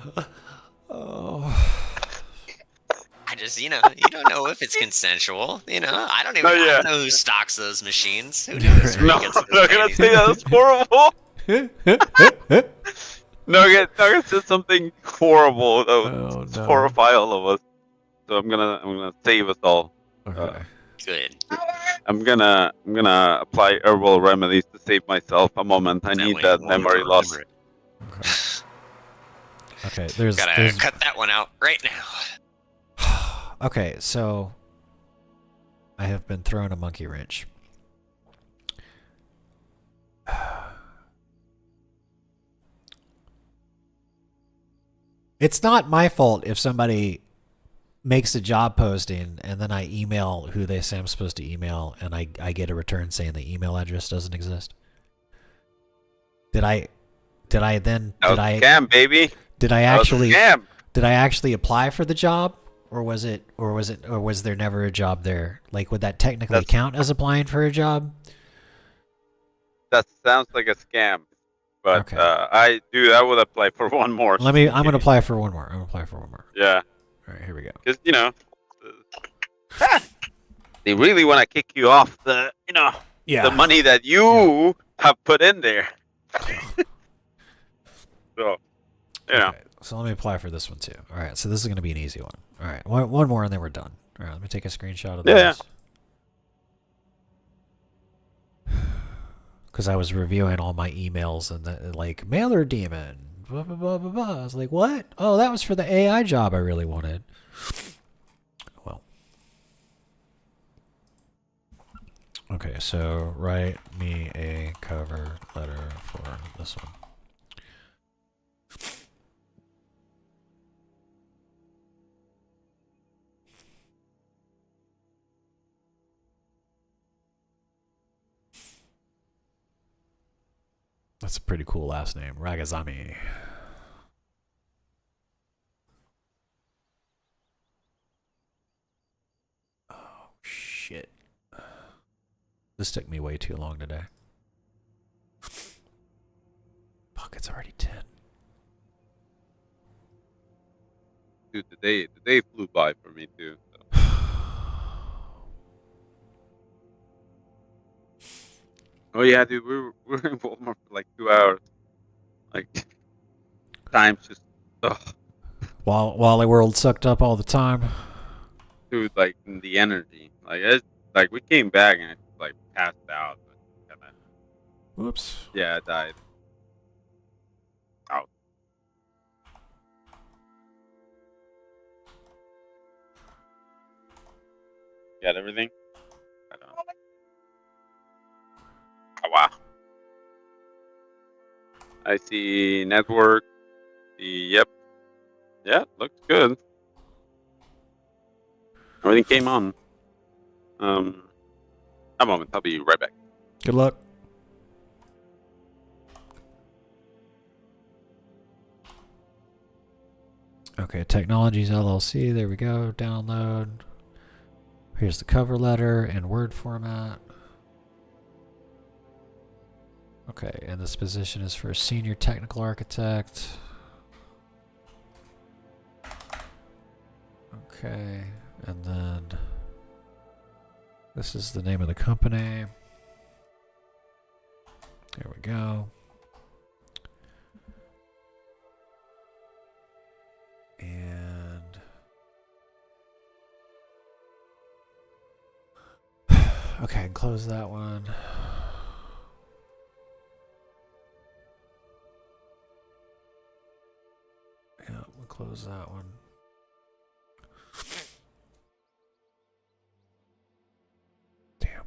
I just, you don't know if it's consensual. I don't even I don't know who stocks those machines. Who knows where No, he gets I'm those not gonna panties say from. that's horrible. Nugget said something horrible that would horrify all of us. So I'm gonna save us all. Good. I'm gonna apply herbal remedies to save myself a moment. I need that memory loss. Okay, there's Gotta cut that one out right now. Okay, so I have been thrown a monkey wrench. It's not my fault if somebody makes a job posting and then I email who they say I'm supposed to email and I get a return saying the email address doesn't exist. Did I Scam, baby. Did I That was a actually scam. did I actually apply for the job or was there never a job there? Like, would that technically count as applying for a job? That sounds like a scam. But I would apply for one more. I'm gonna apply for one more. Yeah. All right, here we go. Because they really want to kick you off the the money that you have put in there. So So let me apply for this one too. All right, so this is gonna be an easy one. All right, one more and then we're done. All right, let me take a screenshot of this. Yeah. Because I was reviewing all my emails and like mailer demon, blah blah blah blah blah. I was like, what? Oh, that was for the AI job I really wanted. Well, okay. So write me a cover letter for this one. That's a pretty cool last name, Ragazami. Oh, shit. This took me way too long today. Fuck, it's already 10. Dude, the day flew by for me too. So. Oh yeah, dude, we were in Walmart for like 2 hours. Like, time's just, While the world sucked up all the time. dude, like the energy, like we came back and like passed out. Kinda, Whoops. yeah, I died. Ow. Got everything? I don't know. Oh, wow. I see network. Yep. Yeah, looks good. Everything came on. A moment. I'll be right back. Good luck. Okay, Technologies LLC. There we go. Download. Here's the cover letter in Word format. Okay, and this position is for Senior Technical Architect. Okay, and then this is the name of the company. There we go. And okay, and close that one. Yeah, we'll close that one. Damn.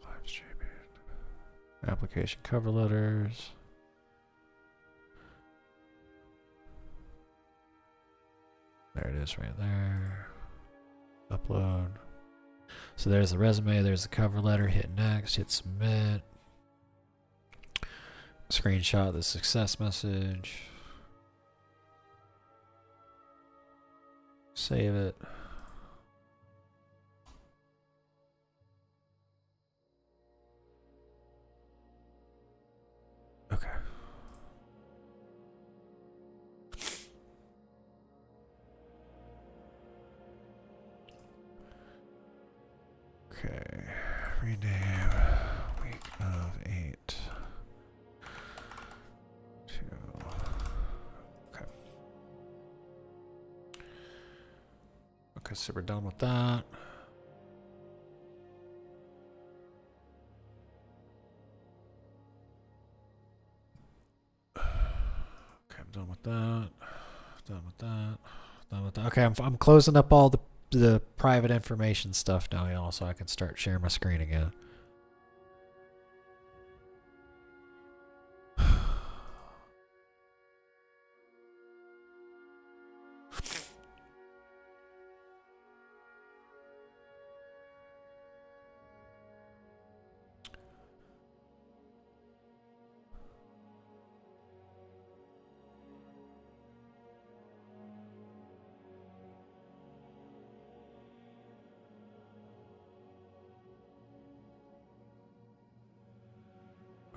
Live streaming. Application cover letters. There it is right there. Upload. So there's the resume, there's the cover letter. Hit next, hit submit. Screenshot the success message. Save it. Okay. Okay. Rename week of 8 to. Okay. Okay, so we're done with that. Okay, I'm done with that. Done with that. Done with that. Okay, I'm closing up all the private information stuff now, y'all, so I can start sharing my screen again.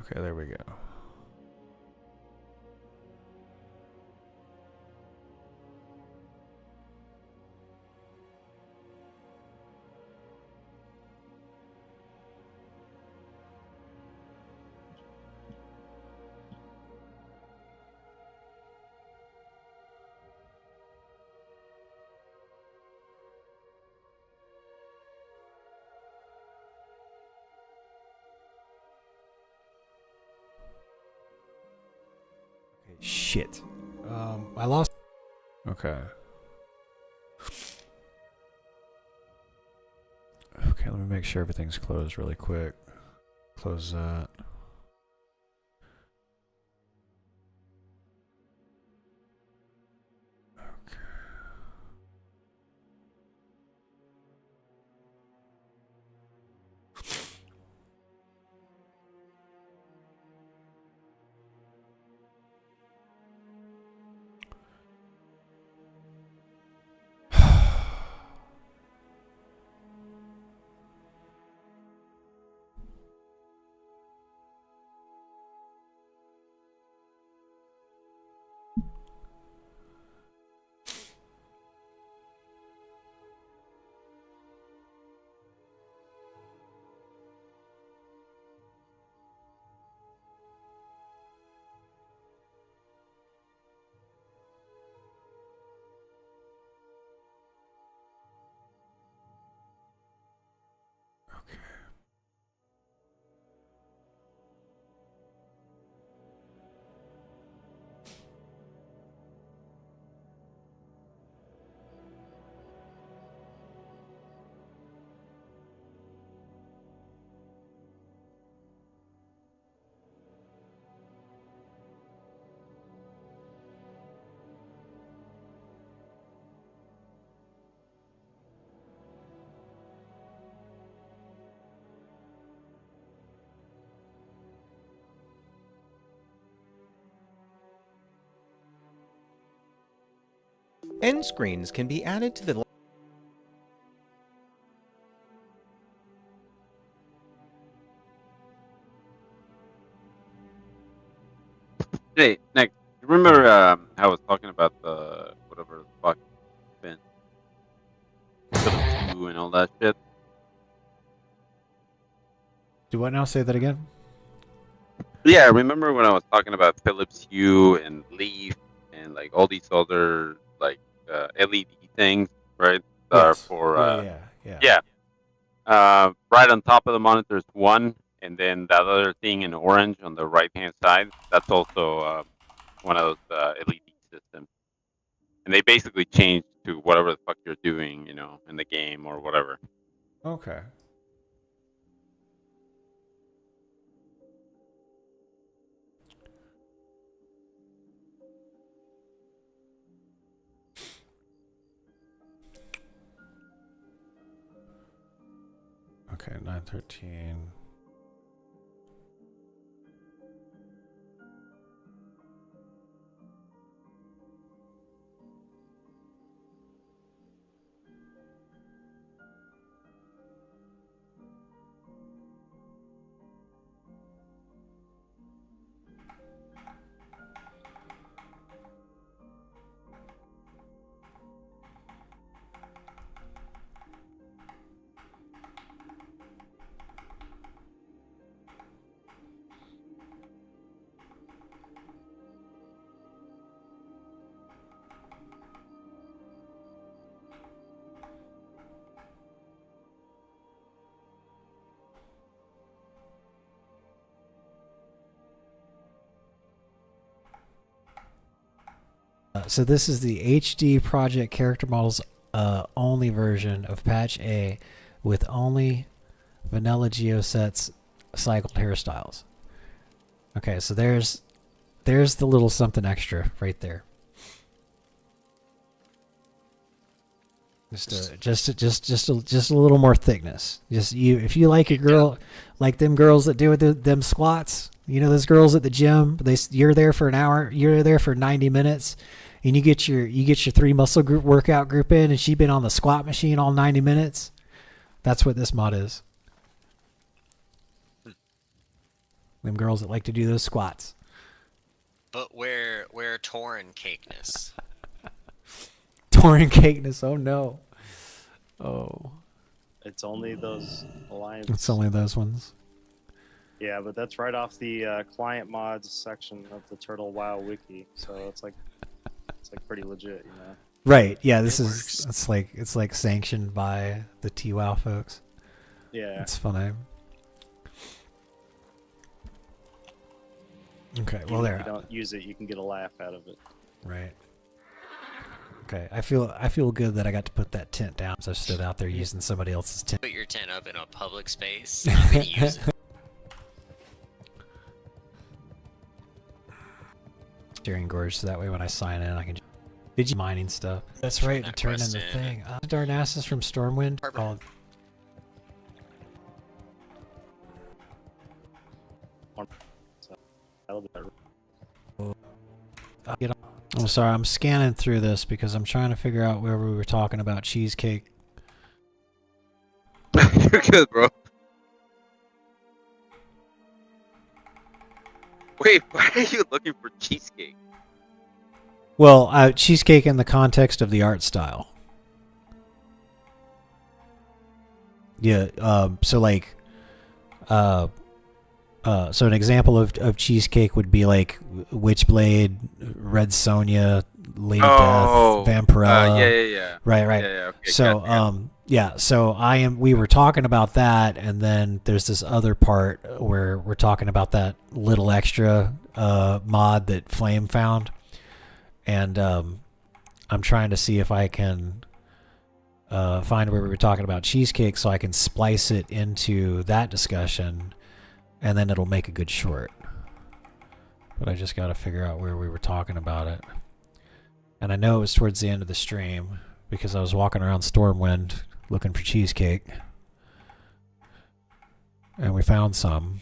Okay, there we go. Shit. I lost. Okay. Okay, let me make sure everything's closed really quick. Close that. End screens can be added to the Hey, next. You remember I was talking about the whatever the fuck been and all that shit? Do what now? Say that again. Yeah, remember when I was talking about Philips Hue and Leaf and like all these other like LED things, right? Yes. For yeah. right on top of the monitor is one, and then that other thing in orange on the right hand side, that's also one of those LED systems. And they basically change to whatever the fuck you're doing, you know, in the game or whatever. Okay. Okay, 913. So this is the HD Project Character Models only version of Patch A with only vanilla geosets cycled hairstyles. Okay, so there's the little something extra right there. Just a little more thickness. If you like a girl like them girls that do them squats, you know those girls at the gym, you're there for an hour, you're there for 90 minutes, and you get your 3 muscle group workout group in, and she's been on the squat machine all 90 minutes. That's what this mod is. Them girls that like to do those squats. But where torn cakeness. Torn cakeness. Oh no. Oh. It's only those alliance. It's only those ones. Yeah, but that's right off the client mods section of the Turtle WoW wiki, so it's like pretty legit, you know. Right. Yeah. It's like sanctioned by the TWoW folks. Yeah. It's funny. Okay. Well, there. If you don't use it, you can get a laugh out of it. Right. Okay. I feel good that I got to put that tent down, so I stood out there using somebody else's tent. Put your tent up in a public space. I'm gonna use it. Steering gorge, so that way when I sign in, I can. Did you mining stuff? That's right. To turn in the thing. Darnassus from Stormwind called. I'm sorry, I'm scanning through this because I'm trying to figure out where we were talking about cheesecake. You're good, bro. Wait, why are you looking for cheesecake? Well, cheesecake in the context of the art style. Yeah, so like, so an example of cheesecake would be like Witchblade, Red Sonja, Lady Death, Vampirella. Yeah. Right. Yeah, okay, So, so we were talking about that, and then there's this other part where we're talking about that little extra mod that Flame found, and I'm trying to see if I can find where we were talking about cheesecake so I can splice it into that discussion, and then it'll make a good short. But I just got to figure out where we were talking about it. And I know it was towards the end of the stream because I was walking around Stormwind looking for cheesecake. And we found some.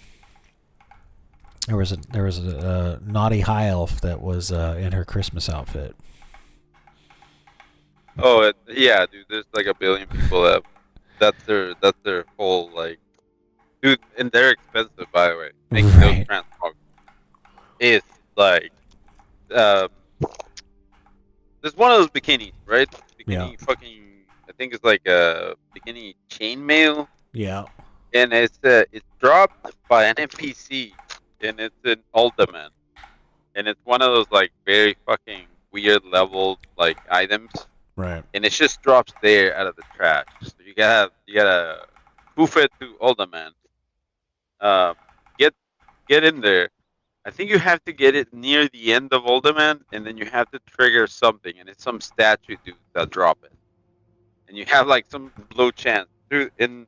There was a naughty high elf that was in her Christmas outfit. Yeah, dude. There's like a billion people that's their whole like, dude, and they're expensive by the way. Making those Right. transmogs is like, um, there's one of those bikinis, right? Bikini Yeah. fucking, I think it's like a bikini chainmail, Yeah. and it's dropped by an NPC, and it's an ultimate, and it's one of those like very fucking weird level like items, Right. and it just drops there out of the trash. So you gotta hoof it to ultimate. Um, get in there. I think you have to get it near the end of ultimate, and then you have to trigger something, and it's some statue dude that drop it, and you have like some low chance. Dude, and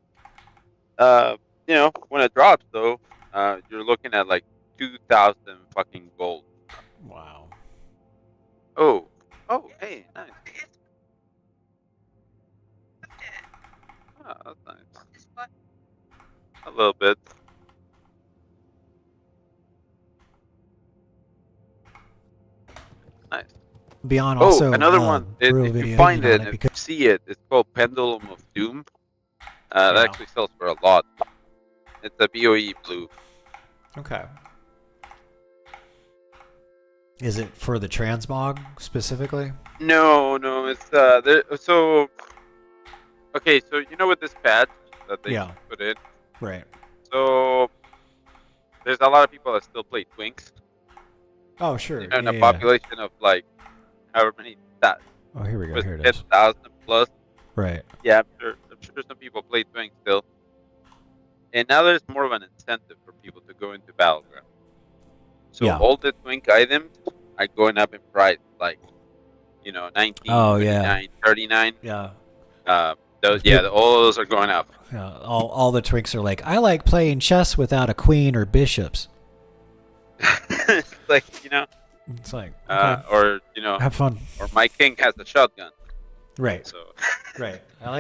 you know, when it drops though, you're looking at like 2,000 fucking gold. Wow. Oh, hey, nice. Oh, that's nice. A little bit. Nice. Beyond also another one. real If you video find on it it and because see it, it's called Pendulum of Doom. That Yeah. actually sells for a lot. It's a BOE blue. Okay. Is it for the transmog specifically? No, it's there. So, okay, so you know with this patch that they Yeah. put in. Right. So there's a lot of people that still play Twinks. Oh, sure. And Yeah, a yeah. population of like however many that. Oh, here we go. Here it is. 10,000 plus. Right. Yeah, I'm sure some people play Twinks still. And now there's more of an incentive for people to go into Battleground. So Yeah. all the Twink items are going up in price, like, you know, 19, Oh, yeah. 29, 39. Yeah. Those, yeah, all those are going up. Yeah. All the twinks are like, I like playing chess without a queen or bishops. It's like, you know, It's like, okay. or you know, Have fun. Or my king has a shotgun. Right. So, right. I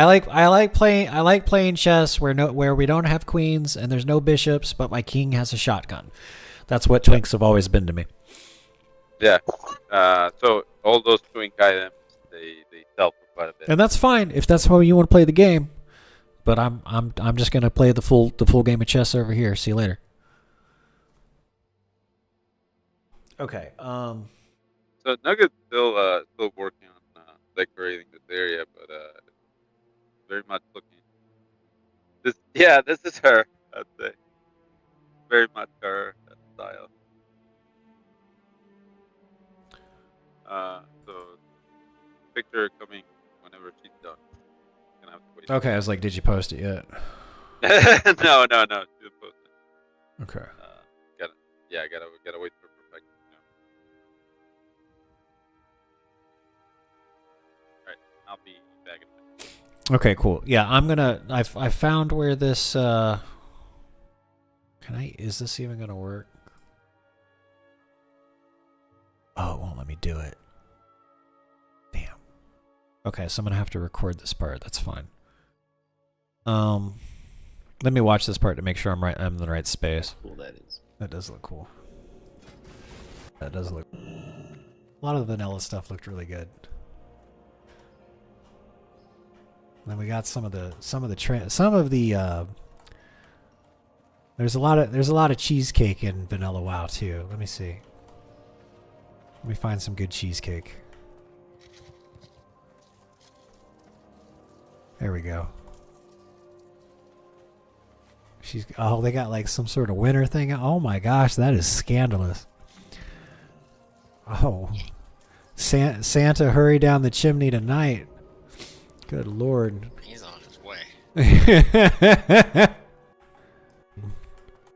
like playing chess where we don't have queens and there's no bishops, but my king has a shotgun. That's what twinks have always been to me. Yeah. So all those twink items, they sell for quite a bit. And that's fine if that's how you want to play the game. But I'm just gonna play the full game of chess over here. See you later. Okay. So Nugget's still working on decorating this area, but very much looking. This is her. I'd say very much her style. So picture coming whenever she's done. Gonna have to wait. Okay, I was like, did you post it yet? No. She didn't post it. Okay. Gotta wait for perfection. All right, I'll be back in a minute. Okay, cool. Yeah, I found where this is this even gonna work? Oh, it won't let me do it. Damn. Okay, so I'm gonna have to record this part. That's fine. Let me watch this part to make sure I'm in the right space. Cool that is. That does look cool. That does look. A lot of the vanilla stuff looked really good. And then we got some of the there's a lot of cheesecake in vanilla WoW too. Let me see. Let me find some good cheesecake. There we go. They got like some sort of winter thing. Oh my gosh, that is scandalous. Oh. Santa, hurry down the chimney tonight. Good Lord. He's on his way.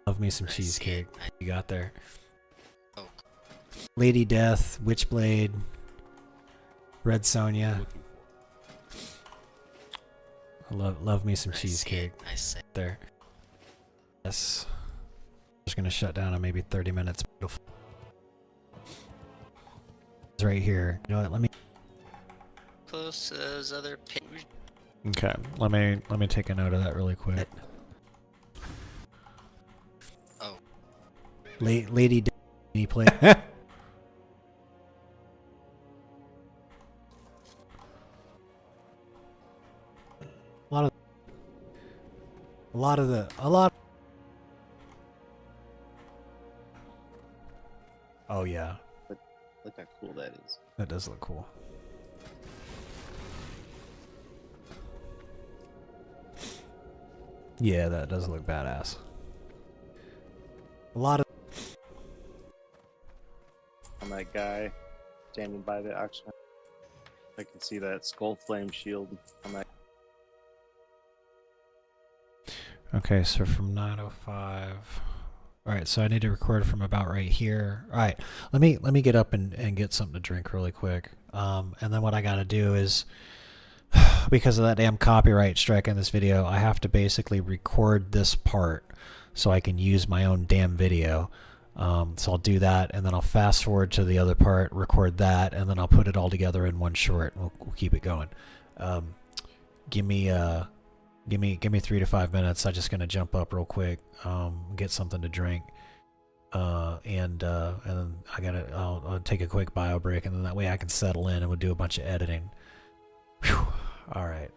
Love me some cheesecake. You got there. Lady Death, Witchblade, Red Sonja. I love me some cheesecake. I see. There. Yes. Just gonna shut down in maybe 30 minutes. It's right here. You know what? Let me. Close to those other pins. Okay. Let me take a note of that really quick. Oh. Lady Death. Play. A lot. Oh yeah, Look how cool that is. that does look cool. Yeah, that does look badass. A lot of. On that guy standing by the auction, I can see that skull flame shield on that. Okay, so from 9:05. All right, so I need to record from about right here. All right, let me get up and get something to drink really quick. And then what I got to do is, because of that damn copyright strike in this video, I have to basically record this part so I can use my own damn video. So I'll do that, and then I'll fast forward to the other part, record that, and then I'll put it all together in one short. And we'll keep it going. Give me 3 to 5 minutes. I'm just gonna jump up real quick, get something to drink, and then I'll take a quick bio break, and then that way I can settle in and we'll do a bunch of editing. Whew. All right.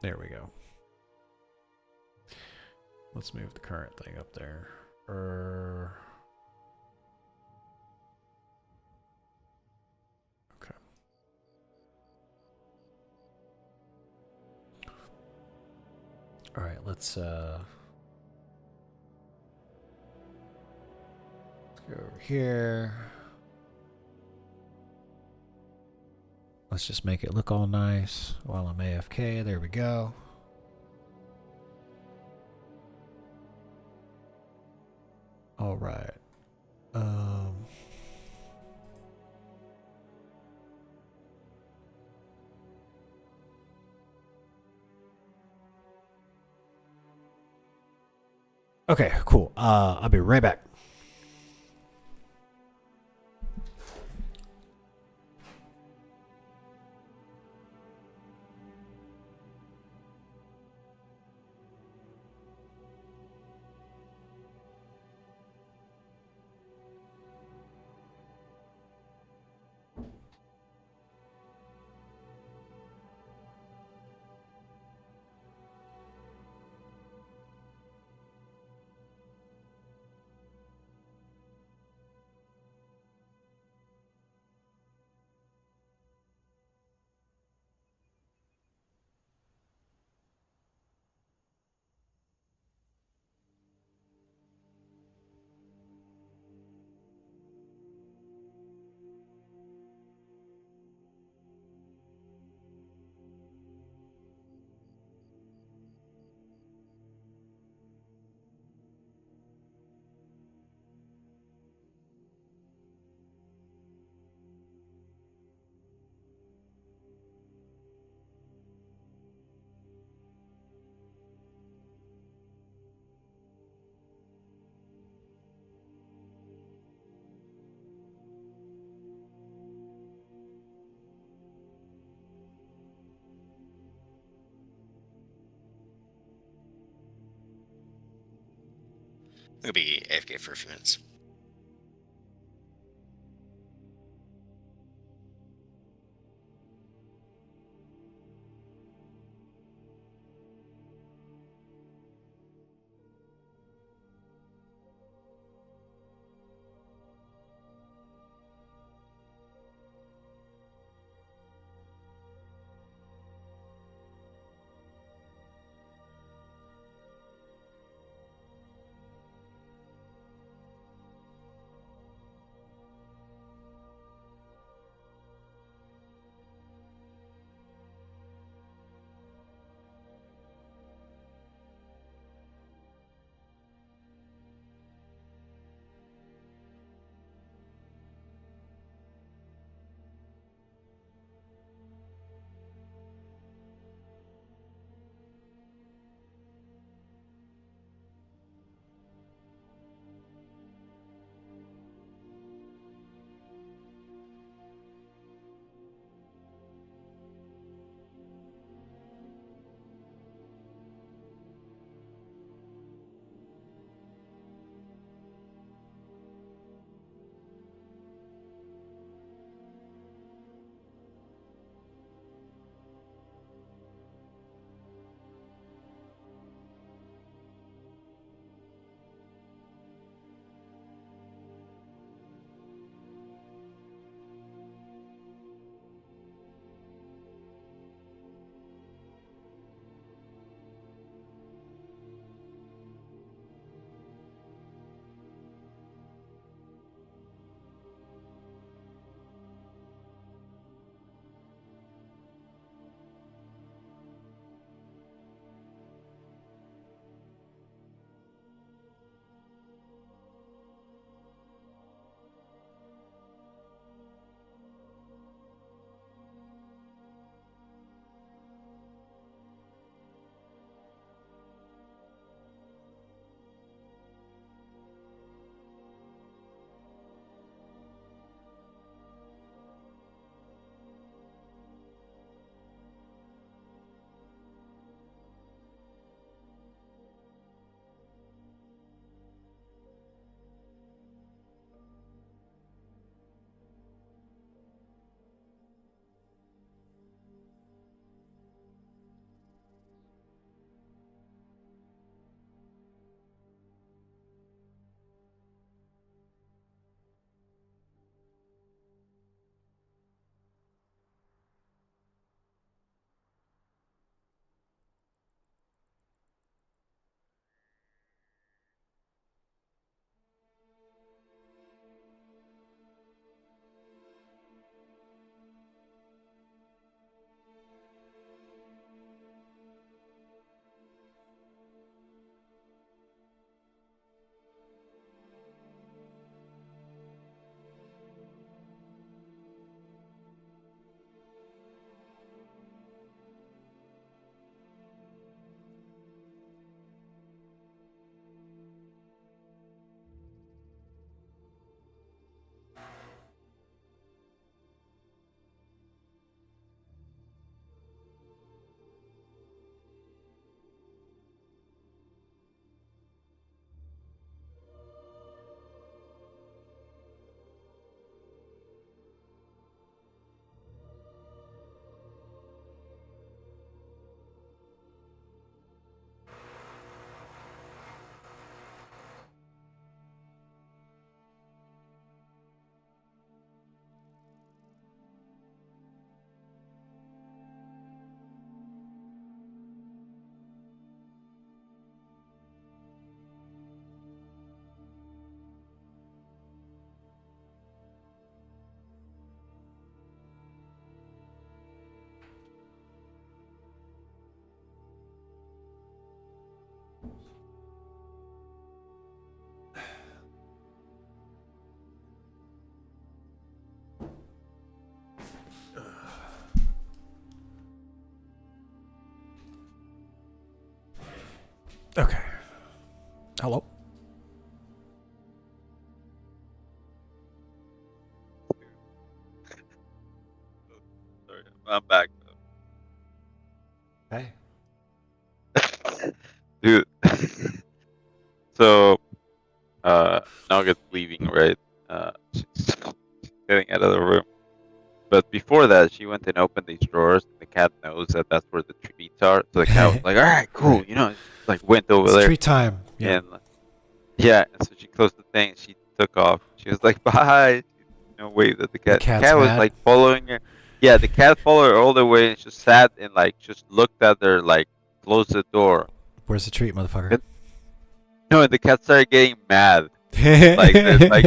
There we go. Let's move the current thing up there. Okay. All right, let's go over here. Let's just make it look all nice while I'm AFK. There we go. All right. Okay, cool. I'll be right back. I'll be AFK for a few minutes. Okay. Hello? Sorry, I'm back. Hey. Dude. So, Nugget's leaving, right? She's getting out of the room. But before that, she went and opened these drawers. And the cat knows that that's where the treats are. So the cat was like, all right, cool. Right. You know, like went over It's there. treat time. Yeah. And yeah, and so she closed the thing. She took off. She was like, bye. You know, waved at the cat. The cat's cat was mad? like following her. Yeah, the cat followed her all the way and just sat and like just looked at her, like closed the door. Where's the treat, motherfucker? No, and the cat started getting mad. like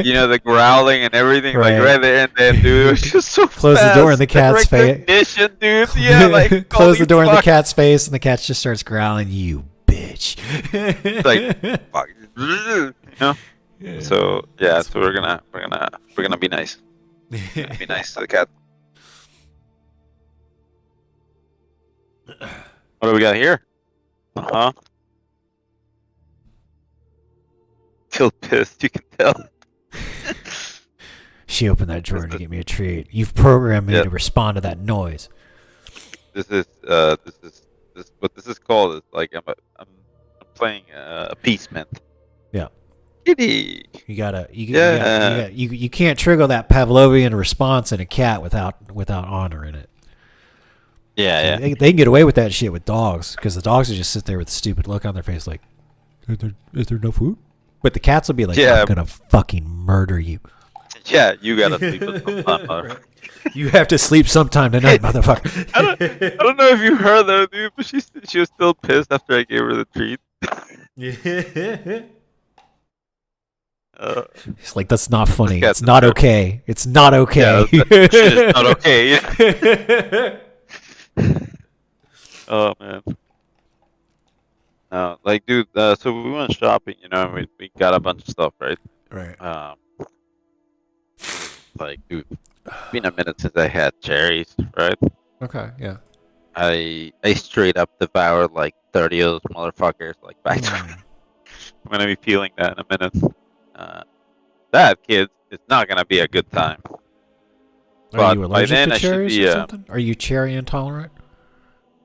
you know, the growling and everything, like right there and then, dude. It was just so Close fast. the door in the cat's face. Recognition, dude. Yeah, like close the holy door in the fuck. cat's face, and the cat just starts growling. You bitch. It's like fuck, you know. Yeah. So yeah, so we're gonna be nice. Be nice to the cat. What do we got here? Uh huh. Still pissed, you can tell. She opened that drawer to get me a treat. You've programmed me Yeah. to respond to that noise. This what this is called is like I'm playing appeasement. Yeah. Kitty. You can't trigger that Pavlovian response in a cat without honoring it. Yeah, So yeah. They can get away with that shit with dogs because the dogs will just sit there with a stupid look on their face, like, "Is there no food?" But the cats will be like, Yeah. "I'm gonna fucking murder you." Yeah, you gotta sleep with sometime, mother. You have to sleep sometime tonight, motherfucker. I don't know if you heard that, dude, but she was still pissed after I gave her the treat. Yeah. It's like, that's not funny. cat's It's not okay. It's not okay. Yeah, that shit is not okay. Oh man. Like, dude. So we went shopping, you know, and we got a bunch of stuff, right? Right. Like, dude, it's been a minute since I had cherries, right? Okay, yeah. I straight up devoured like 30 of those motherfuckers, like back to I'm gonna be feeling that in a minute. That, kids, it's not gonna be a good time. Are you by allergic then to I should cherries be, or something? Are you cherry intolerant?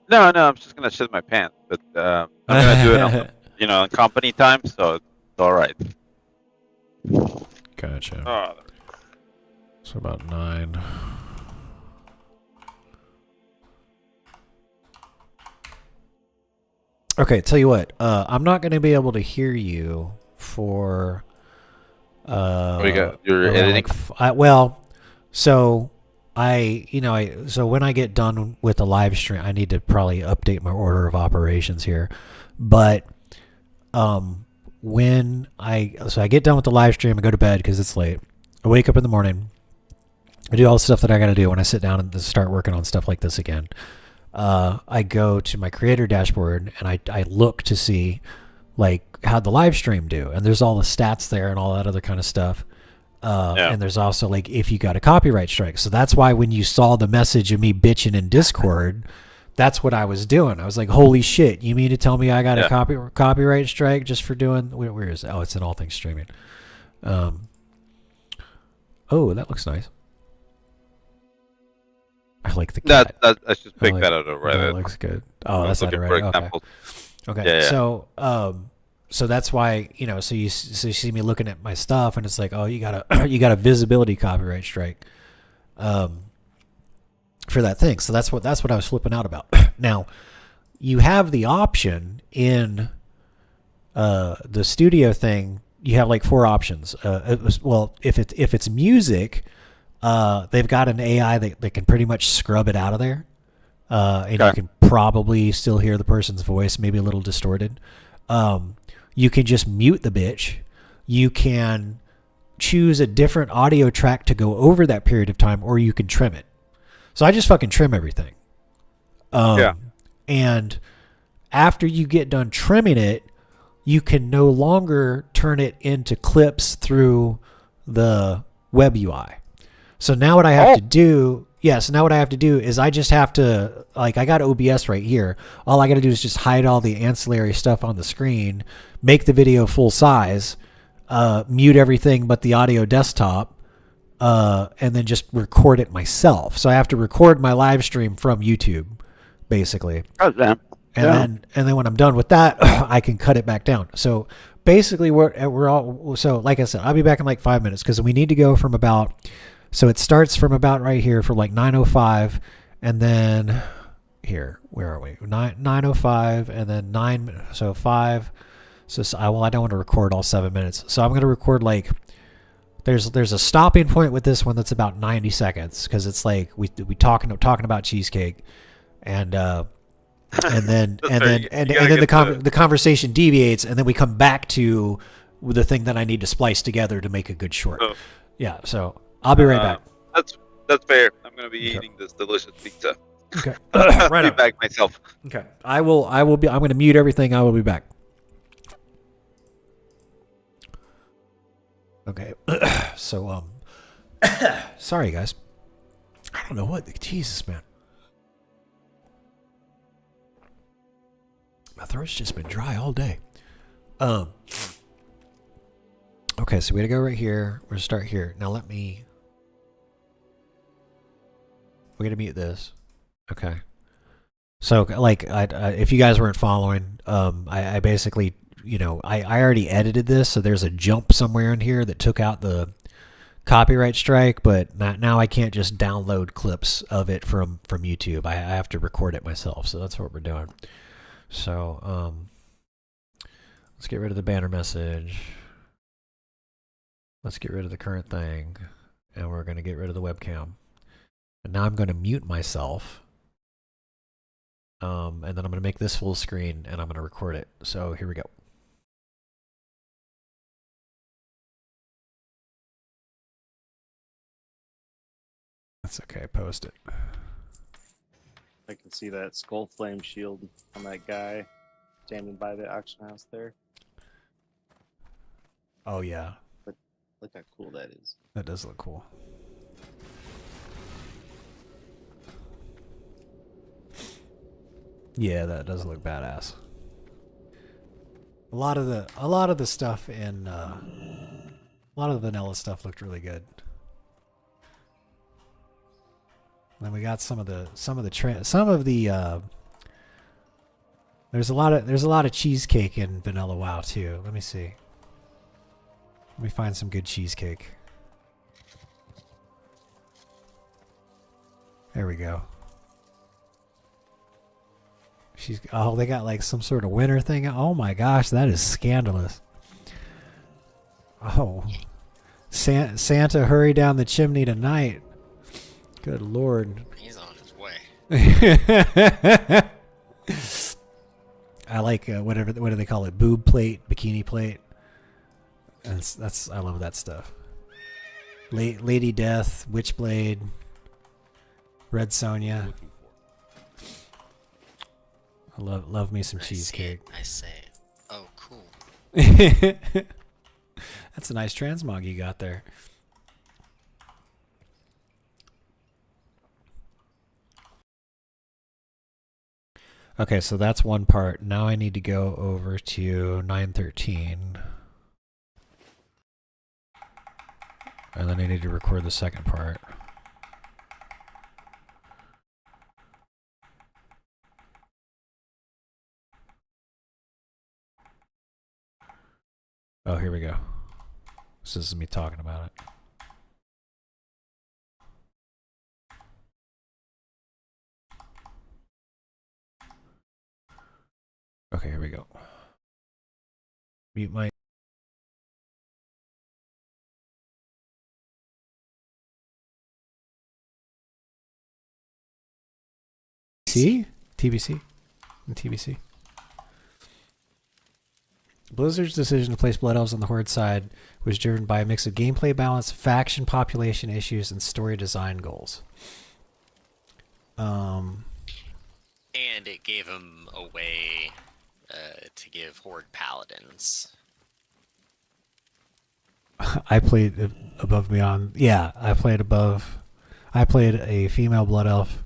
No, I'm just gonna shit my pants, but I'm gonna do it on, you know, on company time, so it's all right. Gotcha. Oh, So about 9. Okay, tell you what. I'm not going to be able to hear you for. What do you got? You're around, editing? So when I get done with the live stream, I need to probably update my order of operations here. But when I get done with the live stream and go to bed because it's late. I wake up in the morning. I do all the stuff that I got to do when I sit down and start working on stuff like this again. I go to my creator dashboard and I look to see like how'd the live stream do, and there's all the stats there and all that other kind of stuff. And there's also like if you got a copyright strike. So that's why when you saw the message of me bitching in Discord, that's what I was doing. I was like, holy shit, you mean to tell me I got a copyright strike just for doing, where is it? Oh, it's in All Things Streaming. Oh, that looks nice. I like the cat. I just picked that out of Reddit. That looks good. Oh, that's out of looking for Reddit. Okay. examples. Okay. Yeah, yeah. So that's why, you know, so you see me looking at my stuff and it's like, oh, you got a visibility copyright strike for that thing. So that's what I was flipping out about. Now, you have the option in the studio thing. You have like 4 options. If it's music, they've got an AI that can pretty much scrub it out of there. And you can probably still hear the person's voice, maybe a little distorted. You can just mute the bitch. You can choose a different audio track to go over that period of time, or you can trim it. So I just fucking trim everything. And after you get done trimming it, you can no longer turn it into clips through the web UI. So now what I have to do yeah, so now what I have to do is I just have to, like, I got OBS right here. All I got to do is just hide all the ancillary stuff on the screen, make the video full size, mute everything but the audio desktop, and then just record it myself. So I have to record my live stream from YouTube, basically. Oh, damn. And then when I'm done with that, I can cut it back down. So basically, we're all, so like I said, I'll be back in like 5 minutes because we need to go from about, so it starts from about right here for like 9:05, and then here, where are we? 9:05, and then 9, so 5. So I don't want to record all 7 minutes, so I'm going to record like, there's a stopping point with this one that's about 90 seconds because it's like we talking about cheesecake, and then the conversation deviates, and then we come back to the thing that I need to splice together to make a good short. Oh. Yeah, so I'll be right back. That's fair. I'm gonna be eating this delicious pizza. Okay, I'll right be on. back myself. Okay, I will be. I'm gonna mute everything. I will be back. Okay, so sorry guys. I don't know what. Jesus, man. My throat's just been dry all day. Okay, so we gotta go right here. We're gonna start here. Now we're gonna mute this. Okay. So like, if you guys weren't following, I basically, I already edited this, so there's a jump somewhere in here that took out the copyright strike, but now I can't just download clips of it from YouTube. I have to record it myself, so that's what we're doing. So, let's get rid of the banner message. Let's get rid of the current thing. And we're going to get rid of the webcam. And now I'm going to mute myself. And then I'm going to make this full screen and I'm going to record it. So here we go. That's okay. Post it. I can see that skull flame shield on that guy standing by the auction house there. Oh, yeah. Look how cool that is. That does look cool. Yeah, that does look badass. A lot of the stuff in a lot of the vanilla stuff looked really good. And then we got some of the there's a lot of cheesecake in vanilla WoW too. Let me see. Let me find some good cheesecake. There we go. They got like some sort of winter thing. Oh my gosh, that is scandalous. Oh. Santa, hurry down the chimney tonight. Good Lord. He's on his way. I like what do they call it? Boob plate, bikini plate. I love that stuff. Lady Death, Witchblade, Red Sonja. I love me some cheesecake. I say it. Oh, cool. That's a nice transmog you got there. Okay, so that's one part. Now I need to go over to 913. And then I need to record the second part. Oh, here we go. This is me talking about it. Okay, here we go. Mute my... TBC? And TBC. Blizzard's decision to place Blood Elves on the Horde side was driven by a mix of gameplay balance, faction population issues, and story design goals. And it gave him a way to give Horde Paladins. I played above beyond. Yeah, I played above. I played a female blood elf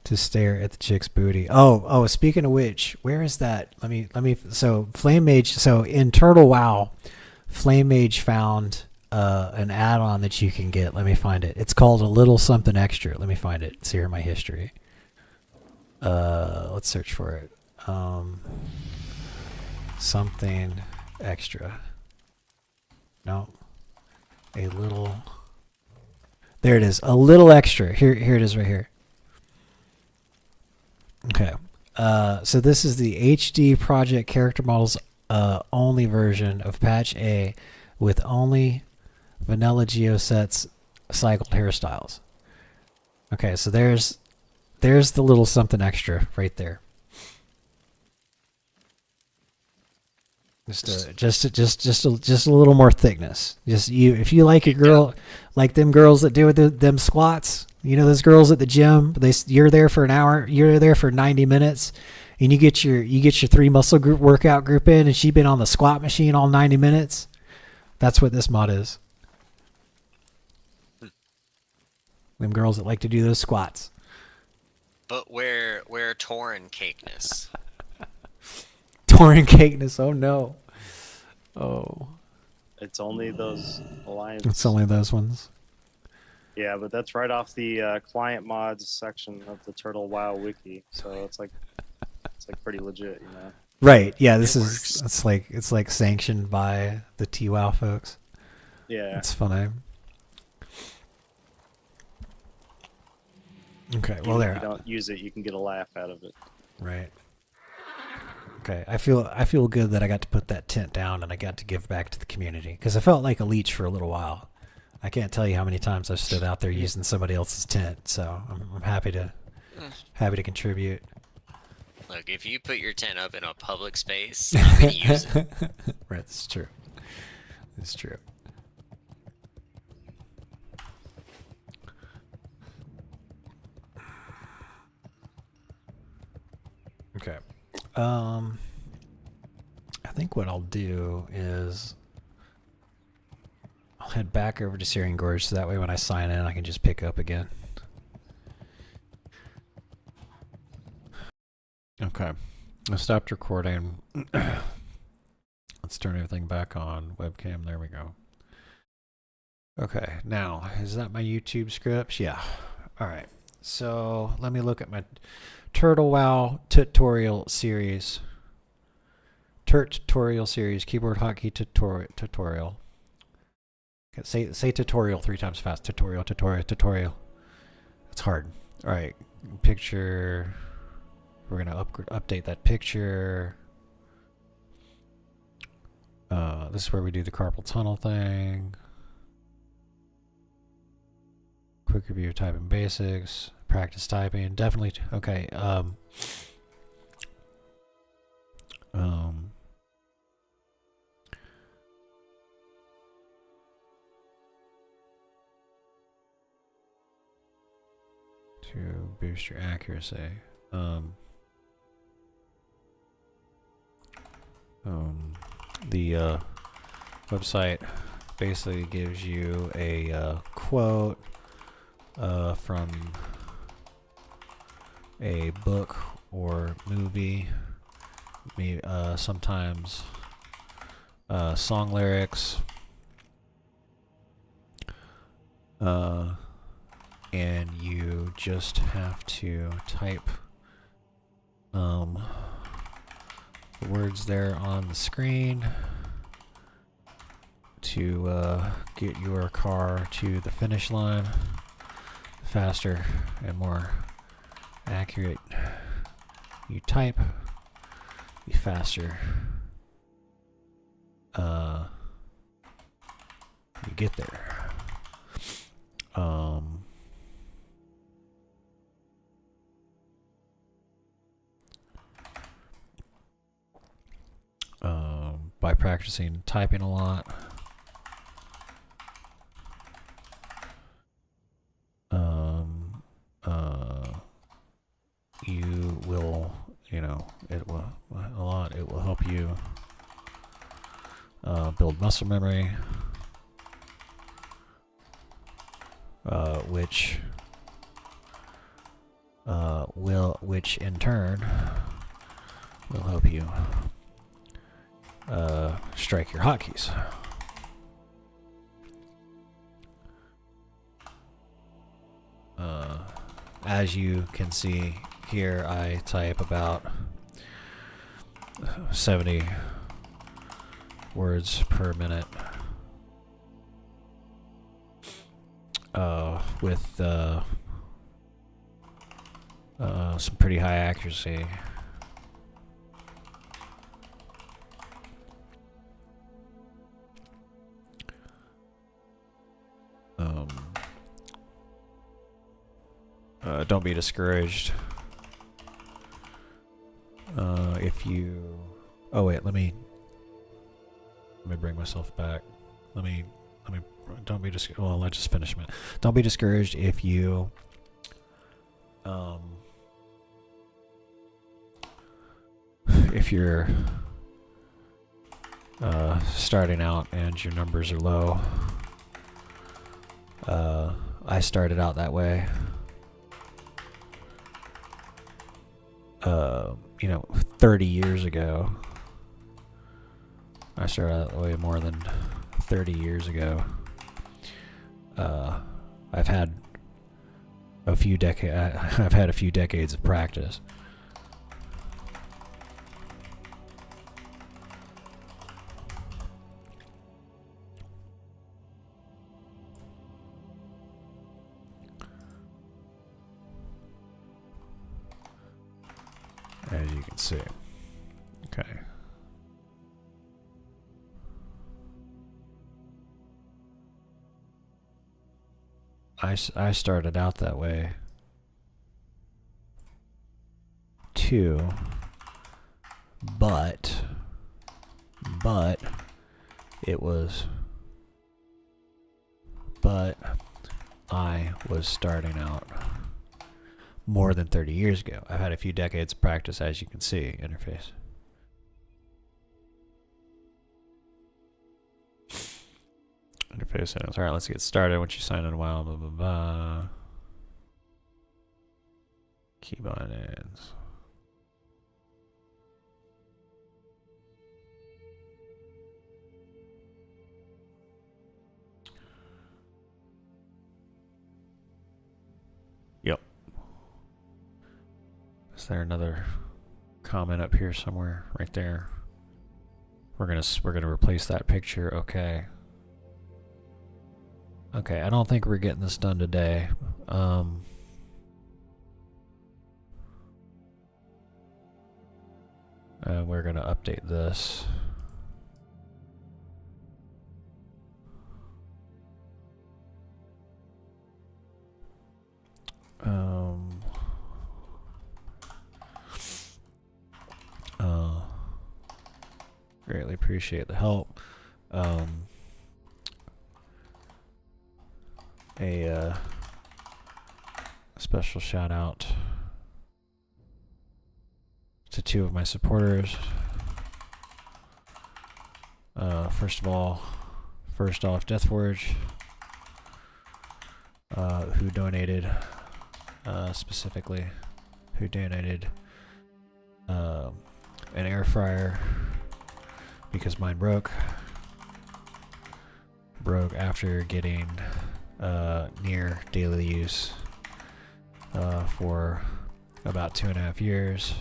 to stare at the chick's booty. Oh, speaking of which, where is that? Let me so Flame Mage, so in Turtle WoW, Flame Mage found an add-on that you can get. Let me find it. It's called a little something extra. Let me find it. It's here in my history. Let's search for it. Something extra. No. A little. There it is. A little extra. Here it is right here. Okay. So this is the HD Project Character Models only version of Patch A with only vanilla geosets cycled hairstyles. Okay, so there's the little something extra right there. Just a little more thickness. If you like a girl like them girls that do them squats, you know those girls at the gym. You're there for an hour. You're there for 90 minutes, and you get your 3 muscle group workout group in, and she's been on the squat machine all 90 minutes. That's what this mod is. Them girls that like to do those squats. But where Tauren cakeness? Tauren cakeness. Oh no. Oh. It's only those alliance. It's only those ones. Yeah, but that's right off the client mods section of the Turtle WoW wiki, so it's like pretty legit, you know. Right. Yeah. It's like sanctioned by the TWoW folks. Yeah. It's funny. Okay. Well, Even there. if you don't use it, you can get a laugh out of it. Right. Okay. I feel good that I got to put that tent down and I got to give back to the community because I felt like a leech for a little while. I can't tell you how many times I've stood out there using somebody else's tent, so I'm happy to contribute. Look, if you put your tent up in a public space, I'm gonna use it. Right, it's true. It's true. Okay. I think what I'll do is I'll head back over to Syrian Gorge so that way when I sign in I can just pick up again. Okay. I stopped recording. Let's turn everything back on. Webcam, there we go. Okay, now, is that my YouTube scripts? Yeah. Alright. So, let me look at my Turtle WoW tutorial series. Tutorial series, keyboard hotkey tutorial. Okay, say tutorial 3 times fast. Tutorial. It's hard. Alright, picture. We're going to update that picture. This is where we do the carpal tunnel thing. Quick review of typing basics. Practice typing. Definitely. Okay. To boost your accuracy. The website basically gives you a quote from a book or movie, maybe sometimes song lyrics, and you just have to type the words there on the screen to get your car to the finish line. The faster and more accurate you type, the faster you get there. By practicing typing a lot. You will, it will help you build muscle memory. which in turn will help you strike your hotkeys. As you can see here, I type about 70 words per minute with some pretty high accuracy. Don't be discouraged. If you... Oh wait, let me bring myself back. Let me don't be discouraged. Well, let's just finish it. Don't be discouraged if you if you're starting out and your numbers are low. I started out that way. 30 years ago. I started out that way more than 30 years ago. I've had a few decades of practice. As you can see. Okay. I started out that way too, but I was starting out more than 30 years ago. I've had a few decades of practice, as you can see. Interface. Interface settings. Alright, let's get started. Once you sign in a while, blah blah blah. Key bindings. Yep. Is there another comment up here somewhere? Right there. We're gonna replace that picture. Okay. Okay, I don't think we're getting this done today. We're gonna update this. Greatly appreciate the help. A special shout out to two of my supporters. First off, Deathforge, who donated specifically, who donated an air fryer because mine broke after getting near daily use for about 2.5 years.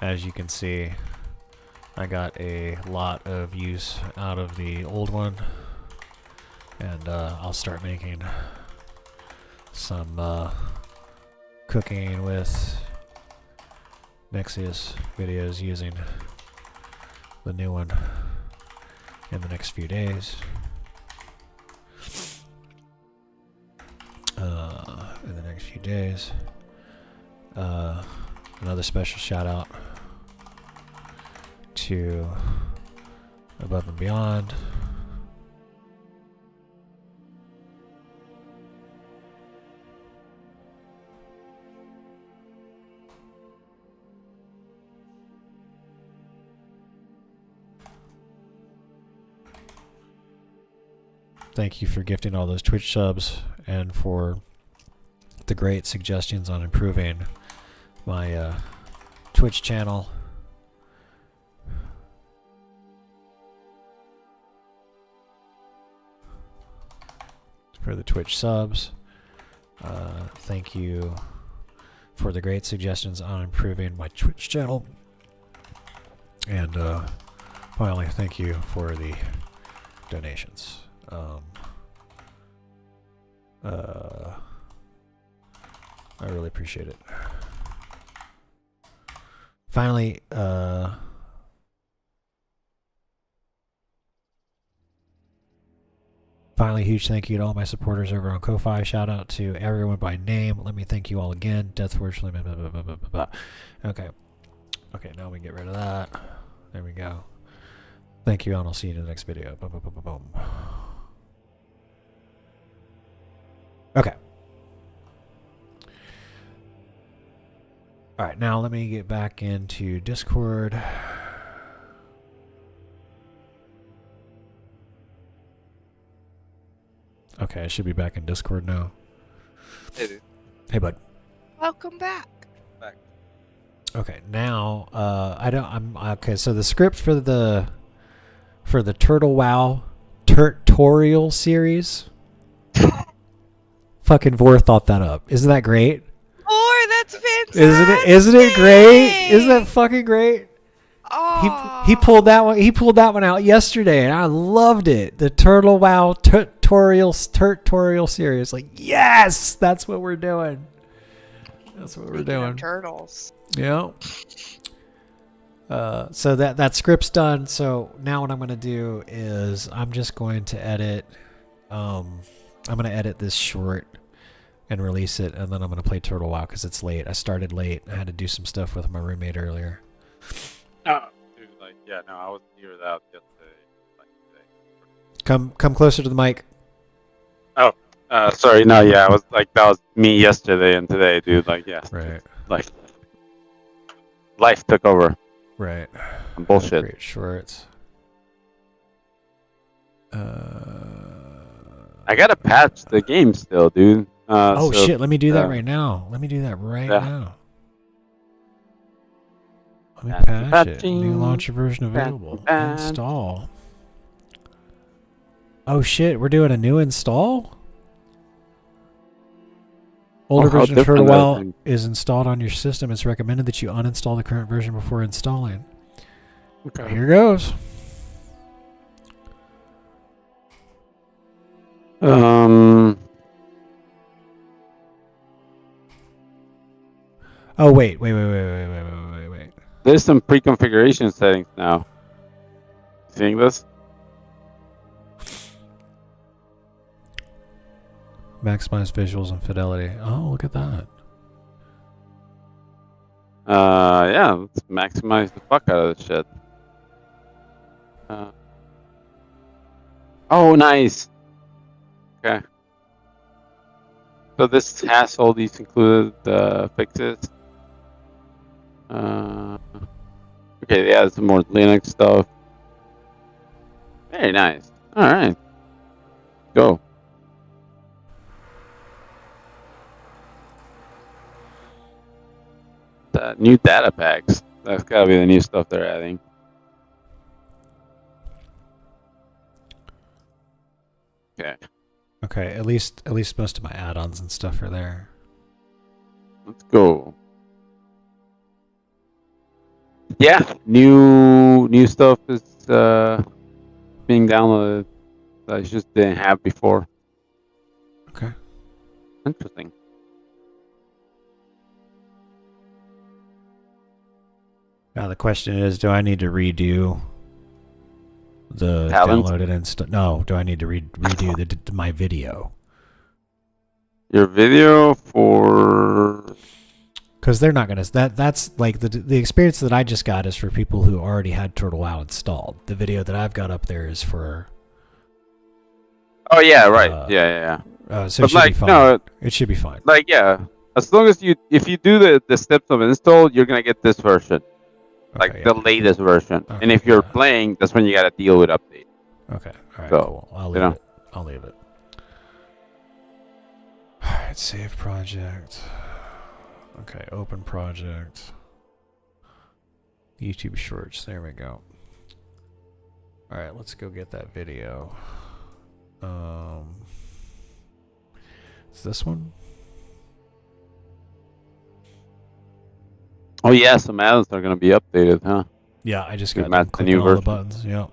As you can see, I got a lot of use out of the old one, and I'll start making some cooking with Nexius videos using the new one in the next few days. Another special shout out to Above and Beyond, thank you for gifting all those Twitch subs and for the great suggestions on improving my Twitch channel. For the Twitch subs. Thank you for the great suggestions on improving my Twitch channel. And finally, thank you for the donations. I really appreciate it. Finally, huge thank you to all my supporters over on Ko-Fi. Shout out to everyone by name. Let me thank you all again. Deathforge, blah, blah, blah, blah, blah, blah. Okay. Okay, now we get rid of that. There we go. Thank you, and I'll see you in the next video. Boom, boom, boom, boom, boom. Okay. Alright, now let me get back into Discord. Okay, I should be back in Discord now. Hey, dude. Hey, bud. Welcome back. Okay, now okay. So the script for the Turtle WoW tutorial series, fucking Vor thought that up. Isn't that great? That's fantastic. Isn't it great? Isn't that fucking great? Oh. He pulled that one. He pulled that one out yesterday, and I loved it. The Turtle WoW tutorial series. Like, yes, that's what we're doing. That's what we're doing. Turtles. Yeah. So that script's done. So now what I'm gonna do is I'm just going to edit. I'm gonna edit this short and release it, and then I'm gonna play Turtle WoW because it's late. I started late. I had to do some stuff with my roommate earlier. Oh, dude, like, yeah, no, I was here without yesterday. Like, Come closer to the mic. Oh, sorry, no, yeah, I was like, that was me yesterday and today, dude. Like, yeah, right. Like, life took over. Right. Bullshit. Great shorts. I gotta patch the game still, dude. Oh shit! Let me do that right now. Let me do that right now. Let me patch it. New launcher version available. Install. Oh shit! We're doing a new install. Older version of Turtle WoW is installed on your system. It's recommended that you uninstall the current version before installing. Okay. Here goes. Oh wait. There's some pre-configuration settings now. Seeing this? Maximize visuals and fidelity. Oh, look at that. Yeah, let's maximize the fuck out of this shit. Oh, nice. Okay. So this has all these included fixes. Okay, yeah, some more Linux stuff. Very nice. All right. Go. New data packs. That's gotta be the new stuff they're adding. Okay. Okay, at least most of my add-ons and stuff are there. Let's go. Yeah, new stuff is being downloaded that I just didn't have before. Okay. Interesting. Now the question is, do I need to redo the Talent? downloaded and stuff? No, do I need to redo my video? Your video for... Because they're not gonna. That's like the experience that I just got is for people who already had Turtle WoW installed. The video that I've got up there is for. Oh yeah, right. Yeah. So it should be fine. No, it should be fine. Like yeah, as long as if you do the steps of install, you're gonna get this version, like the latest version. Okay, and if you're playing, that's when you gotta deal with update. Okay. All right. So, Cool. I'll leave it. I'll leave it. Alright, save project. Okay, open project. YouTube Shorts. There we go. Alright, let's go get that video. Is this one? Oh yeah, some ads are gonna be updated, huh? Yeah, I just Good got match, the clicking new all the version. buttons. Yep.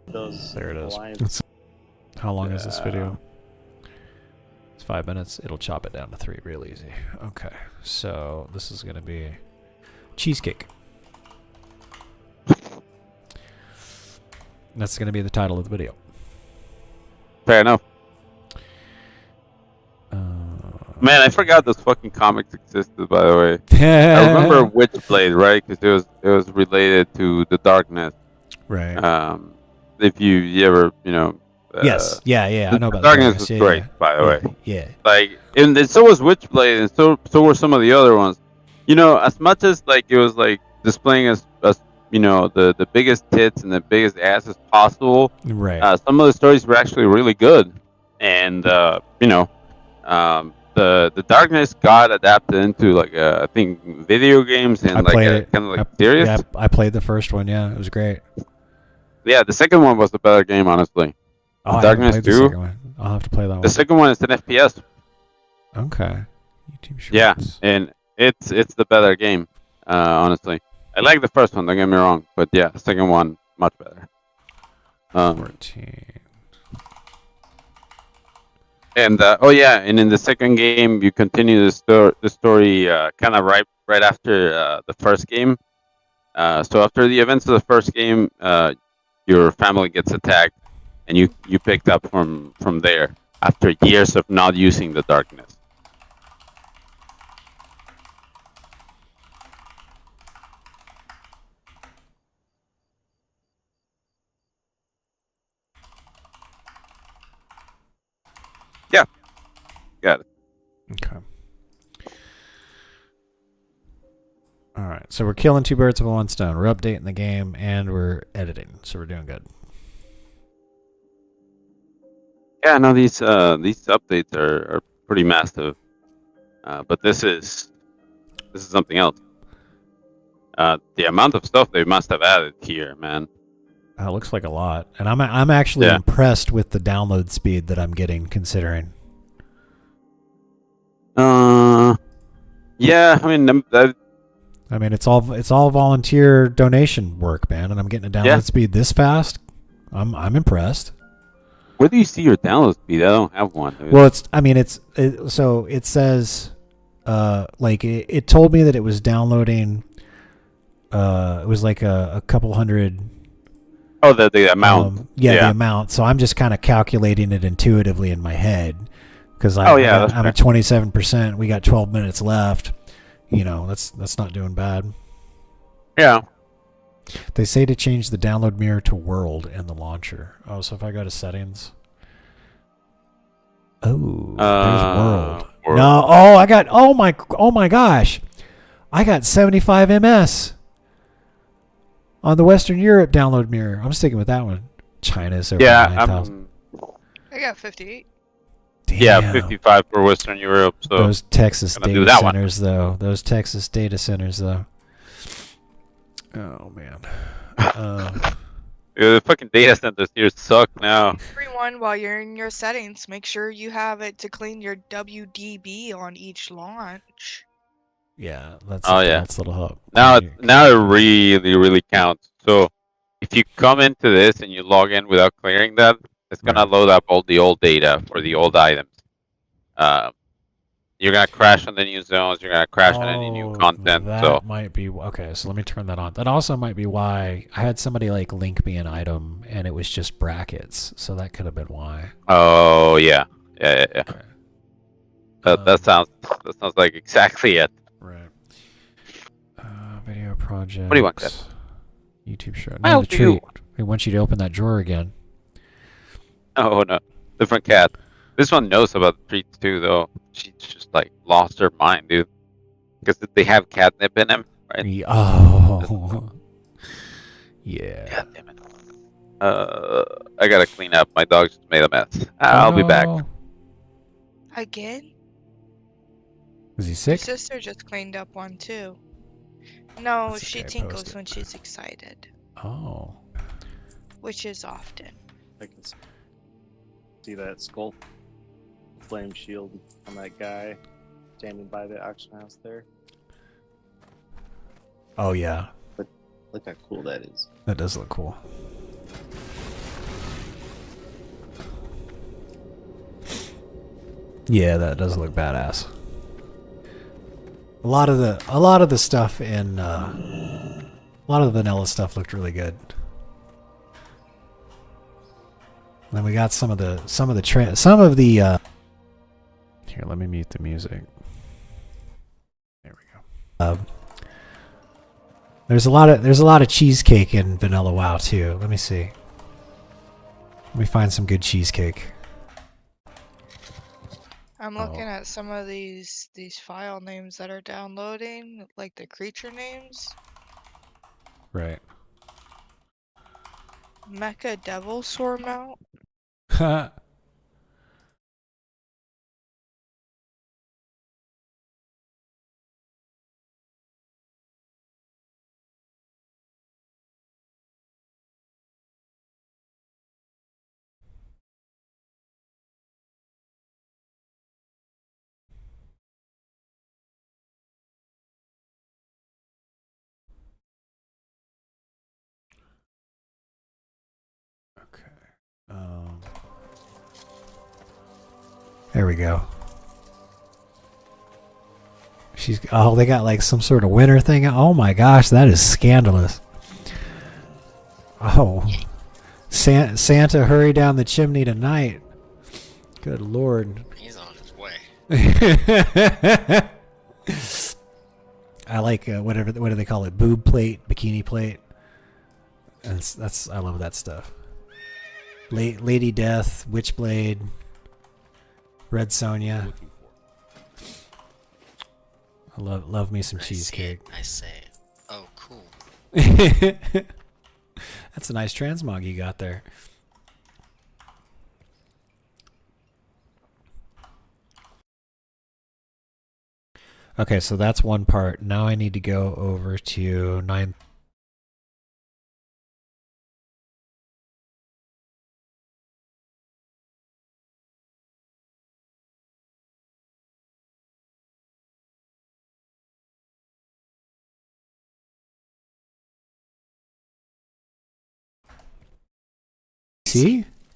Those There it is. alliance- How long is this video? It's 5 minutes. It'll chop it down to 3 real easy. Okay, so this is gonna be cheesecake. That's gonna be the title of the video. Fair enough. Man, I forgot those fucking comics existed. By the way, I remember Witchblade, right? Because it was related to the Darkness. Right. If you ever, Yes. Yeah. I know about Darkness. the Was yeah, great, yeah. by the way. Yeah. Like, and so was Witchblade, and so were some of the other ones. As much as like it was like displaying as the biggest tits and the biggest ass as possible. Right. Some of the stories were actually really good, and the Darkness got adapted into like I think video games and like a kind of like series. Yeah, I played the first one. Yeah, it was great. Yeah, the second one was the better game, honestly. Oh, I haven't Darkness played the 2. second one. I'll have to play that one. The second one is an FPS. Okay. YouTube Shorts. Yeah, and it's the better game, honestly. I like the first one, don't get me wrong, but yeah, the second one much better. 14. And and in the second game, you continue the story kind of right after the first game. So after the events of the first game, your family gets attacked, and you picked up from there after years of not using the Darkness. Yeah, got it. Okay. All right. So we're killing 2 birds with 1 stone. We're updating the game and we're editing, so we're doing good. Yeah, no, these updates are pretty massive, but this is something else. The amount of stuff they must have added here, man. It looks like a lot, and I'm actually impressed with the download speed that I'm getting, considering. Yeah, I mean it's all volunteer donation work, man, and I'm getting a download speed this fast. I'm impressed. Where do you see your download speed? I don't have one. Well, so it says, it told me that it was downloading. It was like a couple hundred. Oh, the amount. The amount. So I'm just kind of calculating it intuitively in my head, because I'm at 27%. We got 12 minutes left. That's not doing bad. Yeah. They say to change the download mirror to world in the launcher. Oh, so if I go to settings. Oh, there's world. No, oh my gosh. I got 75 ms on the Western Europe download mirror. I'm sticking with that one. China's over 9,000. I got 58. Damn. Yeah, 55 for Western Europe. So those Texas data centers, though. Oh, man. The fucking data centers here suck now. Everyone, while you're in your settings, make sure you have it to clean your WDB on each launch. Yeah, that's little help. Now it really counts. So if you come into this and you log in without clearing that, it's gonna load up all the old data for the old items. You're gonna crash on the new zones. You're gonna crash on any new content. That might be okay. So let me turn that on. That also might be why I had somebody link me an item and it was just brackets. So that could have been why. Oh yeah. Okay. That sounds like exactly it. Right. Video project. What do you want, Kat? YouTube short. No, the treat. We want you to open that drawer again. Oh no, different cat. This one knows about the treats too, though. She's just lost her mind, dude. Because they have catnip in them, right? Oh. Yeah. Damn it. I gotta clean up. My dog just made a mess. I'll be back. Again? Is he Your sick? sister just cleaned up one too. No, That's she okay, tinkles post it. when she's excited, Oh. which is often. I can see that skull flame shield on that guy standing by the auction house there. Oh yeah. Look how cool that is. That does look cool. Yeah, that does look badass. A lot of the stuff in a lot of the vanilla stuff looked really good. And then we got some of the here, let me mute the music. There we go. There's a lot of cheesecake in vanilla WoW too. Let me see. Let me find some good cheesecake. I'm looking at some of these file names that are downloading, like the creature names. Right. Mecha Devil Sword Mount. There we go. They got like some sort of winter thing. Oh my gosh, that is scandalous. Oh. Santa, hurry down the chimney tonight. Good Lord. He's on his way. I like what do they call it? Boob plate, bikini plate. I love that stuff. Lady Death, Witchblade, Red Sonja. I love me some cheesecake. I say, oh cool. That's a nice transmog you got there. Okay, so that's one part. Now I need to go over to 9.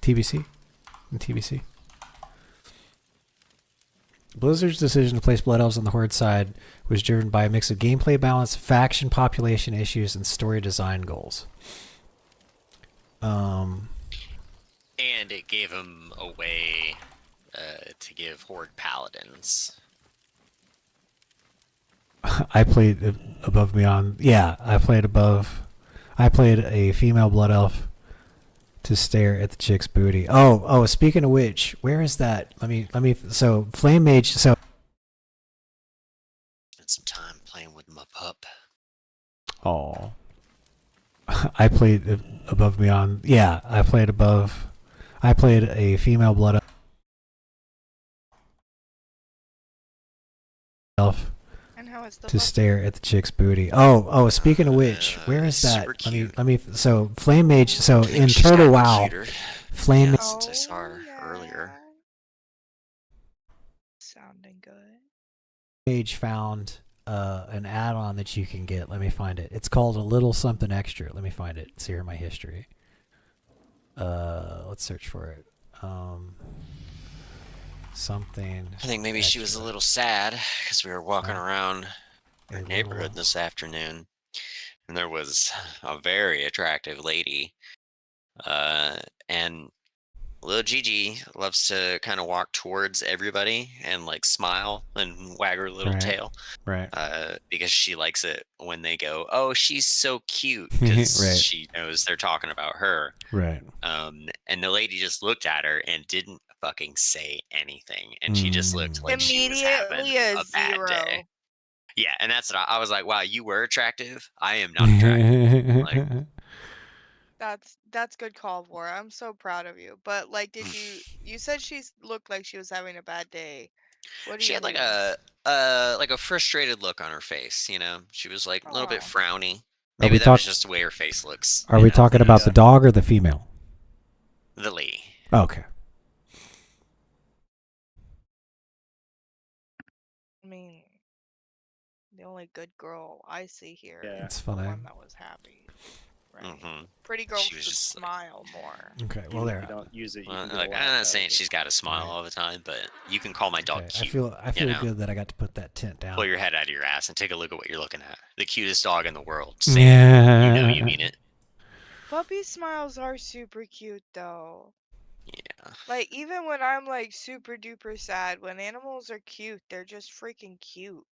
TBC? And TBC. Blizzard's decision to place Blood Elves on the Horde side was driven by a mix of gameplay balance, faction population issues, and story design goals. And it gave him a way to give Horde Paladins. I played above beyond. Yeah, I played above. I played a female Blood Elf to stare at the chick's booty. Oh, speaking of which, where is that? Let me so Flame Mage, so Spent some time playing with my pup. oh. I played above beyond. Yeah, I played above. I played a female Blood Elf to stare at the chick's booty. Oh, speaking of which, where is that? Let me so Flame Mage, so in Turtle WoW, Flame Since I saw her earlier. Sounding good. Mage found an add-on that you can get. Let me find it. It's called a little something extra. Let me find it. It's here in my history. Let's search for it. Something. I think maybe she was a little sad because we were walking around our neighborhood this afternoon, and there was a very attractive lady. And little Gigi loves to kind of walk towards everybody and like smile and wag her little tail. Right. Because she likes it when they go, "Oh, she's so cute," because Right. she knows they're talking about her. Right. And the lady just looked at her and didn't fucking say anything, and she just looked like she was having Immediately a bad zero. day. Yeah, and that's what I was like. Wow, you were attractive. I am not attractive. Like, That's good call, Vora. I'm so proud of you. But like, did you said she looked like she was having a bad day? What do She you had like mean? a frustrated look on her face. You know, she was like a little bit Oh. frowny. Are Maybe we that was talk- just the way her face looks. Are you we know? talking about the dog or the female? The lady. Okay. I mean, the only good girl I see here Yeah. It's is the funny. one that was happy. Right. Mm-hmm. Pretty girls She was should just smile more. Okay. You, Well, you there. don't use it. You Well, can get like, a I'm laugh not out saying of it. she's got to smile all the time, but you can call my dog Okay. cute. I feel you know? good that I got to put that tent down. Pull your head out of your ass and take a look at what you're looking at. The cutest dog in the world. Yeah. You know you mean it. Puppy smiles are super cute though. Yeah. Like even when I'm like super duper sad, when animals are cute, they're just freaking cute.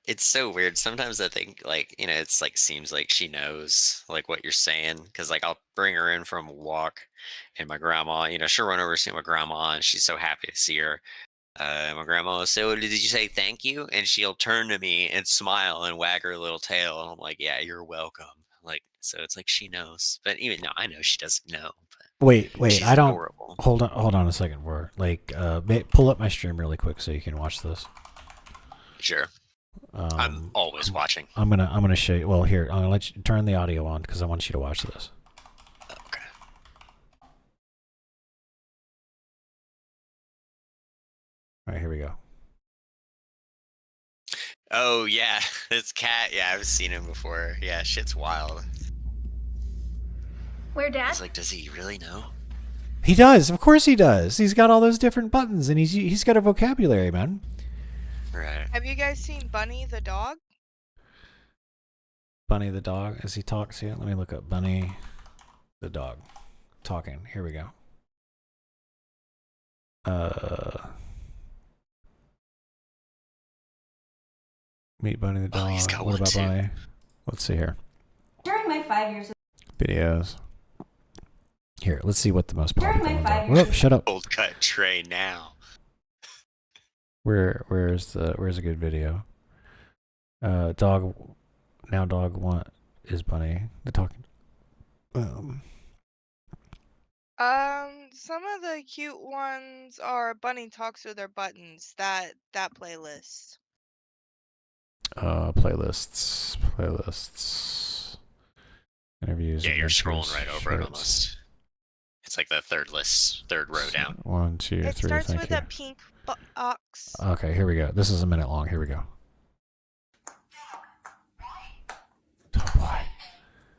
It's so weird. Sometimes I think, like, you know, it's like seems like she knows like what you're saying, because like I'll bring her in from a walk, and my grandma, you know, she'll run over to see my grandma, and she's so happy to see her. My grandma will say, "Oh, did you say thank you?" And she'll turn to me and smile and wag her little tail, and I'm like, "Yeah, you're welcome." Like, so it's like she knows, but even no, I know she doesn't know. But Wait. she's I don't. adorable. Hold on a second, Vora. Like, pull up my stream really quick so you can watch this. Sure. I'm always watching. I'm gonna show you. Well, here, I'm gonna let you turn the audio on because I want you to watch this. Okay. All right, here we go. Oh yeah, this cat. Yeah, I've seen him before. Yeah, shit's wild. Where, Dad? It's like, does he really know? He does. Of course he does. He's got all those different buttons, and he's got a vocabulary, man. Right. Have you guys seen Bunny the dog? Bunny the dog, as he talks here. Let me look up Bunny the dog talking. Here we go. Meet Bunny the dog. he's got What one about too. Bunny? Let's see here. During my 5 years of Videos. Here, let's see what the most During popular my ones 5 are. years Whoop, shut up. Old cut tray now. Where's a good video? Dog want is Bunny the talking. Some of the cute ones are Bunny talks with their buttons. That playlist. Playlists. Interviews. Yeah, you're adventures, scrolling right over it shorts. almost. It's like the third row down. 1, 2, 3. It starts Thank with you. a pink box. Okay, here we go. This is a minute long. Here we go.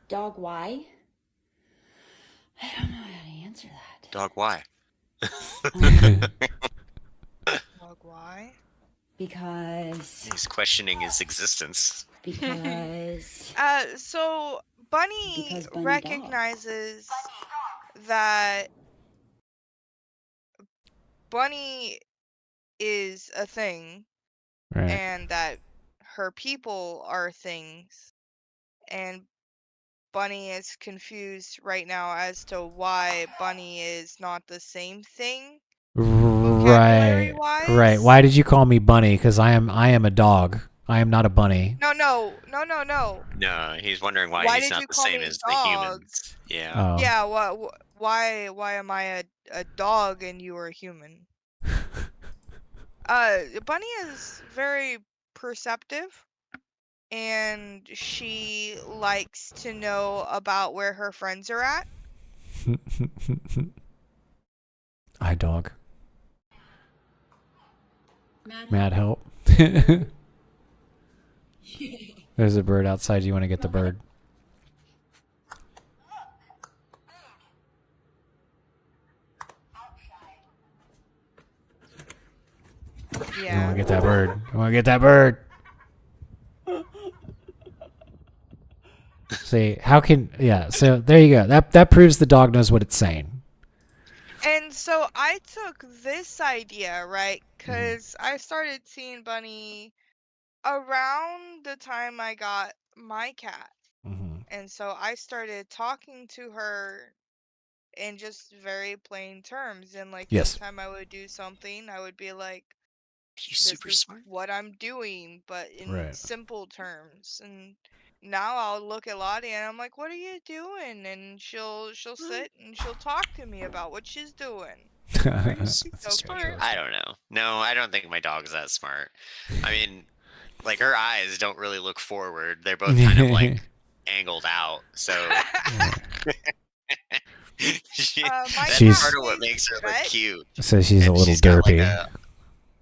Dog, why? I don't know how to answer that. Dog, why? Dog, why? Because. He's questioning his existence. Because. So Bunny Because Bunny recognizes that Bunny is a thing, Right. and that her people are things, and Bunny is confused right now as to why Bunny is not the same thing. Right. vocabulary-wise. Why did you call me Bunny? Because I am a dog. I am not a bunny. No. No, he's wondering why, Why he's did not you the call same me as dog? the humans. Yeah. Oh. Yeah. Why am I a dog and you are a human? Bunny is very perceptive, and she likes to know about where her friends are at. I dog. Mad help. There's a bird outside. You want to get the bird? Yeah. I want to get that bird. I want to get that bird. See, how can... Yeah, so there you go. That proves the dog knows what it's saying. And so I took this idea, right? Because I started seeing Bunny around the time I got my cat. And so I started talking to her in just very plain terms. And like Yes. anytime I would do something, I would be like, He's super this is smart. what I'm doing, but in Right. simple terms. And now I'll look at Lottie and I'm like, "What are you doing?" And she'll sit and she'll talk to me about what she's doing. So Smart. I don't know. No, I don't think my dog's that smart. I mean, like her eyes don't really look forward. They're both kind of like angled out. So that's She's- part of what makes her look cute. So she's a And little she's got, like, derpy.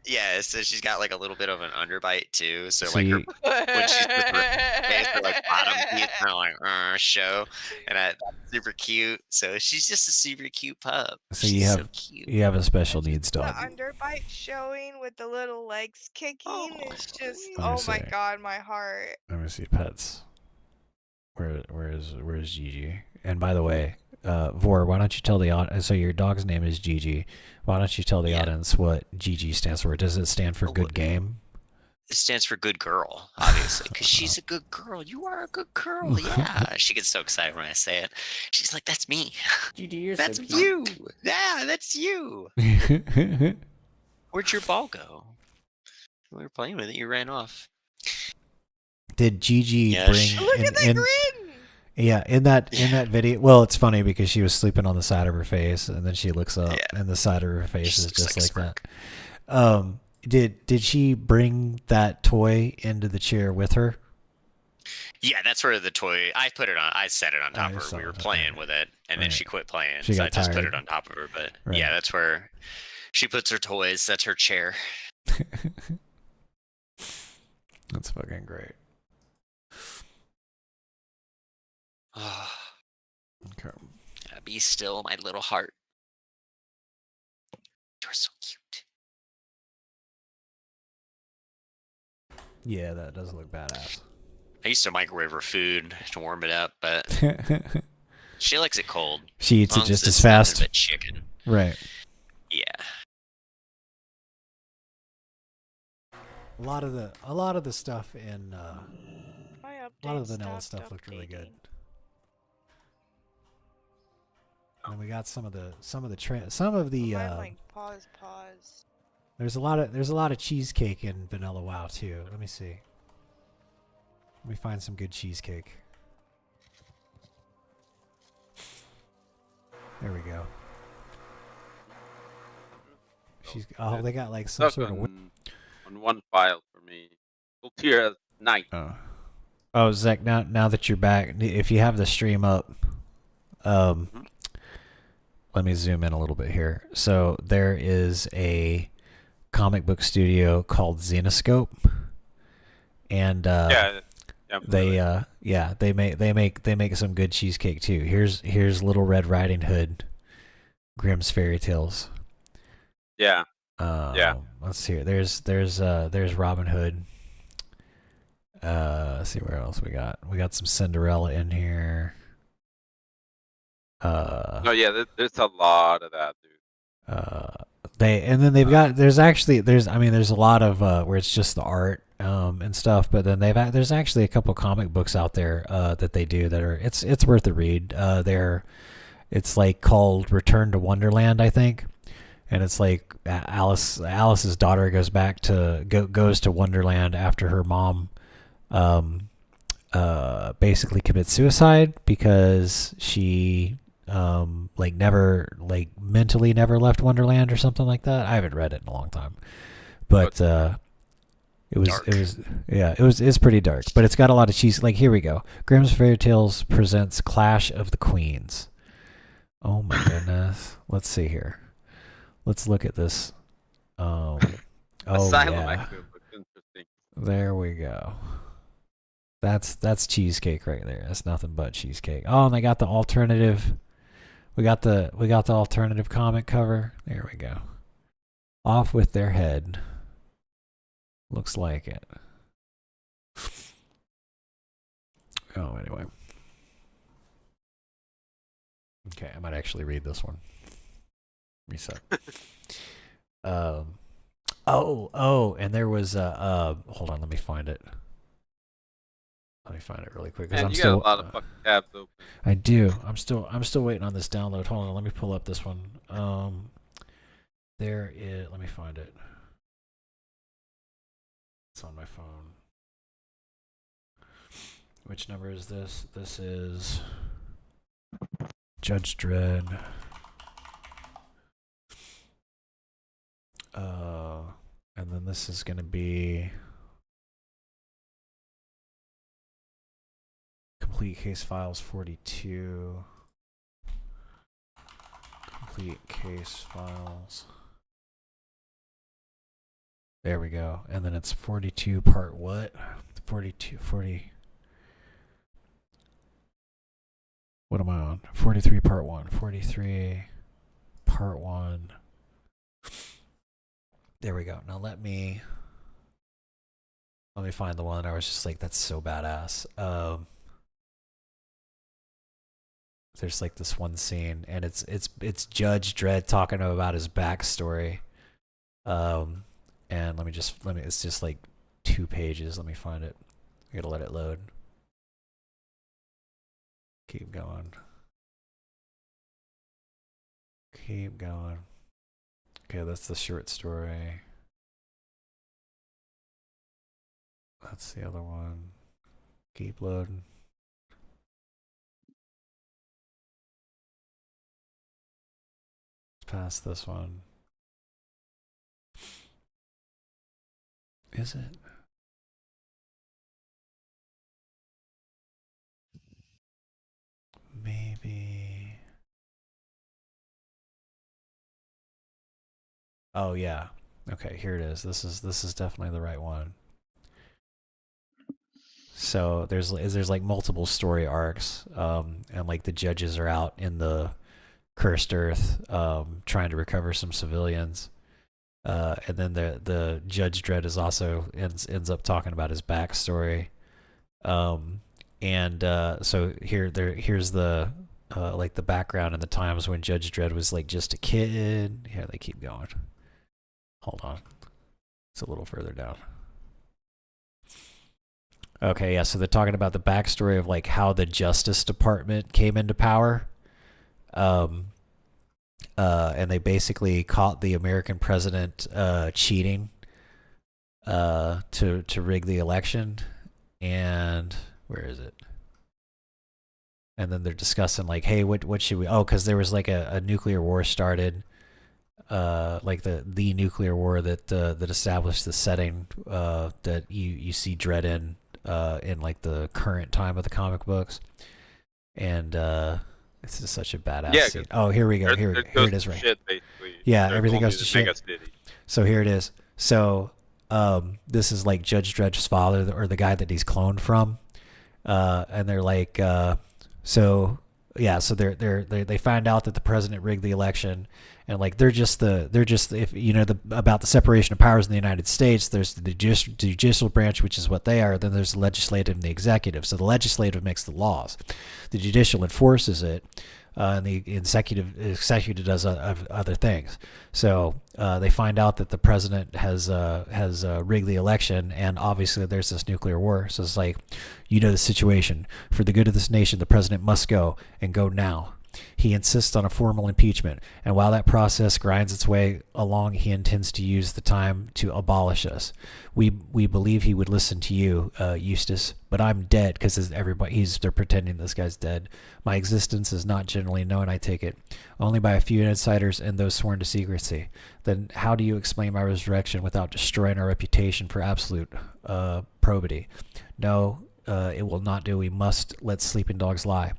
Yeah, so she's got like a little bit of an underbite too. So So like her you- when she's with her face, her like bottom teeth kind of like show, and that's super cute. So she's just a super cute pup. So She's you so have cute. you have a special needs The dog. underbite showing with the little legs kicking is just, Let me oh my see. god, my heart. Let me see pets. Where's Gigi? And by the way, Vor, why don't you tell the audience? So your dog's name is Gigi. Why don't you tell the audience what Gigi stands for? Does it stand for good game? It stands for good girl, obviously, because she's a good girl. You are a good girl. Yeah, she gets so excited when I say it. She's like, "That's me. Gigi, you're That's so you. cute. Yeah, that's you." Where'd your ball go? We were playing with it. You ran off. Did Gigi Yeah, bring she- Look at that grin! Yeah, in that video. Well, it's funny because she was sleeping on the side of her face, and then she looks up, and the side of her face is just like that. Did she bring that toy into the chair with her? Yeah, that's where the toy. I put it on. I set it on top of her. We were playing with it, and then Right. she quit playing. She So got I just put tired. it on top of her. But Right. yeah, that's where she puts her toys. That's her chair. That's fucking great. Okay. Be still, my little heart. You're so cute. Yeah, that does look badass. I used to microwave her food to warm it up, but she likes it cold. She eats it long just as it's nothing fast. but chicken. Right. Yeah. A lot of the stuff in a lot of the vanilla stuff looked really good. And we got some of the Like, pause. there's a lot of cheesecake in Vanilla WoW too. Let me see. Let me find some good cheesecake. There we go. They got like some Stuck sort of on one file for me. Full tier as night. Oh, Zach, now that you're back, if you have the stream up, let me zoom in a little bit here. So there is a comic book studio called Xenoscope, and they make some good cheesecake too. Here's Little Red Riding Hood, Grimm's Fairy Tales. Yeah. Let's see here. There's Robin Hood. Let's see where else we got. We got some Cinderella in here. No, yeah, there's a lot of that, dude. They've got there's a lot of where it's just the art and stuff, but then there's actually a couple comic books out there that they do that are it's worth a read. It's like called Return to Wonderland, I think. And it's like Alice's daughter goes to Wonderland after her mom basically commits suicide because she mentally never left Wonderland or something like that. I haven't read it in a long time, but it's pretty dark, but it's got a lot of cheese. Like, here we go. Grimm's Fairy Tales presents Clash of the Queens. Oh my goodness. Let's see here. Let's look at this. Asylum Yeah. actually looks interesting. There we go. That's cheesecake right there. That's nothing but cheesecake. Oh, and they got the alternative. We got the alternative comic cover. There we go. Off with their head. Looks like it. Oh, anyway. Okay, I might actually read this one. Reset. And there was hold on, let me find it. Let me find it really quick. Man, you got a lot of fucking tabs open. I do. I'm still waiting on this download. Hold on, let me pull up this one. There is. Let me find it. It's on my phone. Which number is this? This is Judge Dredd. And then this is going to be Complete Case Files 42. Complete Case Files. There we go. And then it's 42 part what? 40. What am I on? 43 part 1. 43 part 1. There we go. Now let me find the one I was just like, that's so badass. There's like this one scene, and it's Judge Dredd talking about his backstory. And it's just like 2 pages. Let me find it. I gotta let it load. Keep going. Keep going. Okay, that's the short story. That's the other one. Keep loading. Past this one. Is it? Maybe. Oh yeah. Okay, here it is. This is definitely the right one. So there's like multiple story arcs, and like the judges are out in the cursed earth, trying to recover some civilians, and then the Judge Dredd is also ends up talking about his backstory, and so here's the like the background and the times when Judge Dredd was like just a kid. Here they keep going. Hold on, it's a little further down. Okay, yeah, so they're talking about the backstory of like how the Justice Department came into power. And they basically caught the American president cheating to rig the election. And where is it? And then they're discussing like, hey, what should we? Oh, because there was like a nuclear war started, like the nuclear war that established the setting that you see Dredd in like the current time of the comic books, and this is such a badass scene. Oh, here we go. Here it is. Right. Shit, basically. Yeah, They're everything going goes to the mega shit. city. So here it is. So this is like Judge Dredd's father, or the guy that he's cloned from, and they're like, so yeah, so they find out that the president rigged the election, and like they're just if you know about the separation of powers in the United States. There's the judicial branch, which is what they are. Then there's the legislative and the executive. So the legislative makes the laws, the judicial enforces it, and the executive does other things. So they find out that the president has rigged the election, and obviously there's this nuclear war. So it's like, you know the situation. For the good of this nation, the president must go, and go now. He insists on a formal impeachment, and while that process grinds its way along, he intends to use the time to abolish us. We believe he would listen to you, Eustace, but I'm dead because they're pretending this guy's dead. My existence is not generally known, I take it, only by a few insiders and those sworn to secrecy. Then how do you explain my resurrection without destroying our reputation for absolute probity? No, it will not do. We must let sleeping dogs lie.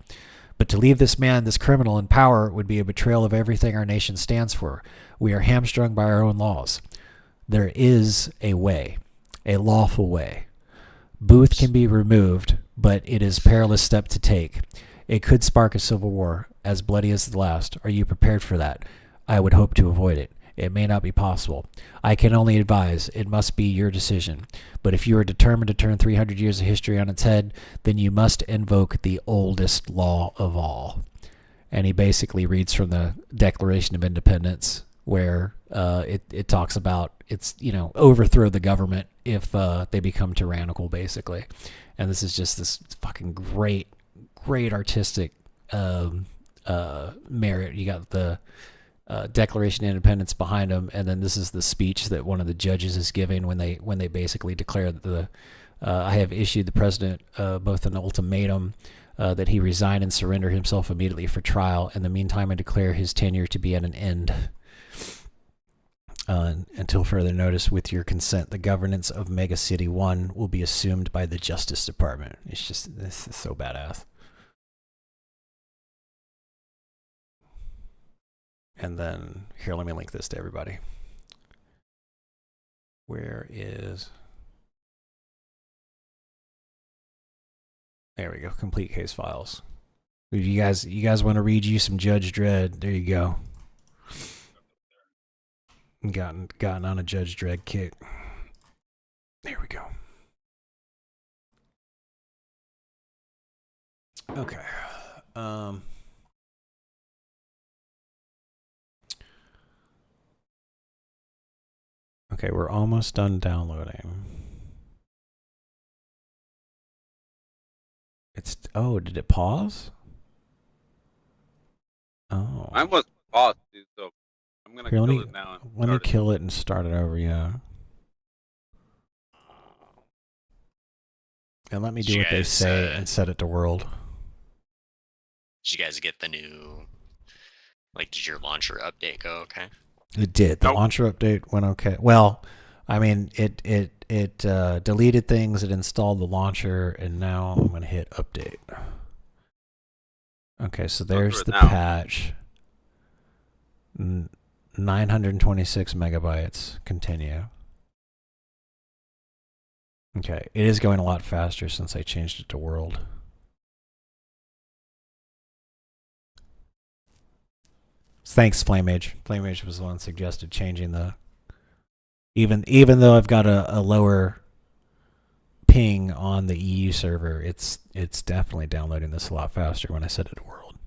But to leave this man, this criminal, in power would be a betrayal of everything our nation stands for. We are hamstrung by our own laws. There is a way, a lawful way. Booth can be removed, but it is a perilous step to take. It could spark a civil war, as bloody as the last. Are you prepared for that? I would hope to avoid it. It may not be possible. I can only advise. It must be your decision. But if you are determined to turn 300 years of history on its head, then you must invoke the oldest law of all. And he basically reads from the Declaration of Independence, where it talks about overthrow the government if they become tyrannical, basically. And this is just this fucking great artistic merit. You got the Declaration of Independence behind him, and then this is the speech that one of the judges is giving when they basically declare that I have issued the president both an ultimatum that he resign and surrender himself immediately for trial. In the meantime, I declare his tenure to be at an end. Until further notice, with your consent, the governance of Mega City 1 will be assumed by the Justice Department. It's just, this is so badass. And then, here, let me link this to everybody. Where is... There we go, complete case files. You guys want to read you some Judge Dredd? There you go. Gotten on a Judge Dredd kick. There we go. Okay. Okay, we're almost done downloading. It's, oh, did it pause? Oh. Mine was paused, dude, so I'm gonna kill it now. Let me kill it and start it over, yeah. And let me do what they say and set it to world. Did you guys get the new, like, did your launcher update go okay? It did. The launcher update went okay. Well, I mean, it deleted things, it installed the launcher, and now I'm gonna hit update. Okay, so there's the patch. 926 megabytes. Continue. Okay, it is going a lot faster since I changed it to world. Thanks, FlameAge. FlameAge was the one suggested changing the... Even though I've got a lower ping on the EU server, it's definitely downloading this a lot faster when I set it to world.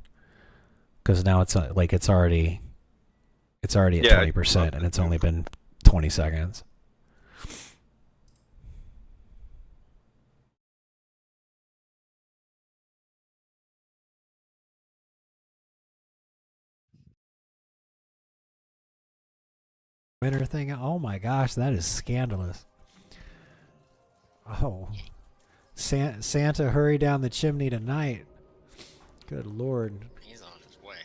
Because now it's like it's already at 20%, and it's only been 20 seconds. Winter thing. Oh my gosh, that is scandalous. Oh, Santa, hurry down the chimney tonight. Good Lord. He's on his way.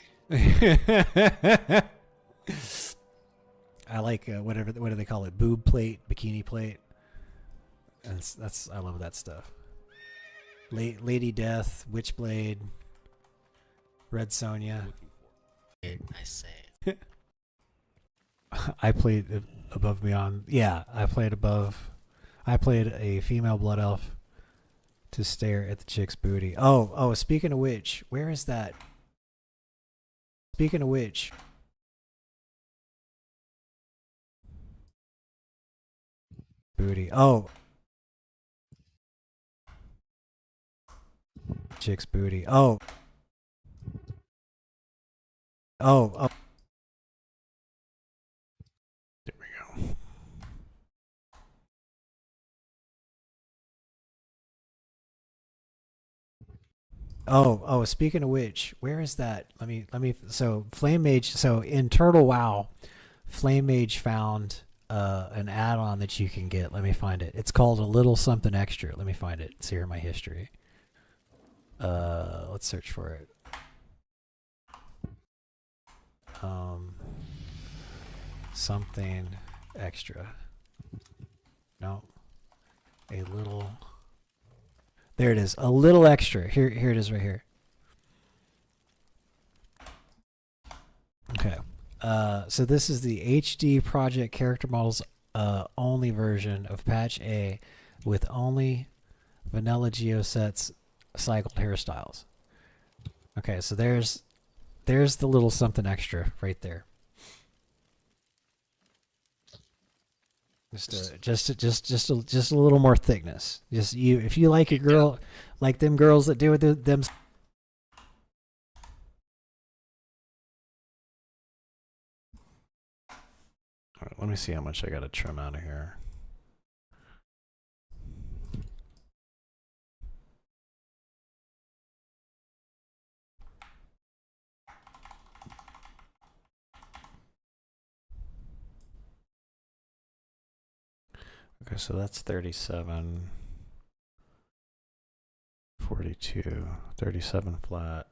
I like what do they call it? Boob plate, bikini plate. That's I love that stuff. Lady Death, Witchblade, Red Sonja. I say. I played above beyond. Yeah, I played above. I played a female blood elf to stare at the chick's booty. Oh, speaking of which, where is that? Speaking of which, booty. Oh, chick's booty. Oh. There we go. Oh, speaking of which, where is that? Let me so Flame Mage, so in Turtle WoW, Flame Mage found an add-on that you can get. Let me find it. It's called a little something extra. Let me find it. It's here in my history. Let's search for it. Something extra. No. A little. There it is. A little extra. Here it is right here. Okay. So this is the HD Project Character Models only version of Patch A with only vanilla geosets cycled hairstyles. Okay, so there's the little something extra right there. Just a little more thickness. If you like a girl like them girls that do with them. All right, let me see how much I got to trim out of here. Okay, so that's 37. 42, 37 flat.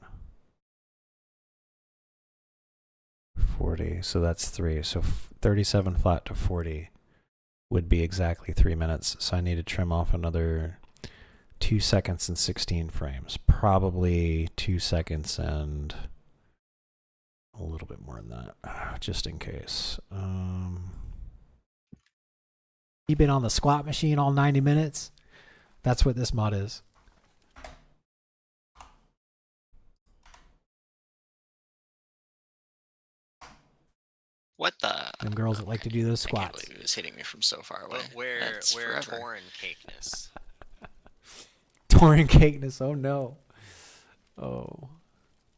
40, so that's 3. So 37 flat to 40 would be exactly 3 minutes. So I need to trim off another 2 seconds and 16 frames. Probably 2 seconds and a little bit more than that, just in case. You been on the squat machine all 90 minutes? That's what this mod is. What the? Them girls that like to do those I can't squats. believe it was hitting me from so far away. Where Forever. torn cakeness. Torn cakeness. Oh no. Oh.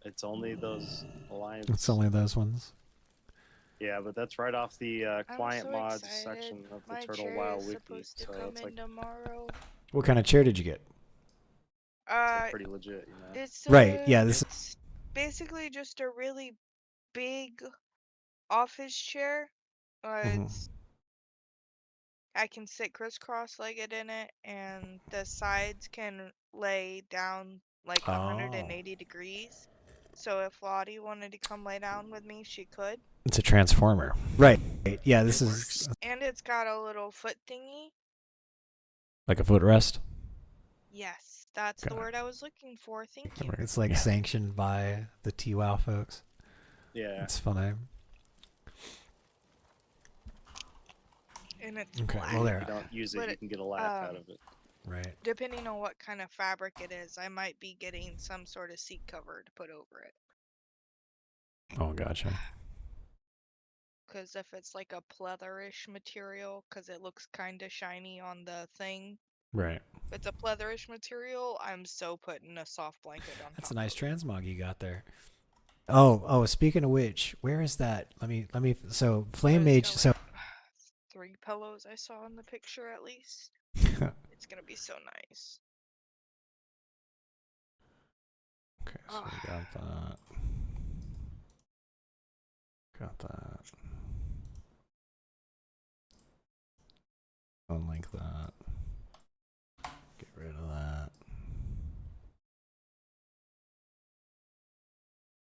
It's only those alliance. It's only those ones. Yeah, but that's right off the client so mods excited. section of the My Turtle chair WoW is wiki. supposed to So come it's in like tomorrow. What kind of chair did you get? pretty legit, you know. It's Right, yeah, this it's basically just a really big office chair. It's I can sit crisscross-legged in it, and the sides can lay down like 180 degrees. So if Lottie wanted to come lay down with me, she could. It's a transformer. Right. Yeah, this is And it's got a little foot thingy. like a footrest. Yes, that's the word I was looking for. Thank you. It's like sanctioned by the TWOW folks. Yeah. It's funny. And it's Okay, black. well there. If you don't use it, But you can get a laugh out of it. Right. Depending on what kind of fabric it is, I might be getting some sort of seat cover to put over it. Oh, gotcha. Because if it's like a pleatherish material, because it looks kind of shiny on the thing. Right. If it's a pleatherish material, I'm so putting a soft blanket on That's top. a nice transmog you got there. Oh, speaking of which, where is that? Let me so Flame Mage, so 3 pillows I saw in the picture at least. It's gonna be so nice. okay, so we got that. Got that. Unlink that. Get rid of that.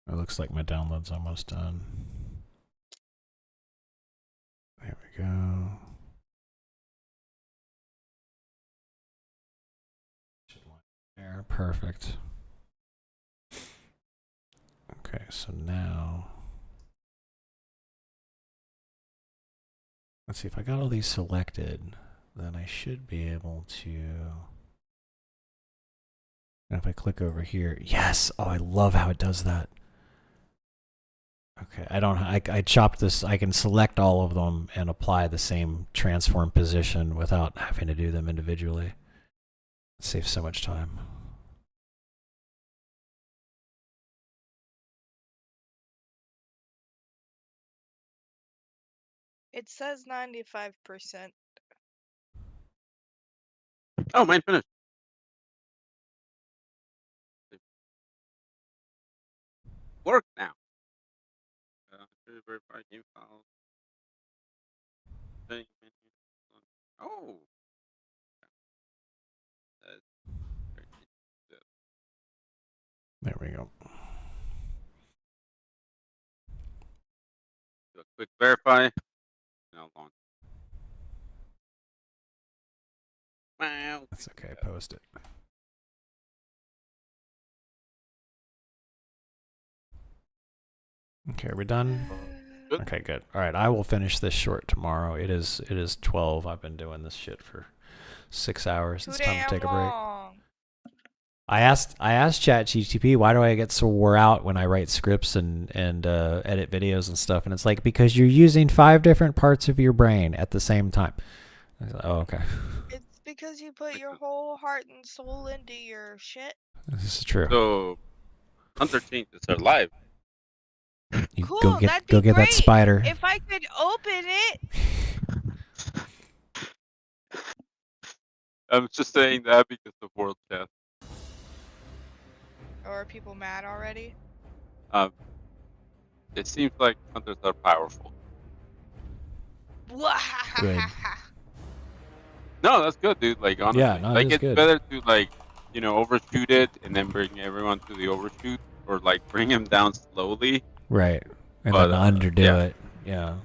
It looks like my download's almost done. There we go. There, perfect. Okay, so now let's see if I got all these selected, then I should be able to. And if I click over here, yes! Oh, I love how it does that. Okay, I chopped this, I can select all of them and apply the same transform position without having to do them individually. It saves so much time. It says 95%. Oh, mine finished. Work now. Verify game files. Oh. There we go. Do a quick verify. Now launch. Wow. That's okay, post it. Okay, are we done? Good. Okay, good. All right, I will finish this short tomorrow. It is 12. I've been doing this shit for 6 hours. It's time to take a break. I asked ChatGPT, why do I get so wore out when I write scripts and edit videos and stuff? And it's like, because you're using 5 different parts of your brain at the same time. I was like, oh, okay. It's because you put your whole heart and soul into your shit. This is true. So, Hunter changes her life. You Cool, go get that'd be that great. spider. If I could open it. I'm just saying that because of World Chess. Or are people mad already? It seems like hunters are powerful. Good. No, that's good, dude. Like honestly, Yeah, no, like it is it's good. better to like, overshoot it and then bring everyone to the overshoot, or like bring him down slowly. Right. And But, then underdo yeah. it. Yeah.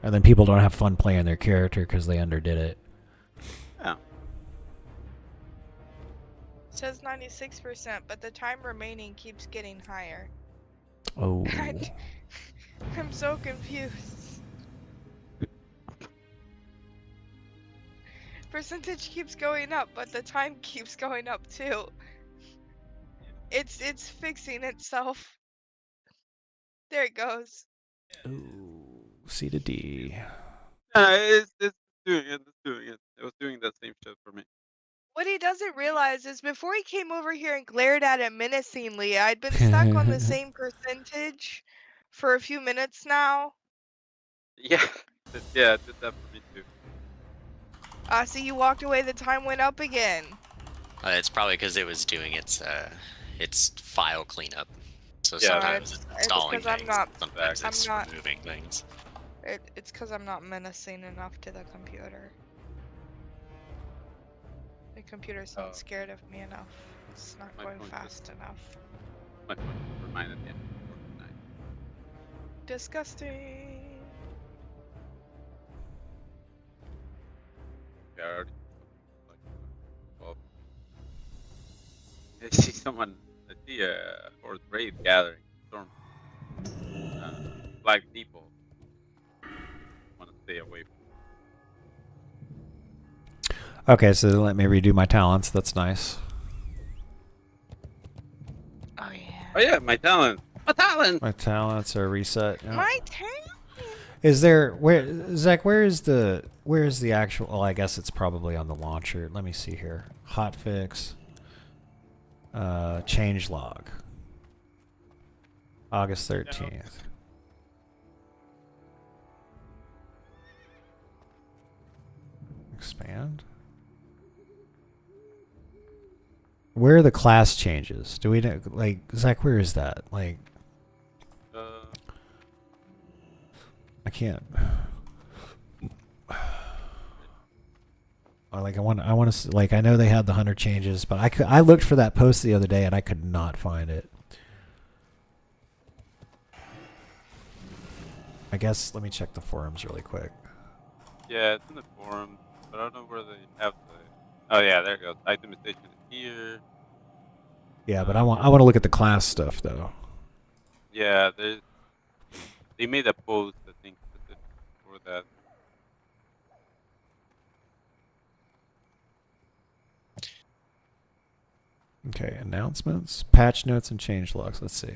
And then people don't have fun playing their character because they underdid it. Yeah. It says 96%, but the time remaining keeps getting higher. Oh. I'm so confused. Percentage keeps going up, but the time keeps going up too. It's fixing itself. There it goes. Ooh, C to D. It's doing it. It's doing it. It was doing that same shit for me. What he doesn't realize is before he came over here and glared at it menacingly, I'd been stuck on the same percentage for a few minutes now. Yeah. Yeah, it did that for me too. So you walked away, the time went up again. It's probably because it was doing its file cleanup. So Yeah, sometimes it's installing 'cause I'm things, not- sometimes it's I'm not- removing things. It's because I'm not menacing enough to the computer. The computer's not scared of me enough. It's not My going phone fast enough. My phone reminded me of Fortnite. Disgusting. Yeah, I already well, I see someone. I see a horse raid gathering. Storm. Black people. Want to stay away from. Okay, so they let me redo my talents. That's nice. Oh yeah. Oh yeah, my talent. My talent. My talents are reset. Yeah. My talent. Is there Zach? Where is the actual? Well, I guess it's probably on the launcher. Let me see here. Hotfix. Change log. August 13th. Expand. Where are the class changes? Do we know, like, Zach? Where is that? Like, I can't. I want to like, I know they had the 100 changes, but I looked for that post the other day and I could not find it. I guess let me check the forums really quick. Yeah, it's in the forum, but I don't know where they have the. Oh yeah, there it goes. Itemization is here. Yeah, but I want to look at the class stuff though. Yeah, they made a post, I think, specific for that. Okay, announcements, patch notes, and change logs. Let's see.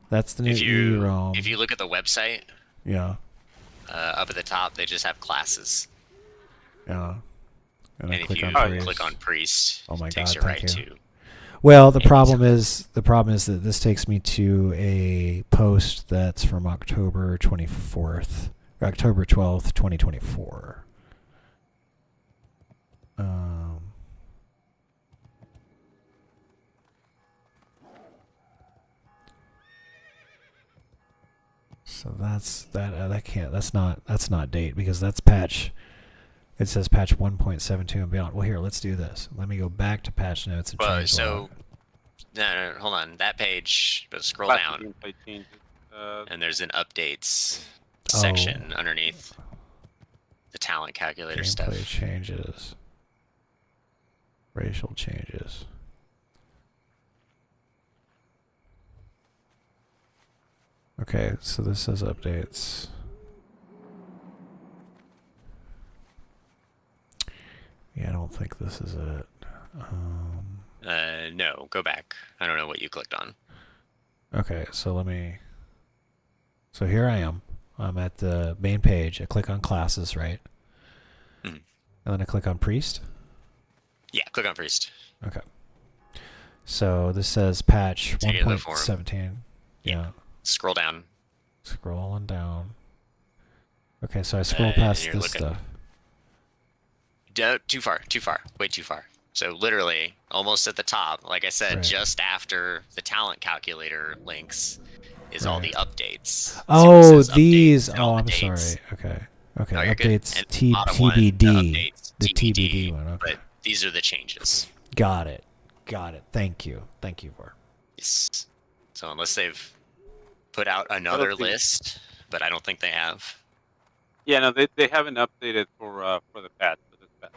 That's the new EROM. If you look at the website, Yeah. Up at the top, they just have classes. Yeah. And if you click on priest, oh my it takes God, you right thank you. to. Well, the problem is that this takes me to a post that's from October 24th, or October 12th, 2024. So that's not date because that's patch. It says patch 1.72 and beyond. Well, here, let's do this. Let me go back to patch notes and change log. No, hold on. That page, but scroll Class down, gameplay changes. and there's an updates section underneath the talent calculator stuff. Gameplay changes. Racial changes. Okay, so this says updates. Yeah, I don't think this is it. No, go back. I don't know what you clicked on. Okay, so so here I am. I'm at the main page. I click on classes, right? And then I click on priest. Yeah, click on priest. Okay. So this says patch Take it to the forum. 1.17. Yeah. Scroll down. Scrolling down. Okay, so I scroll past you're this looking- stuff. Too far. Way too far. So literally, almost at the top, like I said, Right. just after the talent calculator links is all the updates. Oh, So it says these. updates, Oh, all the I'm dates. sorry. Okay. Okay. No, you're good. Updates And the bottom one, TBD. updates, The TBD, TBD one. Okay. But these are the changes. Got it. Got it. Thank you. Thank you, Vor. Yes. So unless they've put out another list, but I don't think they have. Yeah, no, they haven't updated for the patch for this patch.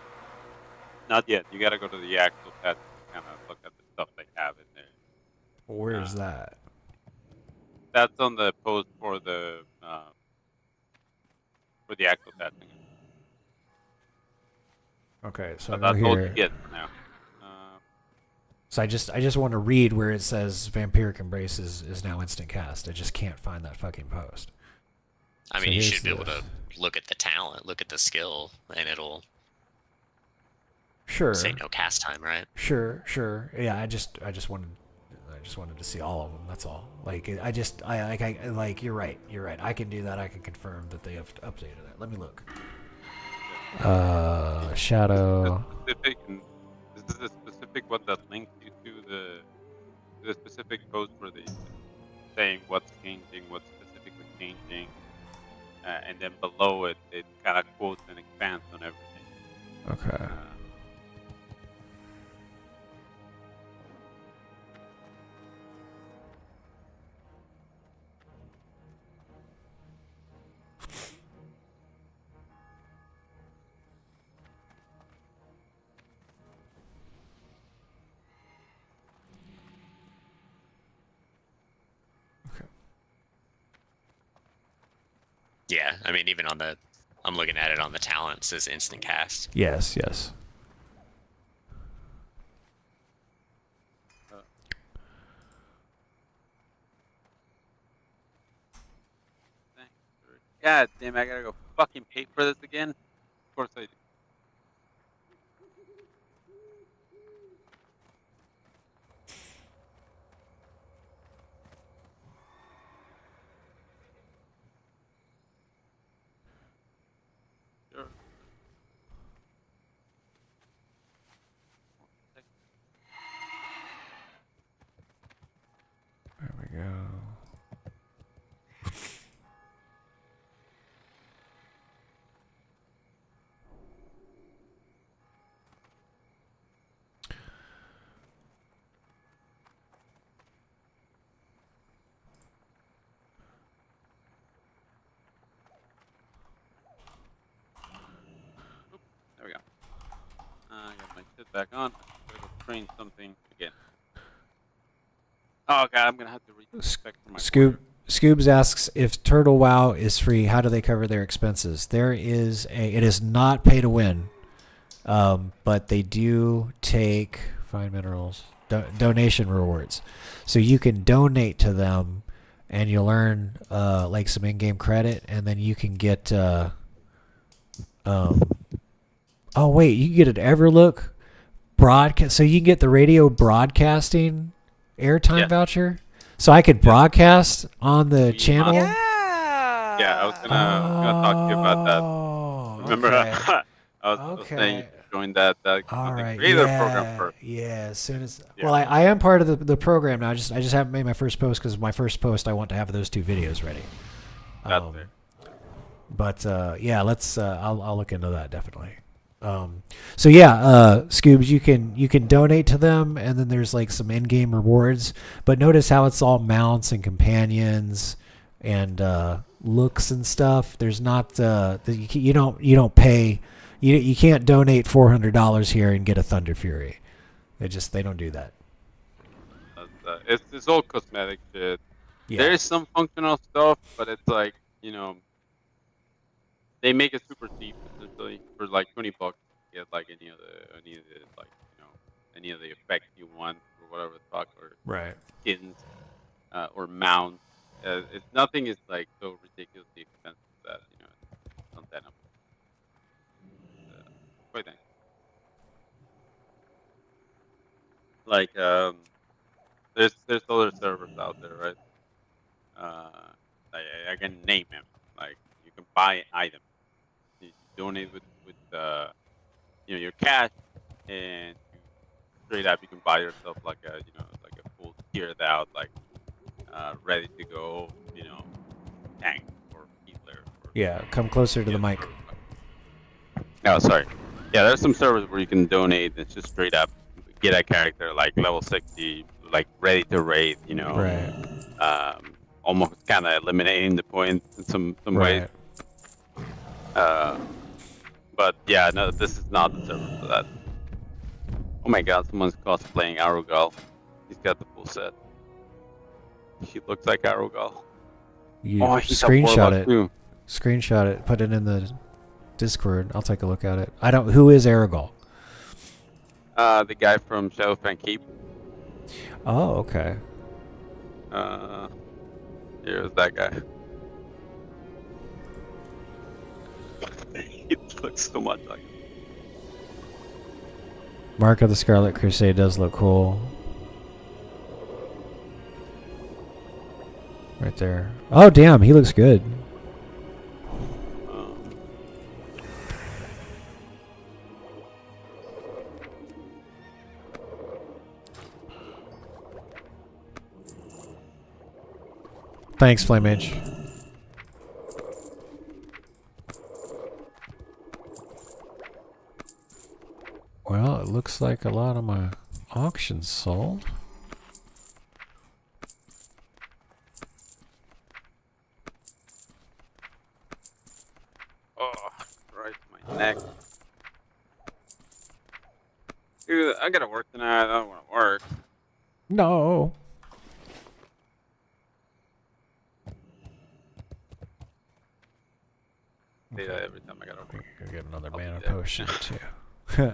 Not yet. You got to go to the actual patch to kind of look at the stuff they have in there. Where's that? That's on the post for the actual patching. Okay, so But I go that's all you here. get for now. So I just want to read where it says Vampiric Embrace is now instant cast. I just can't find that fucking post. I mean, So you here's should be able the- to look at the talent, look at the skill, and it'll Sure. say no cast time, right? Sure. Yeah, I just wanted to see all of them. That's all. Like you're right. I can do that. I can confirm that they have updated that. Let me look. Shadow. This is a specific one that links you to the specific post for the saying what's changing, what's specifically changing, and then below it kind of quotes and expands on everything. Okay. Yeah, I mean, even on the, I'm looking at it on the talent, it says instant cast. Yes. God damn, I gotta go fucking pay for this again? Of course I do. Sure. There we go. There we go. I got my shit back on. I gotta go train something again. Oh god, I'm gonna have to read the spec for my Scoobs asks if Turtle WoW is free, how do they cover their expenses? It is not pay to win, but they do take fine minerals donation rewards, so you can donate to them, and you'll earn like some in-game credit, and then you can get oh wait, you can get an Everlook broadcast, so you can get the radio broadcasting airtime voucher. So I could broadcast on the channel. Yeah, I was gonna talk to you about that. Remember, okay. I was saying you should join that All right. creator program first. Yeah, as soon as Yeah. well, I am part of the program now. I just haven't made my first post because my first post I want to have those 2 videos ready. That's it. But yeah, let's. I'll look into that definitely. So yeah, Scoobs, you can donate to them, and then there's like some in-game rewards. But notice how it's all mounts and companions and looks and stuff. There's not you don't pay. You can't donate $400 here and get a Thunder Fury. They don't do that. It's all cosmetic shit. Yeah. There's some functional stuff, but it's like, they make it super cheap essentially for like $20. You get like any of the like any of the effects you want or whatever the fuck, or Right. skins or mounts. Nothing is like so ridiculously expensive that it's untenable. Quite nice. Like there's other servers out there, right? I can name them. Like you can buy items. You donate with your cash, and straight up you can buy yourself like a full tiered out, like ready to go tank or healer. Yeah, come closer to the mic. Oh, sorry. Yeah, there's some servers where you can donate. It's just straight up get a character like level 60, like ready to raid, you know. Right. Almost kind of eliminating the point in some ways. But yeah, no, this is not the server for that. Oh my god, someone's cosplaying Arugal. He's got the full set. He looks like Arugal. You Oh, he's a screenshot warlock it. too. Screenshot it. Put it in the Discord. I'll take a look at it. I don't. Who is Aragol? The guy from Shadowfang Keep. Oh, okay. Here's that guy. He looks so much like him. Mark of the Scarlet Crusade does look cool. Right there. Oh, damn. He looks good. Thanks, Flamage. Well, it looks like a lot of my auctions sold. Oh, right, my neck. Dude, I gotta work tonight. I don't want to work. No. Say that every time I gotta work. Gotta get another mana potion too.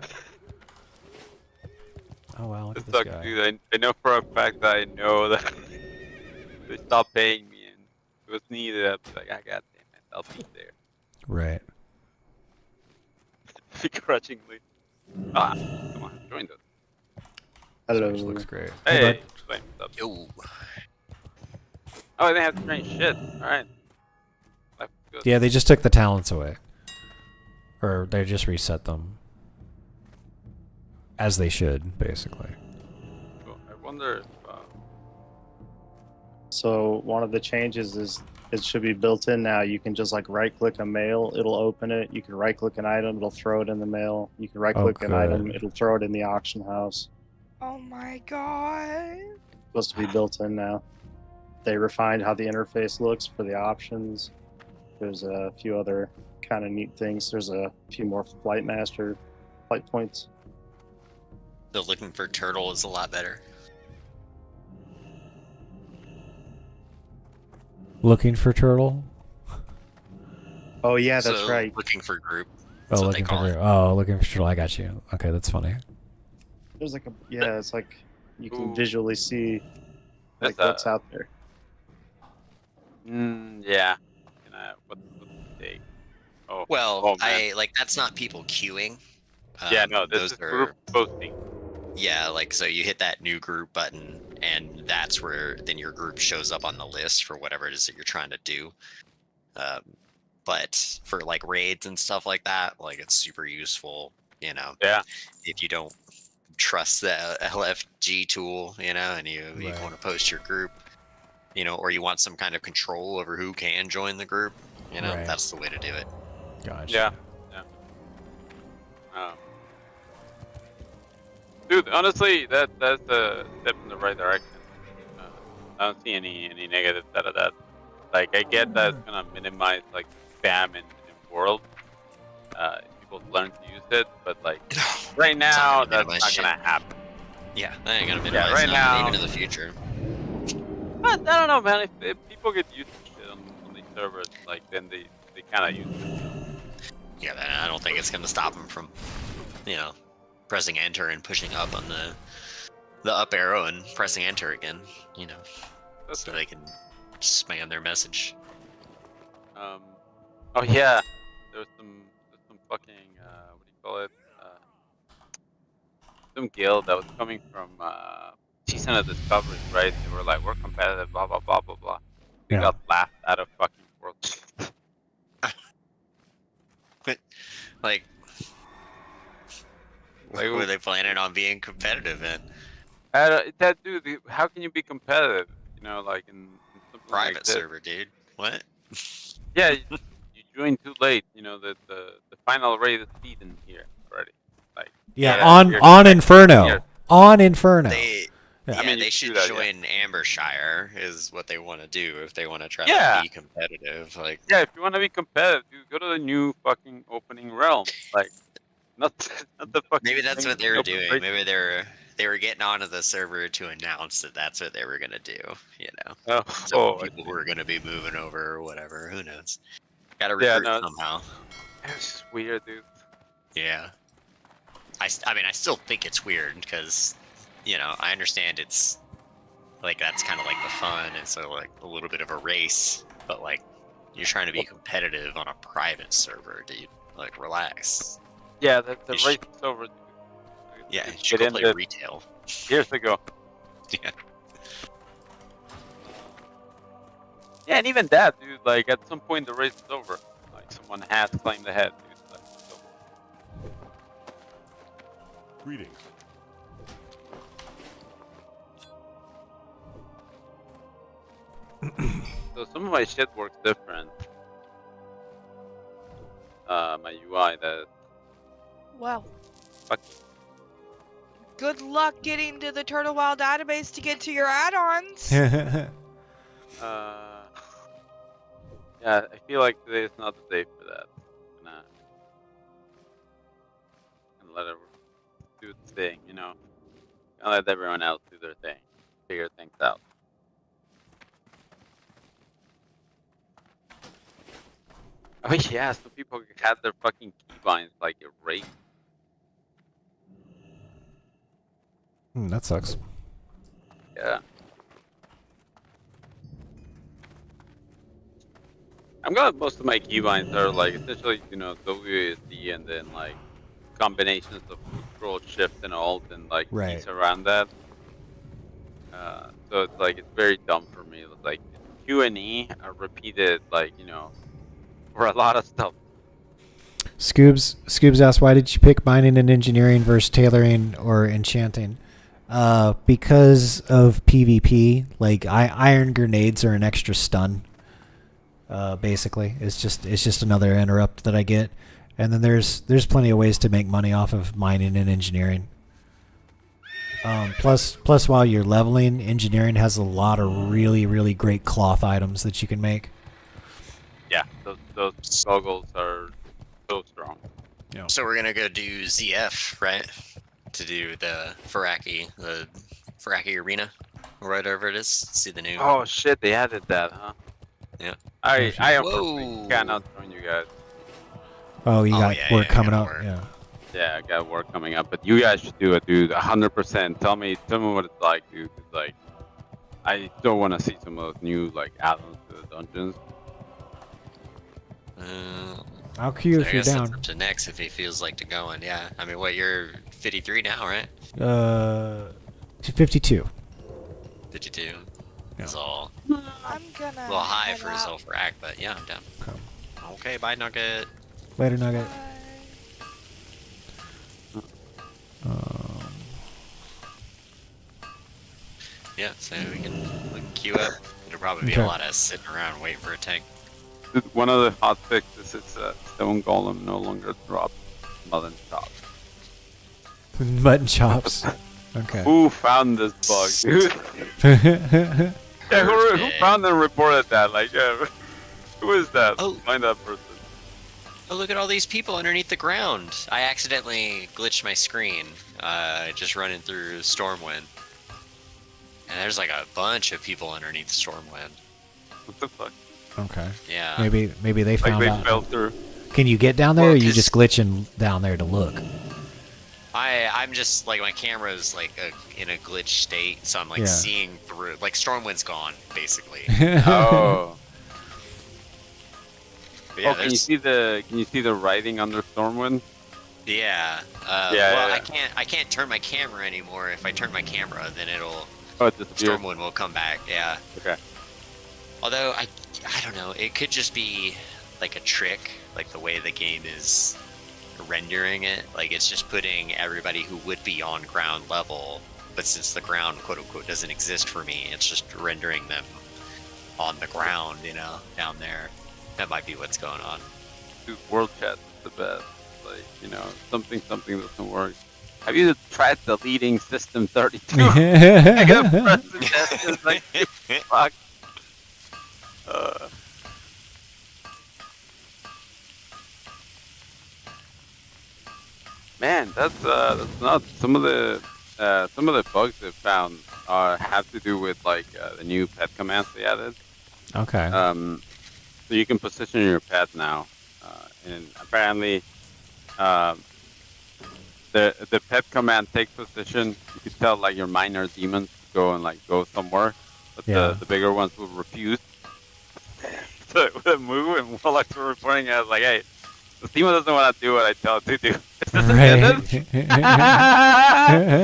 Oh wow, look It at this sucks, guy. dude. I know for a fact that I know that they stopped paying me and it was needed. I was like, I got damn it, I'll be there. Right. Begrudgingly. Ah, come on, join us. Hello. Which looks great. Hey, Flame, what's up? Yo. Oh, they have strange shit. Alright. Life is good. Yeah, they just took the talents away. Or they just reset them. As they should, basically. Cool. I wonder if... So one of the changes is it should be built in now. You can just like right click a mail, it'll open it. You can right click an item, it'll throw it in the mail. You can right click an item, it'll throw it in the auction house. Oh my god. It's supposed to be built in now. They refined how the interface looks for the options. There's a few other kind of neat things. There's a few more flight master flight points. The looking for turtle is a lot better. Looking for turtle? Oh yeah, that's So, right. Looking for group. Oh, That's what looking they call for it. oh, looking for turtle. I got you. Okay, that's funny. There's like a yeah, it's like you can Ooh. visually see like That's, what's out there. yeah. Can I, what's the take? Oh, Well, oh, man. that's not people queuing. Yeah, no, this those is group posting. Yeah, like so you hit that new group button, and that's where then your group shows up on the list for whatever it is that you're trying to do. But for like raids and stuff like that, like it's super useful. You know, Yeah. if you don't trust the LFG tool, you know, and you Right. want to post your group, you know, or you want some kind of control over who can join the group, you know, Right. that's the way to do it. Gotcha. Yeah. Dude, honestly, that's a step in the right direction. I don't see any negatives out of that. Like, I get that it's gonna minimize like spam in world. If people learn to use it, but like right now, that's not gonna happen. Yeah, that ain't gonna minimize right that, now- even in the future. But I don't know, man. If people get used to shit on these servers, like then they kind of use it. Yeah, but I don't think it's gonna stop them from, you know, pressing enter and pushing up on the up arrow and pressing enter again, you know, so they can spam their message. Oh yeah, there's some fucking what do you call it? Some guild that was coming from Season of Discovery, right? They were like, we're competitive, blah blah blah blah blah. They Yeah. got laughed out of fucking world. Like, what were they planning on being competitive in? That dude, how can you be competitive? You know, like in something Private like this? server, dude. What? Yeah, you joined too late. You know the final raid is season here already. Like Yeah, you're on connected Inferno. here. on Inferno. They should join Ambershire is what they want to do if they want to try Yeah. to be competitive. Like, Yeah, if you want to be competitive, dude, go to the new fucking opening realm. Like, not the fucking. maybe that's thing what they were open doing. place. Maybe they were getting onto the server to announce that that's what they were gonna do. You know, Oh, people were gonna be moving over or whatever. Who knows? Got to recruit somehow. It's just weird, dude. Yeah. I mean, I still think it's weird because, you know, I understand it's like that's kind of like the fun. It's like a little bit of a race, but like you're trying to be competitive on a private server, dude. Like, relax. Yeah, the race is over. Dude. Yeah, you should go play retail. Years ago. Yeah. Yeah, and even that, dude. Like, at some point, the race is over. Like, someone has claimed the head, dude. Like, Greetings. So some of my shit works different. My UI that. Well. Fuck. Good luck getting to the Turtle Wow database to get to your add-ons. Yeah, I feel like today is not the day for that. And let it do its thing, you know. And let everyone else do their thing, figure things out. Oh yeah, some people had their fucking keybinds like erased. That sucks. Yeah. I'm glad most of my keybinds are like essentially, you know, WASD and then like combinations of Control Shift and Alt and like keys around that. So it's like it's very dumb for me. It's like Q and E are repeated, like, you know, for a lot of stuff. Scoobs asked, why did you pick mining and engineering versus tailoring or enchanting? Because of PvP. Like, iron grenades are an extra stun. Basically, it's just another interrupt that I get, and then there's plenty of ways to make money off of mining and engineering. Plus, while you're leveling, engineering has a lot of really great cloth items that you can make. Yeah, those goggles are so strong. Yeah. So we're gonna go do ZF, right? To do the Faraki Arena, or whatever it is. See the new. Oh shit, they added that, huh? Yeah. I unfortunately cannot join you guys. Oh, you got work coming up. Yeah. Yeah, I got work coming up, but you guys should do it, dude. 100%. Tell me what it's like, dude. Cause, like, I still want to see some of those new like add-ons to the dungeons. I'll queue if I you're guess down. That's up to Nex if he feels like to going. Yeah. I mean, what, you're 53 now, right? 52. 52. That's all. I'm gonna. A little high for his self rack, but yeah, I'm down. Okay, bye, Nugget. Later, Nugget. Yeah, so we can queue up. There'll probably be a lot of sitting around waiting for a tank. Dude, one of the hot fixes is Stone Golem no longer drops mutton chops. Mutton chops. Okay. Who found this bug, dude? Yeah, who found and reported that? Like, who is that? Find that person. Oh, look at all these people underneath the ground. I accidentally glitched my screen, just running through Stormwind. And there's like a bunch of people underneath Stormwind. What the fuck? Okay. Yeah. Maybe they found out. Fell through. Can you get down there, or are you just glitching down there to look? I'm just like, my camera's like in a glitch state, so I'm like seeing through. Like, Stormwind's gone, basically. Oh. But yeah, can you see the writing under Stormwind? Yeah. Well, I can't turn my camera anymore. If I turn my camera, then it'll. Oh, it disappears. Stormwind will come back. Yeah. Okay. Although I don't know. It could just be like a trick, like the way the game is rendering it. Like, it's just putting everybody who would be on ground level, but since the ground quote unquote doesn't exist for me, it's just rendering them on the ground, you know, down there. That might be what's going on. Dude, world chat is the best. Like, you know, something doesn't work. Have you tried deleting System 32? I got press suggestions like fuck. Man, that's nuts. Some of the bugs they found have to do with like the new pet commands they added. Okay. So you can position your pet now, and apparently, the pet command take position. You can tell like your minor demons go somewhere, but the bigger ones will refuse. So it would move, and Warlocks were reporting. I was like, hey, the demon doesn't want to do what I tell it to do. Is this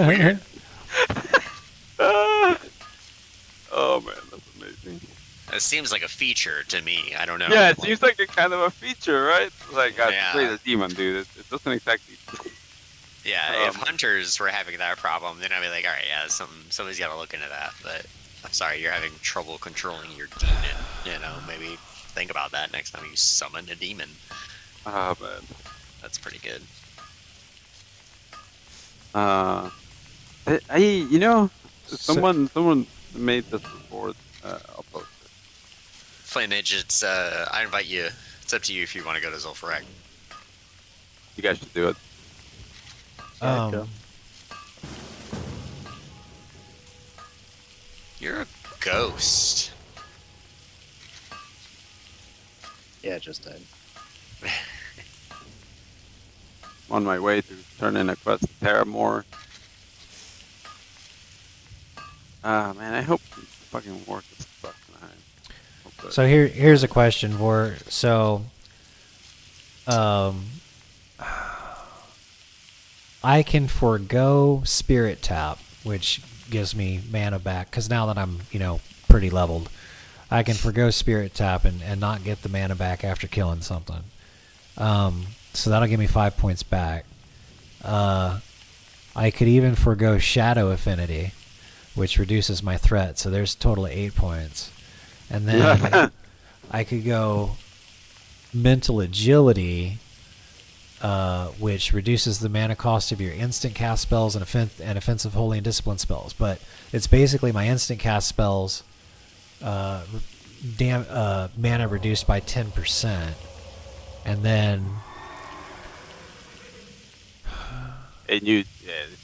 weird. Oh man, that's amazing. It seems like a feature to me. I don't know. Yeah, it seems like a kind of a feature, right? Like, play the demon, dude. It doesn't exactly. Yeah, if hunters were having that problem, then I'd be like, all right, yeah, somebody's got to look into that. But I'm sorry, you're having trouble controlling your demon. You know, maybe think about that next time you summon a demon. Oh man, that's pretty good. Someone made this report. I'll post it. Flamage, it's I invite you. It's up to you if you want to go to Zul'Farrak. You guys should do it. You're a ghost. Yeah, just died. I'm on my way to turn in a quest to Terramore. Man, I hope it fucking works. So here's a question, Vor. So, I can forego Spirit Tap, which gives me mana back, because now that I'm, pretty leveled, I can forego Spirit Tap and not get the mana back after killing something. So that'll give me 5 points back. I could even forego Shadow Affinity, which reduces my threat, so there's a total of 8 points. And then I could go Mental Agility, which reduces the mana cost of your instant cast spells and offensive, holy, and discipline spells. But it's basically my instant cast spells mana reduced by 10%. And then... And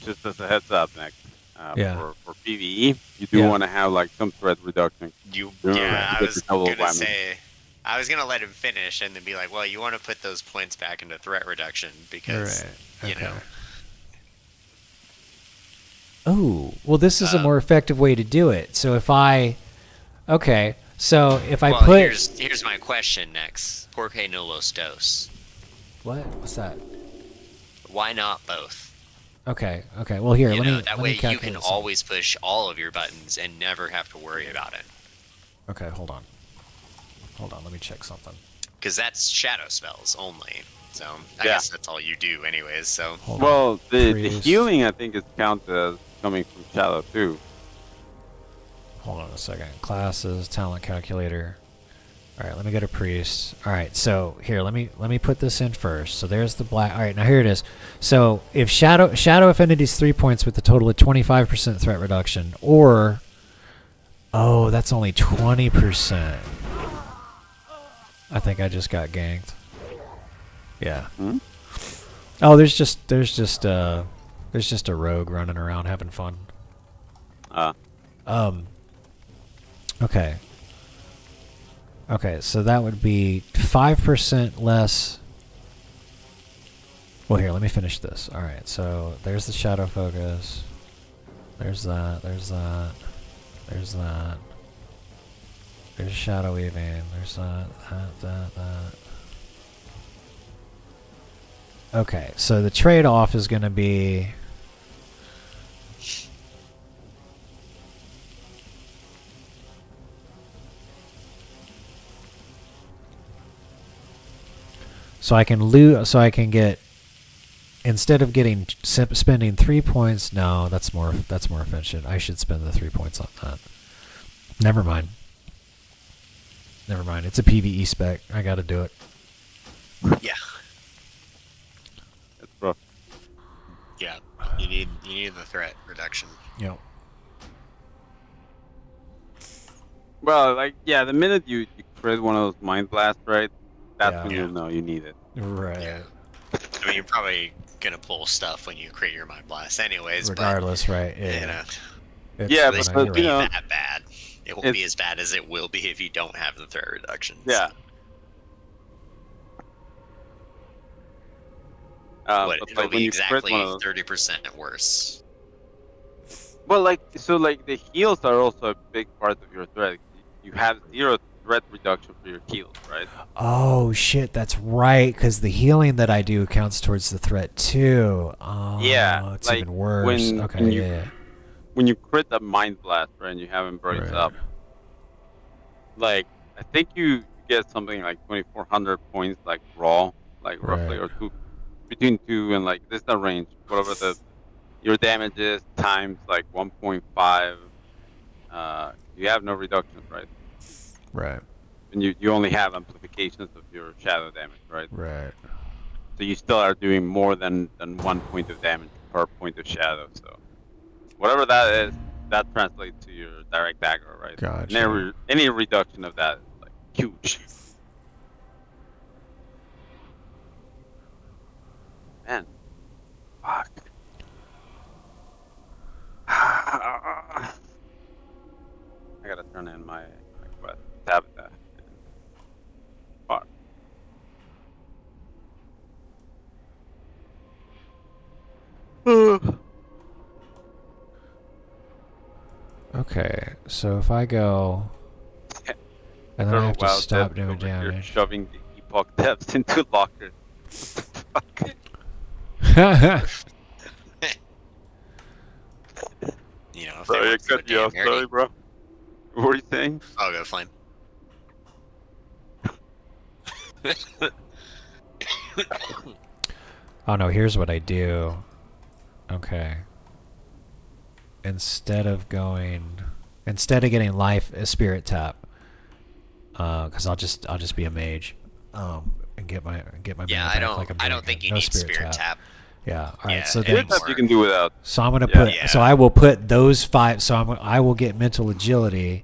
just as a heads up, Nick, for PvE, you do want to have like some threat reduction. I was gonna say, I was gonna let him finish and then be like, well, you want to put those points back into threat reduction because you know. Oh, well, this is a more effective way to do it. So if I put here's my question next. Porque no los dos? What? What's that? Why not both? Okay. Well, here, that way you can always push all of your buttons and never have to worry about it. Okay, hold on. Let me check something. Because that's shadow spells only. So I guess that's all you do, anyways. So the healing I think is counted as coming from shadow too. Hold on a second. Classes, talent calculator. All right, let me go to priest. All right, so here, let me put this in first. So there's the black. All right, now here it is. So if shadow affinity is 3 points with a total of 25% threat reduction, or that's only 20%. I think I just got ganked. Yeah. Oh, there's just a rogue running around having fun. Okay, so that would be 5% less. Well, here, let me finish this. All right, so there's the shadow focus. There's that. There's shadow weaving. There's that. Okay, so the trade-off is going to be... So I can get, instead of spending 3 points, no, that's more efficient. I should spend the 3 points on that. Never mind. It's a PvE spec. I got to do it. Yeah. It's rough. Yeah, you you need the threat reduction. Yep. Well, like, yeah, the minute you crit one of those mind blasts, right? That's Yeah. when you'll know you need it. Right. I mean, you're probably gonna pull stuff when you create your mind blast, anyways. Regardless, right? But, Yeah. you know, It's, Yeah, it's but, not you know, that bad. It won't be as bad as it will be if you don't have the threat reductions. Yeah. But but it'll like when be you crit exactly one of those, 30% worse. well, like the heals are also a big part of your threat. You have 0 threat reduction for your heals, right? Oh shit, that's right. Because the healing that I do counts towards the threat too. Oh, Yeah, it's like even worse. Okay, when yeah. when you crit a mind blast, right, and you have embrace up, like I think you get something like 2,400 points, like raw, like roughly, Right. or between 2 and like this is the range, whatever your damage is times like 1.5. You have no reductions, right? Right. And you only have amplifications of your shadow damage, right? Right. So you still are doing more than 1 point of damage per point of shadow. So whatever that is, that translates to your direct dagger, right? Gotcha. And any reduction of that is like huge. Man, fuck. I gotta turn in my quest. Habitat. Fuck. Okay, so if I go, and then I have to WoW stop devs doing over here damage. shoving the epoch depths into lockers. You know, if Sorry, they I want to cut you off. nerdy. Sorry, bro. What were you saying? I'll go flame. Oh no, here's what I do. Okay. Instead of getting life, a spirit tap. Because I'll just be a mage. And get my Yeah, mana back like I'm I doing don't think here. you No need spirit tap. Yeah. All right. Yeah, So then, Spirit tap you can do without. so I'm gonna Yeah. put. So I will put those 5. So I will get mental agility,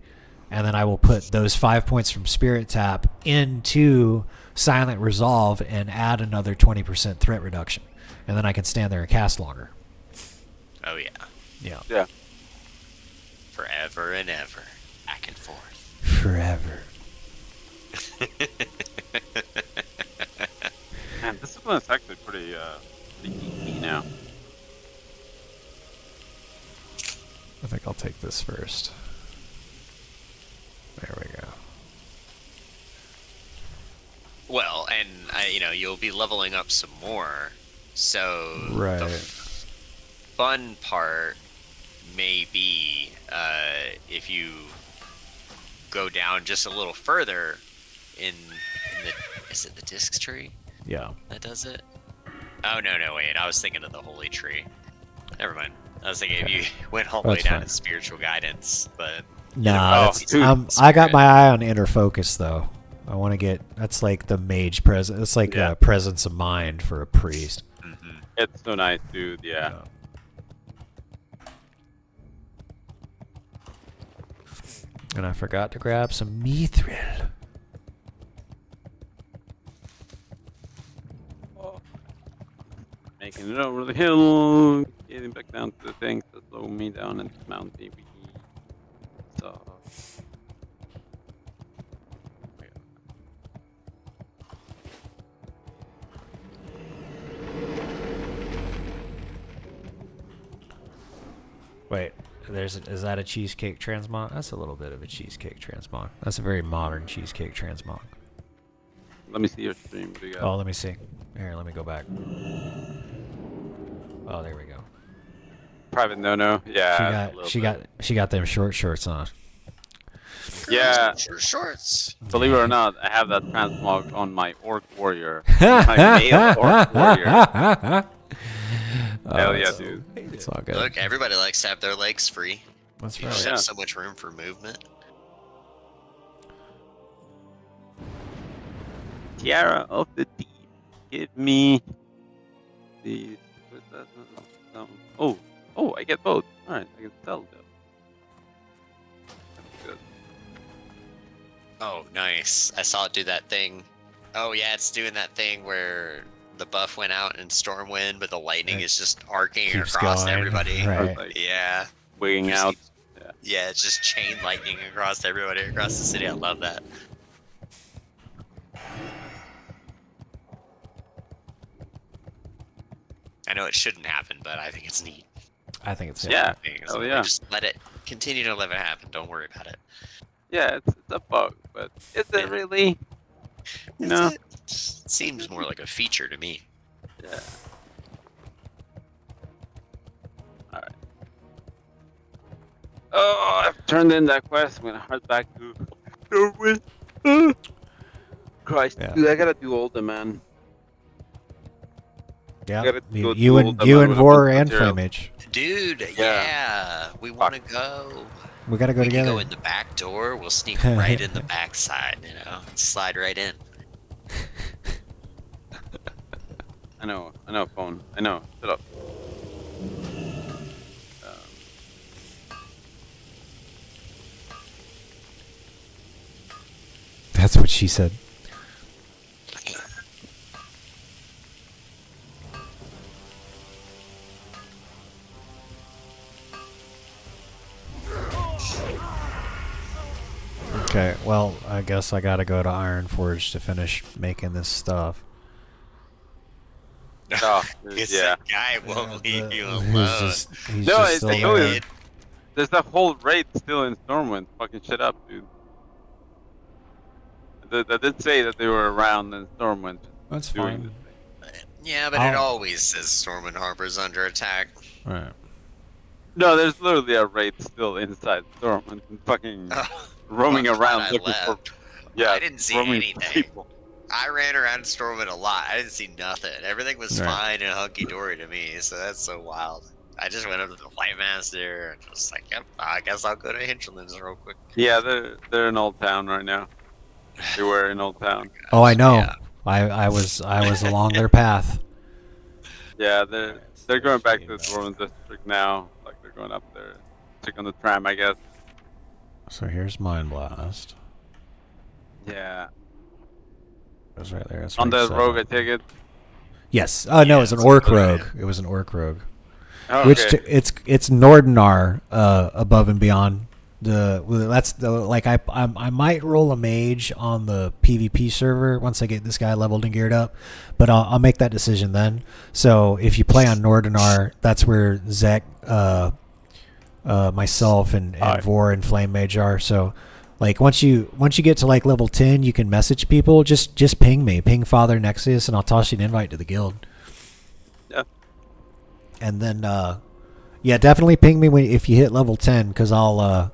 and then I will put those 5 points from spirit tap into silent resolve and add another 20% threat reduction, and then I can stand there and cast longer. Oh yeah. Yeah. Yeah. Forever and ever, back and forth. Forever. Man, this one is actually pretty easy now. I think I'll take this first. There we go. Well, and you'll be leveling up some more, so Right. the fun part may be if you go down just a little further in the, is it the disc tree? Yeah. That does it? Oh no, wait, I was thinking of the holy tree. Never mind. I was thinking if you went all the way That's down fine. to spiritual guidance, but Nah, I got my eye on inner focus though. I want to get that's like the mage presence. It's like a presence of mind for a priest. Mm-hmm. It's so nice, dude. Yeah. And I forgot to grab some mithril. Making it over the hill, getting back down to the things that slow me down and Mount baby. So. Wait, is that a cheesecake transmog? That's a little bit of a cheesecake transmog. That's a very modern cheesecake transmog. Let me see your stream. What do you got? Oh, let me see. Here, let me go back. Oh, there we go. Private no. Yeah. She got them short shorts on. Yeah. Short shorts. Believe it or not, I have that transmog on my orc warrior. My male orc warrior. Hell yeah, dude. It's all good. Look, everybody likes to have their legs free. That's You right. just have so much room for movement. Tiara of the Deep. Give me the. Oh, I get both. All right, I can sell them. That's good. Oh, nice. I saw it do that thing. Oh, yeah, it's doing that thing where the buff went out in Stormwind, but the lightning is just arcing keeps across going, everybody. right. Yeah. Wigging Just out. keeps- Yeah, it's just chain lightning across everybody across the city. I love that. I know it shouldn't happen, but I think it's neat. I think it's Yeah. Things. Oh yeah. Just let it continue to let it happen. Don't worry about it. Yeah, it's a bug, but is it really? You know? It seems more like a feature to me. Yeah. Alright. Oh, I've turned in that quest. I'm gonna head back to Stormwind. Christ, Yeah. dude, I gotta do all the man. Yeah, Gotta go you do all and the you man and with a Vor bunch of and material. Flamage. Dude, yeah, we want to go. We gotta go We together. can go in the back door. We'll sneak right in the back side, slide right in. I know, phone. I know. Shut up. That's what she said. Okay, well, I guess I gotta go to Ironforge to finish making this stuff. Oh, It's yeah. that guy won't leave you He's alone. just, he's No, just it's still like, there. there's that whole raid still in Stormwind. Fucking shit up, dude. I did say that they were around in Stormwind. That's doing fine. this thing. Yeah, but it always says Stormwind Harbor's under attack. Right. No, there's literally a raid still inside Stormwind and fucking roaming around I looking for. left. Yeah, I didn't see roaming for anything. people. I ran around Stormwind a lot. I didn't see nothing. Everything was Right. fine and hunky-dory to me, so that's so wild. I just went up to the Flight Master and was like, yep, I guess I'll go to Hinterlands real quick. Yeah, they're in Old Town right now. They were in Old Town. Oh, I know. Yeah. I was along their path. Yeah, they're going back to the Stormwind district now. Like they're going up there, check on the tram, I guess. So here's Mind Blast. Yeah. It was right there. It's On right the side. rogue, I take it. Yes. Oh no, it was an orc rogue. It was an orc rogue. Oh, Which okay. it's Nordinar above and beyond. That's the like I might roll a mage on the PvP server once I get this guy leveled and geared up, but I'll make that decision then. So if you play on Nordinar, that's where Zek, myself and Vor and Flame Mage are. So like once you get to like level 10, you can message people. Just ping me, ping Father Nexus, and I'll toss you an invite to the guild. Yeah. And then yeah, definitely ping me if you hit level 10, because I'll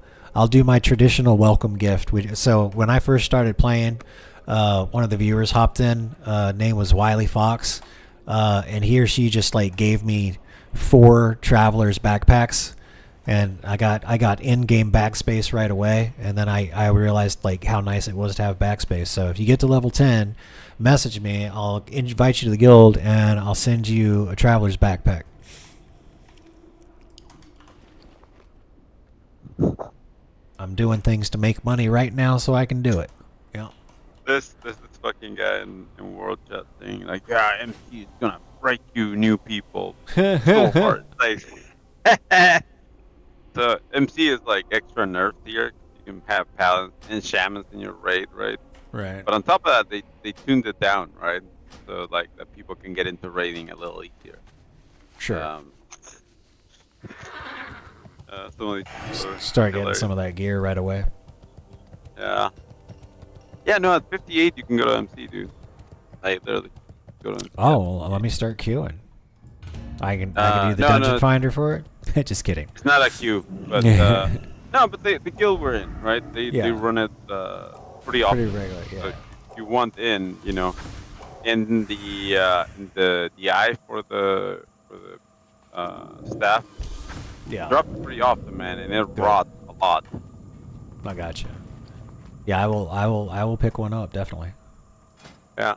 do my traditional welcome gift. So when I first started playing, one of the viewers hopped in. Name was Wiley Fox, and he or she just like gave me 4 travelers backpacks, and I got in-game backspace right away. And then I realized like how nice it was to have backspace. So if you get to level 10, message me. I'll invite you to the guild, and I'll send you a traveler's backpack. I'm doing things to make money right now, so I can do it. Yeah. This fucking guy in World Chat saying like, yeah, MC is gonna break you new people so hard. Like, so MC is like extra nerfed here. You can have paladins and shamans in your raid, right? Right. But on top of that, they tuned it down, right? So like that people can get into raiding a little easier. Sure. Some of these people are Start getting hilarious. some of that gear right away. Yeah. Yeah, no, at 58 you can go to MC, dude. Like literally go to MC. Oh, well, let me start queuing. I can do the no, dungeon no. finder for it. Just kidding. It's not a queue, but no, but the guild we're in, right? They Yeah. run it pretty often. Pretty regular, yeah. So if you want in, you know, in the eye for the staff. Yeah. Drop it pretty often, man, and it rot a lot. I gotcha. Yeah, I will pick one up, definitely. Yeah.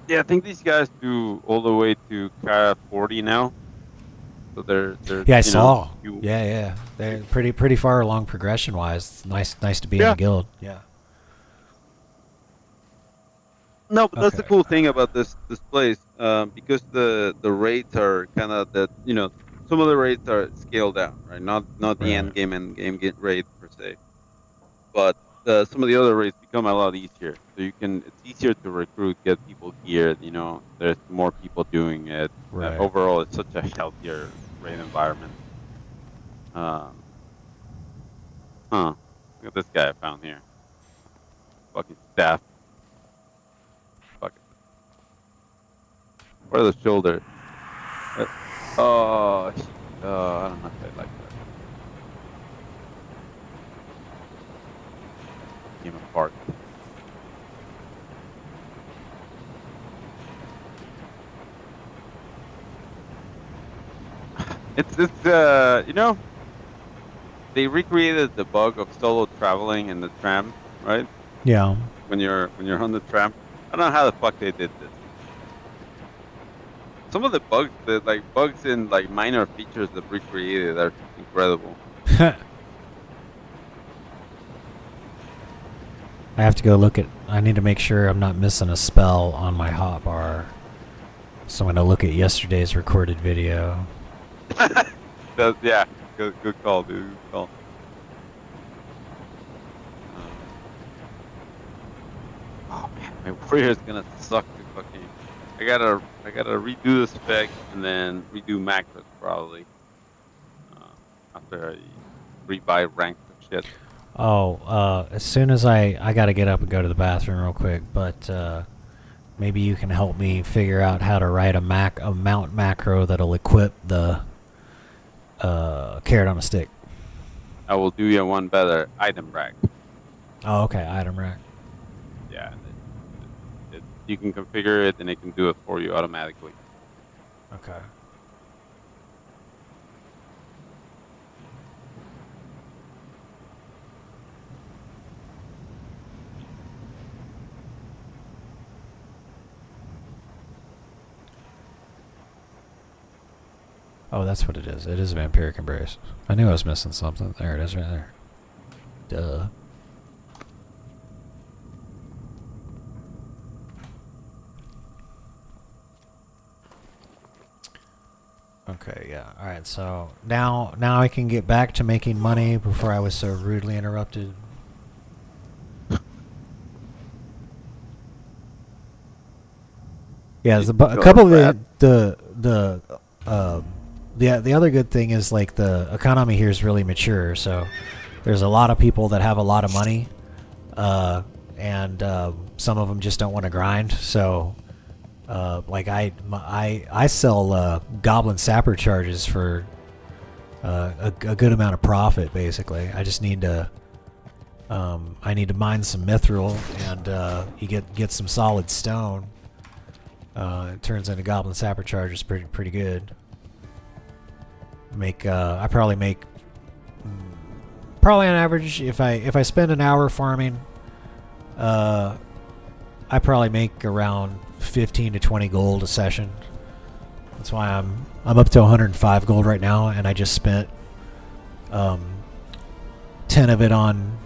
Yeah, I think these guys do all the way to Cara 40 now. So they're Yeah, I you know, saw. Yeah. They're pretty far along progression wise. Nice to be in Yeah. the guild. Yeah. No, but that's the Okay. cool thing about this place, because the raids are kind of that, some of the raids are scaled down, right? Not the Right. end game get raid per se, but some of the other raids become a lot easier. So it's easier to recruit, get people geared. There's more people doing it. Right. Overall, it's such a healthier raid environment. Look at this guy I found here. Fucking staff. Fucking. Where are the shoulder? Oh, shit. I don't know if I like that. Came apart. It's they recreated the bug of solo traveling in the tram, right? Yeah. When you're on the tram. I don't know how the fuck they did this. Some of the bugs, bugs in like minor features that recreated are incredible. I have to go look at. I need to make sure I'm not missing a spell on my hotbar. So I'm gonna look at yesterday's recorded video. Yeah, good call, dude. Good call. Oh man, my warrior's gonna suck to fucking. I gotta redo the spec and then redo macros probably. After I rebuy ranks of shit. Oh, as soon as I gotta get up and go to the bathroom real quick, but maybe you can help me figure out how to write a mount macro that'll equip the carrot on a stick. I will do you one better. Item rack. Oh, okay, item rack. Yeah. You can configure it and it can do it for you automatically. Okay. Oh, that's what it is. It is Vampiric Embrace. I knew I was missing something. There it is right there. Duh. Okay, yeah. Alright, so now I can get back to making money before I was so rudely interrupted. Yeah, there's a couple of the other good thing is like the economy here is really mature, so there's a lot of people that have a lot of money, and some of them just don't want to grind. So, like I sell goblin sapper charges for a good amount of profit. Basically, I just need to mine some mithril and you get some solid stone. It turns into goblin sapper charges pretty good. I probably make on average if I spend an hour farming, I probably make around 15 to 20 gold a session. That's why I'm up to 105 gold right now, and I just spent 10 of it on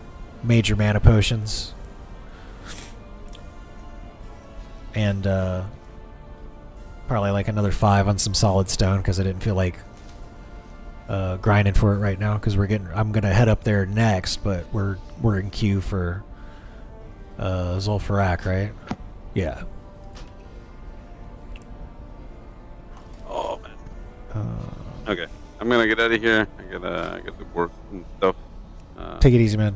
major mana potions, and probably like another 5 on some solid stone because I didn't feel like grinding for it right now because I'm gonna head up there next, but we're in queue for Zul'Farrak, right? Yeah. Oh man. Okay, I'm gonna get out of here. I got to work and stuff. Take it easy, man.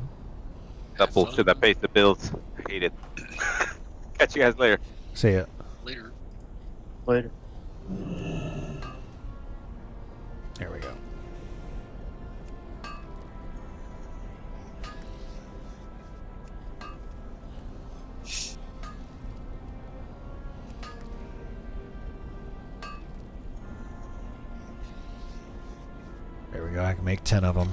That bullshit that pays the bills. I hate it. Catch you guys later. See ya. Later. There we go. There we go. I can make 10 of them.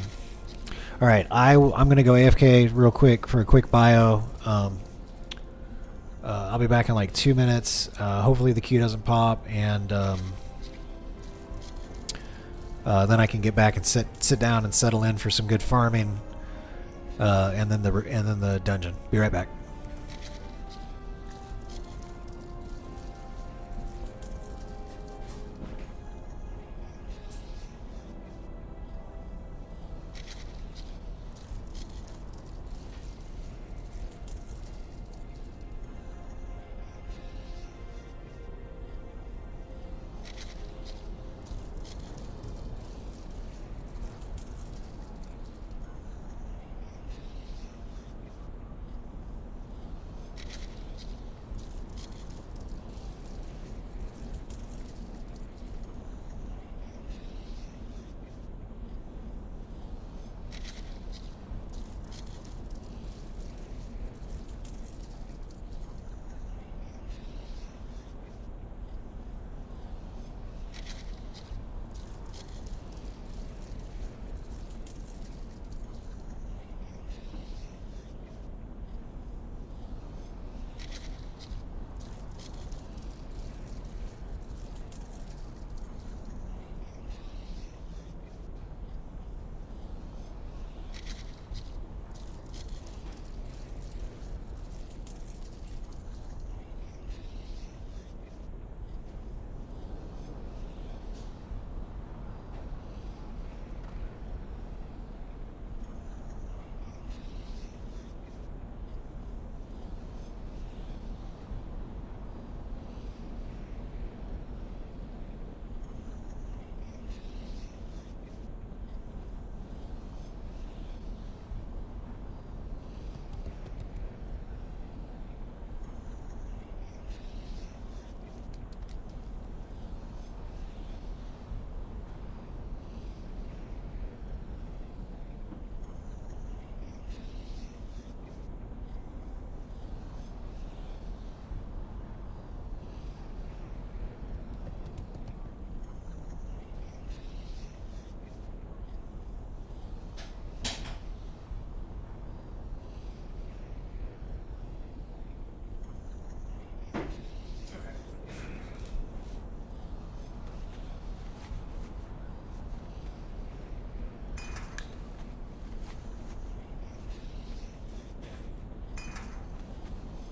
All right, I'm gonna go AFK real quick for a quick bio. I'll be back in like 2 minutes. Hopefully the queue doesn't pop, and then I can get back and sit down and settle in for some good farming, and then the dungeon. Be right back.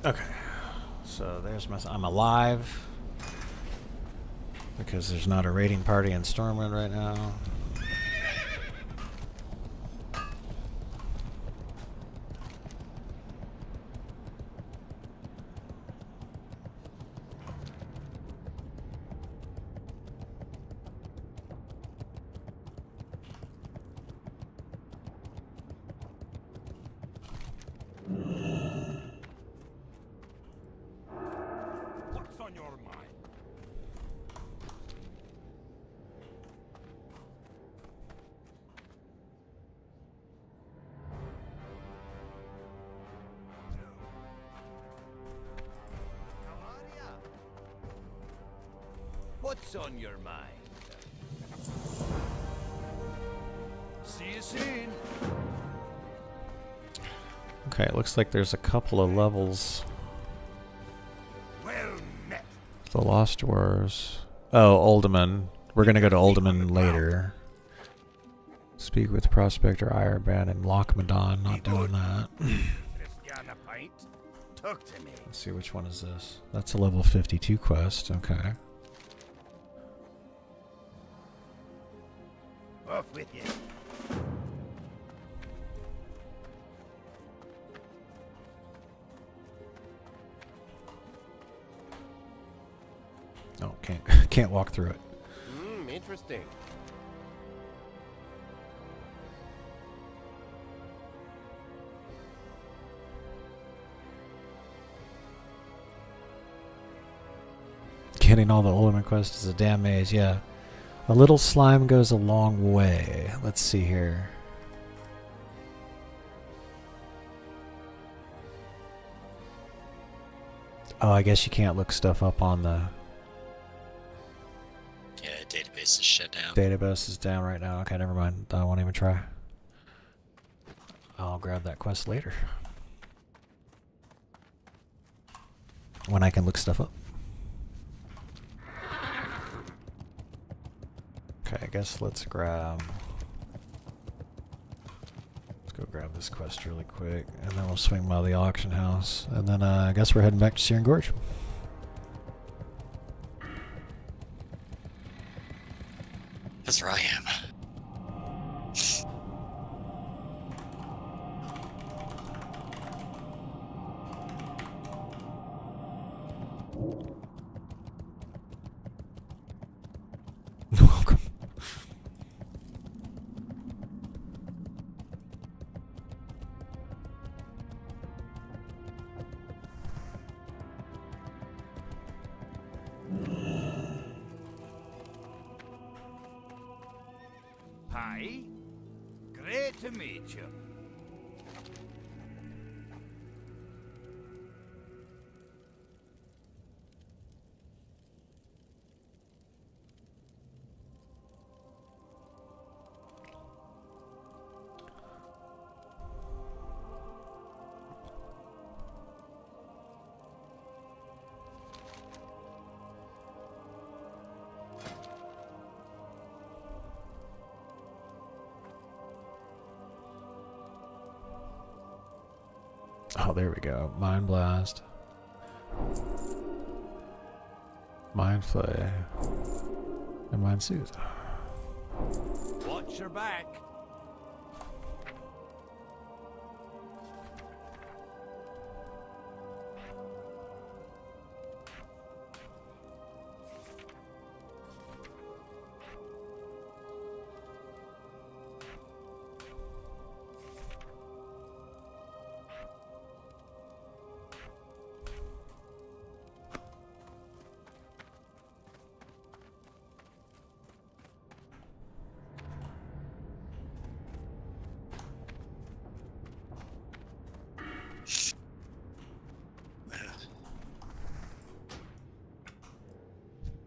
Okay, so there's my. I'm alive because there's not a raiding party in Stormwind right now. What's on your mind? What's on your mind? See you soon. Okay, it looks like there's a couple of levels. Well met. The Lost Wars. Oh, Uldaman. We're gonna go to Uldaman later. Speak with Prospector Ironband and Lochmadon. Not doing that. Talk to me. Let's see, which one is this? That's a level 52 quest. Okay. Off with you. Oh, can't walk through it. Interesting. Getting all the Uldaman quests is a damn maze, yeah. A little slime goes a long way. Let's see here. Oh, I guess you can't look stuff up on the... Yeah, database is shut down. Database is down right now. Okay, never mind. I won't even try. I'll grab that quest later. when I can look stuff up. Okay, I guess let's go grab this quest really quick, and then we'll swing by the auction house, and then I guess we're heading back to Searing Gorge. That's where I am. Welcome. Hi. Great to meet you. Oh, there we go. Mind Blast. Mind Flay. And Mind Soothe. Watch your back.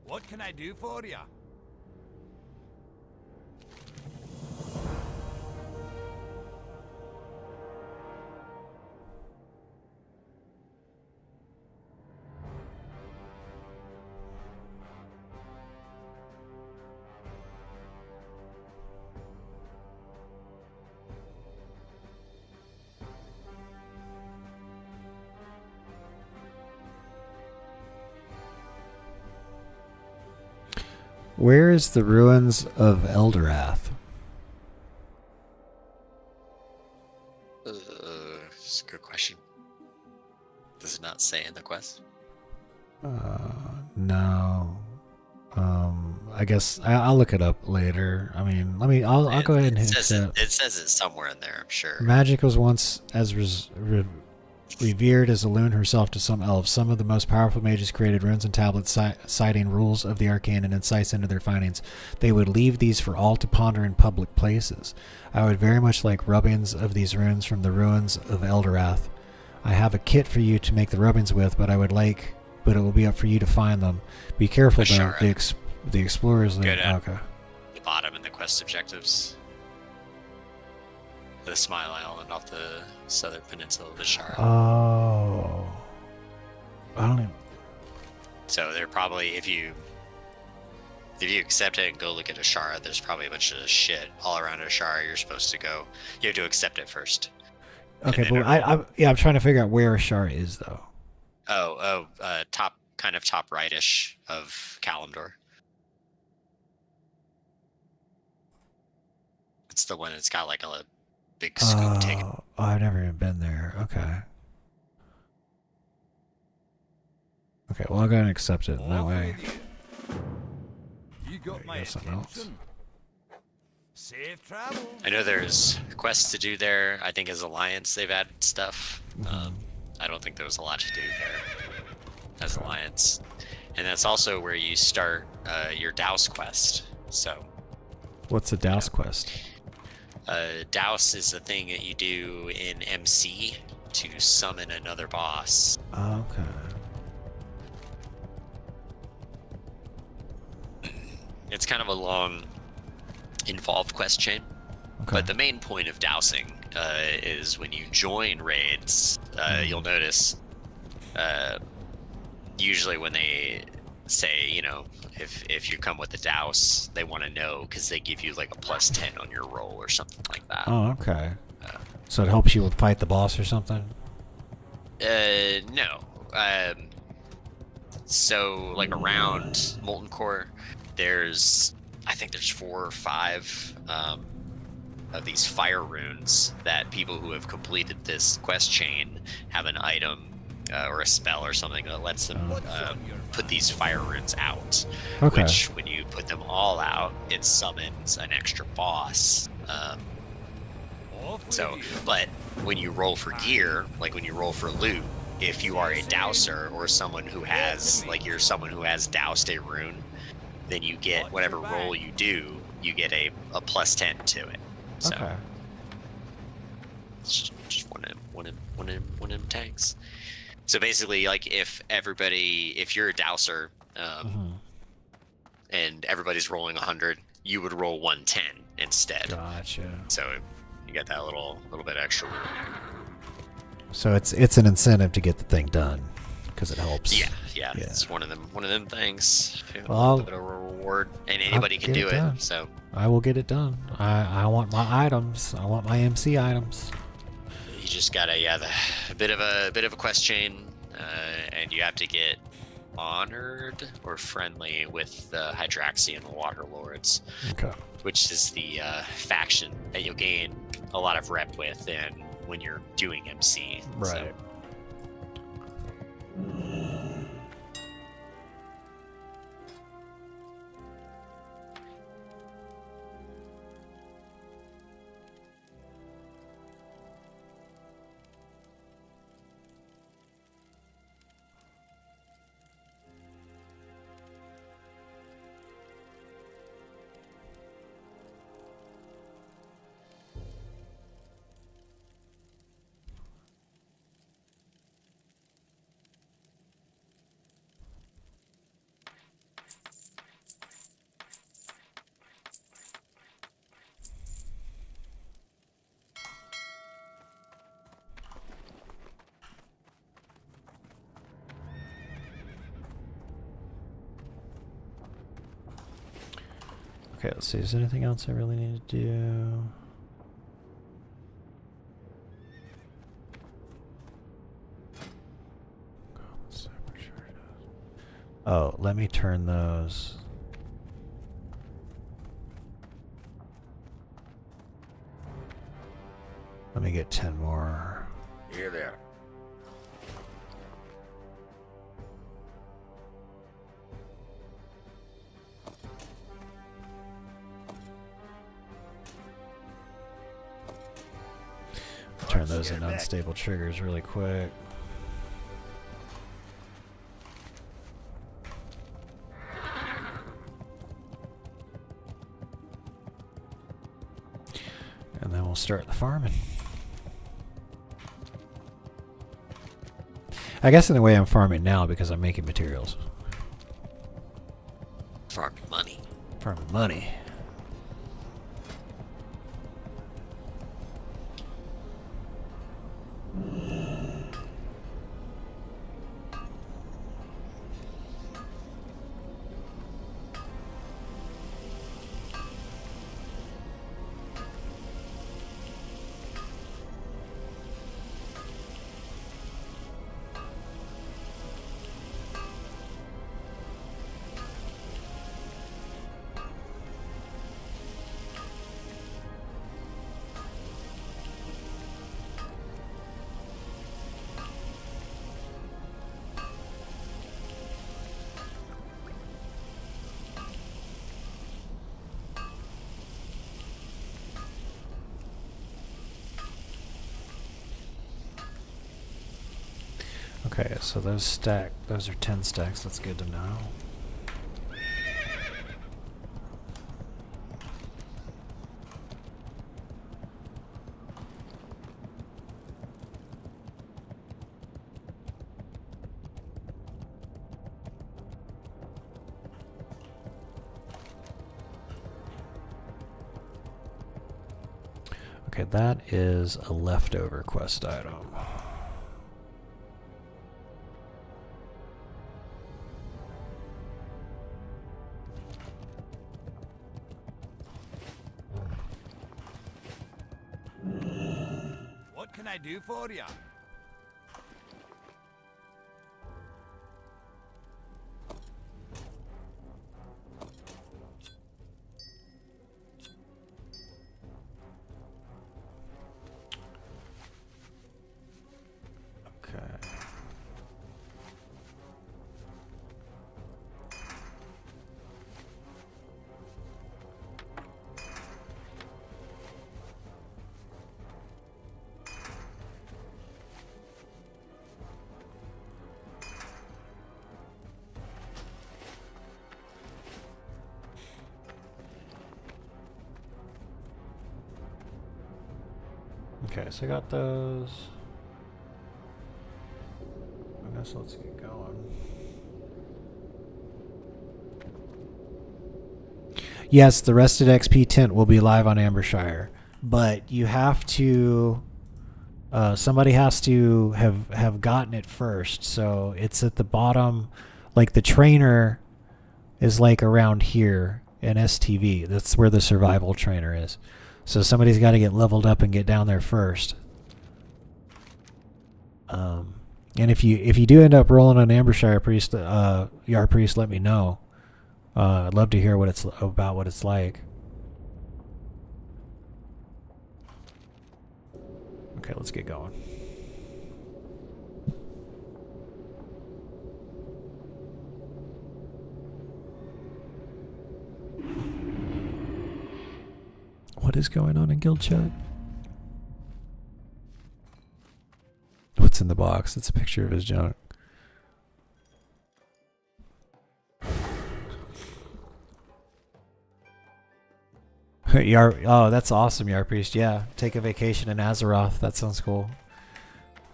What can I do for you? Where is the ruins of Eldorath? That's a good question. Does it not say in the quest? No. I guess I'll look it up later. I mean, I'll go ahead and hit that. It says it somewhere in there, I'm sure. Magic was once as revered as Elune herself to some elves. Some of the most powerful mages created runes and tablets citing rules of the arcane and insights into their findings. They would leave these for all to ponder in public places. I would very much like rubbings of these runes from the ruins of Eldorath. I have a kit for you to make the rubbings with, but it will be up for you to find them. Be careful though. The explorers. Good at okay. the bottom in the quest objectives. The Smile Island off the southern peninsula of the Shara. Oh. I don't even. So they're probably, if you accept it and go look at Ashara, there's probably a bunch of shit all around Ashara. You're supposed to go. You have to accept it first. Okay, but I'm trying to figure out where Ashara is though. Top rightish of Kalimdor. It's the one that's got like a big scoop taken. Oh, I've never even been there. Okay. Okay, well I'll go and accept it that way. You got my attention. Safe travel. I know there's quests to do there. I think as Alliance they've added stuff. I don't think there was a lot to do there as Alliance. And that's also where you start your Douse quest. So. What's a Douse quest? Douse is the thing that you do in MC to summon another boss. Okay. It's kind of a long, involved quest chain. Okay. But the main point of dousing is when you join raids, you'll notice usually when they say, you know, if you come with a douse, they want to know because they give you like a +10 on your roll or something like that. Oh, okay. So it helps you fight the boss or something? No. So like around Molten Core, I think there's 4 or 5 of these fire runes that people who have completed this quest chain have an item or a spell or something that lets them put these fire runes out. Okay. Which, when you put them all out, it summons an extra boss. But when you roll for gear, like when you roll for loot, if you are a douser or someone who has, like you're someone who has doused a rune, then you get whatever roll you do, you get a +10 to it. So Okay. it's just one of them tanks. So basically, like if you're a douser, and everybody's rolling 100, you would roll 110 instead. Gotcha. So you get that little bit extra. So it's an incentive to get the thing done because it helps. Yeah. It's one of them things. Well, a bit of a reward, and anybody can do it. So I will get it done. I want my items. I want my MC items. you just gotta a bit of a quest chain, and you have to get honored or friendly with the Hydraxi and the Water Lords. Okay. Which is the faction that you'll gain a lot of rep with and when you're doing MC. Right. So. Okay, let's see. Is there anything else I really need to do? Oh, let me turn those. Let me get 10 more. Here there. Turn those into unstable triggers really quick. And then we'll start the farming. I guess in a way I'm farming now because I'm making materials. Farming money. Farming money. Okay, so those are 10 stacks, that's good to know. Okay, that is a leftover quest item. can I do for ya? Okay. Okay, so I got those. I guess let's get going. Yes, the Rested XP tent will be live on Ambershire, but you have to. Somebody has to have gotten it first, so it's at the bottom. Like the trainer is like around here in STV. That's where the survival trainer is. So somebody's got to get leveled up and get down there first. And if you do end up rolling on Ambershire Priest, Yar Priest, let me know. I'd love to hear what it's like. Okay, let's get going. What is going on in guild chat? What's in the box? It's a picture of his junk. Oh, that's awesome, Yar Priest. Yeah, take a vacation in Azeroth. That sounds cool.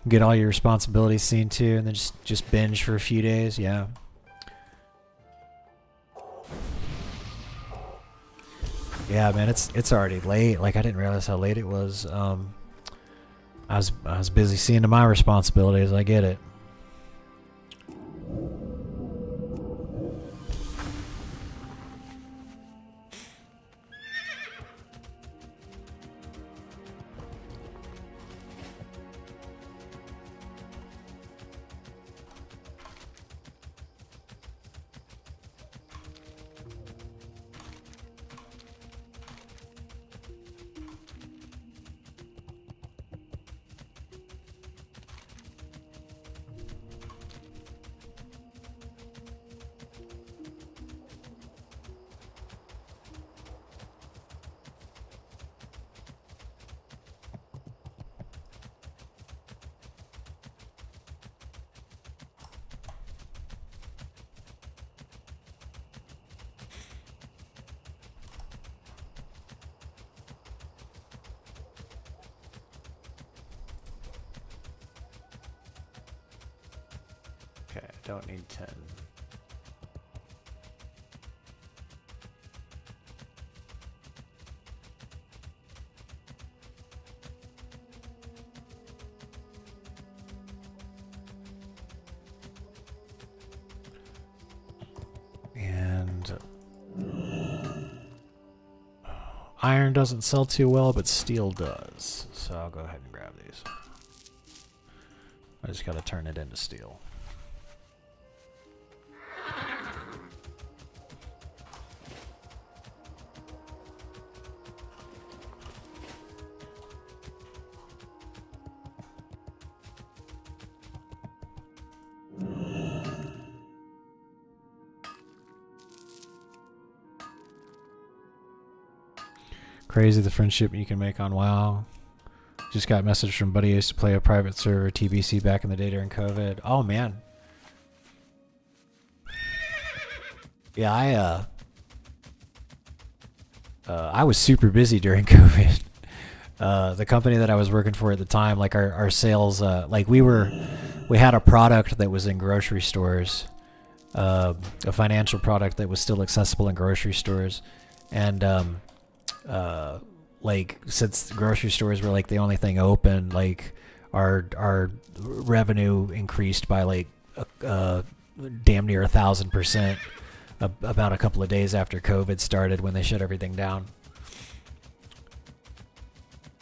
Get all your responsibilities seen too, and then just binge for a few days. Yeah. Yeah, man, it's already late. Like I didn't realize how late it was. I was busy seeing to my responsibilities. I get it. Okay, I don't need 10. And iron doesn't sell too well, but steel does. So I'll go ahead and grab these. I just gotta turn it into steel. Crazy the friendship you can make on WoW. Just got a message from buddy I used to play a private server TBC back in the day during COVID. Oh man. Yeah, I was super busy during COVID. The company that I was working for at the time, like our sales, like we had a product that was in grocery stores, a financial product that was still accessible in grocery stores, and like since grocery stores were like the only thing open, like our revenue increased by like damn near 1,000% about a couple of days after COVID started when they shut everything down.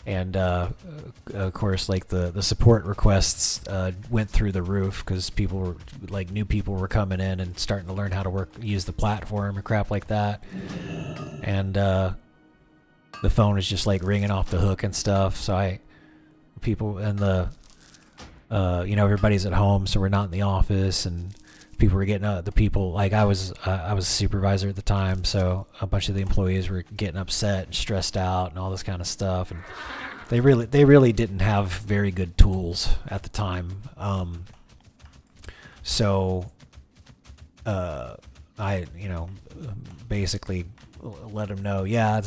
And of course, like the support requests went through the roof because people were like new people were coming in and starting to learn how to use the platform and crap like that. And the phone was just like ringing off the hook and stuff. So people and everybody's at home, so we're not in the office, and people were getting the people like I was a supervisor at the time, so a bunch of the employees were getting upset and stressed out and all this kind of stuff, and they really didn't have very good tools at the time. So I basically let them know, yeah,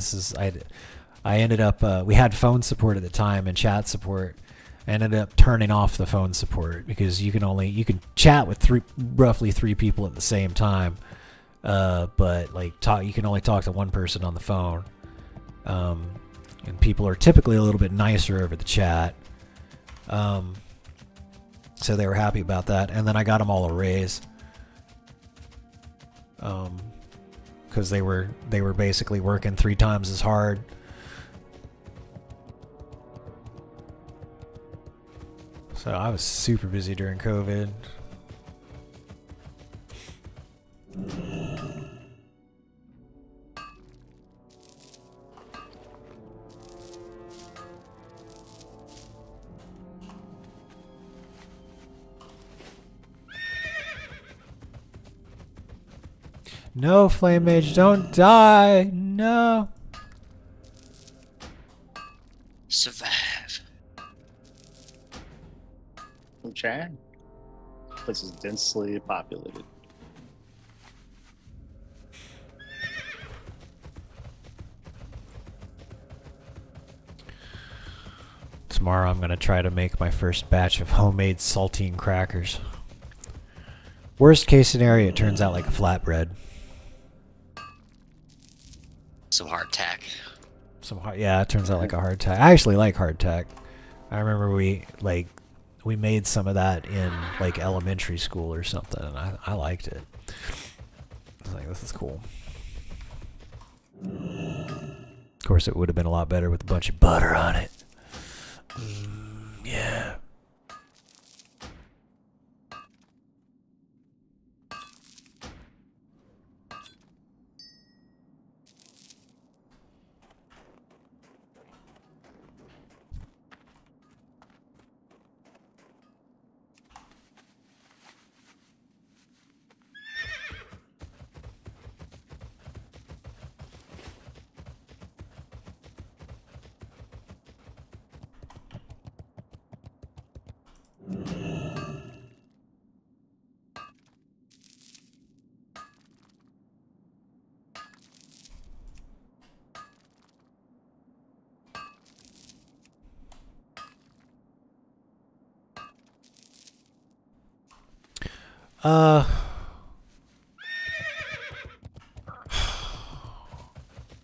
I ended up we had phone support at the time and chat support. I ended up turning off the phone support because you can chat with roughly three people at the same time, but like you can only talk to one person on the phone, and people are typically a little bit nicer over the chat, so they were happy about that. And then I got them all a raise, because they were basically working 3 times as hard. So I was super busy during COVID. No, Flame Mage, don't die. No. Survive. Chat. Place is densely populated. Tomorrow I'm going to try to make my first batch of homemade saltine crackers. Worst case scenario, it turns out like a flatbread. Some hardtack. Yeah, it turns out like a hardtack. I actually like hardtack. I remember we made some of that in like elementary school or something, and I liked it. I was like, this is cool. Of course, it would have been a lot better with a bunch of butter on it. Yeah.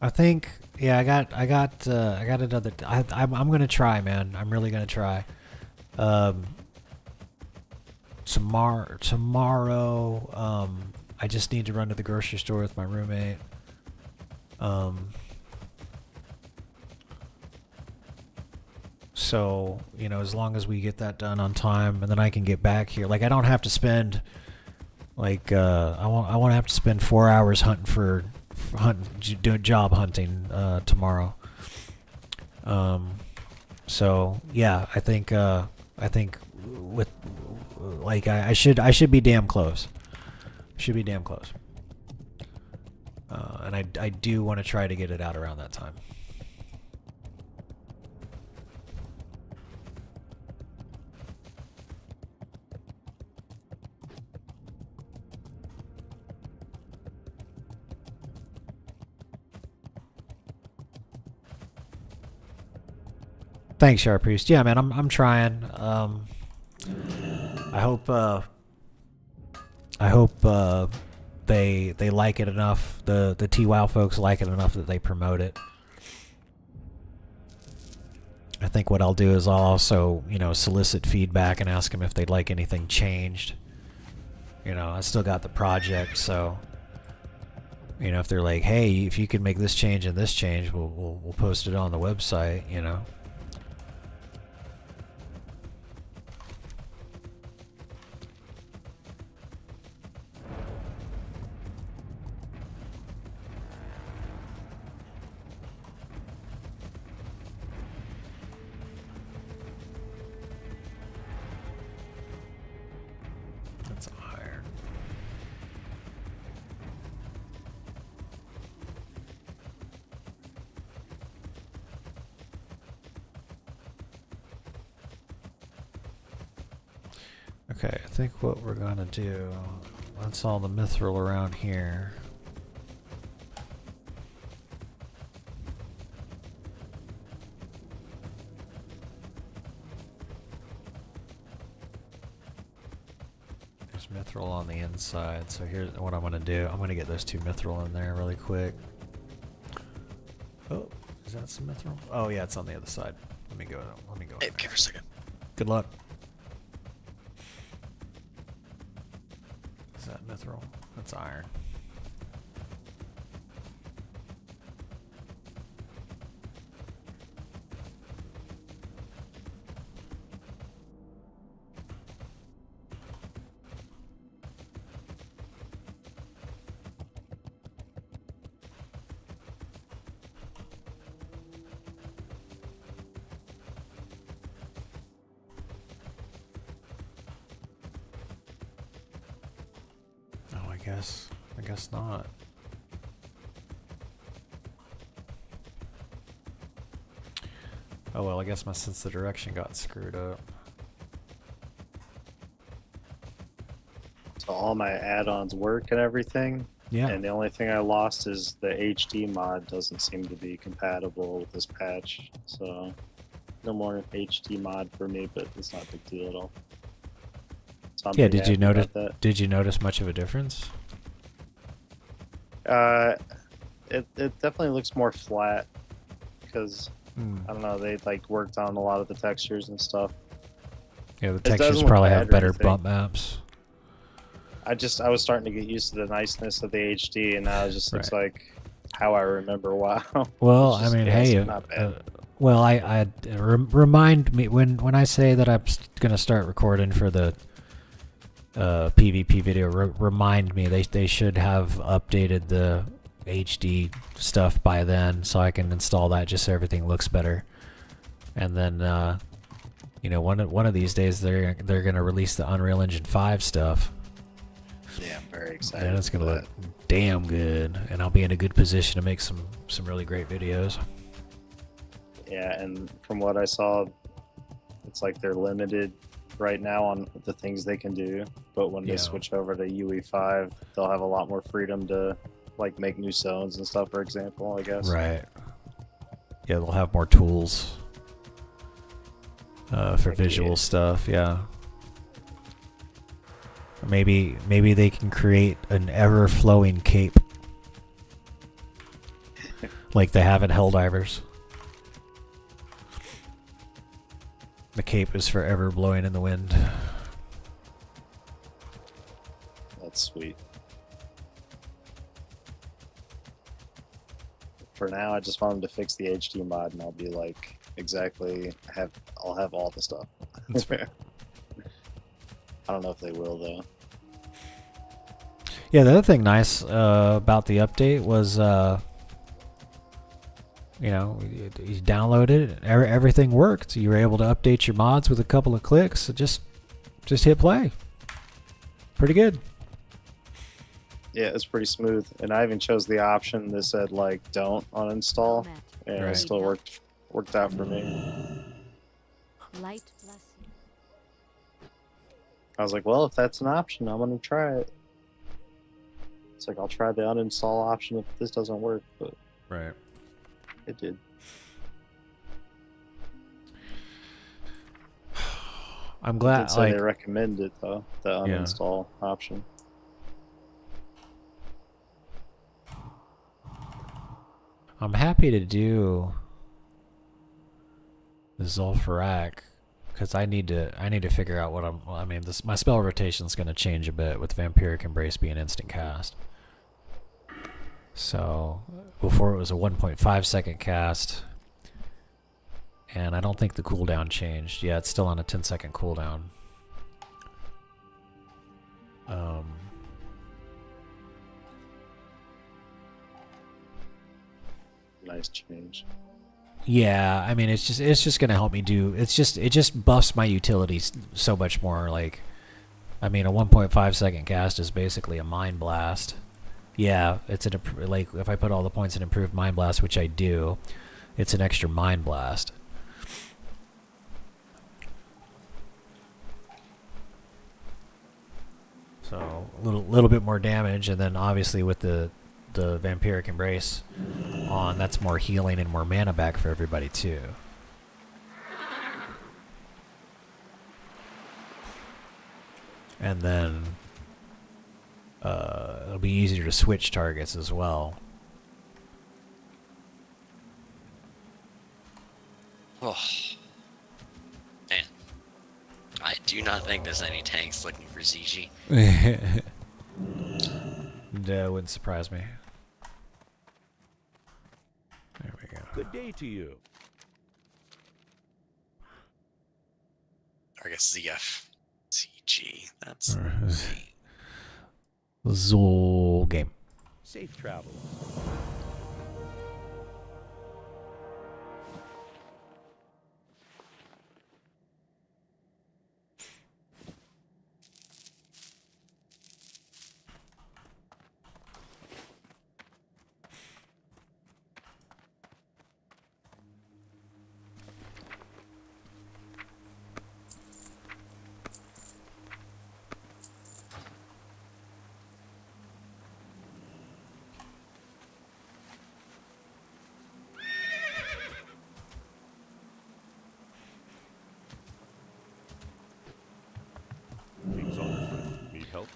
I think, yeah, I got another. I'm gonna try, man. I'm really gonna try. Tomorrow, I just need to run to the grocery store with my roommate. So, as long as we get that done on time, and then I can get back here. Like, I don't have to spend, like, I won't have to spend 4 hours doing job hunting tomorrow. So yeah, I think with like I should be damn close. Should be damn close. And I do want to try to get it out around that time. Thanks, Sharp Priest. Yeah, man, I'm trying. I hope they like it enough. The TWOW folks like it enough that they promote it. I think what I'll do is I'll also, solicit feedback and ask them if they'd like anything changed. I still got the project, so if they're like, hey, if you could make this change and this change, we'll post it on the website, Okay, I think what we're gonna do, that's all the mithril around here. There's mithril on the inside, so here's what I'm gonna do. I'm gonna get those 2 mithril in there really quick. Oh, is that some mithril? Oh yeah, it's on the other side. Let me go. Hey, give her a second. Good luck. Is that mithril? That's iron. I guess not. Oh well, I guess my sense of direction got screwed up. So all my add-ons work and everything. Yeah. And the only thing I lost is the HD mod doesn't seem to be compatible with this patch. So no more HD mod for me, but it's not a big deal at all. So I'm Yeah, pretty did you happy notice? about that. Did you notice much of a difference? It definitely looks more flat because I don't know, they like worked on a lot of the textures and stuff. Yeah, the It doesn't textures look probably bad have or better anything. bump maps. I was starting to get used to the niceness of the HD, and now it just looks like how I remember WoW. Well, It's just- I mean, yeah, it's hey, not bad. well, remind me when I say that I'm gonna start recording for the PvP video. Remind me they should have updated the HD stuff by then, so I can install that just so everything looks better. And then, you know, one of these days they're gonna release the Unreal Engine 5 stuff. Yeah, I'm very excited. And it's gonna for look damn good, and I'll be in a good position to make some really great videos. that. Yeah, and from what I saw, it's like they're limited right now on the things they can do. But when Yeah. they switch over to UE5, they'll have a lot more freedom to like make new zones and stuff. For example, I guess. Right. Yeah, they'll have more tools for visual stuff. Yeah. Maybe they can create an ever-flowing cape, like they have in Helldivers. The cape is forever blowing in the wind. That's sweet. For now, I just want them to fix the HD mod, and I'll be like, I'll have all the stuff. I don't know if they will though. Yeah, the other thing nice about the update was, you know, you download it, everything worked. You were able to update your mods with a couple of clicks. So just hit play. Pretty good. Yeah, it's pretty smooth, and I even chose the option that said like don't uninstall, and Right. it still worked out for me. Light bless you. I was like, well, if that's an option, I'm gonna try it. It's like I'll try the uninstall option if this doesn't work, but right, it did. I'm glad. Did say Like, they recommend it though, the Yeah. uninstall option. I'm happy to do the Zul'Farrak because I need to figure out what I mean, my spell rotation is going to change a bit with Vampiric Embrace being instant cast. So before it was a 1.5 second cast, and I don't think the cooldown changed. Yeah, it's still on a 10-second cooldown. Nice change. Yeah, I mean, it's just gonna help me do. It just buffs my utilities so much more. Like, I mean, a 1.5 second cast is basically a Mind Blast. Yeah, it's like if I put all the points in improved Mind Blast, which I do, it's an extra Mind Blast. So a little bit more damage, and then obviously with the Vampiric Embrace on, that's more healing and more mana back for everybody too. And then it'll be easier to switch targets as well. Oh, man. I do not think there's any tanks looking for ZG. That wouldn't surprise me. There we go. Good day to you. Or I guess ZF. ZG. That's... Zol game. Safe travels. Things on your friend. Need help?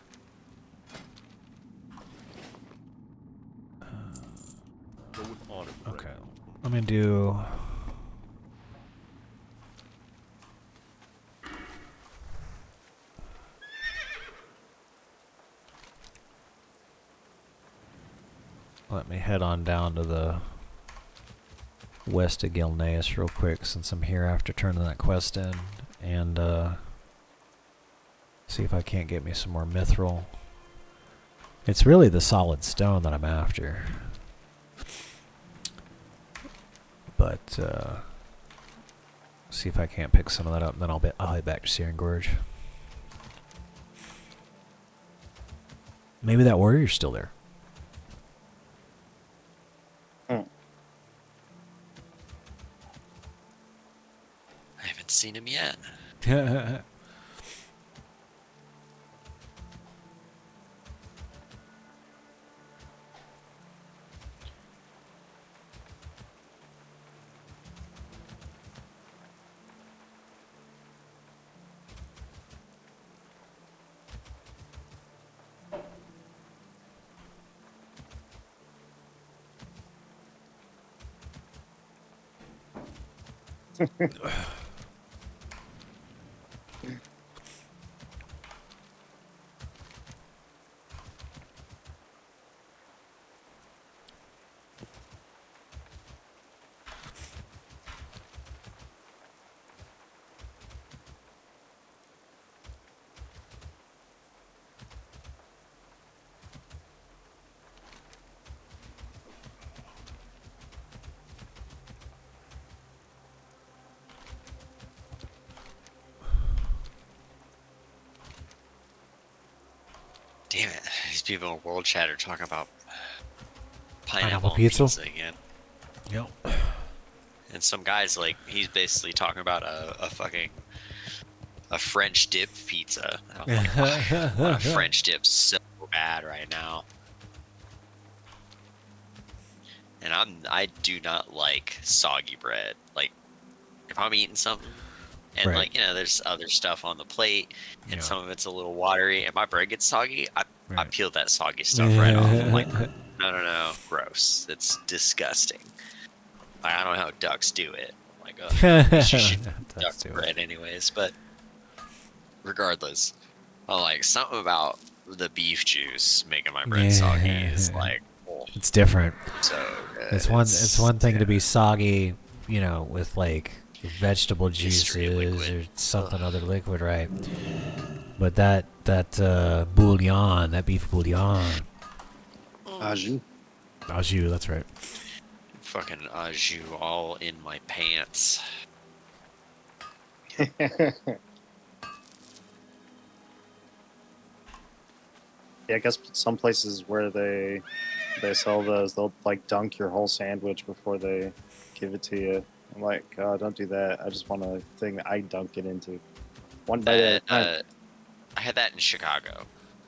Go with honor, friend. Okay. I'm gonna do. Let me head on down to the west of Gilneas real quick, since I'm here after turning that quest in, and see if I can't get me some more mithril. It's really the solid stone that I'm after. But see if I can't pick some of that up, and then I'll head back to Searing Gorge. Maybe that warrior's still there. I haven't seen him yet. Damn it. These people in World Chat are talking about pineapple pizza again. Yep. And some guy's like, he's basically talking about a fucking French dip pizza. I'm like, why? Why French dip's so bad right now. And I do not like soggy bread. Like, if I'm eating something and Right. like, you know, there's other stuff on the plate and some of it's a little watery and my bread gets soggy, I peel that soggy stuff right off. I'm like, no, gross. It's disgusting. Like, I don't know how ducks do it. I'm like, oh, you should duck bread anyways. But regardless, I'm like, something about the beef juice making my bread soggy is like, oh, it's different. so good. It's one thing to be soggy, you know, with like vegetable juices or something other liquid, right? But that bouillon, that beef bouillon. Au jus. Au jus, that's right. Fucking au jus all in my pants. Yeah, I guess some places where they sell those, they'll like dunk your whole sandwich before they give it to you. I'm like, oh, don't do that. I just want a thing that I dunk it into. One bite at a time. I had that in Chicago.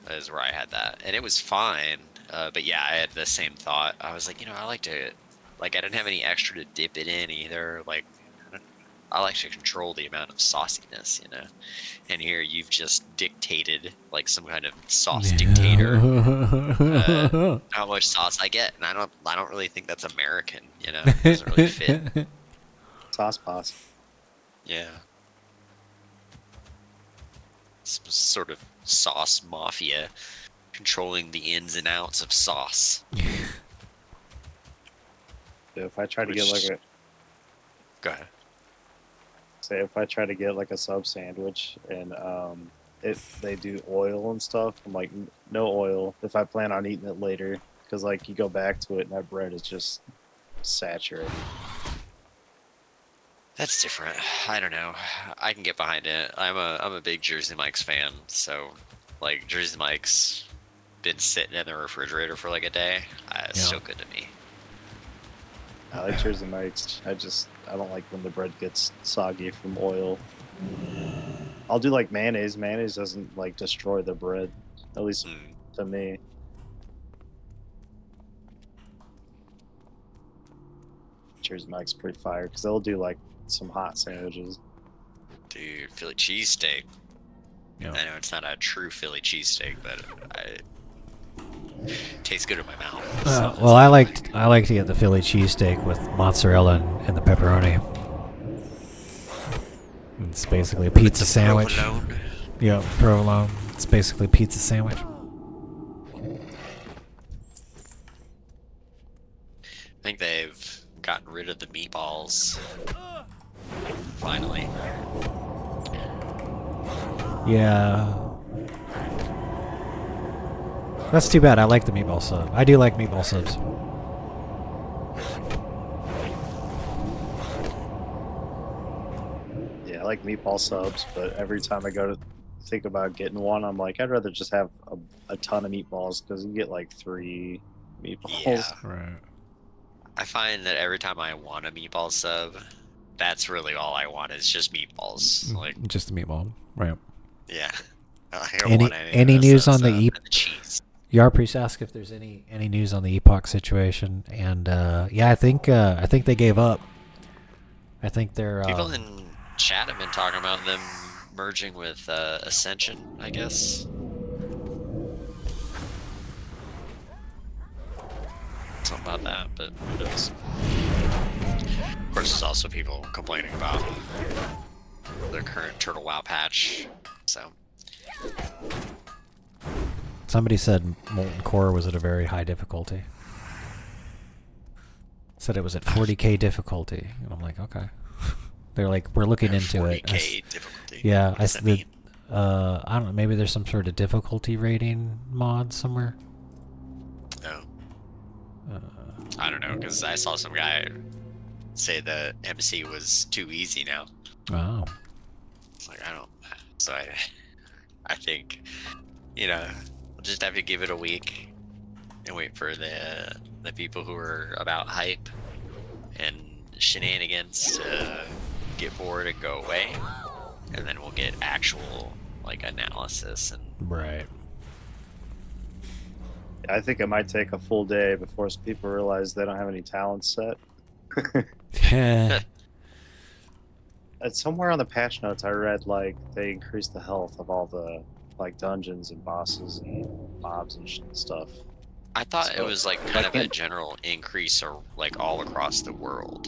is where I had that, and it was fine. But yeah, I had the same thought. I was like, I like to, like, I didn't have any extra to dip it in either. Like, I like to control the amount of sauciness, And here you've just dictated, like some kind of sauce dictator, how much sauce I get, and I don't really think that's American, It doesn't really fit. Sauce boss. Yeah. Some sort of sauce mafia controlling the ins and outs of sauce. If I try to get like a Go ahead. say if I try to get like a sub sandwich and if they do oil and stuff, I'm like no oil if I plan on eating it later because like you go back to it and that bread is just saturated. That's different. I don't know. I can get behind it. I'm a big Jersey Mike's fan, so like Jersey Mike's been sitting in the refrigerator for like a day. It's still good to me. I like Jersey Mike's. I don't like when the bread gets soggy from oil. I'll do like mayonnaise. Mayonnaise doesn't like destroy the bread, at least to me. Jersey Mike's pretty fire because they'll do like some hot sandwiches. Dude, Philly cheesesteak. I know it's not a true Philly cheesesteak, but it tastes good in my mouth. Well, I like to get the Philly cheesesteak with mozzarella and the pepperoni. It's basically a pizza sandwich. Provolone. Yeah, provolone. It's basically a pizza sandwich. I think they've gotten rid of the meatballs. Finally. Yeah. That's too bad. I like the meatball sub. I do like meatball subs. Yeah, I like meatball subs, but every time I go to think about getting one, I'm like, I'd rather just have a ton of meatballs because you get like 3 meatballs. Yeah. Right. I find that every time I want a meatball sub, that's really all I want is just meatballs. Like, just a meatball, right? yeah. I don't want any news on the and the cheese. Yarpriest asked if there's any news on the Epoch situation, and yeah, I think they gave up. I think they're People in chat have been talking about them merging with Ascension, I guess. Something about that, but who knows? Of course, there's also people complaining about the current Turtle WoW patch, so. Somebody said Molten Core was at a very high difficulty. Said it was at 40k difficulty, and I'm like, okay. They're like, we're looking into it. 40k difficulty. Yeah, I don't know. Maybe there's some sort of difficulty rating mod somewhere. No. I don't know, because I saw some guy say the MC was too easy now. Oh. It's like, so I think, we'll just have to give it a week and wait for the people who are about hype and shenanigans to get bored and go away, and then we'll get actual analysis and right. I think it might take a full day before people realize they don't have any talents set. Yeah. Somewhere on the patch notes, I read they increased the health of all the dungeons and bosses and mobs and stuff. I thought it was kind of a general increase or all across the world.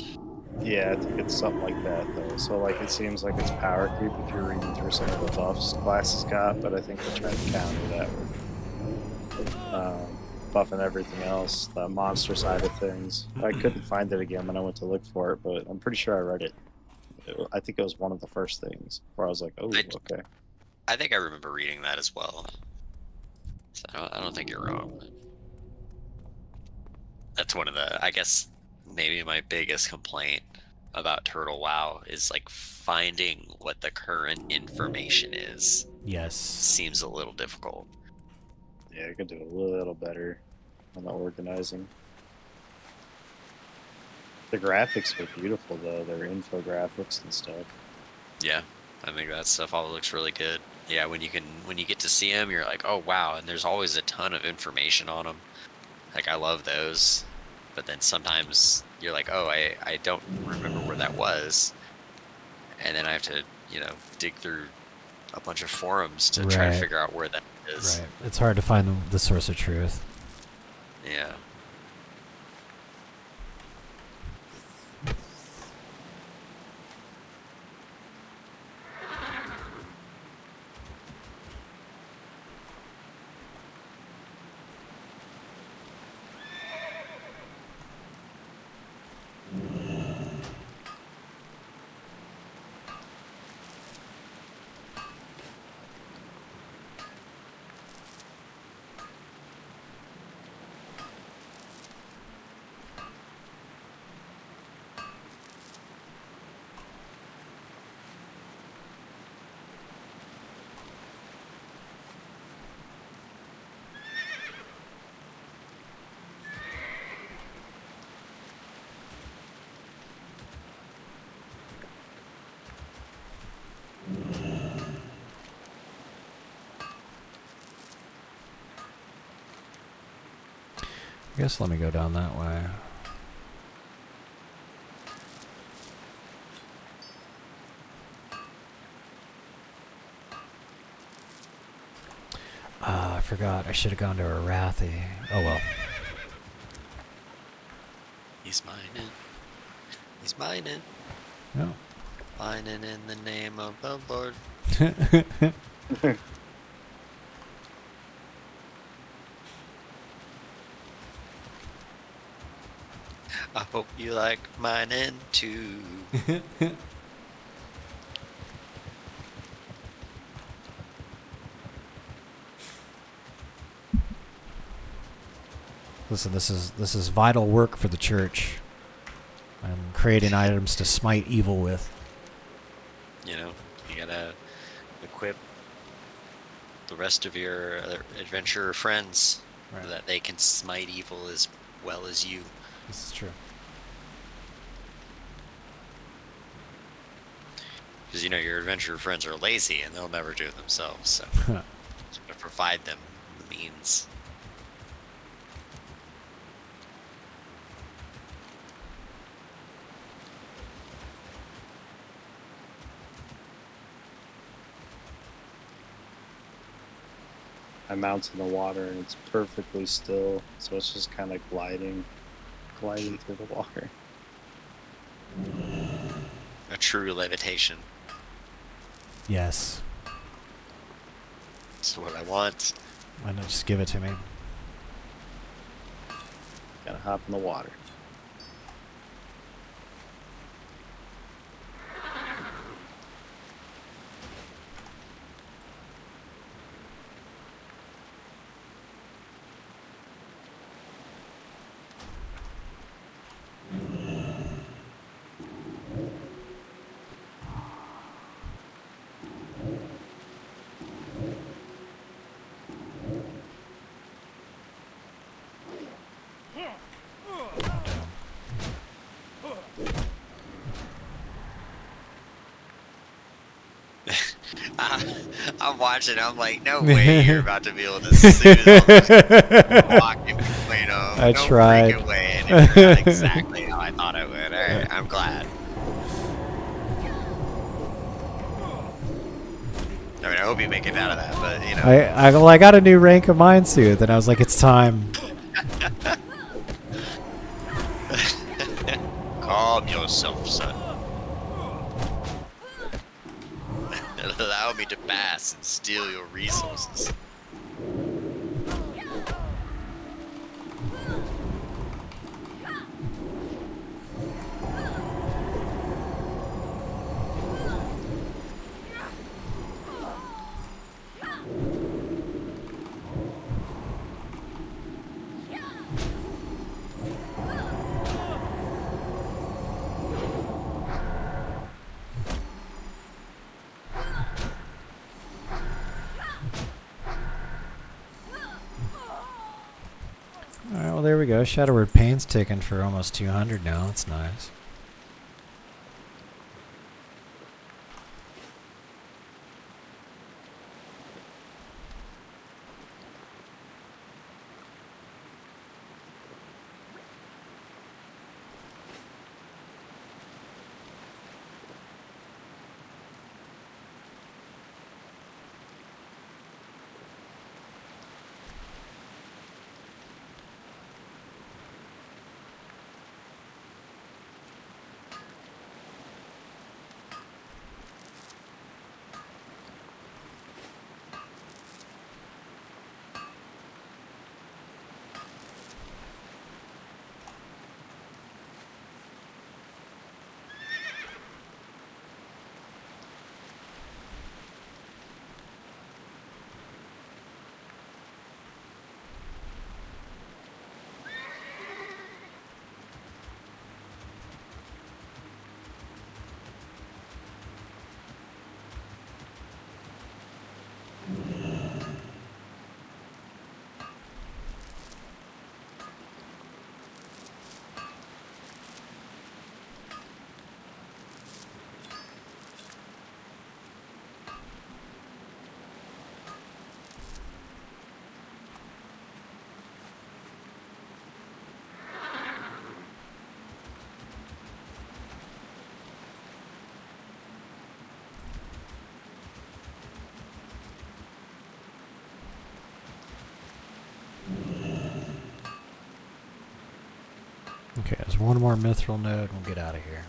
Yeah, I think it's something like that though. So it seems like it's power creep if you're reading through some of the buffs classes got, but I think they're trying to counter that with buffing everything else, the monster side of things. I couldn't find it again when I went to look for it, but I'm pretty sure I read it. I think it was one of the first things where I was like, oh, okay. I think I remember reading that as well. So I don't think you're wrong. That's one of the, I guess, maybe my biggest complaint about Turtle WoW is finding what the current information is. Yes. Seems a little difficult. Yeah, I could do a little better on the organizing. The graphics were beautiful though, their infographics and stuff. Yeah, I think that stuff all looks really good. Yeah, when you get to see them, you're like, oh wow, and there's always a ton of information on them. Like I love those, but then sometimes you're like, oh, I don't remember where that was, and then I have to dig through a bunch of forums to try to Right. figure out where that is. Right. It's hard to find the source of truth. Yeah. I guess let me go down that way. I forgot. I should have gone to Arathi. Oh well. He's mining. He's mining. No. Mining in the name of the Lord. I hope you like mining too. Listen, this is vital work for the church. I'm creating items to smite evil with. You gotta equip the rest of your adventurer friends so that they can smite evil as well as you. This is true. Because your adventurer friends are lazy and they'll never do it themselves, so to provide them the means. I mount in the water and it's perfectly still, so it's just kind of gliding through the water. A true levitation. Yes. That's what I want. Why not just give it to me? Gotta hop in the water. I'm watching. I'm like, no way you're about to be able to suit walking between them. I no tried. freaking way. And it turned out exactly how I thought it would. All right, I'm glad. I mean, I hope you make it out of that, but I got a new rank of Mindsoothe, and I was like, it's time. Calm yourself, son. Allow me to pass and steal your resources. Alright, well there we go. Shadowward Pain's taken for almost 200 now. That's nice. Okay, there's one more mithril node. We'll get out of here.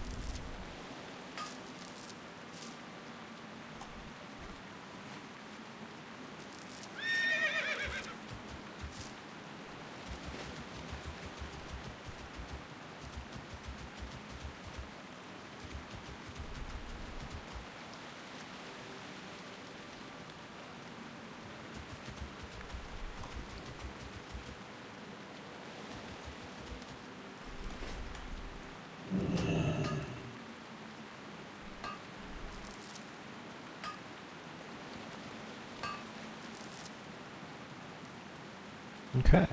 Okay.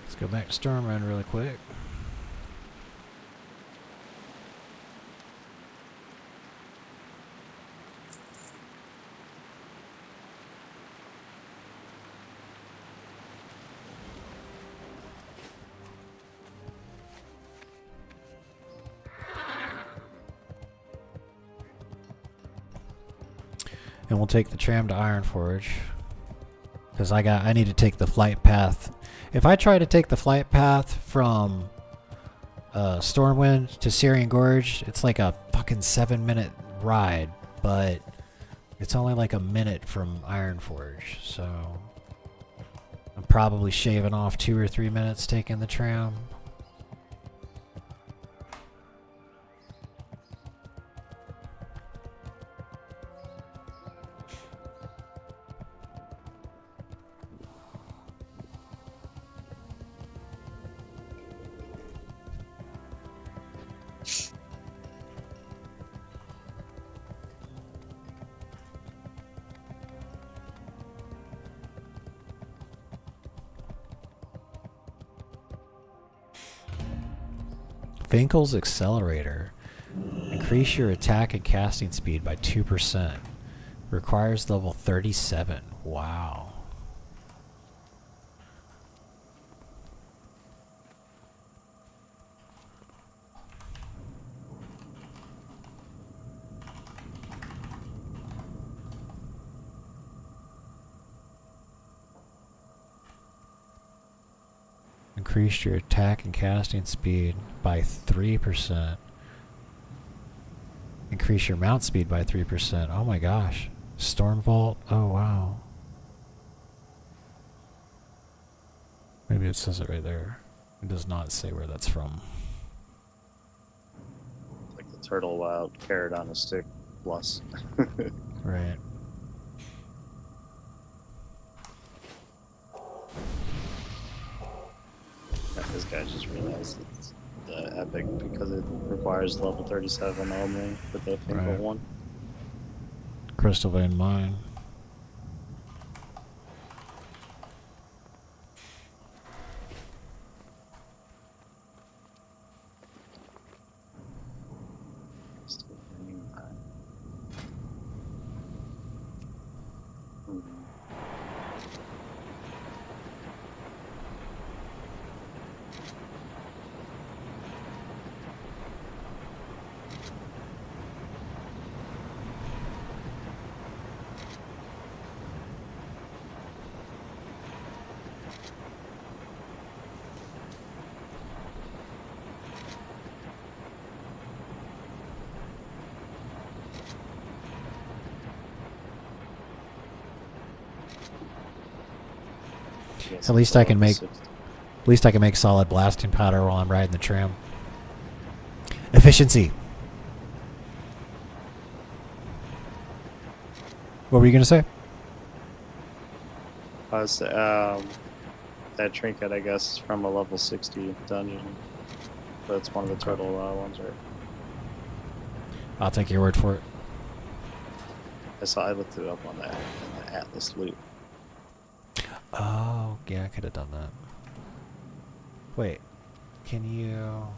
Let's go back to Storm Run really quick. And we'll take the tram to Ironforge. Because I need to take the flight path. If I try to take the flight path from Stormwind to Syrian Gorge, it's like a fucking 7-minute ride. But it's only like a minute from Ironforge. So I'm probably shaving off 2 or 3 minutes taking the tram. Finkel's Accelerator. Increase your attack and casting speed by 2%. Requires level 37. Wow. Increase your attack and casting speed by 3%. Increase your mount speed by 3%. Oh my gosh. Storm Vault. Oh wow. Maybe it says it right there. It does not say where that's from. Like the turtle wild carrot on a stick plus. Right. This guy just realized it's the epic because it requires level 37 only for the Finkel Right. one. Crystal Vein Mine. At least I can make solid blasting powder while I'm riding the tram. Efficiency. What were you gonna say? I was, that trinket, I guess, is from a level 60 dungeon. But it's one of the turtle ones, right? I'll take your word for it. I looked it up on that in the Atlas loot. Oh, yeah, I could have done that. Wait, can you...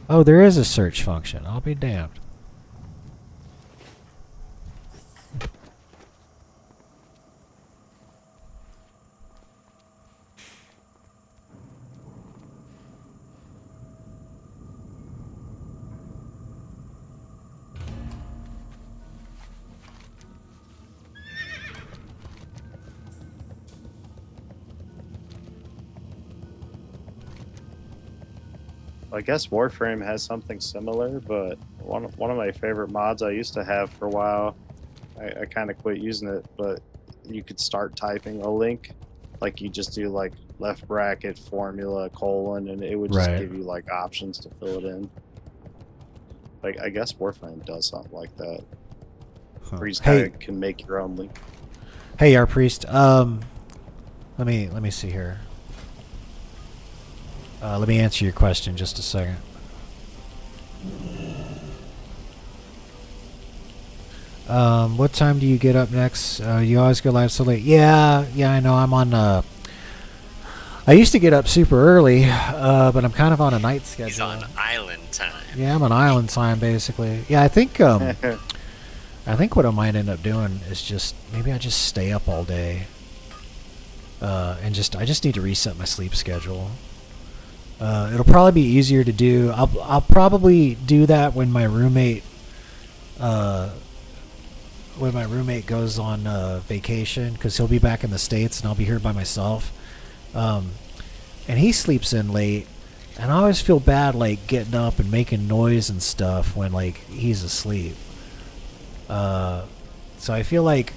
Oh, there is a search function. I'll be damned. I guess Warframe has something similar, but one of my favorite mods I used to have for a while, I kind of quit using it, but you could start typing a link, like you just do like left bracket formula colon, and it would just Right. give you like options to fill it in. Like I guess Warframe does something like that. Where you just Hey. kind of can make your own link. Hey, our priest. Let me see here. Let me answer your question just a second. What time do you get up next? You always go live so late. Yeah, I know. I'm on. I used to get up super early, but I'm kind of on a night schedule. He's on island time. Yeah, I'm on island time basically. Yeah, I think what I might end up doing is just maybe I just stay up all day, and I just need to reset my sleep schedule. It'll probably be easier to do. I'll probably do that when my roommate goes on vacation, because he'll be back in the States and I'll be here by myself. And he sleeps in late, and I always feel bad like getting up and making noise and stuff when like he's asleep. So I feel like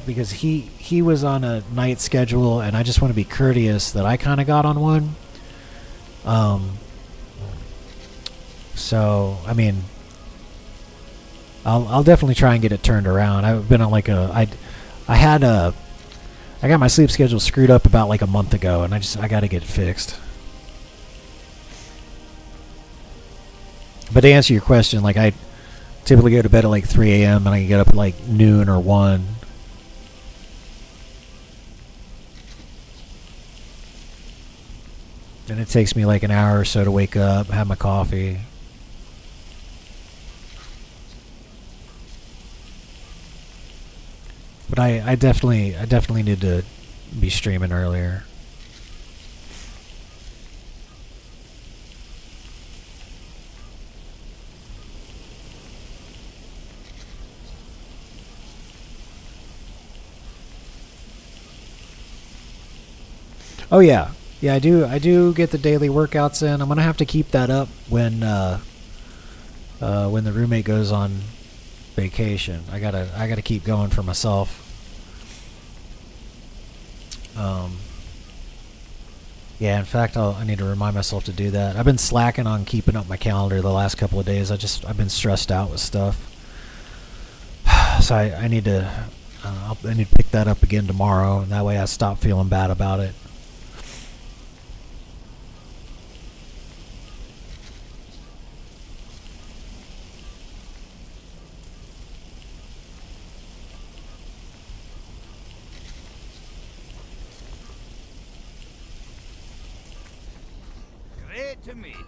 because he was on a night schedule, and I just want to be courteous that I kind of got on one. So I mean, I'll definitely try and get it turned around. I've been on like I got my sleep schedule screwed up about like a month ago, and I got to get it fixed. But to answer your question, like I typically go to bed at like 3 a.m. and I can get up at like noon or 1. And it takes me like an hour or so to wake up, have my coffee. But I definitely need to be streaming earlier. Oh yeah. Yeah, I do get the daily workouts in. I'm gonna have to keep that up when the roommate goes on vacation. I gotta keep going for myself. Yeah, in fact, I need to remind myself to do that. I've been slacking on keeping up my calendar the last couple of days. I've been stressed out with stuff. So I need to pick that up again tomorrow, and that way I stop feeling bad about it. Great to meet you.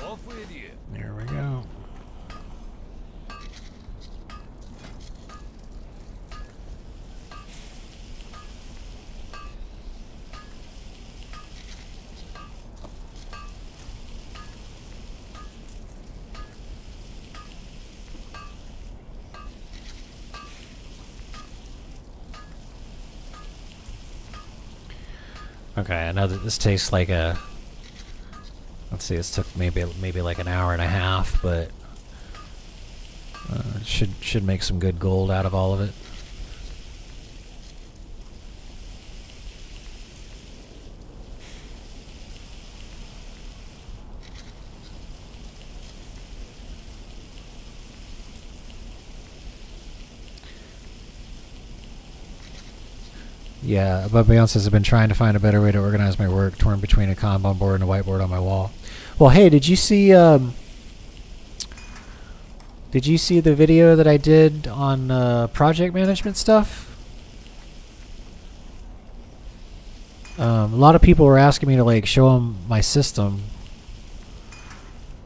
Off with you. There we go. Okay, I know that this takes like a... Let's see, this took maybe like an hour and a half, but should make some good gold out of all of it. Yeah, but Beyonce says I've been trying to find a better way to organize my work, torn between a Kanban board and a whiteboard on my wall. Well, hey, did you see the video that I did on project management stuff? A lot of people were asking me to like show them my system.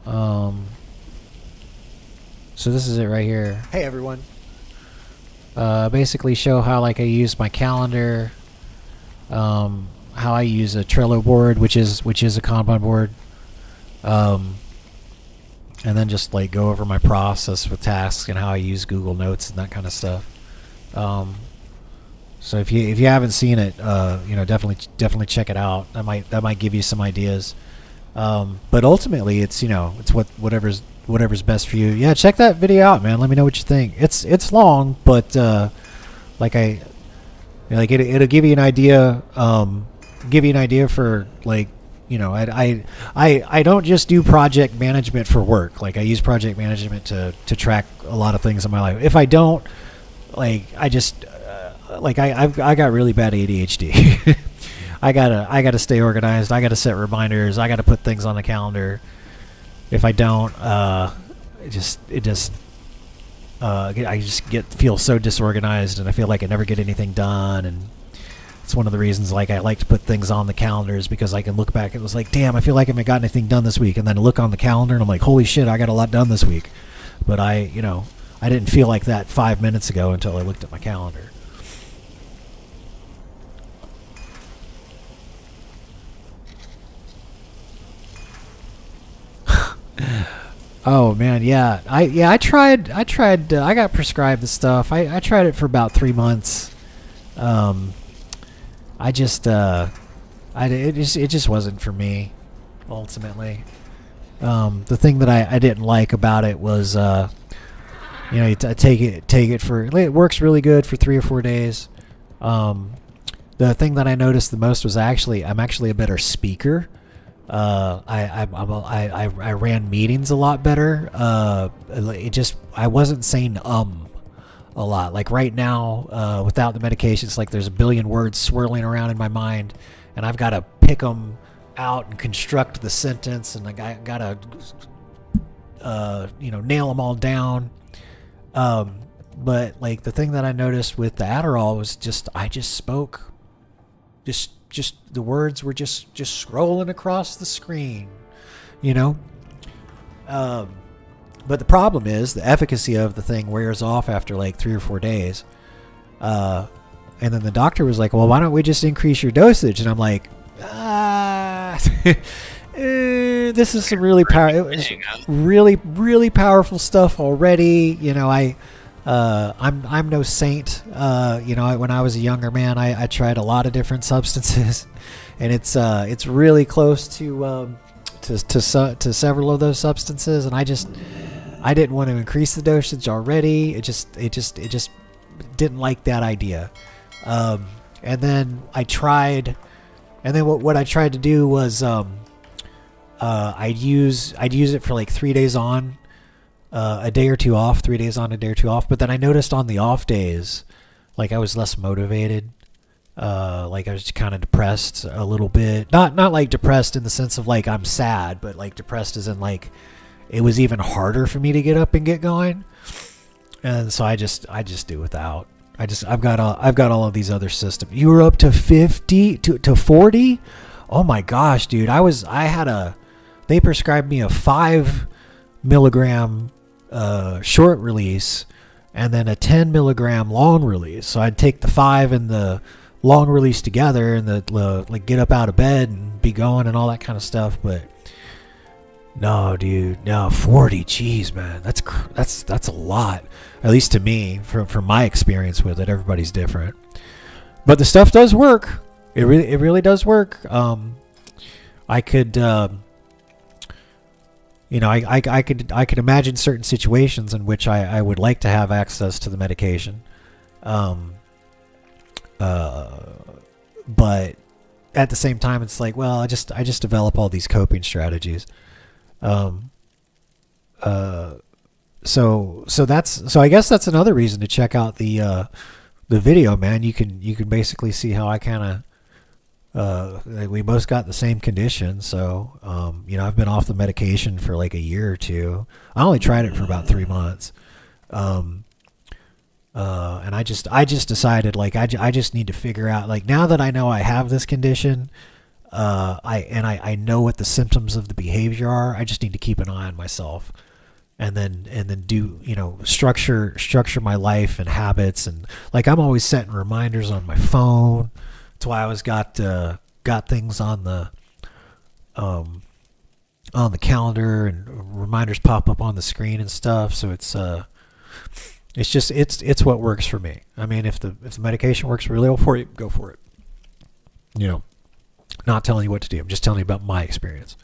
So this is it right here. Hey everyone. Basically show how like I use my calendar, how how I use a Trello board, which is a Kanban board, and then just like go over my process with tasks and how I use Google Notes and that kind of stuff. So if you haven't seen it, definitely check it out. That might give you some ideas. But ultimately, it's it's whatever's best for you. Yeah, check that video out, man. Let me know what you think. It's long, but it'll give you an idea. For like, I don't just do project management for work. Like I use project management to track a lot of things in my life. If I don't, like I just I got really bad ADHD. I gotta stay organized. I gotta set reminders. I gotta put things on the calendar. If I don't, I just feel so disorganized, and I feel like I never get anything done. And it's one of the reasons I like to put things on the calendars, because I can look back and it was like, damn, I feel like I haven't got anything done this week, and then I look on the calendar and I'm like, holy shit, I got a lot done this week. But I didn't feel like that 5 minutes ago until I looked at my calendar. Oh man, yeah. I tried. I got prescribed the stuff. I tried it for about 3 months. It just wasn't for me. Ultimately, the thing that I didn't like about it was, you take it for, it works really good for 3 or 4 days. The thing that I noticed the most was I'm actually a better speaker. I ran meetings a lot better. I wasn't saying a lot. Like right now, without the medication, it's like there's a billion words swirling around in my mind, and I've got to pick them out and construct the sentence, and I got to nail them all down. But like the thing that I noticed with the Adderall was I just spoke. Just the words were just scrolling across the screen, But the problem is the efficacy of the thing wears off after like 3 or 4 days. And then the doctor was like, well, why don't we just increase your dosage? And I'm like, this is some really really powerful stuff already. I'm no saint. When I was a younger man, I tried a lot of different substances, and it's really close to several of those substances, and I didn't want to increase the dosage already. It just didn't like that idea. And then I tried, and then what I tried to do was I'd use it for like 3 days on. A day or two off, 3 days on, a day or two off. But then I noticed on the off days, like I was less motivated. Like I was kind of depressed a little bit. Not like depressed in the sense of like I'm sad, but like depressed as in like it was even harder for me to get up and get going. And so I just do without. I've got all of these other systems. You were up to 50 to 40? Oh my gosh, dude. They prescribed me a 5 milligram short release and then a 10 milligram long release. So I'd take the 5 and the long release together and like get up out of bed and be going and all that kind of stuff. But no, dude, no, 40. Geez, man, that's a lot. At least to me, from my experience with it. Everybody's different, but the stuff does work. It really does work. I could. I could imagine certain situations in which I would like to have access to the medication. But at the same time, it's like, well, I just develop all these coping strategies. So I guess that's another reason to check out the video, man. You can basically see how I kind of. We both got the same condition, so I've been off the medication for like a year or two. I only tried it for about 3 months, and I just decided like I just need to figure out, like, now that I know I have this condition, I know what the symptoms of the behavior are. I just need to keep an eye on myself, and then do structure my life and habits, and like I'm always setting reminders on my phone. That's why I always got got things on the calendar, and reminders pop up on the screen and stuff. So it's what works for me. I mean, if the medication works really well for you, go for it. You know, not telling you what to do. I'm just telling you about my experience.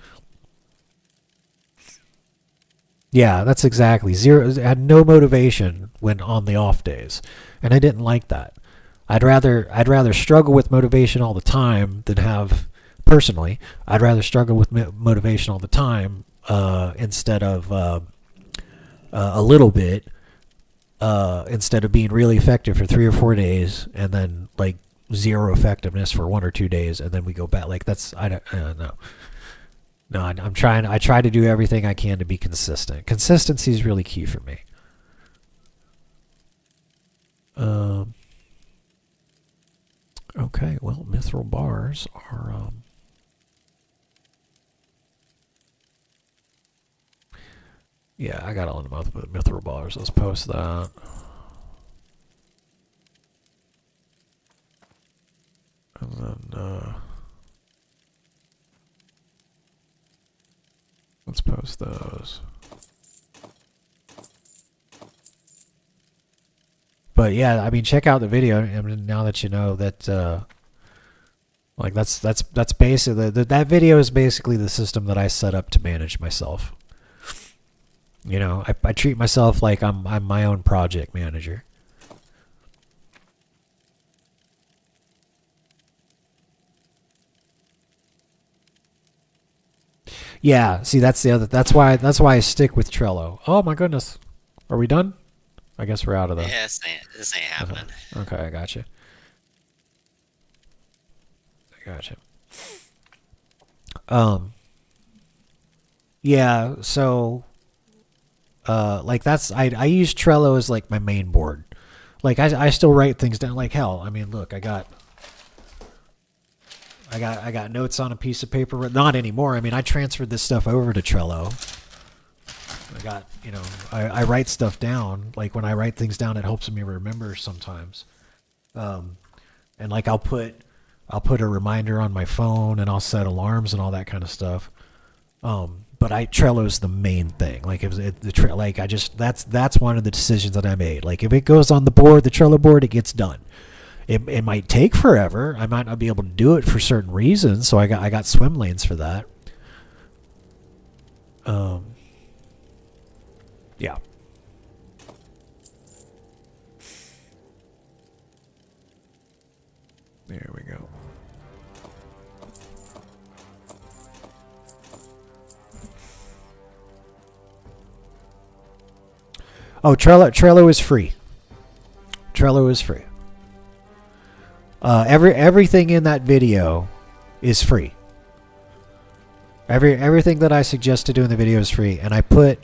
Yeah, that's exactly zero. I had no motivation when on the off days, and I didn't like that. I'd rather struggle with motivation all the time than have personally. I'd rather struggle with motivation all the time instead of a little bit. Instead of being really effective for 3 or 4 days and then like zero effectiveness for 1 or 2 days, and then we go back. Like that's I don't know. No, I'm trying. I try to do everything I can to be consistent. Consistency is really key for me. Okay, well, mithril bars are. Yeah, I got all in with mithril bars. Let's post that. And then let's post those. But yeah, I mean, check out the video. I mean, now that you know that, like that's basically that video is basically the system that I set up to manage myself. You know, I treat myself like I'm my own project manager. Yeah, see, that's why I stick with Trello. Oh my goodness, are we done? I guess we're out of the. Yeah, this ain't happening. Okay, I gotcha. Yeah, so like that's I use Trello as like my main board. Like I still write things down. Like hell, I mean, look, I got notes on a piece of paper. Not anymore. I mean, I transferred this stuff over to Trello. I got, you know, I write stuff down. Like when I write things down, it helps me remember sometimes. And like I'll put a reminder on my phone, and I'll set alarms and all that kind of stuff. But Trello's the main thing. Like that's one of the decisions that I made. Like if it goes on the board, the Trello board, it gets done. It might take forever. I might not be able to do it for certain reasons. So I got swim lanes for that. Yeah. There we go. Oh, Trello is free. Trello is free. Everything in that video is free. Everything that I suggest to do in the video is free, and I put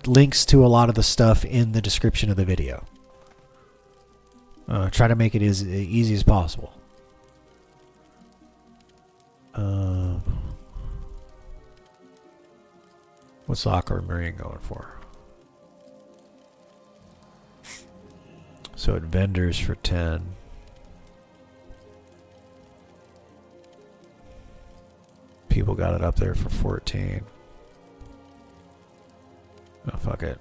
links to a lot of the stuff in the description of the video. Try to make it as easy as possible. What's Aquamarine going for? So at vendors for 10. People got it up there for 14. Oh, fuck it.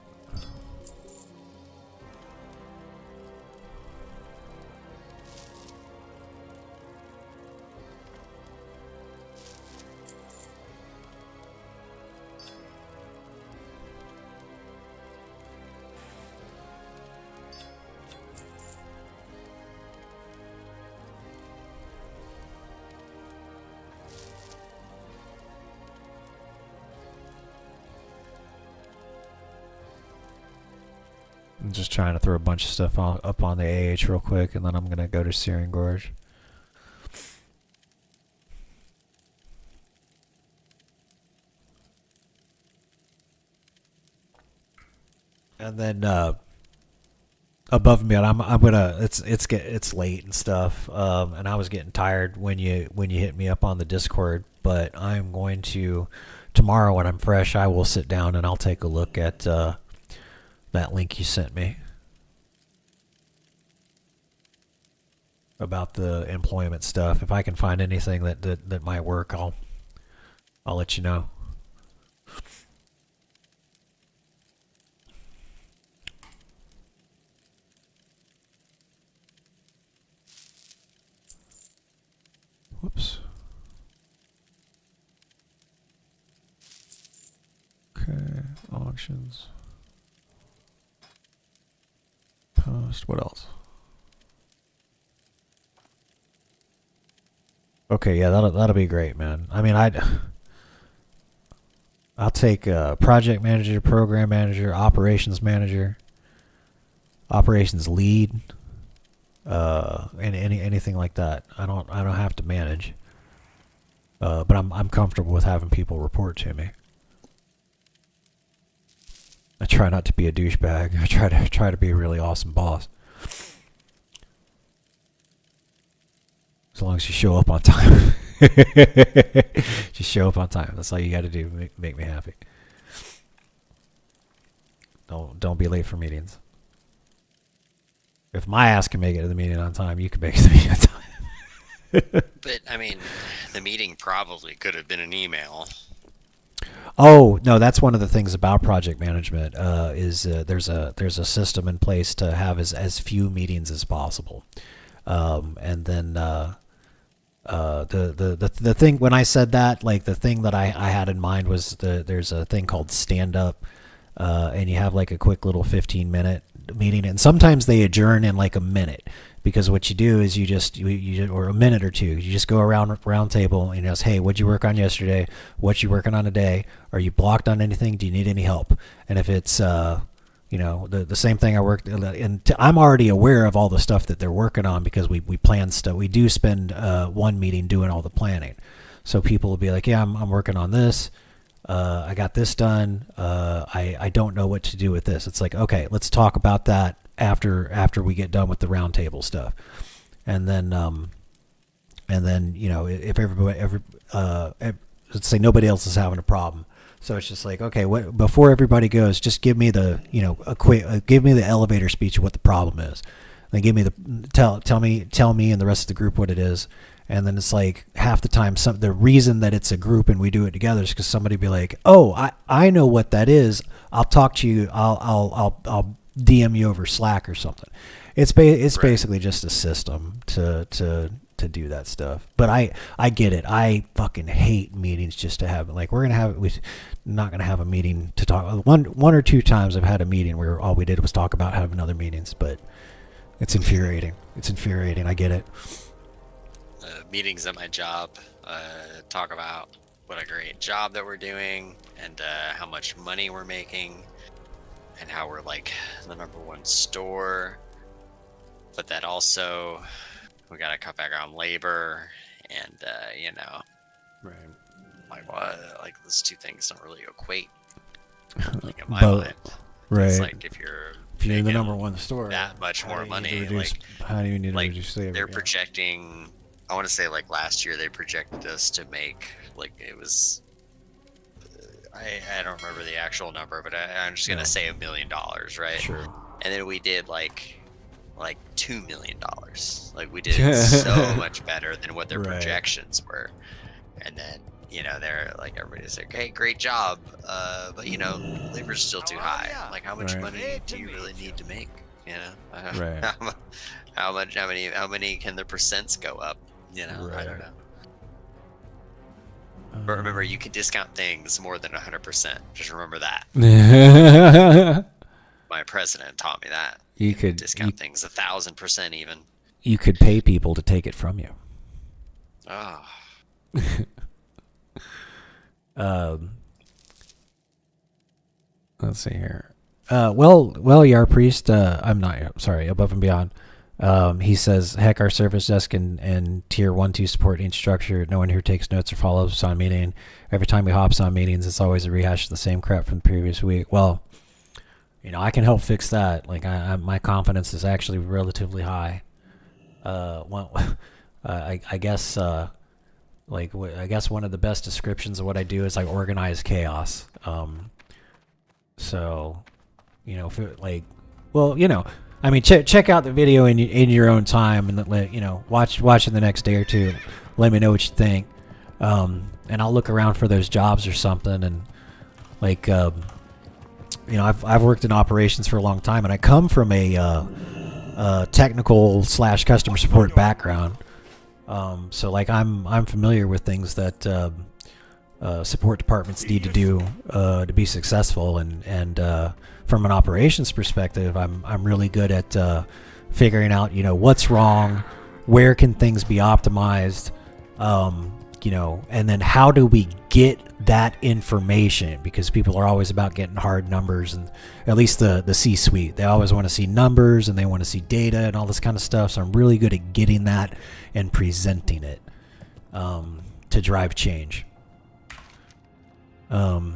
I'm just trying to throw a bunch of stuff up on the AH real quick, and then I'm going to go to Searing Gorge. And then above me, I'm gonna. It's late and stuff, and I was getting tired when you hit me up on the Discord. But I'm going to tomorrow when I'm fresh. I will sit down and I'll take a look at that link you sent me. about the employment stuff. If I can find anything that might work, I'll let you know. Whoops. Okay, auctions. Post. What else? Okay, yeah, that'll be great, man. I mean, I'll take project manager, program manager, operations manager, operations lead, and anything like that. I don't have to manage, but I'm comfortable with having people report to me. I try not to be a douchebag. I try to be a really awesome boss. As long as you show up on time. Just show up on time. That's all you got to do. Make me happy. Don't be late for meetings. If my ass can make it to the meeting on time, you can make it to the meeting on time. But I mean, the meeting probably could have been an email. Oh no, that's one of the things about project management. Is there's a system in place to have as few meetings as possible, and then the thing when I said that, like the thing that I had in mind was there's a thing called stand up, and you have like a quick little 15-minute meeting, and sometimes they adjourn in like a minute. Because what you do is you or a minute or two, you just go around round table and you ask, hey, what'd you work on yesterday? What you working on today? Are you blocked on anything? Do you need any help? And if it's the same thing I worked, and I'm already aware of all the stuff that they're working on because we plan stuff. We do spend one meeting doing all the planning. So people will be like, yeah, I'm working on this. I got this done. I don't know what to do with this. It's like, okay, let's talk about that after we get done with the round table stuff, and then if let's say nobody else is having a problem, so it's just like, okay, before everybody goes, just give me the give me the elevator speech of what the problem is, then give me tell me and the rest of the group what it is. And then it's like half the time, the reason that it's a group and we do it together is because somebody be like, oh, I know what that is. I'll talk to you. I'll DM you over Slack or something. It's basically just a system to do that stuff. But I get it. I fucking hate meetings just to have, like, we're not gonna have a meeting to talk. One or two times I've had a meeting where all we did was talk about having other meetings, but it's infuriating. I get it. Meetings at my job talk about what a great job that we're doing and how much money we're making and how we're like the #1 store, but that also we gotta cut back on labor and right, like what, like those two things don't really equate, like in my But, mind. right. It's like if you're the making #1 store, that much more money, how do you need to like reduce labor? they're projecting, I want to say like last year they projected us to make, like it was, I don't remember the actual number, but I'm just gonna say $1 million, right? Sure. And then we did like $2 million. Like we did so much better than what their Right. projections were. And then they're like, everybody's like, hey, great job, but labor's still too high. Like, how much Right. money do you really need to make? Right. How many can the percents go up? I don't know. But remember, you can discount things more than 100%. Just remember that. My president taught me that. You could discount things 1,000% even. You could pay people to take it from you. Oh. Let's see here. Well, Yar Priest, I'm not sorry. Above and Beyond. He says, heck, our service desk and tier 1-2 support each structure. No one here takes notes or follow-ups on meeting. Every time we hops on meetings, it's always a rehash of the same crap from the previous week. Well, I can help fix that. Like, my confidence is actually relatively high. I guess I guess one of the best descriptions of what I do is I organize chaos. So, if it, I mean, check out the video in your own time, and watch it the next day or two. Let me know what you think, and I'll look around for those jobs or something. And like, I've worked in operations for a long time, and I come from a technical / customer support background. So like I'm familiar with things that support departments need to do to be successful, and from an operations perspective, I'm really good at figuring out what's wrong, where can things be optimized, and then how do we get that information, because people are always about getting hard numbers, and at least the C-suite, they always want to see numbers and they want to see data and all this kind of stuff. So I'm really good at getting that and presenting it to drive change. Okay.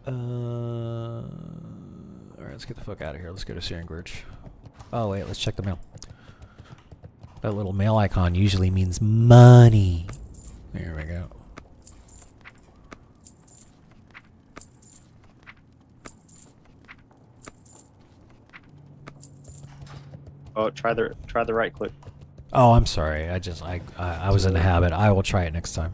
All right, let's get the fuck out of here. Let's go to Sandwich. Oh wait, let's check the mail. That little mail icon usually means money. There we go. Oh, try the right click. Oh, I'm sorry. I was in the habit. I will try it next time.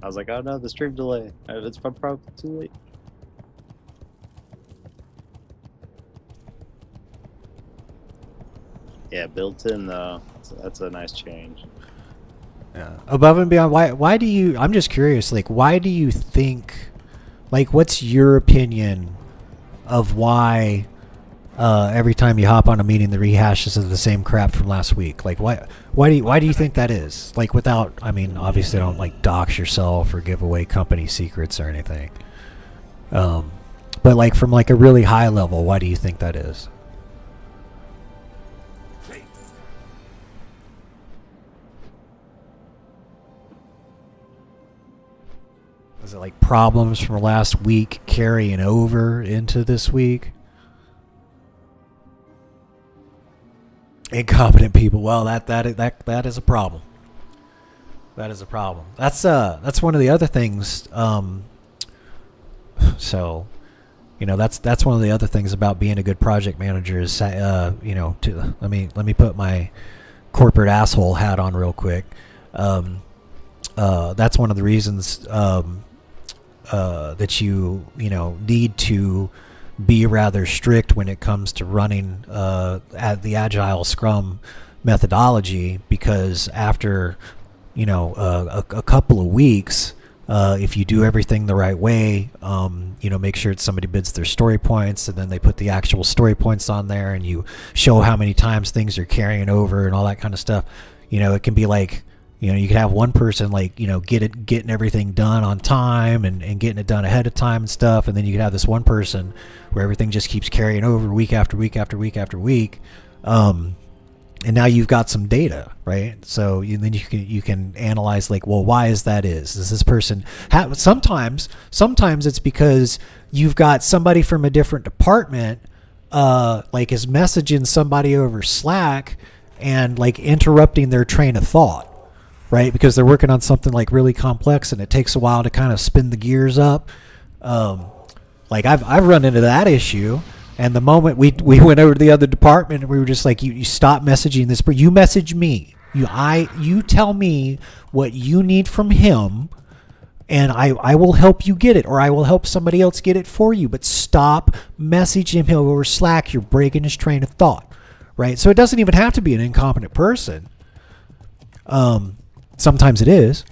I was like, oh no, the stream delay. It's probably too late. Yeah, built in though. That's a nice change. Yeah. Above and beyond, why do you, I'm just curious, like, why do you think, like, what's your opinion of why every time you hop on a meeting, the rehashes of the same crap from last week? Like, why do you think that is? Like, without, I mean, obviously don't like dox yourself or give away company secrets or anything. But like from like a really high level, why do you think that is? Is it like problems from last week carrying over into this week? Incompetent people. Well, that is a problem. That is a problem. That's one of the other things. So, that's one of the other things about being a good project manager is, let me put my corporate asshole hat on real quick. That's one of the reasons that you need to be rather strict when it comes to running at the Agile Scrum methodology, because after a couple of weeks, if you do everything the right way, make sure that somebody bids their story points, and then they put the actual story points on there, and you show how many times things are carrying over and all that kind of stuff. It can be like, you could have one person like, getting everything done on time and getting it done ahead of time and stuff. And then you could have this one person where everything just keeps carrying over week after week after week after week. And now you've got some data, right? So then you can analyze like, well, why is this person sometimes it's because you've got somebody from a different department, like is messaging somebody over Slack and like interrupting their train of thought. Right, because they're working on something like really complex, and it takes a while to kind of spin the gears up. Like I've run into that issue, and the moment we went over to the other department, and we were just like, you stop messaging this, you message me, you tell me what you need from him, and I will help you get it, or I will help somebody else get it for you. But stop messaging him over Slack. You're breaking his train of thought. Right, so it doesn't even have to be an incompetent person. Sometimes it is,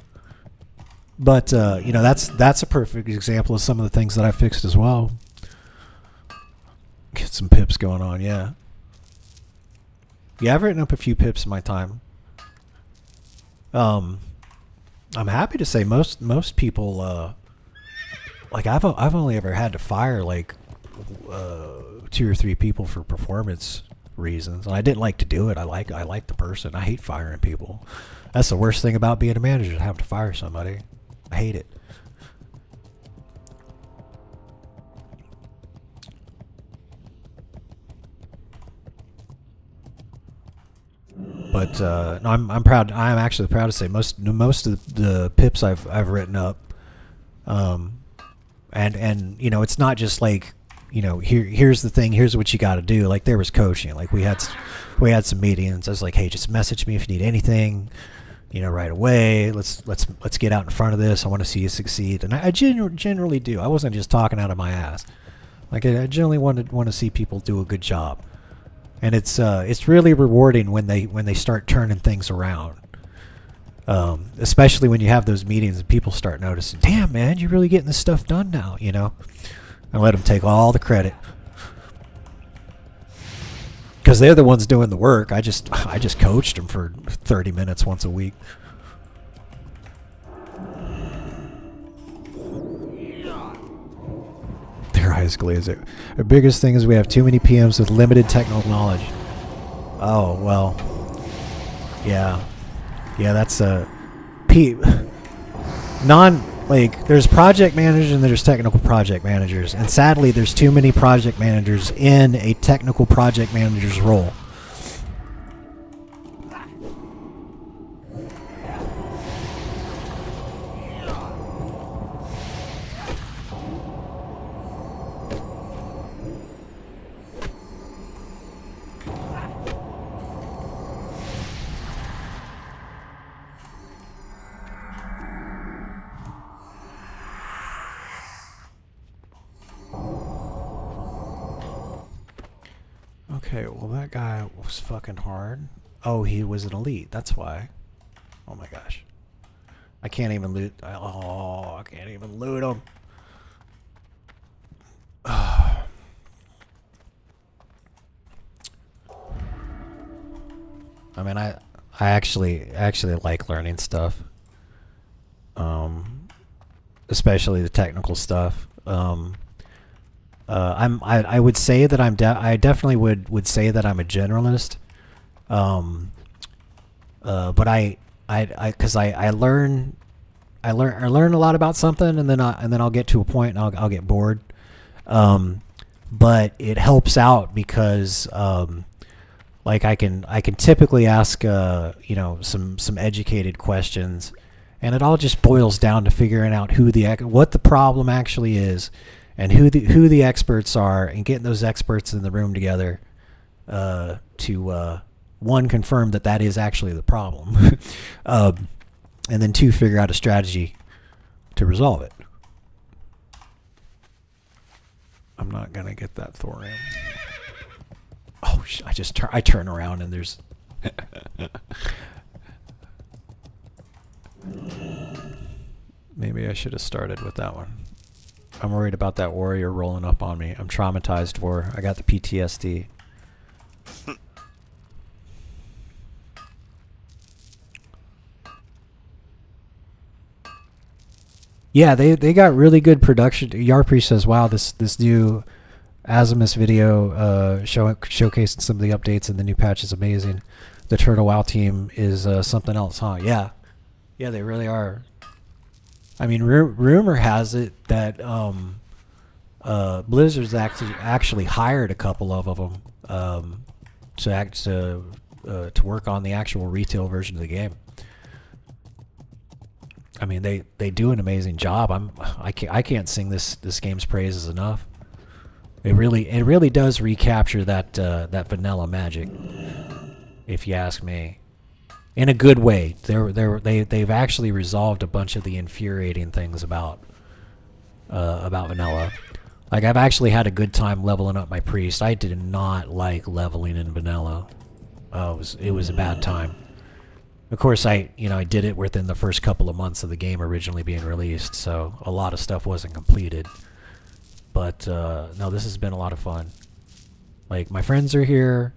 but that's a perfect example of some of the things that I fixed as well. Get some pips going on, yeah. Yeah, I've written up a few pips in my time. I'm happy to say most people, like I've only ever had to fire like 2 or 3 people for performance reasons, and I didn't like to do it. I like the person. I hate firing people. That's the worst thing about being a manager, to have to fire somebody. I hate it. But no, I'm proud. I'm actually proud to say most of the pips I've written up And you know, it's not just like, you know, here's the thing, here's what you got to do. Like there was coaching. Like we had some meetings. I was like, hey, just message me if you need anything, you know, right away. Let's get out in front of this. I want to see you succeed. And I generally do. I wasn't just talking out of my ass. Like I generally want to see people do a good job. And it's really rewarding when they start turning things around. Especially when you have those meetings and people start noticing, damn man, you're really getting this stuff done now, you know. I let them take all the credit because they're the ones doing the work. I just coached them for 30 minutes once a week. Their eyes glaze. The biggest thing is we have too many PMs with limited technical knowledge. Oh well, yeah, that's a like there's project managers and there's technical project managers, and sadly there's too many project managers in a technical project manager's role. Okay, well that guy was fucking hard. Oh, he was an elite. That's why. Oh my gosh. I can't even loot. Oh, I can't even loot him. I mean, I actually like learning stuff. Especially the technical stuff. I would say that I definitely would say that I'm a generalist. But because I learn a lot about something, and then I'll get to a point and I'll get bored. But it helps out because like I can typically ask you know, some educated questions, and it all just boils down to figuring out what the problem actually is, and who the experts are, and getting those experts in the room together to one, confirm that is actually the problem, and then two, figure out a strategy to resolve it. I'm not gonna get that thorium. Oh, I turn around and there's. Maybe I should have started with that one. I'm worried about that warrior rolling up on me. I'm traumatized for her. I got the PTSD. Yeah, they got really good production. Yarpri says, "Wow, this new Azimus video showcasing some of the updates and the new patch is amazing. The Turtle WoW team is something else, huh?" Yeah, they really are. I mean, rumor has it that Blizzard's actually hired a couple of them to work on the actual retail version of the game. I mean, they do an amazing job. I can't sing this game's praises enough. It really does recapture that vanilla magic, if you ask me, in a good way. They've actually resolved a bunch of the infuriating things about vanilla. Like, I've actually had a good time leveling up my priest. I did not like leveling in vanilla. It was a bad time. Of course, I did it within the first couple of months of the game originally being released, so a lot of stuff wasn't completed. But no, this has been a lot of fun. Like, my friends are here.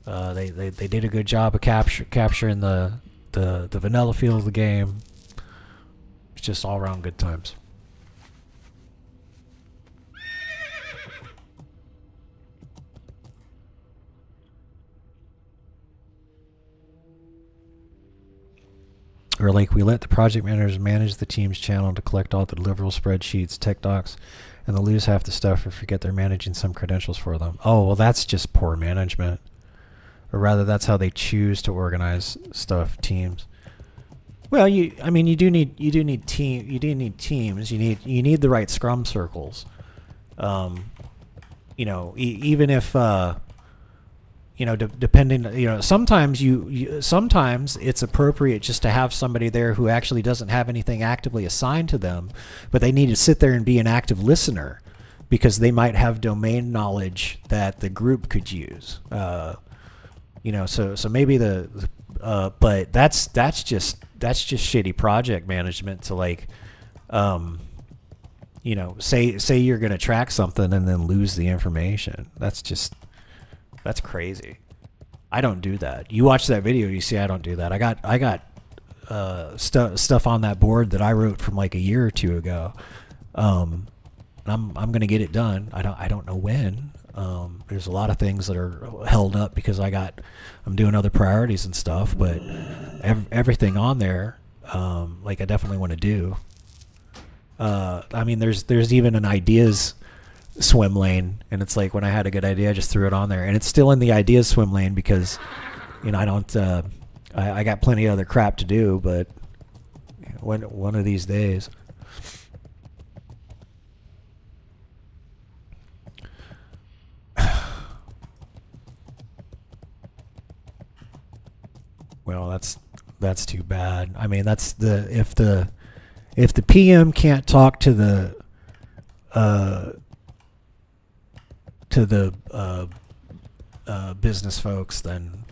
They did a good job of capturing the vanilla feel of the game. It's just all around good times. Or like, we let the project managers manage the team's channel to collect all the deliverable spreadsheets, tech docs, and they'll lose half the stuff or forget they're managing some credentials for them. Oh, well, that's just poor management. Or rather, that's how they choose to organize teams. Well, I mean, you do need teams. You need the right scrum circles. You know, even if you know, depending, you know, sometimes sometimes it's appropriate just to have somebody there who actually doesn't have anything actively assigned to them, but they need to sit there and be an active listener because they might have domain knowledge that the group could use. You know, so maybe but that's just shitty project management to like, you know, say you're going to track something and then lose the information. That's crazy. I don't do that. You watch that video, you see I don't do that. I got stuff on that board that I wrote from like a year or two ago. I'm going to get it done. I don't know when. There's a lot of things that are held up because I'm doing other priorities and stuff, but everything on there, like I definitely want to do. I mean, there's even an ideas swim lane, and it's like when I had a good idea, I just threw it on there, and it's still in the ideas swim lane because, you know, I don't, I got plenty of other crap to do, but one of these days. Well, that's too bad. I mean, that's if the PM can't talk to the business folks, then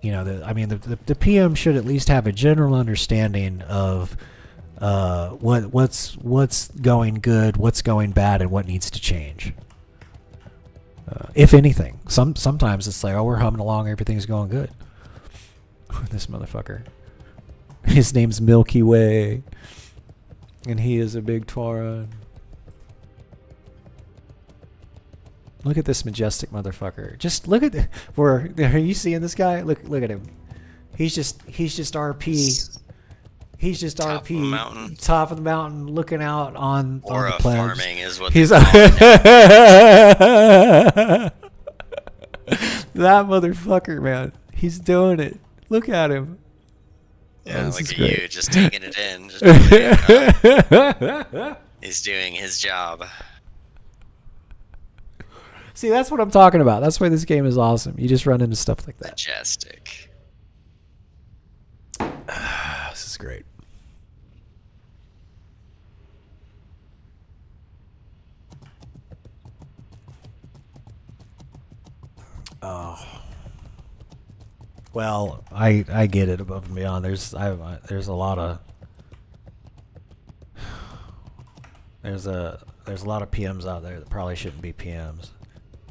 you know, the PM should at least have a general understanding of what's going good, what's going bad, and what needs to change. If anything, sometimes it's like, oh, we're humming along, everything's going good. This motherfucker, his name's Milky Way, and he is a big Tauren. Look at this majestic motherfucker. Just look at are you seeing this guy? Look at him. He's just RP. He's just Top RP. of the mountain. Top of the mountain, looking out on the Aura plebs. farming is what He's they call it. That motherfucker, man. He's doing it. Look at him. Yeah, this look is at great. you, just taking it in. Just taking it up. He's doing his job. See, that's what I'm talking about. That's why this game is awesome. You just run into stuff like that. Majestic. This is great. Oh. Well, I get it above and beyond. There's a lot of there's a lot of PMs out there that probably shouldn't be PMs.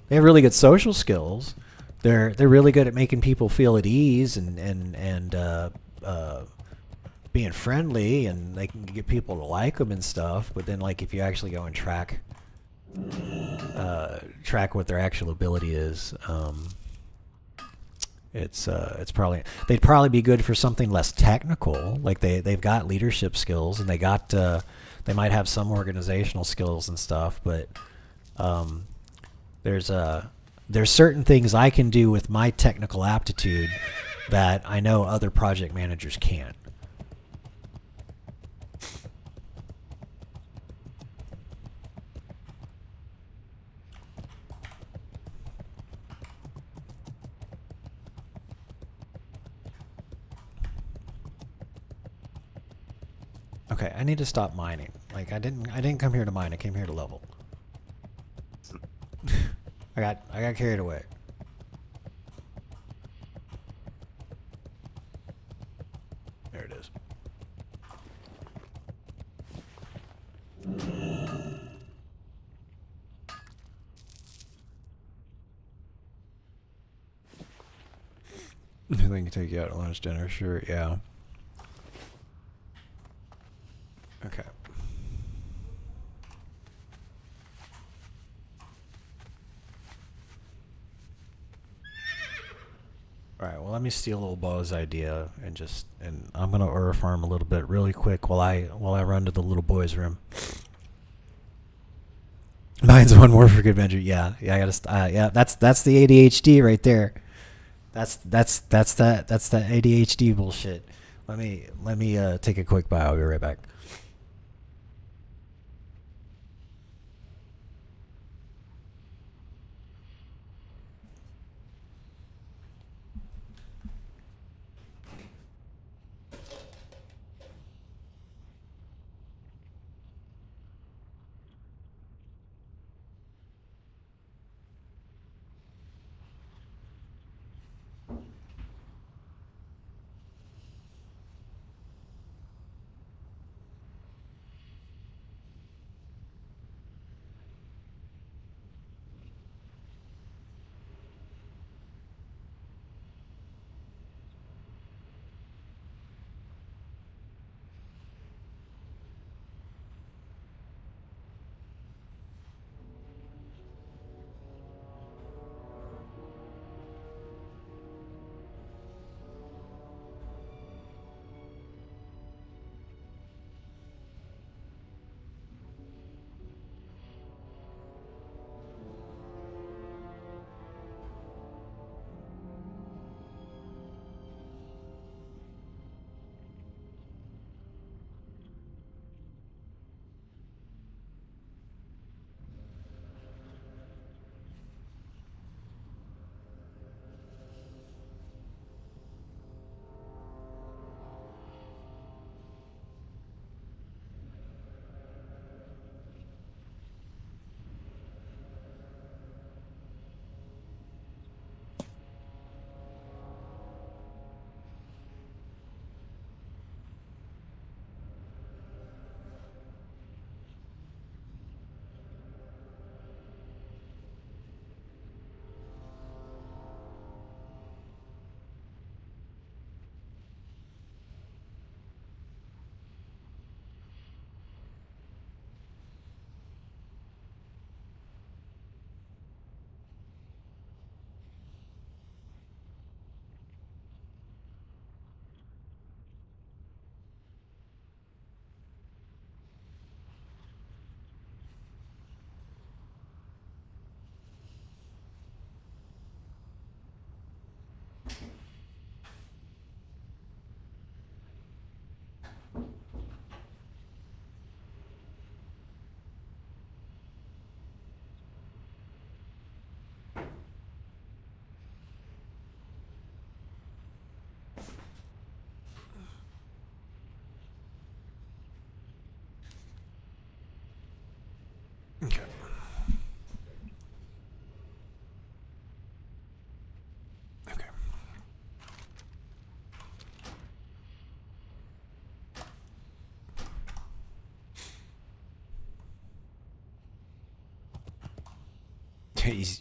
They have really good social skills. They're really good at making people feel at ease and being friendly, and they can get people to like them and stuff. But then, like, if you actually go and track what their actual ability is, it's probably they'd probably be good for something less technical. Like they've got leadership skills, and they might have some organizational skills and stuff, but there's certain things I can do with my technical aptitude that I know other project managers can't. Okay, I need to stop mining. Like I didn't come here to mine. I came here to level. I got carried away. There it is. I think I can take you out at lunch, dinner. Sure, yeah. Okay. Alright, well let me steal old Bo's idea and I'm gonna aura farm a little bit really quick while I run to the little boy's room. Mine's one more for good measure. Yeah, I gotta yeah, that's the ADHD right there. That's that ADHD bullshit. Let me take a quick bio. I'll be right back. Okay. Okay.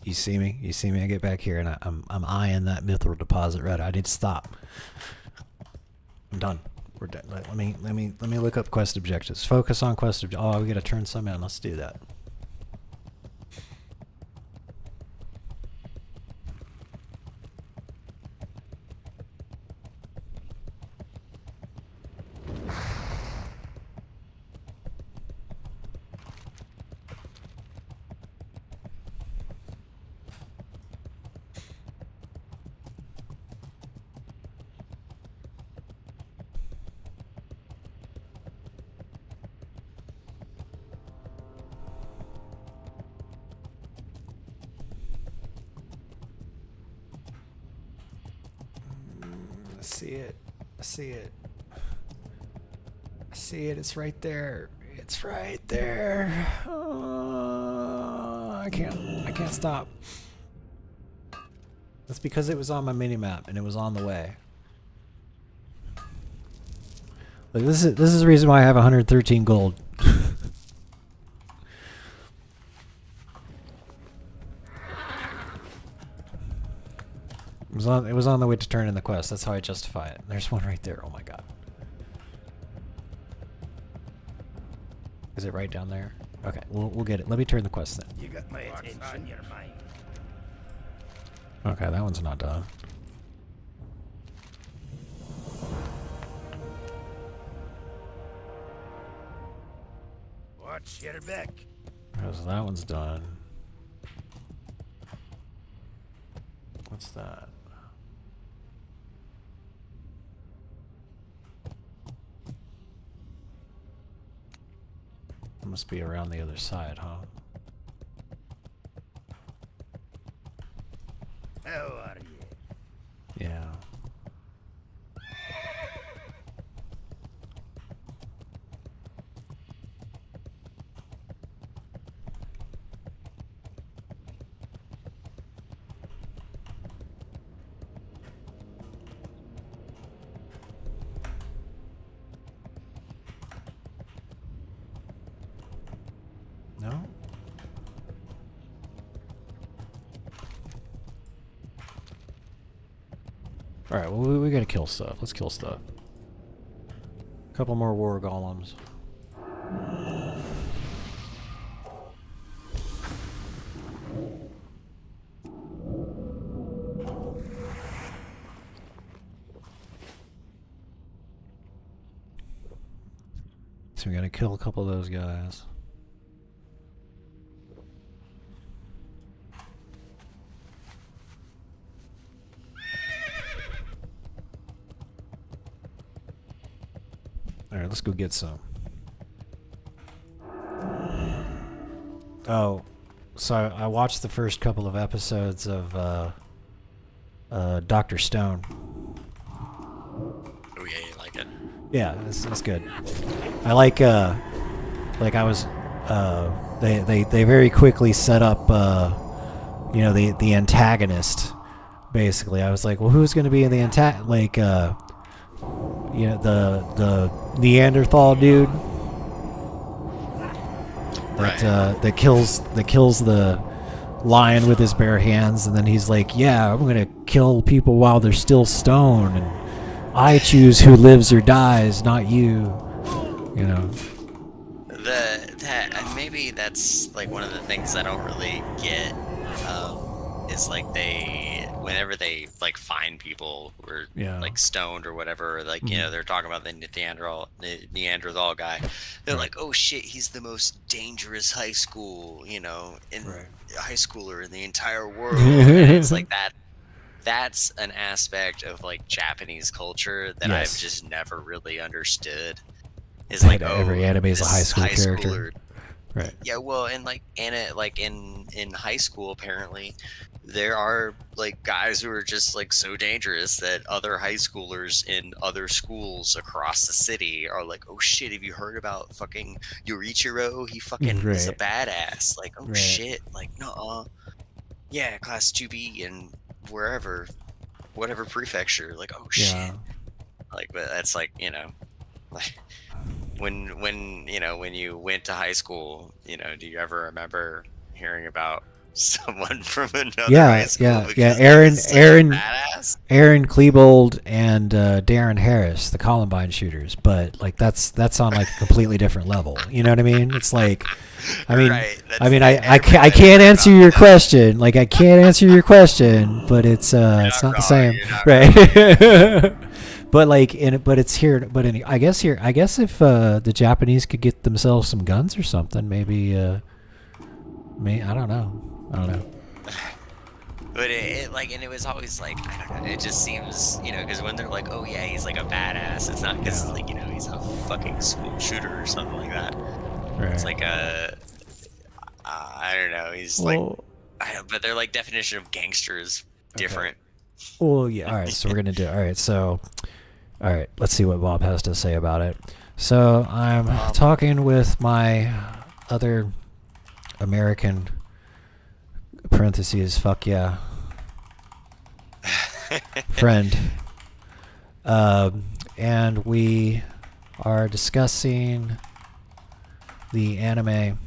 You see me? You see me? I get back here and I'm eyeing that mithril deposit right. I need to stop. I'm done. We're done. Let me look up quest objectives. Focus on quest objectives. Oh, we gotta turn some in. Let's do that. I see it. I see it. I see it. It's right there. It's right there. I can't stop. That's because it was on my mini map and it was on the way. Look, this is the reason why I have 113 gold. It was on the way to turn in the quest. That's how I justify it. There's one right there. Oh my god. Is it right down there? Okay, we'll get it. Let me turn the quest then. You got my attention. You're mine. Okay, that one's not done. Watch your back. So that one's done. What's that? Must be around the other side, huh? How are you? Yeah. No? Alright, well, we gotta kill stuff. Let's kill stuff. A couple more war golems. So we gotta kill a couple of those guys. Alright, let's go get some. Oh, so I watched the first couple of episodes of Dr. Stone. Oh yeah, you like it? Yeah, it's good. I like I was they very quickly set up you know, the antagonist. Basically, I was like, well, who's going to be in the you know, the Neanderthal dude that kills the lion with his bare hands, and then he's like, yeah, I'm gonna kill people while they're still stoned, and I choose who lives or dies, not you. You know. Maybe that's like one of the things I don't really get. Is like whenever they like find people who are like stoned or whatever, like you know, they're talking about the Neanderthal guy. They're like, oh shit, he's the most dangerous high schooler in the entire world. And it's like that's an aspect of like Japanese culture that I've just never really understood. Is like every anime is a high school character. Schooler, right. Yeah, well, and like in high school, apparently, there are like guys who are just like so dangerous that other high schoolers in other schools across the city are like, oh shit, have you heard about fucking Yorichiro? He fucking is a badass. Like, oh shit, like nuh-uh. Yeah, class 2B and whatever prefecture. Like, oh shit. Like, but that's like, you know, like when you went to high school, you know, do you ever remember hearing about someone from another high school? Aaron Klebold and Darren Harris, the Columbine shooters, but like that's on like a completely different level. You know what I mean? It's like, I can't answer your question. Like I can't answer your question, but it's not the same, right? But I guess if the Japanese could get themselves some guns or something, maybe I don't know. But it was always like, I don't know, it just seems, you know, because when they're like, oh yeah, he's like a badass, it's not because like, you know, he's a fucking school shooter or something like that. Right. It's like I don't know, he's but their like definition of gangster is different. Well, yeah. All right, so we're gonna do. All right, let's see what Bob has to say about it. So I'm talking with my other American (parentheses fuck yeah) friend, and we are discussing the anime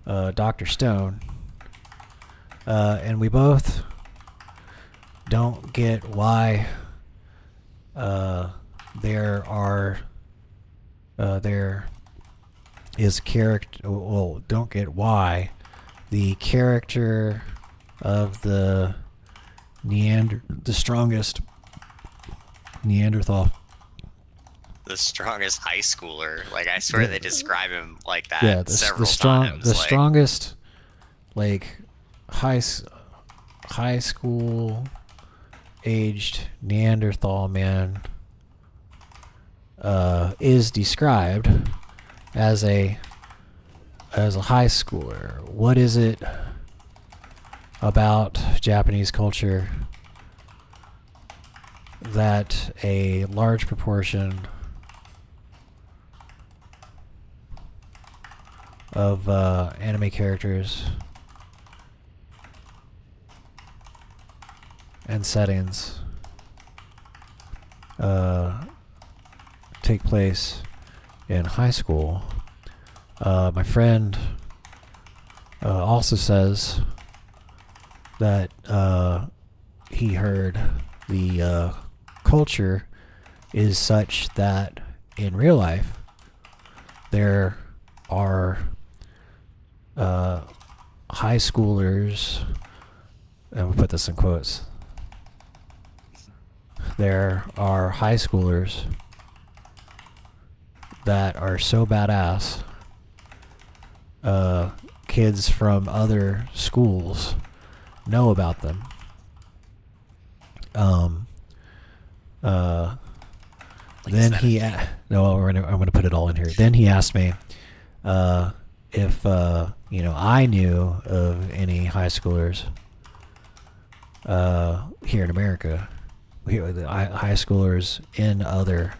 Dr. Stone, and we both don't get why there is character. Well, don't get why the character of the strongest Neanderthal. The strongest high schooler. Like I swear they describe him like that. Yeah, several times. The strongest, like high school aged Neanderthal man is described as a high schooler. What is it about Japanese culture that a large proportion of anime characters and settings take place in high school? My friend also says that he heard the culture is such that in real life there are high schoolers, and we'll put this in quotes, there are high schoolers that are so badass, kids from other schools know about them. Then he I'm gonna put it all in here. Then he asked me if I knew of any high schoolers here in America, high schoolers in other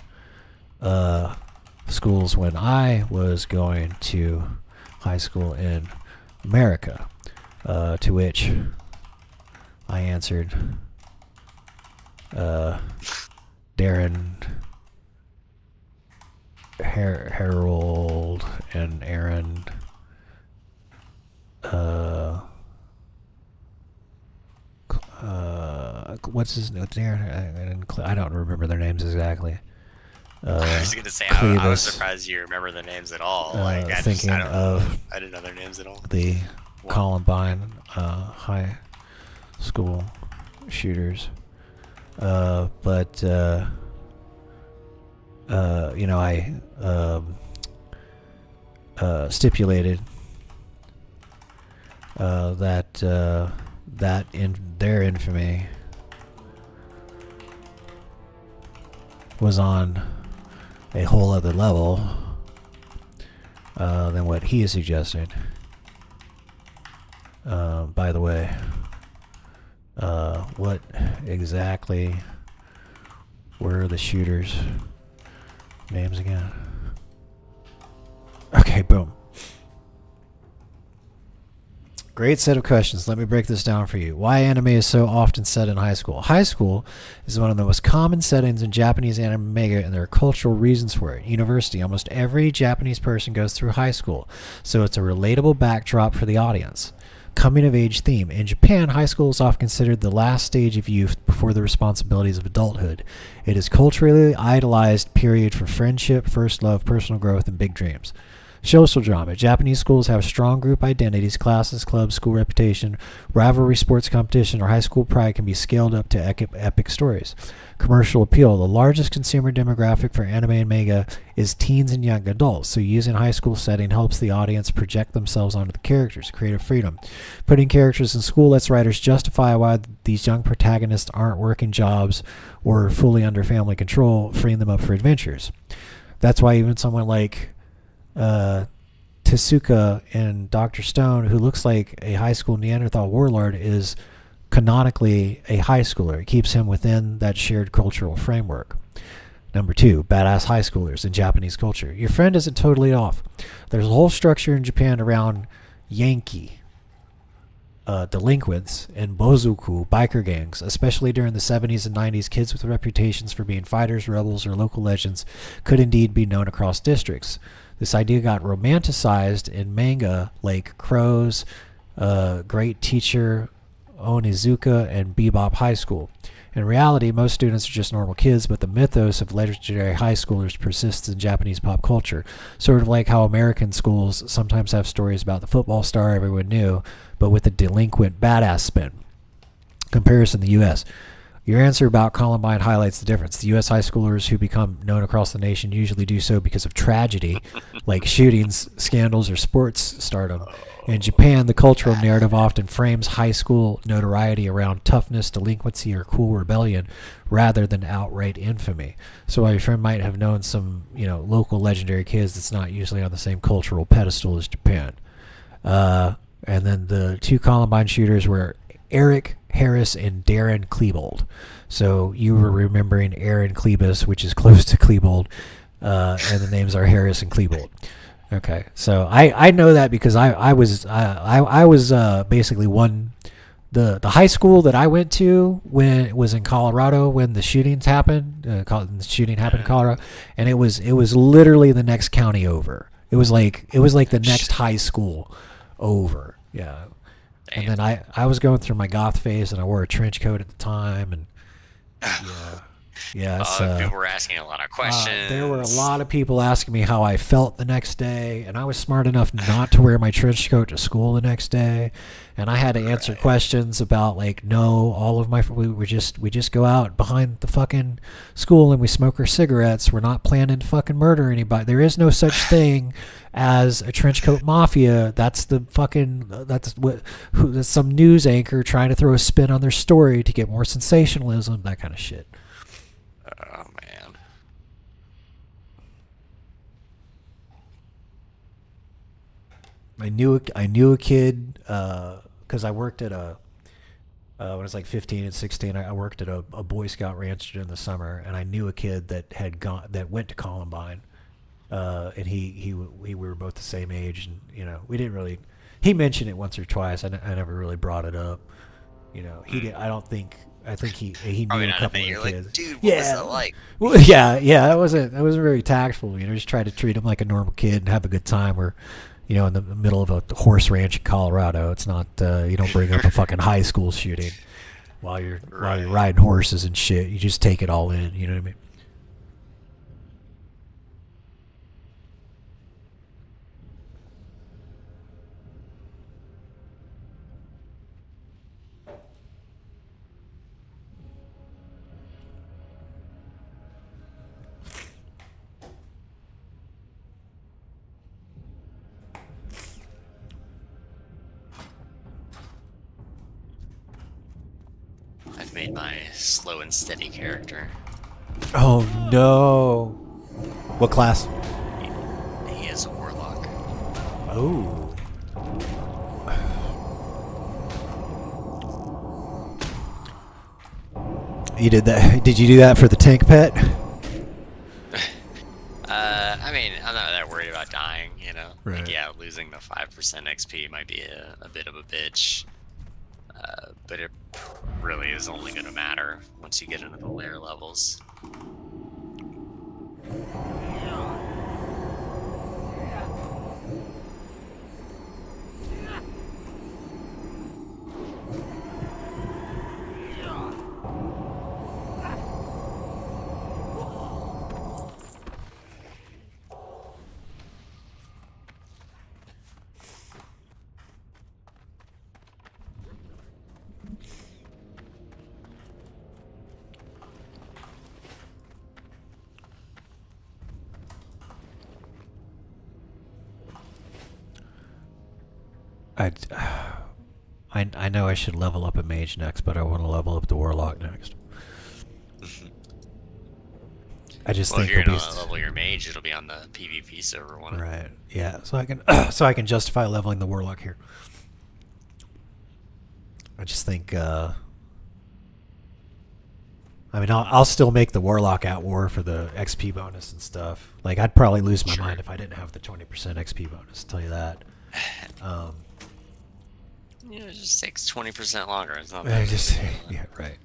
schools when I was going to high school in America, to which I answered, Darren, Harold, and Aaron, what's his name? Darren, I don't remember their names exactly. I was gonna say I was surprised you remember their names at all. Like I didn't know their names at all. The Columbine high school shooters, but I stipulated that in their infamy was on a whole other level than what he has suggested. By the way, what exactly were the shooters' names again? Okay, boom. Great set of questions. Let me break this down for you. Why anime is so often set in high school. High school is one of the most common settings in Japanese anime manga, and there are cultural reasons for it. University. Almost every Japanese person goes through high school, so it's a relatable backdrop for the audience. Coming of age theme. In Japan, high school is often considered the last stage of youth before the responsibilities of adulthood. It is culturally idolized period for friendship, first love, personal growth, and big dreams. Social drama. Japanese schools have strong group identities, classes, clubs, school reputation, rivalry, sports competition, or high school pride can be scaled up to epic stories. Commercial appeal. The largest consumer demographic for anime and manga is teens and young adults, so using high school setting helps the audience project themselves onto the characters. Creative freedom. Putting characters in school lets writers justify why these young protagonists aren't working jobs or fully under family control, freeing them up for adventures. That's why even someone like Tezuka in Dr. Stone, who looks like a high school Neanderthal warlord, is canonically a high schooler. It keeps him within that shared cultural framework. Number 2, badass high schoolers in Japanese culture. Your friend isn't totally off. There's a whole structure in Japan around Yankee delinquents and bozuku biker gangs. Especially during the 70s and 90s, kids with reputations for being fighters, rebels, or local legends could indeed be known across districts. This idea got romanticized in manga like Crow's Great Teacher Onizuka and Bebop High School. In reality, most students are just normal kids, but the mythos of legendary high schoolers persists in Japanese pop culture, sort of like how American schools sometimes have stories about the football star everyone knew, but with a delinquent badass spin. Comparison: the U.S. Your answer about Columbine highlights the difference. The U.S. high schoolers who become known across the nation usually do so because of tragedy, like shootings, scandals, or sports stardom. In Japan, the cultural narrative often frames high school notoriety around toughness, delinquency, or cool rebellion, rather than outright infamy. So while your friend might have known some, local legendary kids, that's not usually on the same cultural pedestal as Japan. And then the 2 Columbine shooters were Eric Harris and Darren Klebold. So you were remembering Aaron Klebus, which is close to Klebold, and the names are Harris and Klebold. Okay, so I know that because I was basically the high school that I went to when it was in Colorado when the shootings happened. The shooting happened in Colorado, and it was literally the next county over. It was like the next high school over. Yeah. And then I was going through my goth phase, and I wore a trench coat at the time, and people were asking a lot of questions. There were a lot of people asking me how I felt the next day, and I was smart enough not to wear my trench coat to school the next day, and I had to answer questions about we just go out behind the fucking school and we smoke our cigarettes. We're not planning to fucking murder anybody. There is no such thing as a trench coat mafia. That's some news anchor trying to throw a spin on their story to get more sensationalism, that kind of shit. Oh man. I knew a kid because I worked at when I was like 15 and 16. I worked at a Boy Scout ranch during the summer, and I knew a kid that went to Columbine, and we were both the same age, and we didn't really. He mentioned it once or twice. I never really brought it up. He did. I think he knew a couple of kids. Like, dude, what was that like? Well, yeah. It wasn't very tactful. Just try to treat him like a normal kid and have a good time. Where, in the middle of a horse ranch in Colorado, it's not. You don't bring up a fucking high school shooting while you're riding horses and shit. You just take it all in. You know what I mean? I've made my slow and steady character. Oh no! What class? He is a warlock. Oh. You did that? Did you do that for the tank pet? I mean, I'm not that worried about dying, Right. Like, yeah, losing the 5% XP might be a bit of a bitch. But it really is only going to matter once you get into the layer levels. I know I should level up a mage next, but I want to level up the warlock next. I just think if you're gonna level your mage, it'll be on the PvP server one. Right. Yeah. So I can justify leveling the warlock here. I just think. I mean, I'll still make the warlock at war for the XP bonus and stuff. Like, I'd probably lose my mind if I didn't have the 20% XP bonus. I'll tell you that. It just takes 20% longer. It's not I bad. yeah, right.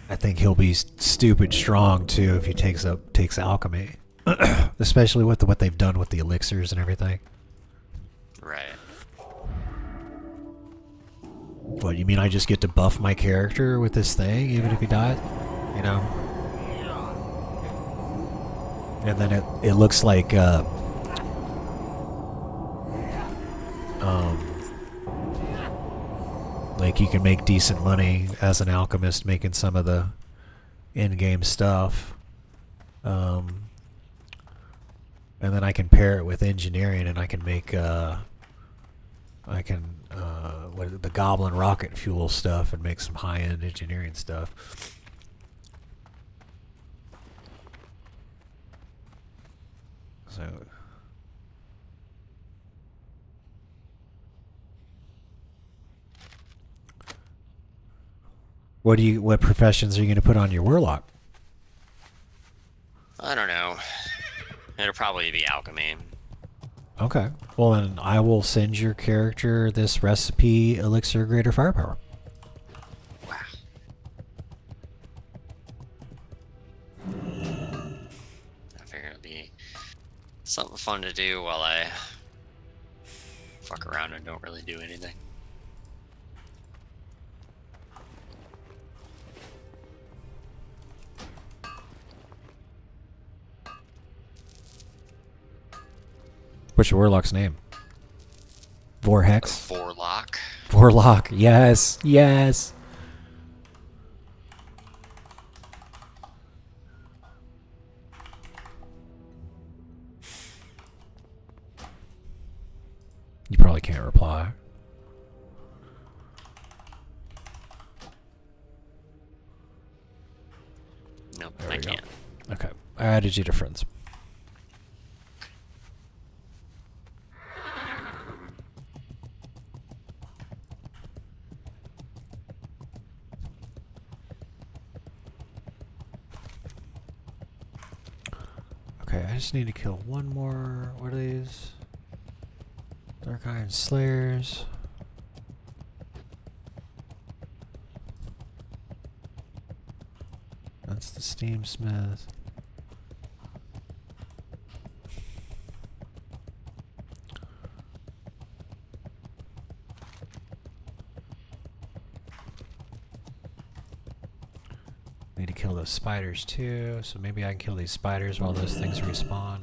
I think he'll be stupid strong too if he takes alchemy, especially with what they've done with the elixirs and everything. Right. What, you mean I just get to buff my character with this thing even if he dies? And then it looks like Like you can make decent money as an alchemist making some of the in-game stuff. And then I can pair it with engineering, and I can make the goblin rocket fuel stuff and make some high-end engineering stuff. So what professions are you going to put on your warlock? I don't know. It'll probably be alchemy. Okay. Well, then I will send your character this recipe elixir of greater firepower. Wow. I figure it'll be something fun to do while I fuck around and don't really do anything. What's your warlock's name? Vorhex? Vorlock. Vorlock. Yes. Yes. You probably can't reply. Nope, I can't. Okay. I added you to friends. Okay, I just need to kill one more. What are these? Dark Iron Slayers. That's the Steam Smith. Need to kill those spiders too, so maybe I can kill these spiders while those things respawn.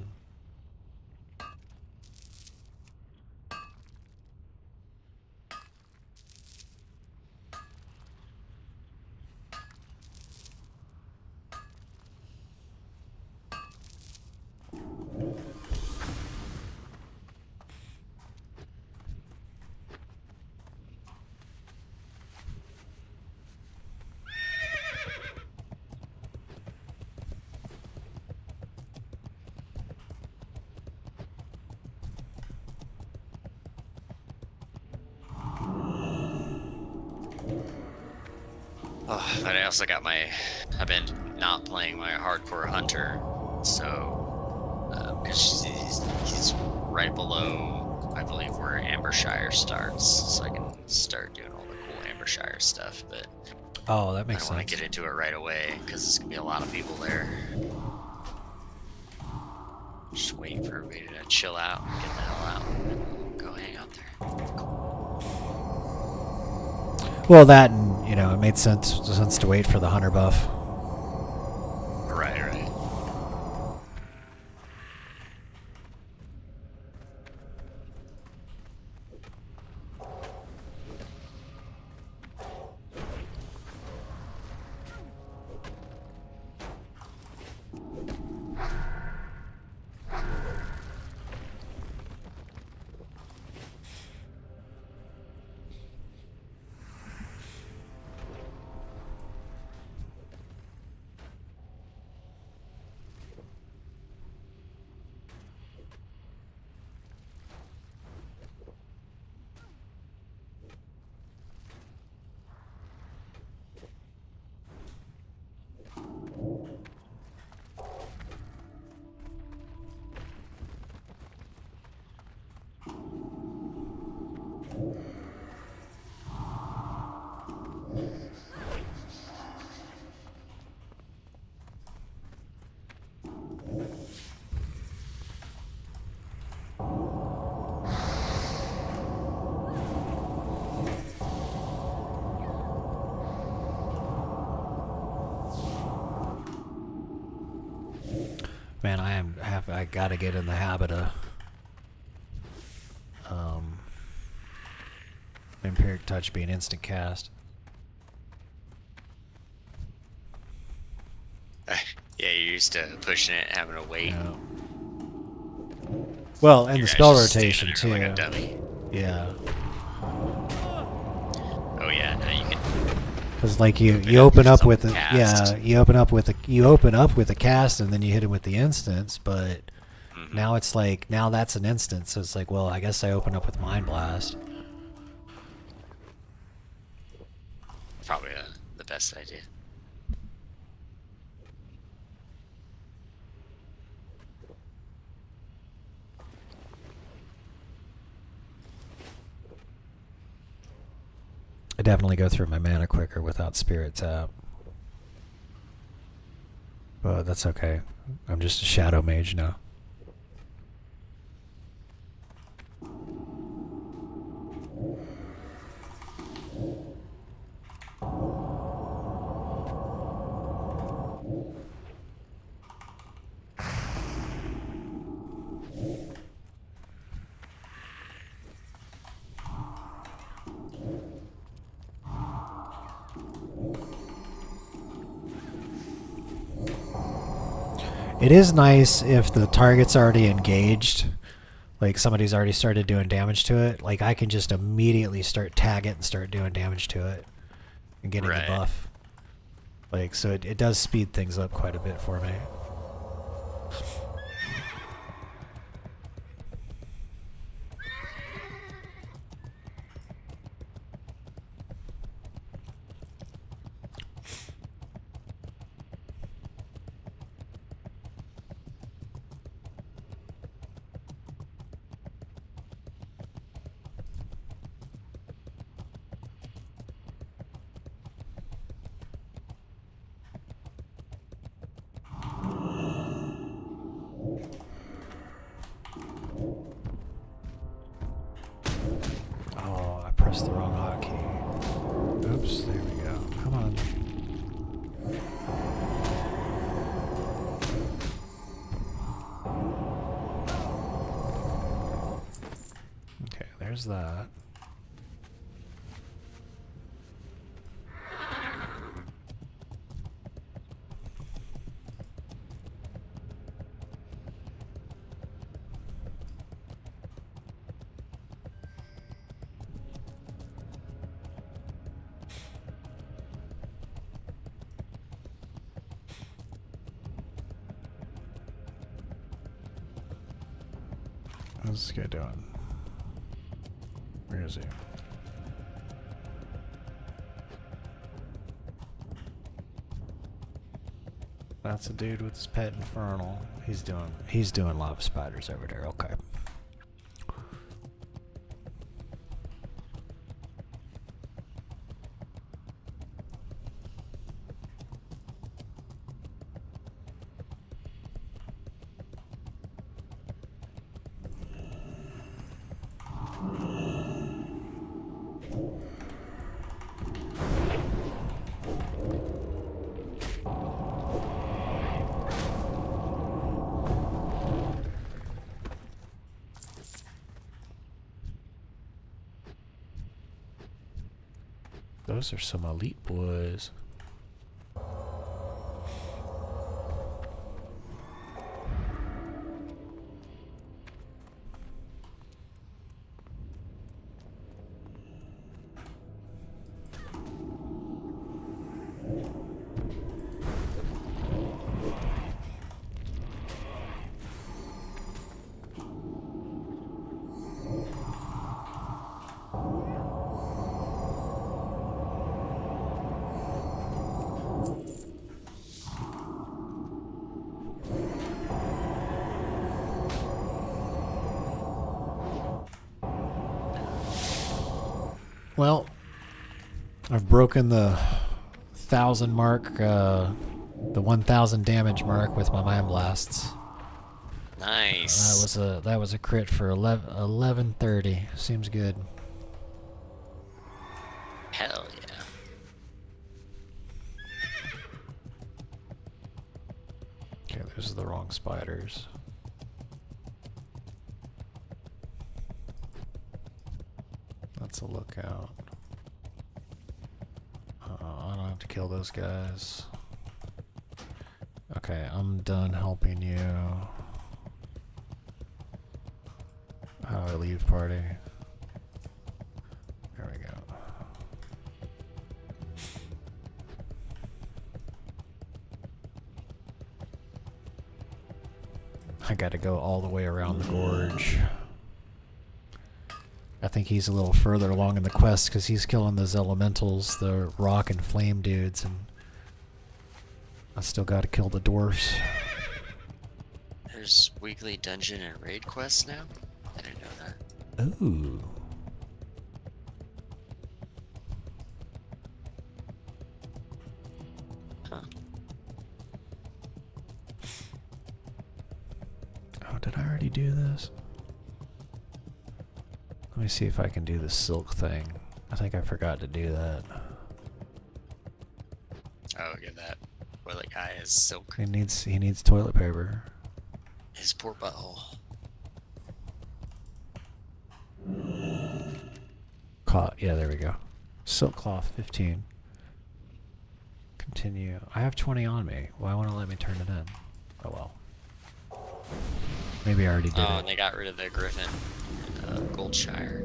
Oh, but I also got I've been not playing my hardcore hunter, so because he's right below, I believe, where Ambershire starts, so I can start doing all the cool Ambershire stuff. But oh, that makes sense. I don't want to get into it right away because there's gonna be a lot of people there. Just waiting for everybody to chill out and get the hell out, and go hang out there. Well, that and, you know, it made sense to wait for the hunter buff. Right, right. Man, I gotta get in the habit of Vampiric Touch being instant cast. Yeah, you're used to pushing it, having to wait. Yeah. Well, and Your the guy's spell just standing rotation there too. like a dummy. Yeah. Oh yeah, now you can. Because like you open up with a cast. you open up with a cast and then you hit him with the instance, but now it's like now that's an instance, so it's like, well, I guess I open up with Mind Blast. Probably the best idea. I definitely go through my mana quicker without Spirit Tap. But that's okay. I'm just a Shadow Mage now. It is nice if the target's already engaged, like somebody's already started doing damage to it, like I can just immediately start tag it and start doing damage to it and getting the buff. Like, so it does speed things up quite a bit for me. Oh, I pressed the wrong hotkey. Oops, there we go. Come on. Okay, there's that. What's this guy doing? Where is he? That's a dude with his pet infernal. He's doing lava spiders over there. Okay. Those are some elite boys. Well, I've broken the 1,000 mark, the 1,000 damage mark with my Mind Blasts. Nice. That was a crit for 1130. Seems good. Hell yeah. Okay, those are the wrong spiders. That's a lookout. I don't have to kill those guys. Okay, I'm done helping you. How do I leave party? There we go. I gotta go all the way around the gorge. I think he's a little further along in the quest because he's killing those elementals, the rock and flame dudes, and I still gotta kill the dwarfs. There's weekly dungeon and raid quests now? I didn't know that. Ooh. Huh. Oh, did I already do this? Let me see if I can do the silk thing. I think I forgot to do that. Oh, get that. Well, the guy is silk. He needs toilet paper. His poor butthole. Caught. Yeah, there we go. Silk cloth 15. Continue. I have 20 on me. Why won't it let me turn it in? Oh well. Maybe I already did Oh, it. and they got rid of the griffin in Goldshire.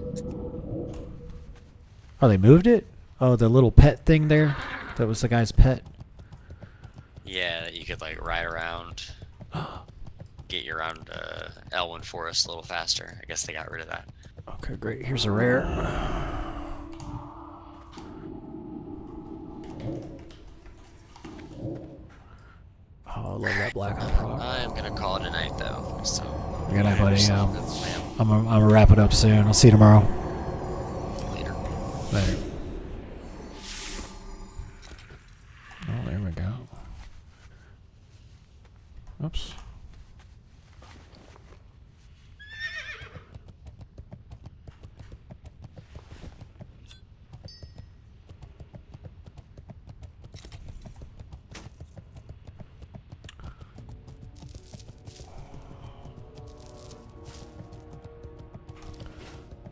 Oh, they moved it? Oh, the little pet thing there? That was the guy's pet? Yeah, that you could like ride around, get you around Elwyn Forest a little faster. I guess they got rid of that. Okay, great. Here's a rare. Oh, I love that black on prog. I'm gonna call it a night though. So. Good night, buddy. I'm gonna wrap it up soon. I'll see you tomorrow. Later. Later. Oh, there we go. Oops.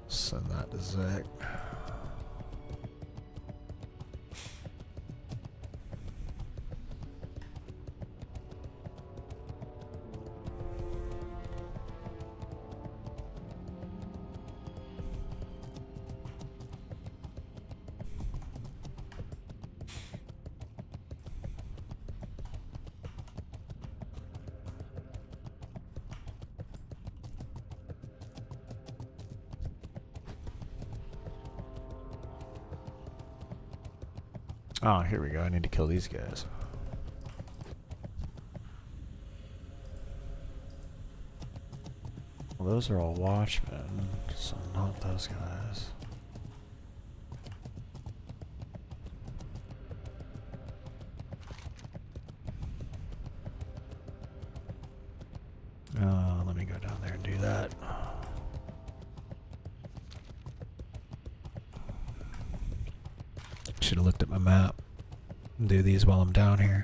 Send that to Zach. Oh, here we go. I need to kill these guys. Well, those are all watchmen, so not those guys. Let me go down there and do that. Should have looked at my map and do these while I'm down here.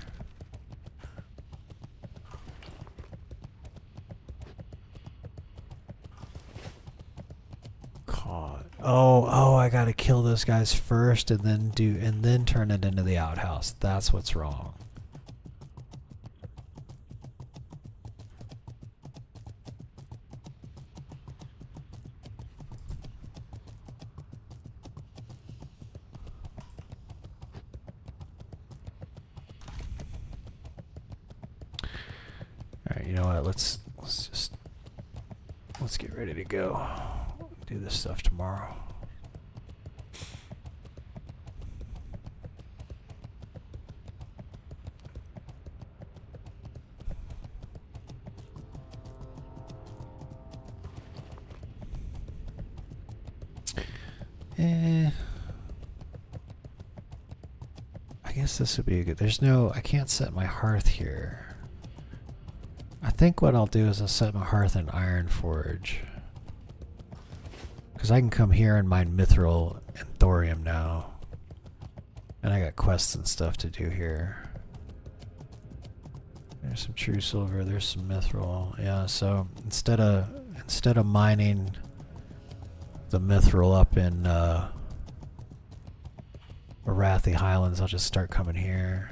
Caught. Oh, I gotta kill those guys first and then turn it into the outhouse. That's what's wrong. Alright, you know what? Let's get ready to go. Do this stuff tomorrow. I guess this would be a good. I can't set my hearth here. I think what I'll do is I'll set my hearth in Iron Forge. Because I can come here and mine mithril and thorium now. And I got quests and stuff to do here. There's some true silver, there's some mithril. Yeah, so instead of mining the mithril up in Arathi Highlands, I'll just start coming here.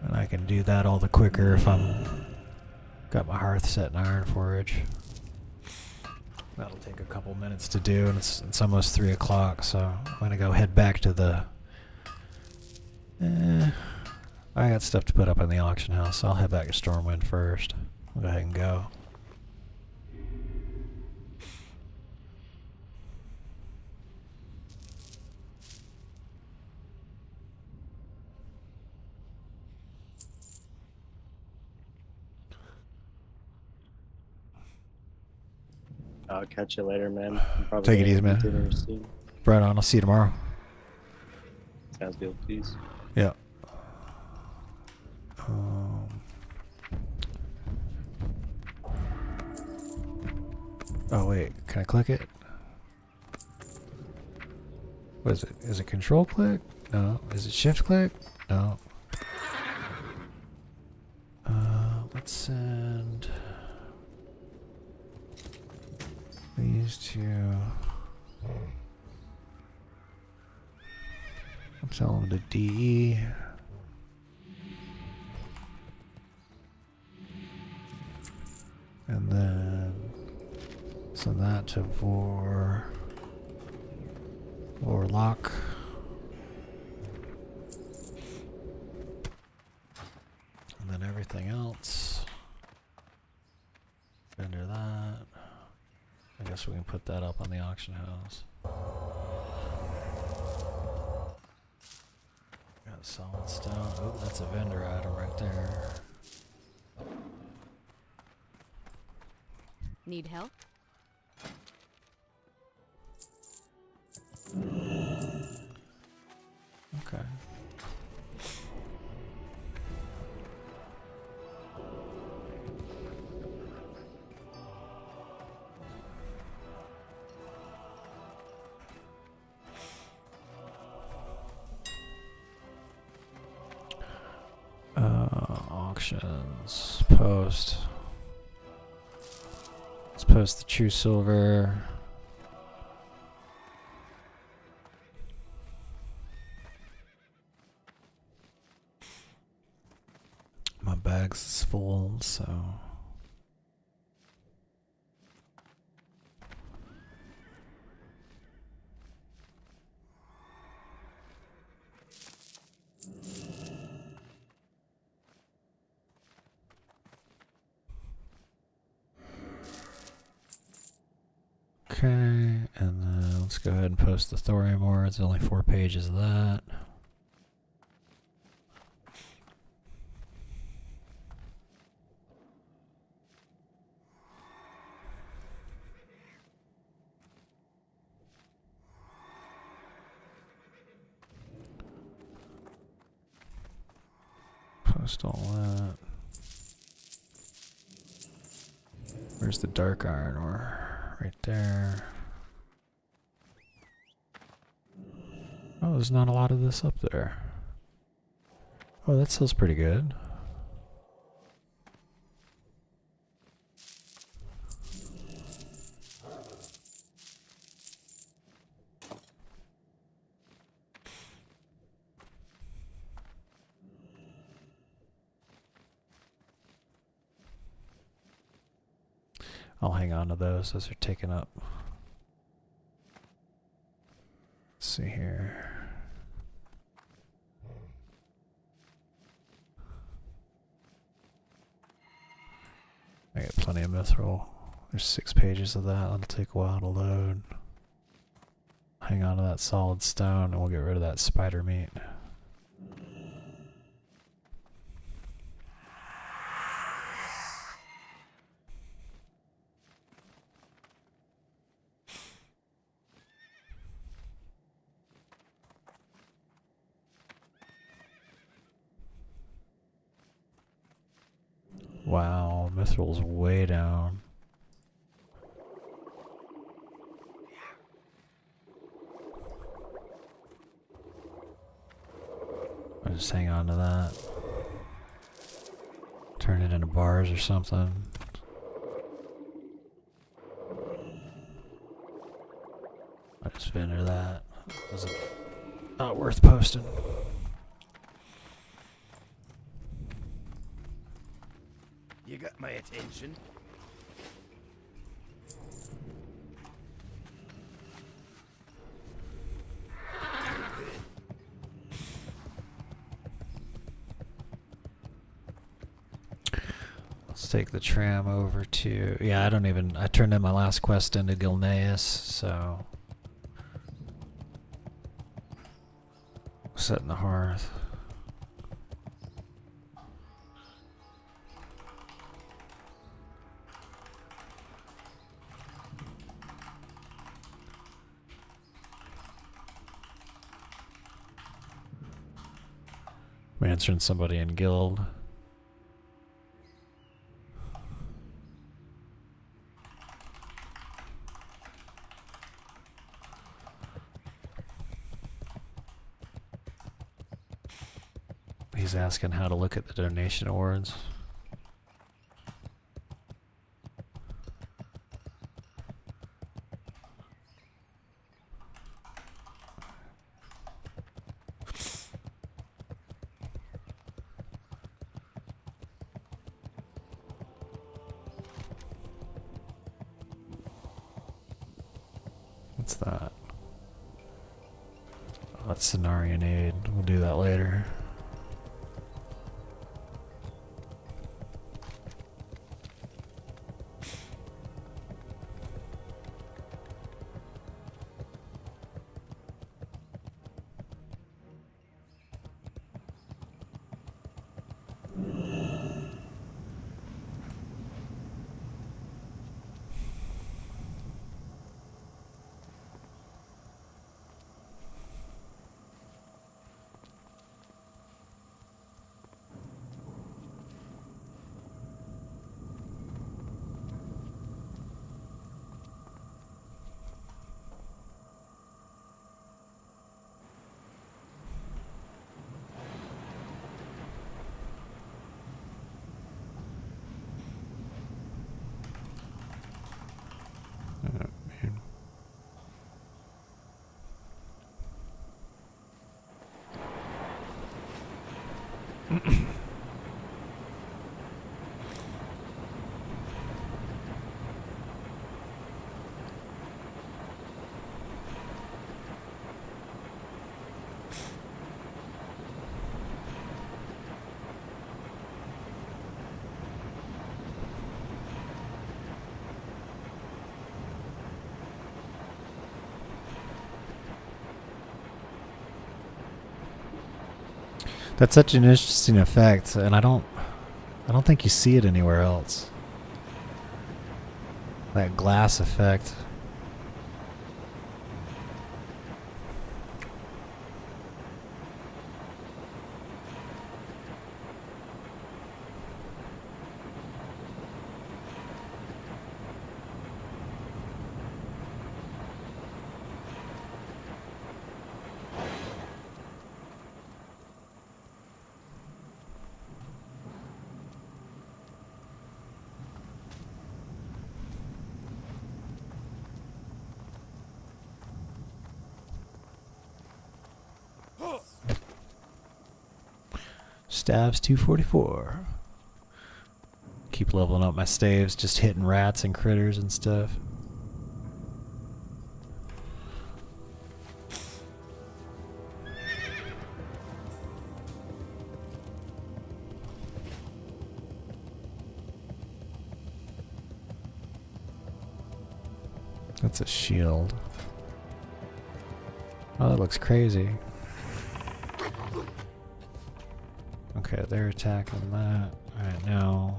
And I can do that all the quicker if I'm got my hearth set in Iron Forge. That'll take a couple minutes to do, and it's almost 3 o'clock, so I'm gonna go head back to the... I got stuff to put up in the auction house, so I'll head back to Stormwind first. I'll go ahead and go. I'll catch you later, man. Take it easy, man. Right on. I'll see you tomorrow. Sounds good. Peace. Yeah. Oh wait, can I click it? What is it? Is it control click? No. Is it shift click? No. Let's send these two. I'm telling them to DE. And then send that to Vorlock. And then everything else. Vendor that. I guess we can put that up on the auction house. Got solid stone. Oh, that's a vendor item right there. Need help? Okay. Auctions. Post. Let's post the true silver. My bag's full, so. Okay, and then let's go ahead and post the thorium ore. It's only 4 pages of that. Post all that. Where's the dark iron ore? Right there. Oh, there's not a lot of this up there. Oh, that sells pretty good. I'll hang on to those. Those are taken up. Let's see here. I got plenty of mithril. There's 6 pages of that. That'll take a while to load. Hang on to that solid stone and we'll get rid of that spider meat. Wow, mithril's way down. I'll just hang on to that. Turn it into bars or something. I just vendor that. Wasn't not worth posting. You got my attention. Let's take the tram over to... Yeah, I turned in my last quest into Gilneas, so... Setting the hearth. I'm answering somebody in guild. He's asking how to look at the donation awards. What's that? Oh, that's Cenarian Aid. We'll do that later. That's such an interesting effect, and I don't think you see it anywhere else. That glass effect. Staves 244. Keep leveling up my staves, just hitting rats and critters and stuff. That's a shield. Oh, that looks crazy. Okay, they're attacking that right now.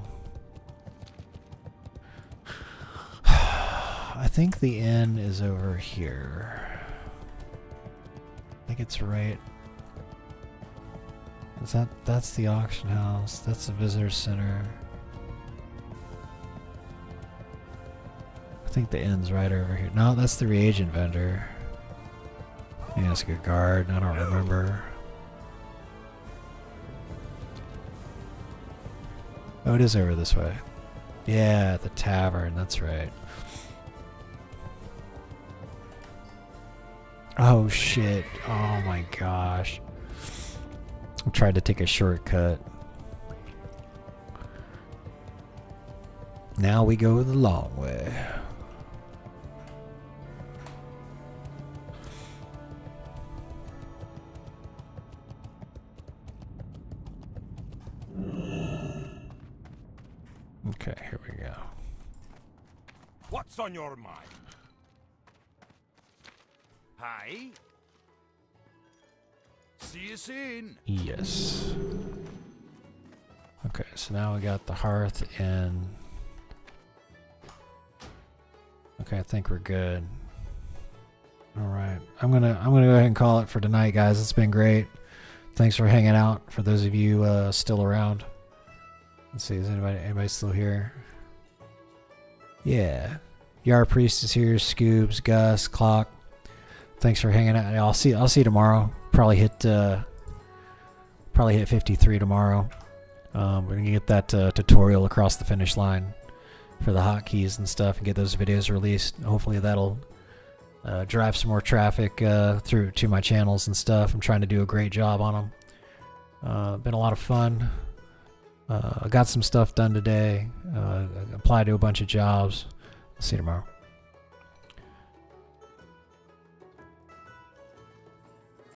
I think the inn is over here. I think it's right. That's the auction house. That's the visitor center. I think the inn's right over here. No, that's the reagent vendor. Yeah, it's a good guard. I don't remember. Oh, it is over this way. Yeah, the tavern, that's right. Oh shit. Oh my gosh. I tried to take a shortcut. Now we go the long way. Okay, here we go. What's on your mind? Hi. See you soon. Yes. Okay, so now we got the hearth in. Okay, I think we're good. All right, I'm gonna go ahead and call it for tonight, guys. It's been great. Thanks for hanging out. For those of you still around. Let's see, is anybody still here? Yeah. Yar Priest is here, Scoobs, Gus, Clock. Thanks for hanging out. I'll see you tomorrow. Probably hit 53 tomorrow. We're gonna get that tutorial across the finish line for the hotkeys and stuff, and get those videos released. Hopefully that'll drive some more traffic through to my channels and stuff. I'm trying to do a great job on them. Been a lot of fun. I got some stuff done today. Applied to a bunch of jobs. I'll see you tomorrow.